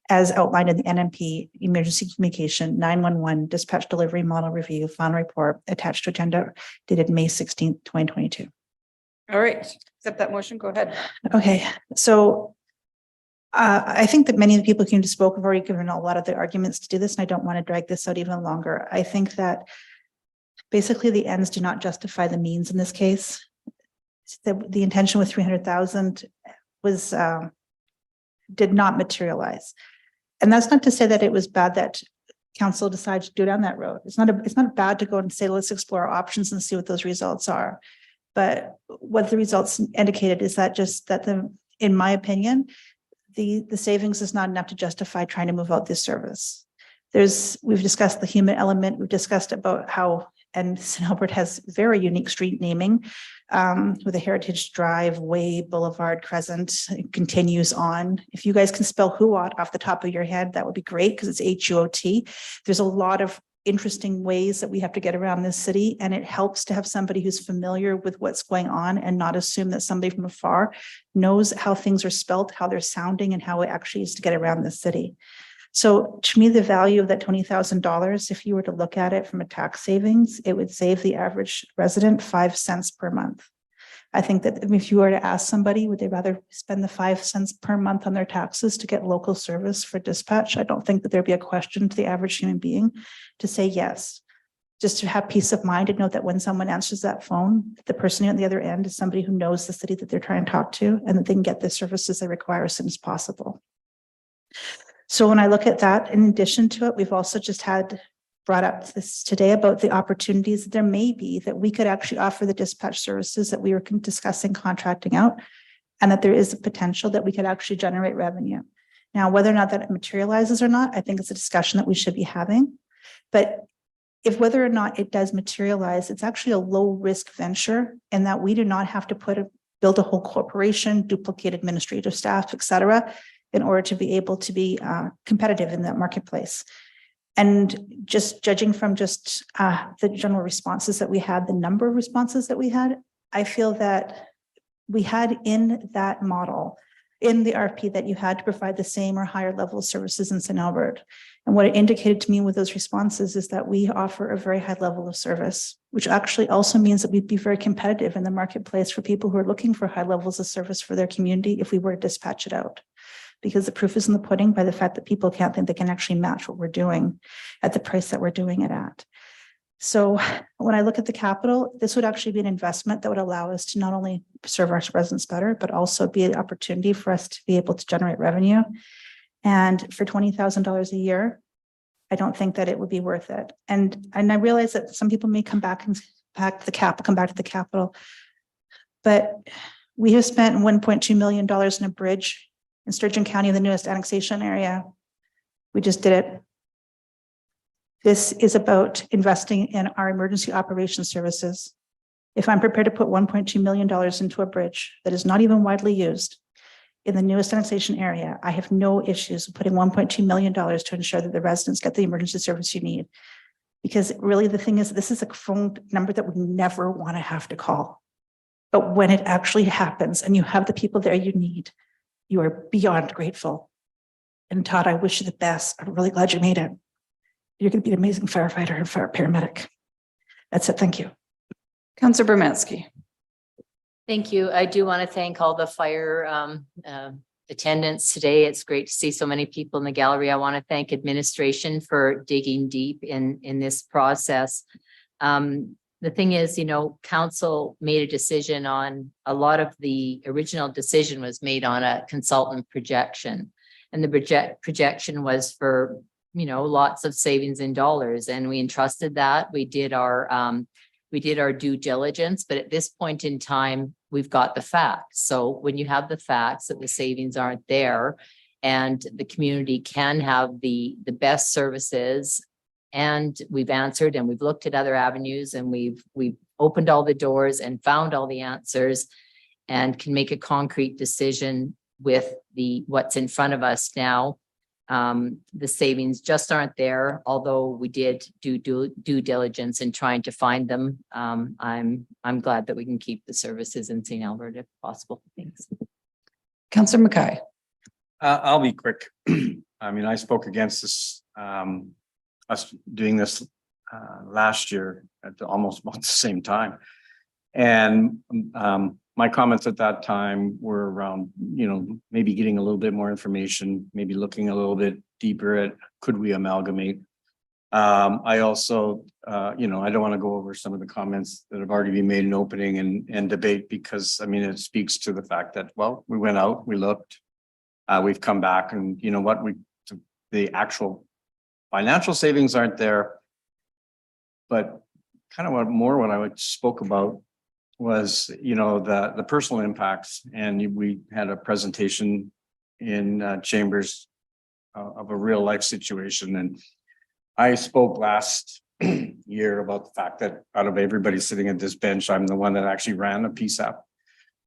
as outlined in the NMP Emergency Communication 911 Dispatch Delivery Model Review Final Report attached to agenda dated May 16th, 2022. All right, accept that motion. Go ahead. Okay, so I think that many of the people who spoke have already given a lot of the arguments to do this, and I don't want to drag this out even longer. I think that basically the ends do not justify the means in this case. The intention with 300,000 was did not materialize. And that's not to say that it was bad that council decided to go down that road. It's not bad to go and say, let's explore our options and see what those results are. But what the results indicated is that in my opinion, the savings is not enough to justify trying to move out this service. We've discussed the human element. We've discussed about how, and St. Albert has very unique street naming with a Heritage Drive, Way, Boulevard, Crescent. It continues on. If you guys can spell Huot off the top of your head, that would be great because it's H-U-O-T. There's a lot of interesting ways that we have to get around this city. And it helps to have somebody who's familiar with what's going on and not assume that somebody from afar knows how things are spelt, how they're sounding, and how it actually is to get around the city. So to me, the value of that $20,000, if you were to look at it from a tax savings, it would save the average resident 5 cents per month. I think that if you were to ask somebody, would they rather spend the 5 cents per month on their taxes to get local service for dispatch? I don't think that there'd be a question to the average human being to say yes. Just to have peace of mind and know that when someone answers that phone, the person on the other end is somebody who knows the city that they're trying to talk to, and that they can get the services they require as soon as possible. So when I look at that, in addition to it, we've also just had brought up this today about the opportunities that there may be that we could actually offer the dispatch services that we were discussing contracting out, and that there is a potential that we could actually generate revenue. Now, whether or not that materializes or not, I think it's a discussion that we should be having. But if whether or not it does materialize, it's actually a low risk venture in that we do not have to build a whole corporation, duplicate administrative staff, et cetera, in order to be able to be competitive in that marketplace. And just judging from just the general responses that we had, the number of responses that we had, I feel that we had in that model, in the RFP, that you had to provide the same or higher level of services in St. Albert. And what it indicated to me with those responses is that we offer a very high level of service, which actually also means that we'd be very competitive in the marketplace for people who are looking for high levels of service for their community if we were to dispatch it out. Because the proof is in the pudding by the fact that people can't think they can actually match what we're doing at the price that we're doing it at. So when I look at the capital, this would actually be an investment that would allow us to not only serve our residents better, but also be an opportunity for us to be able to generate revenue. And for $20,000 a year, I don't think that it would be worth it. And I realize that some people may come back to the capital, but we have spent $1.2 million in a bridge in Sturgeon County, the newest annexation area. We just did it. This is about investing in our emergency operations services. If I'm prepared to put $1.2 million into a bridge that is not even widely used in the newest annexation area, I have no issues with putting $1.2 million to ensure that the residents get the emergency service you need. Because really the thing is, this is a phone number that we never want to have to call. But when it actually happens and you have the people there you need, you are beyond grateful. And Todd, I wish you the best. I'm really glad you made it. You're going to be an amazing firefighter and fire paramedic. That's it. Thank you. Councillor Bermansky. Thank you. I do want to thank all the fire attendants today. It's great to see so many people in the gallery. I want to thank administration for digging deep in this process. The thing is, council made a decision on a lot of the original decision was made on a consultant projection. And the projection was for, lots of savings in dollars. And we entrusted that. We did our due diligence, but at this point in time, we've got the facts. So when you have the facts that the savings aren't there and the community can have the best services, and we've answered and we've looked at other avenues and we've opened all the doors and found all the answers and can make a concrete decision with what's in front of us now. The savings just aren't there, although we did do due diligence in trying to find them. I'm glad that we can keep the services in St. Albert if possible. Thanks. Councillor Mackay. I'll be quick. I mean, I spoke against this, us doing this last year at almost about the same time. And my comments at that time were around, maybe getting a little bit more information, maybe looking a little bit deeper at could we amalgamate. I also, I don't want to go over some of the comments that have already been made in opening and debate, because it speaks to the fact that, well, we went out, we looked, we've come back, and you know what, the actual financial savings aren't there. But kind of what I spoke about was, the personal impacts. And we had a presentation in Chambers of a real life situation. And I spoke last year about the fact that out of everybody sitting at this bench, I'm the one that actually ran a PSAP.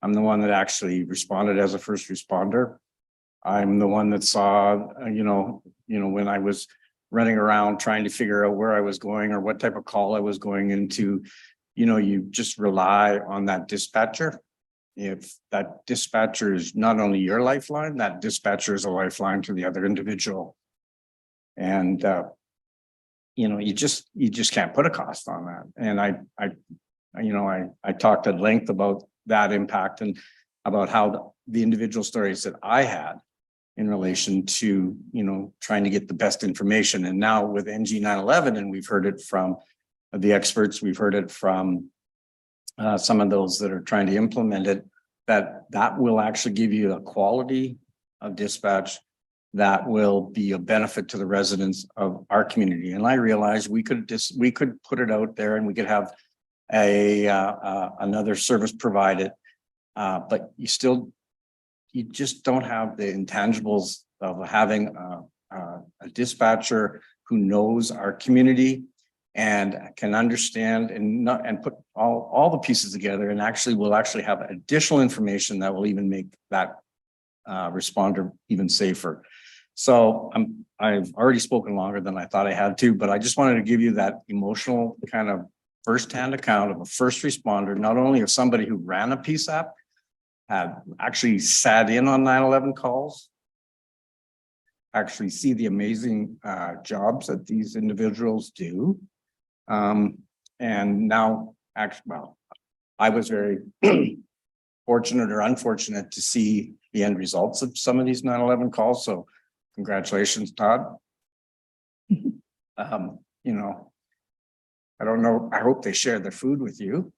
I'm the one that actually responded as a first responder. I'm the one that saw, when I was running around trying to figure out where I was going or what type of call I was going into, you just rely on that dispatcher. If that dispatcher is not only your lifeline, that dispatcher is a lifeline to the other individual. And, you just can't put a cost on that. And I talked at length about that impact and about how the individual stories that I had in relation to, trying to get the best information. And now with NG 911, and we've heard it from the experts, we've heard it from some of those that are trying to implement it, that will actually give you a quality of dispatch that will be a benefit to the residents of our community. And I realized we could put it out there and we could have another service provided, but you just don't have the intangibles of having a dispatcher who knows our community and can understand and put all the pieces together, and will actually have additional information that will even make that responder even safer. So I've already spoken longer than I thought I had to, but I just wanted to give you that emotional kind of firsthand account of a first responder, not only of somebody who ran a PSAP, had actually sat in on 911 calls, actually see the amazing jobs that these individuals do. And now, I was very fortunate or unfortunate to see the end results of some of these 911 calls. So congratulations, Todd. I don't know. I hope they share their food with you.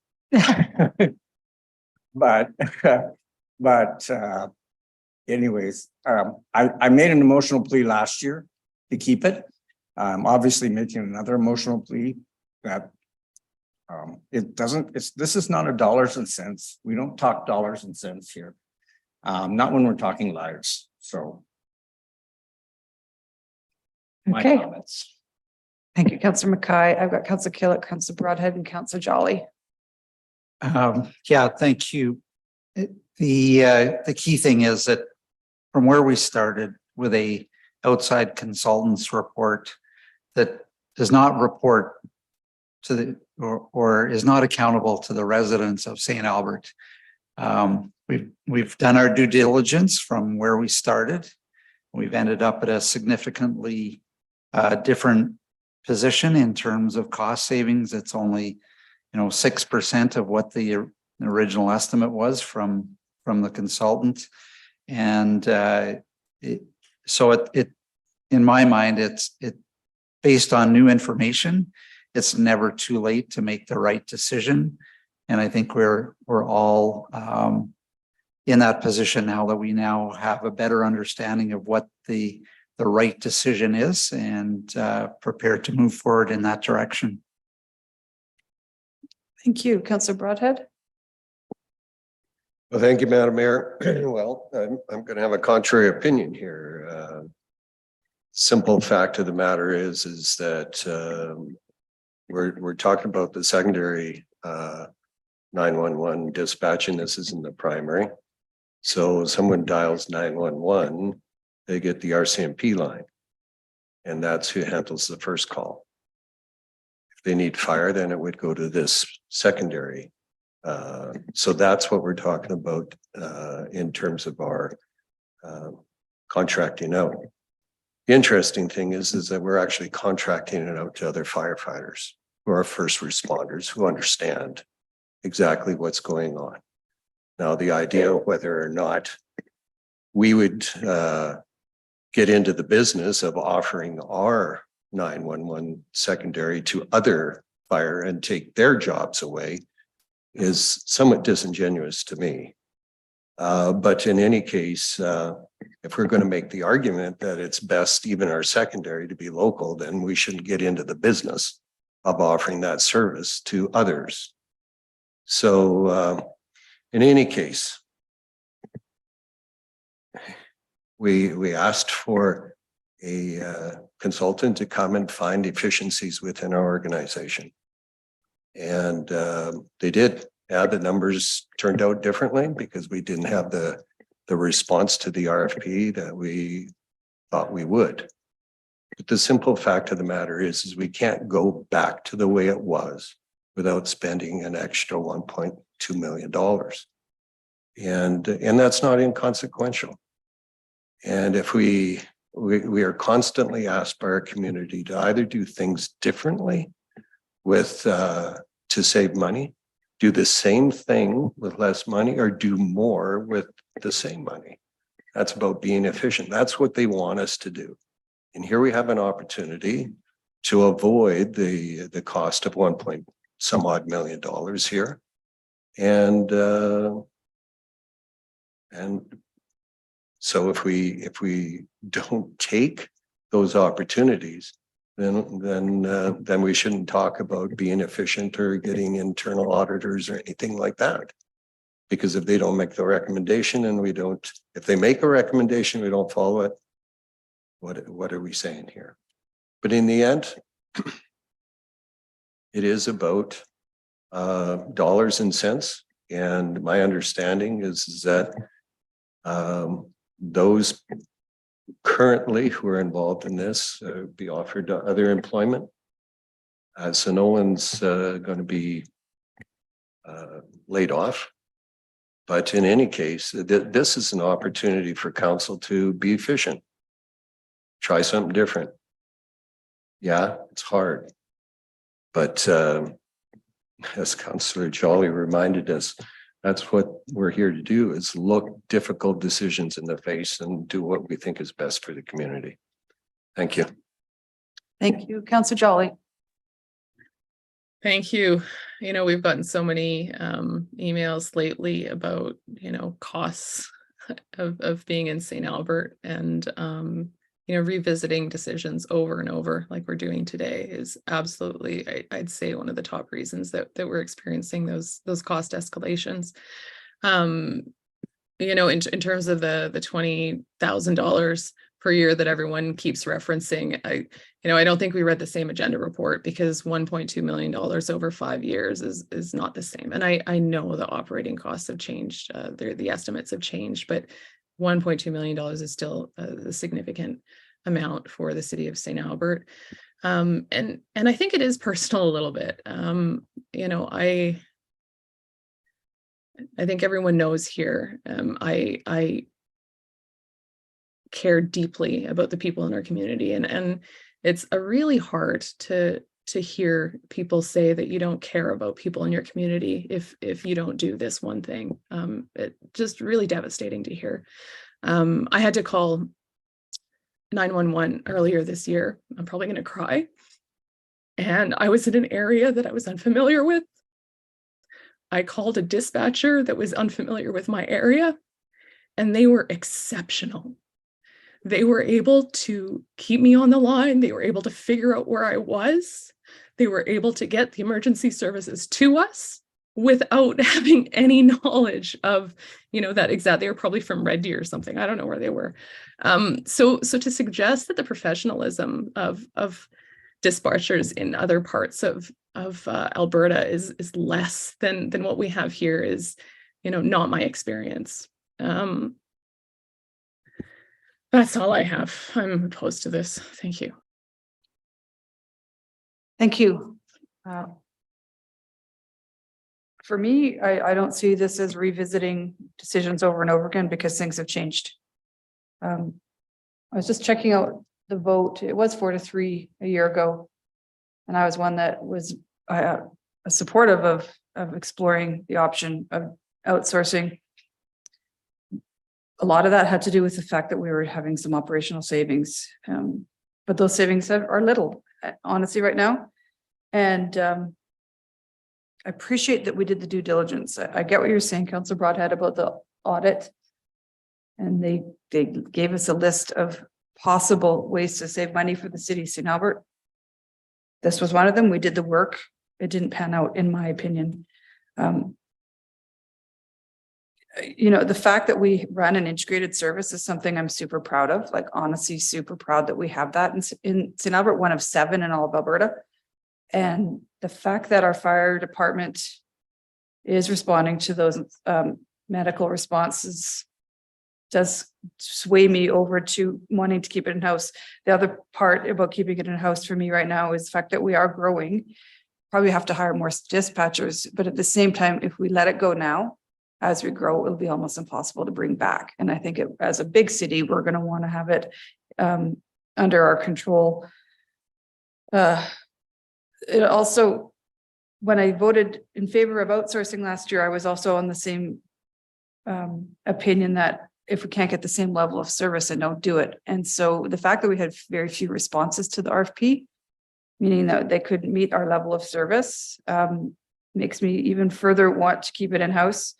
But anyways, I made an emotional plea last year to keep it. I'm obviously making another emotional plea that this is not a dollars and cents. We don't talk dollars and cents here. Not when we're talking lives. So. My Okay. comments. Thank you, Councillor Mackay. I've got Councillor Killick, Councillor Broadhead, and Councillor Jolly. Yeah, thank you. The key thing is that from where we started with a outside consultant's report that does not report to the or is not accountable to the residents of St. Albert. We've done our due diligence from where we started. We've ended up at a significantly different position in terms of cost savings. It's only 6% of what the original estimate was from the consultant. And so in my mind, it's based on new information. It's never too late to make the right decision. And I think we're all in that position now that we now have a better understanding of what the right decision is and prepared to move forward in that direction. Thank you, Councillor Broadhead. Well, thank you, Madam Mayor. Well, I'm going to have a contrary opinion here. Simple fact of the matter is that we're talking about the secondary 911 dispatching. This isn't the primary. So someone dials 911, they get the RCMP line, and that's who handles the first call. If they need fire, then it would go to this secondary. So that's what we're talking about in terms of our contracting out. The interesting thing is that we're actually contracting it out to other firefighters who are first responders who understand exactly what's going on. Now, the idea of whether or not we would get into the business of offering our 911 secondary to other fire and take their jobs away is somewhat disingenuous to me. But in any case, if we're going to make the argument that it's best even our secondary to be local, then we shouldn't get into the business of offering that service to others. So in any case, we asked for a consultant to come and find efficiencies within our organization. And they did. The numbers turned out differently because we didn't have the response to the RFP that we thought we would. But the simple fact of the matter is we can't go back to the way it was without spending an extra $1.2 million. And that's not inconsequential. And if we are constantly asked by our community to either do things differently with to save money, do the same thing with less money, or do more with the same money. That's about being efficient. That's what they want us to do. And here we have an opportunity to avoid the cost of $1 point million here. And so if we don't take those opportunities, then we shouldn't talk about being efficient or getting internal auditors or anything like that. Because if they don't make the recommendation and if they make a recommendation, we don't follow it, what are we saying here? But in the end, it is about dollars and cents. And my understanding is that those currently who are involved in this be offered other employment. So no one's going to be laid off. But in any case, this is an opportunity for council to be efficient. Try something different. Yeah, it's hard. But as Councillor Jolly reminded us, that's what we're here to do, is look difficult decisions in the face and do what we think is best for the community. Thank you. Thank you, Councillor Jolly. Thank you. You know, we've gotten so many emails lately about, you know, costs of being in St. Albert, and you know, revisiting decisions over and over like we're doing today is absolutely, I'd say, one of the top reasons that we're experiencing those cost escalations. You know, in terms of the $20,000 per year that everyone keeps referencing, I don't think we read the same agenda report, because $1.2 million over 5 years is not the same. And I know the operating costs have changed, the estimates have changed, but $1.2 million is still a significant amount for the city of St. Albert. And I think it is personal a little bit. You know, I think everyone knows here, I care deeply about the people in our community, and it's really hard to hear people say that you don't care about people in your community if you don't do this one thing. It's just really devastating to hear. I had to call 911 earlier this year. I'm probably going to cry. And I was in an area that I was unfamiliar with. I called a dispatcher that was unfamiliar with my area, and they were exceptional. They were able to keep me on the line. They were able to figure out where I was. They were able to get the emergency services to us without having any knowledge of, you know, that exact, they were probably from Red Deer or something. I don't know where they were. So to suggest that the professionalism of dispatchers in other parts of Alberta is less than what we have here is, you know, not my experience. That's all I have. I'm opposed to this. Thank you. Thank you. For me, I don't see this as revisiting decisions over and over again, because things have changed. I was just checking out the vote. It was 4-3 a year ago. And I was one that was supportive of exploring the option of outsourcing. A lot of that had to do with the fact that we were having some operational savings. But those savings are little, honestly, right now. And I appreciate that we did the due diligence. I get what you're saying, Councillor Broadhead, about the audit. And they gave us a list of possible ways to save money for the city of St. Albert. This was one of them. We did the work. It didn't pan out, in my opinion. You know, the fact that we run an integrated service is something I'm super proud of, like honestly, super proud that we have that in St. Albert, one of 7 in all of Alberta. And the fact that our fire department is responding to those medical responses does sway me over to wanting to keep it in-house. The other part about keeping it in-house for me right now is the fact that we are growing. Probably have to hire more dispatchers, but at the same time, if we let it go now, as we grow, it'll be almost impossible to bring back. And I think as a big city, we're going to want to have it under our control. It also, when I voted in favor of outsourcing last year, I was also on the same opinion that if we can't get the same level of service, then don't do it. And so the fact that we had very few responses to the RFP, meaning that they couldn't meet our level of service, makes me even further want to keep it in-house.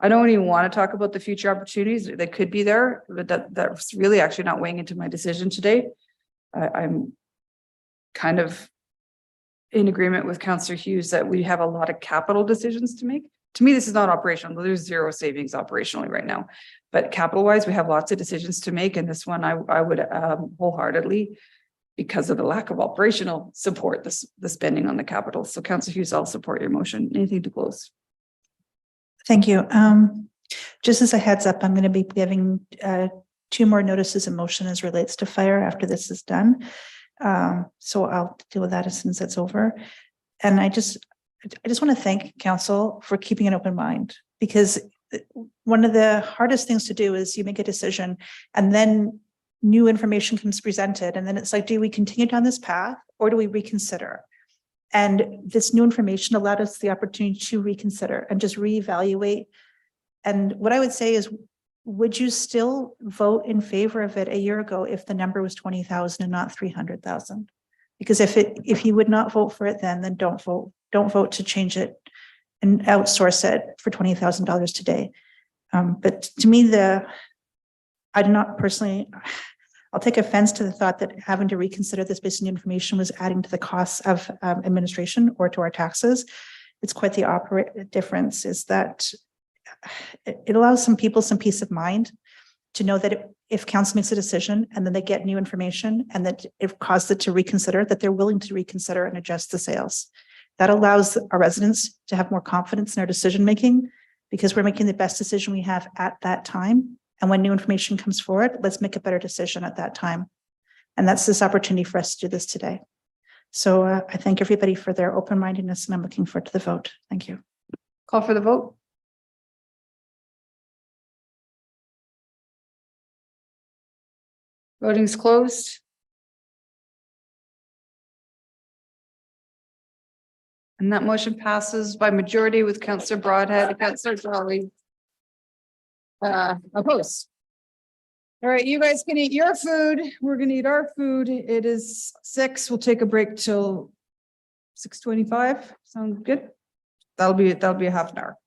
I don't even want to talk about the future opportunities that could be there, but that's really actually not weighing into my decision today. I'm kind of in agreement with Councillor Hughes that we have a lot of capital decisions to make. To me, this is not operational. There's zero savings operationally right now, but capital wise, we have lots of decisions to make. And this one, I would wholeheartedly, because of the lack of operational support, the spending on the capital. So Councillor Hughes, I'll support your motion. Anything to close? Thank you. Just as a heads up, I'm going to be giving 2 more notices of motion as relates to fire after this is done. So I'll deal with that as soon as it's over. And I just want to thank council for keeping an open mind, because one of the hardest things to do is you make a decision and then new information comes presented. And then it's like, do we continue down this path or do we reconsider? And this new information allowed us the opportunity to reconsider and just reevaluate. And what I would say is, would you still vote in favor of it a year ago if the number was 20,000 and not 300,000? Because if you would not vote for it then don't vote to change it and outsource it for $20,000 today. But to me, I do not personally, I'll take offense to the thought that having to reconsider this based on information was adding to the costs of administration or to our taxes. It's quite the difference is that it allows some people some peace of mind to know that if council makes a decision and then they get new information and that it caused it to reconsider, that they're willing to reconsider and adjust the sales. That allows our residents to have more confidence in our decision-making because we're making the best decision we have at that time. And when new information comes forward, let's make a better decision at that time. And that's this opportunity for us to do this today. So I thank everybody for their open-mindedness and I'm looking forward to the vote. Thank you. Call for the vote. Voting's closed. And that motion passes by majority with Councillor Broadhead, Councillor Jolly opposed. All right, you guys can eat your food. We're gonna eat our food. It is 6. We'll take a break till 6:25. Sound good? That'll be a half an hour.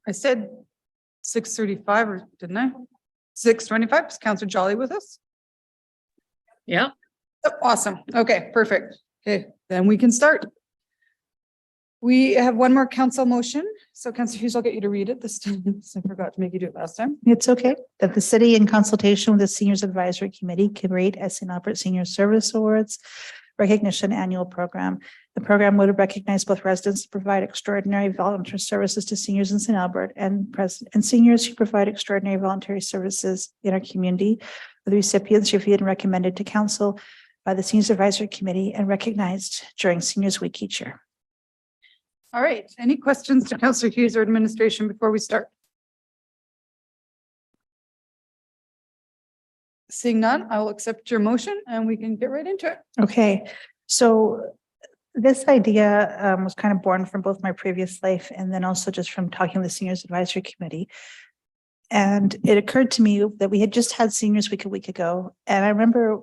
I said 6:35 or didn't I? 6:25. Is Counselor Jolly with us? Yeah. Oh, awesome. Okay, perfect. Okay, then we can start. We have one more council motion. So Councillor Hughes, I'll get you to read it this time. I forgot to make you do it last time. It's okay that the city, in consultation with the Seniors Advisory Committee, can rate as St. Albert Senior Service Awards Recognition Annual Program. The program would recognize both residents who provide extraordinary volunteer services to seniors in St. Albert and seniors who provide extraordinary voluntary services in our community. The recipients reviewed and recommended to council by the Seniors Advisory Committee and recognized during Seniors Week each year. All right, any questions to Councillor Hughes or administration before we start? Seeing none, I will accept your motion and we can get right into it. Okay, so this idea was kind of born from both my previous life and then also just from talking with the Seniors Advisory Committee. And it occurred to me that we had just had Seniors Week a week ago. And I remember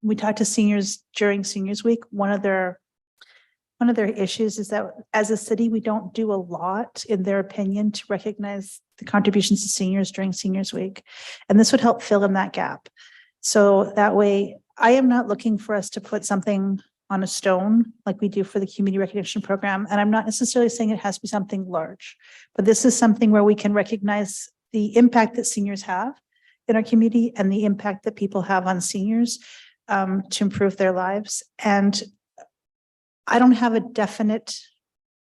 we talked to seniors during Seniors Week. One of their issues is that as a city, we don't do a lot, in their opinion, to recognize the contributions to seniors during Seniors Week. And this would help fill in that gap. So that way, I am not looking for us to put something on a stone like we do for the community recognition program. And I'm not necessarily saying it has to be something large, but this is something where we can recognize the impact that seniors have in our community and the impact that people have on seniors to improve their lives. And I don't have a definite,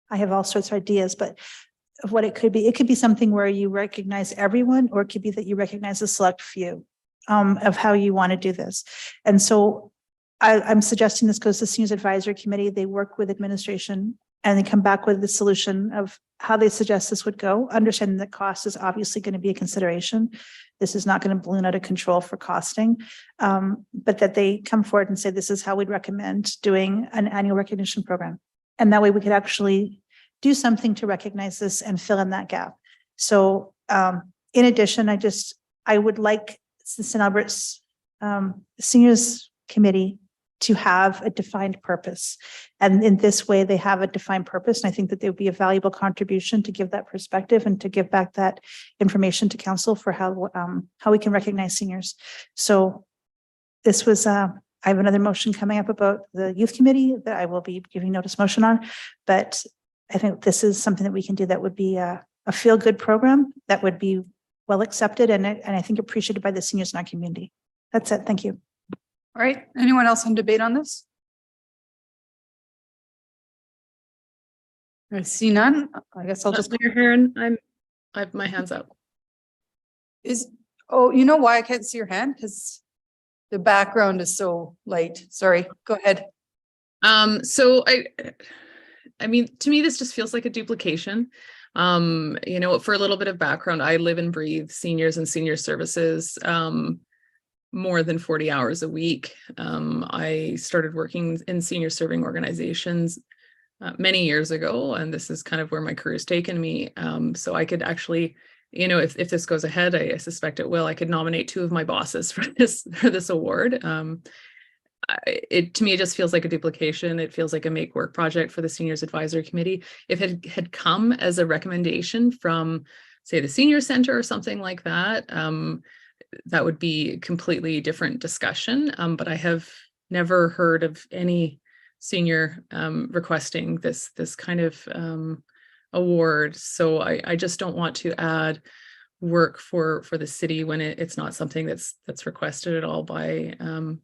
I have all sorts of ideas, but of what it could be something where you recognize everyone, or it could be that you recognize a select few of how you want to do this. And so I'm suggesting this goes to Seniors Advisory Committee. They work with administration and they come back with the solution of how they suggest this would go, understanding that cost is obviously going to be a consideration. This is not going to balloon out of control for costing, but that they come forward and say, this is how we'd recommend doing an annual recognition program. And that way we could actually do something to recognize this and fill in that gap. So in addition, I would like the St. Albert's Seniors Committee to have a defined purpose. And in this way, they have a defined purpose. And I think that they would be a valuable contribution to give that perspective and to give back that information to council for how we can recognize seniors. So this was, I have another motion coming up about the youth committee that I will be giving notice motion on, but I think this is something that we can do that would be a feel-good program that would be well accepted and I think appreciated by the seniors in our community. That's it. Thank you. All right, anyone else on debate on this? I see none. I guess I'll just. Mayor Herron, I have my hands up. Oh, you know why I can't see your hand? Because the background is so light. Sorry, go ahead. So I mean, to me, this just feels like a duplication. You know, for a little bit of background, I live and breathe seniors and senior services more than 40 hours a week. I started working in senior serving organizations many years ago, and this is kind of where my career's taken me. So I could actually, you know, if this goes ahead, I suspect it will, I could nominate 2 of my bosses for this award. To me, it just feels like a duplication. It feels like a make work project for the Seniors Advisory Committee. If it had come as a recommendation from, say, the Senior Center or something like that, that would be a completely different discussion. But I have never heard of any senior requesting this kind of award. So I just don't want to add work for the city when it's not something that's requested at all by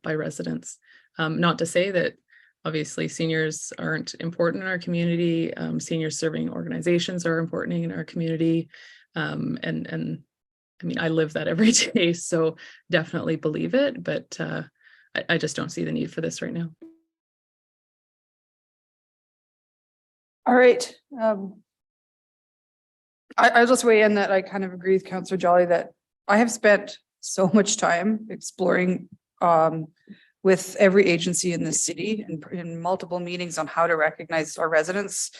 residents. Not to say that obviously seniors aren't important in our community. Senior serving organizations are important in our community. And I mean, I live that every day, so definitely believe it, but I just don't see the need for this right now. All right. I'll just weigh in that I kind of agree with Councillor Jolly that I have spent so much time exploring with every agency in the city and in multiple meetings on how to recognize our residents.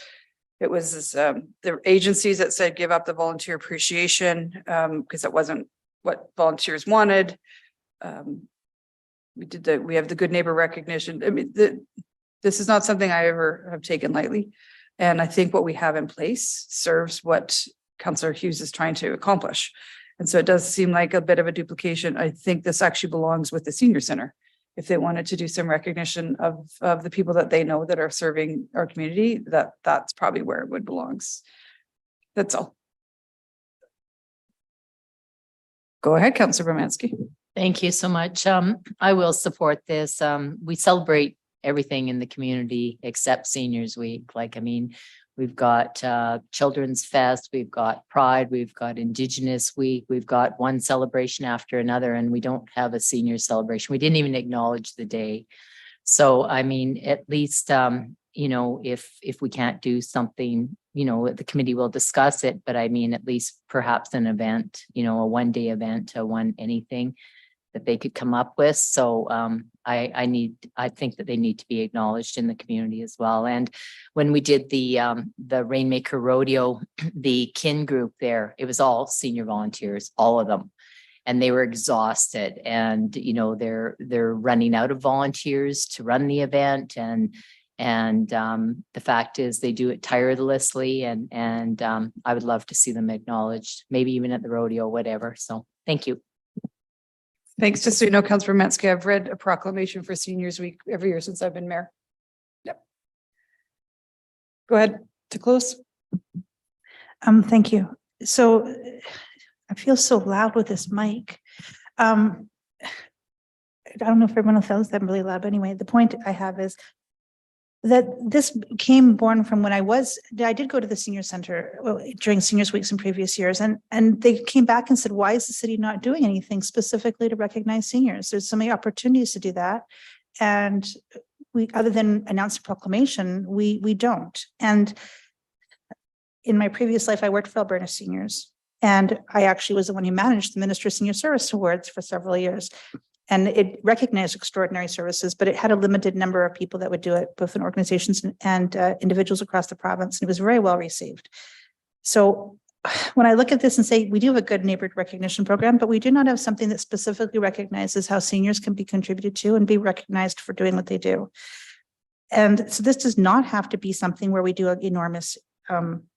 It was the agencies that said give up the volunteer appreciation because it wasn't what volunteers wanted. We have the good neighbor recognition. I mean, this is not something I ever have taken lightly. And I think what we have in place serves what Councillor Hughes is trying to accomplish. And so it does seem like a bit of a duplication. I think this actually belongs with the senior center. If they wanted to do some recognition of the people that they know that are serving our community, that's probably where it would belongs. That's all. Go ahead, Councillor Romansky. Thank you so much. I will support this. We celebrate everything in the community except Seniors Week. Like, I mean, we've got Children's Fest, we've got Pride, we've got Indigenous Week, we've got one celebration after another, and we don't have a senior celebration. We didn't even acknowledge the day. So, I mean, at least, you know, if we can't do something, you know, the committee will discuss it, but I mean, at least perhaps an event, you know, a one-day event, anything that they could come up with. So I think that they need to be acknowledged in the community as well. And when we did the Rainmaker Rodeo, the kin group there, it was all senior volunteers, all of them. And they were exhausted, and you know, they're running out of volunteers to run the event, and the fact is they do it tirelessly, and I would love to see them acknowledged, maybe even at the rodeo, whatever. So thank you. Thanks. Just so you know, Councillor Romansky, I've read a proclamation for Seniors Week every year since I've been mayor. Yep. Go ahead to close. Thank you. So I feel so loud with this mic. I don't know if everyone else feels that I'm really loud, but anyway, the point I have is that this came born from when I did go to the senior center during Seniors Weeks in previous years, and they came back and said, why is the city not doing anything specifically to recognize seniors? There's so many opportunities to do that. And we, other than announce a proclamation, we don't. And in my previous life, I worked for Alberta Seniors, and I actually was the one who managed the Minister of Senior Service Awards for several years. And it recognized extraordinary services, but it had a limited number of people that would do it, both in organizations and individuals across the province. And it was very well received. So when I look at this and say, we do have a good neighborhood recognition program, but we do not have something that specifically recognizes how seniors can be contributed to and be recognized for doing what they do. And so this does not have to be something where we do an enormous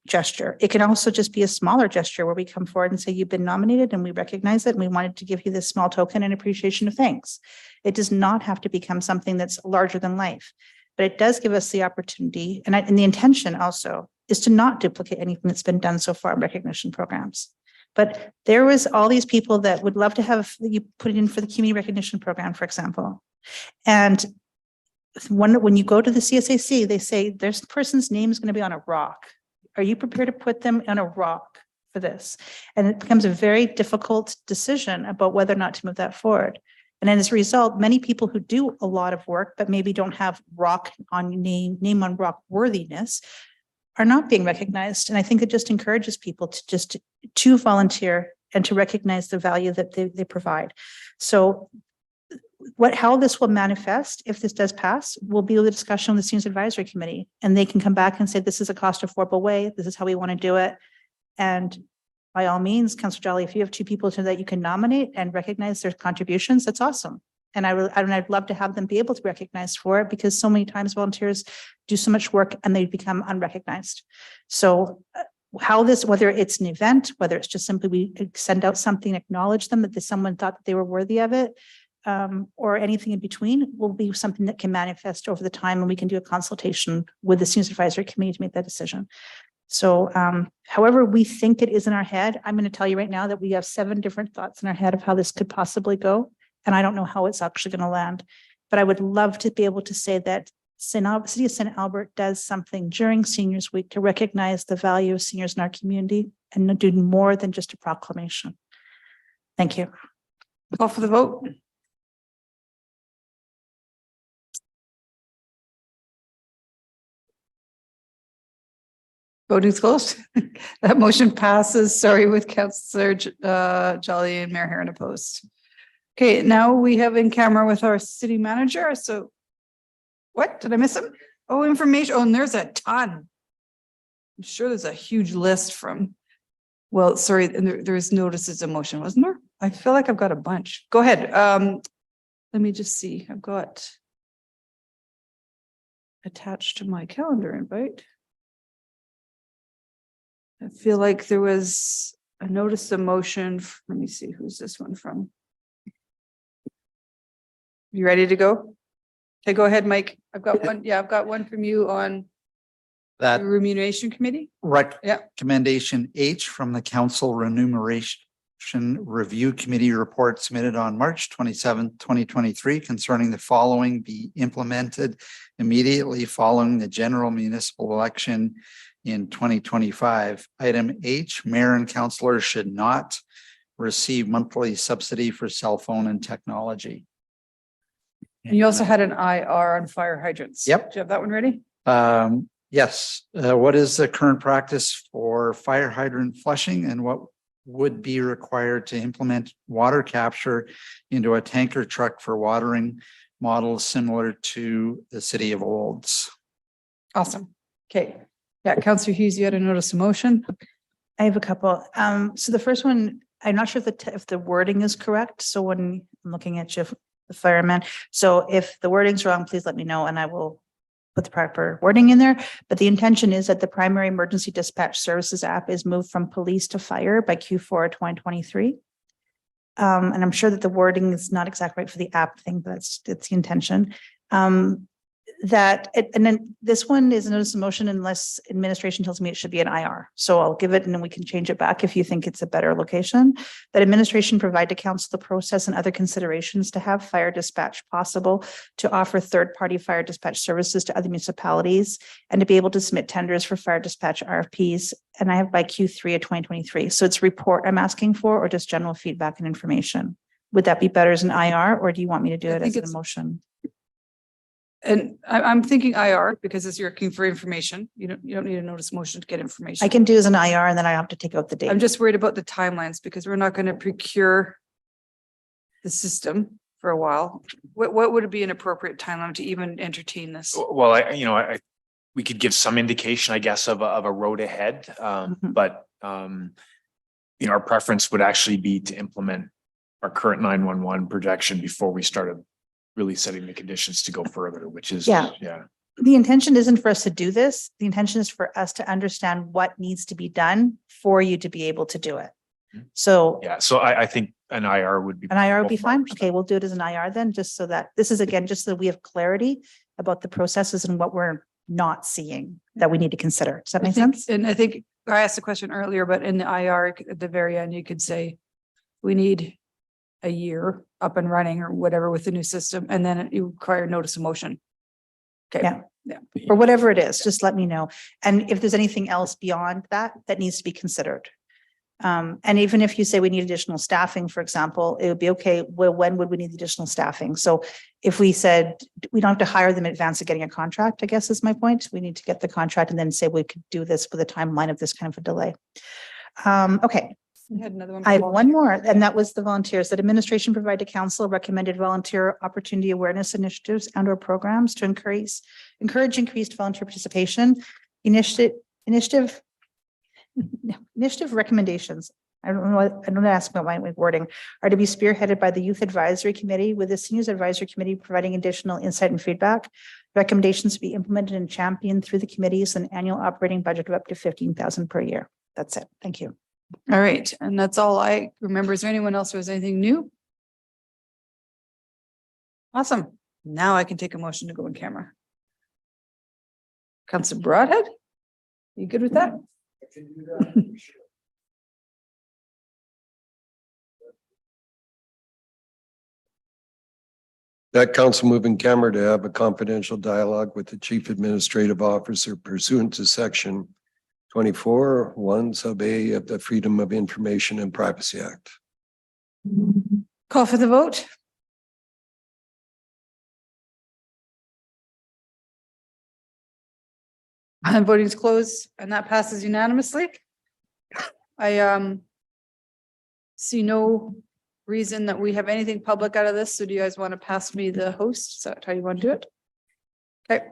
gesture. It can also just be a smaller gesture where we come forward and say, you've been nominated and we recognize it, and we wanted to give you this small token in appreciation of thanks. It does not have to become something that's larger than life, but it does give us the opportunity, and the intention also is to not duplicate anything that's been done so far in recognition programs. But there was all these people that would love to have you put it in for the community recognition program, for example. And when you go to the CSAC, they say this person's name is going to be on a rock. Are you prepared to put them on a rock for this? And it becomes a very difficult decision about whether or not to move that forward. And as a result, many people who do a lot of work, but maybe don't have rock on name on rock worthiness, are not being recognized. And I think it just encourages people to volunteer and to recognize the value that they provide. So how this will manifest, if this does pass, will be the discussion on the Seniors Advisory Committee, and they can come back and say, this is a cost affordable way, this is how we want to do it. And by all means, Councillor Jolly, if you have two people that you can nominate and recognize their contributions, that's awesome. And I'd love to have them be able to recognize for it, because so many times volunteers do so much work and they become unrecognized. So how this, whether it's an event, whether it's just simply we send out something, acknowledge them that someone thought that they were worthy of it, or anything in between, will be something that can manifest over the time, and we can do a consultation with the Seniors Advisory Committee to make that decision. So however we think it is in our head, I'm going to tell you right now that we have 7 different thoughts in our head of how this could possibly go. And I don't know how it's actually going to land, but I would love to be able to say that City of St. Albert does something during Seniors Week to recognize the value of seniors in our community and do more than just a proclamation. Thank you. Call for the vote. Voting's closed. That motion passes. Sorry, with Councillor Jolly and Mayor Herron opposed. Okay, now we have in camera with our city manager. So what, did I miss him? Oh, information. Oh, and there's a ton. I'm sure there's a huge list from, well, sorry, and there's notices of motion, wasn't there? I feel like I've got a bunch. Go ahead. Let me just see. I've got attached to my calendar invite. I feel like there was a notice of motion. Let me see, who's this one from? You ready to go? Okay, go ahead, Mike. I've got one. Yeah, I've got one from you on That the remuneration committee. Yeah. recommendation H from the Council Remuneration Review Committee report submitted on March 27th, 2023 concerning the following be implemented immediately following the general municipal election in 2025. Item H, mayor and councillors should not receive monthly subsidy for cell phone and technology. And you also had an IR on fire hydrants. Yep. Do you have that one ready? Yes, what is the current practice for fire hydrant flushing and what would be required to implement water capture into a tanker truck for watering models similar to the city of Olds? Awesome. Okay. Yeah, Councillor Hughes, you had a notice of motion. I have a couple. So the first one, I'm not sure if the wording is correct. So when I'm looking at you, the fireman. So if the wording's wrong, please let me know and I will put the proper wording in there. But the intention is that the primary emergency dispatch services app is moved from police to fire by Q4 2023. And I'm sure that the wording is not exactly right for the app thing, but it's the intention. And then this one is a notice of motion unless administration tells me it should be an IR. So I'll give it and then we can change it back if you think it's a better location. That administration provide to council the process and other considerations to have fire dispatch possible, to offer third-party fire dispatch services to other municipalities, and to be able to submit tenders for fire dispatch RFPs. And I have by Q3 of 2023. So it's a report I'm asking for or just general feedback and information. Would that be better as an IR or do you want me to do it as an motion? And I'm thinking IR because it's you're looking for information. You don't need a notice motion to get information. I can do as an IR and then I have to take out the date. I'm just worried about the timelines because we're not going to procure the system for a while. What would be an appropriate timeline to even entertain this? Well, we could give some indication, I guess, of a road ahead. But our preference would actually be to implement our current 911 projection before we started really setting the conditions to go further, which is, Yeah. The intention isn't for us to do this. The intention is for us to understand what needs to be done for you to be able to do it. So Yeah, so I think an IR would be. an IR would be fine. Okay, we'll do it as an IR then, just so that this is again, just so that we have clarity about the processes and what we're not seeing that we need to consider. Does that make sense? And I think I asked a question earlier, but in the IR at the very end, you could say, we need a year up and running or whatever with the new system, and then you require notice of motion. Okay. Yeah. Or whatever it is, just let me know. And if there's anything else beyond that, that needs to be considered. And even if you say we need additional staffing, for example, it would be okay. Well, when would we need additional staffing? So if we said we don't have to hire them in advance of getting a contract, I guess is my point. We need to get the contract and then say we could do this with a timeline of this kind of a delay. Okay. You had another one. I have one more, and that was the volunteers that administration provide to council recommended volunteer opportunity awareness initiatives and or programs to encourage increased volunteer participation. Initiative recommendations. I don't know, ask about my wording, are to be spearheaded by the Youth Advisory Committee, with the Seniors Advisory Committee providing additional insight and feedback. Recommendations to be implemented and championed through the committees, an annual operating budget of up to 15,000 per year. That's it. Thank you. All right, and that's all I remember. Is there anyone else who has anything new? Awesome. Now I can take a motion to go in camera. Councilor Broadhead, you good with that? That council moving camera to have a confidential dialogue with the chief administrative officer pursuant to section 24(1) sub A of the Freedom of Information and Privacy Act. Call for the vote. And voting is closed and that passes unanimously. I see no reason that we have anything public out of this. So do you guys want to pass me the host? Is that how you want to do it? Okay.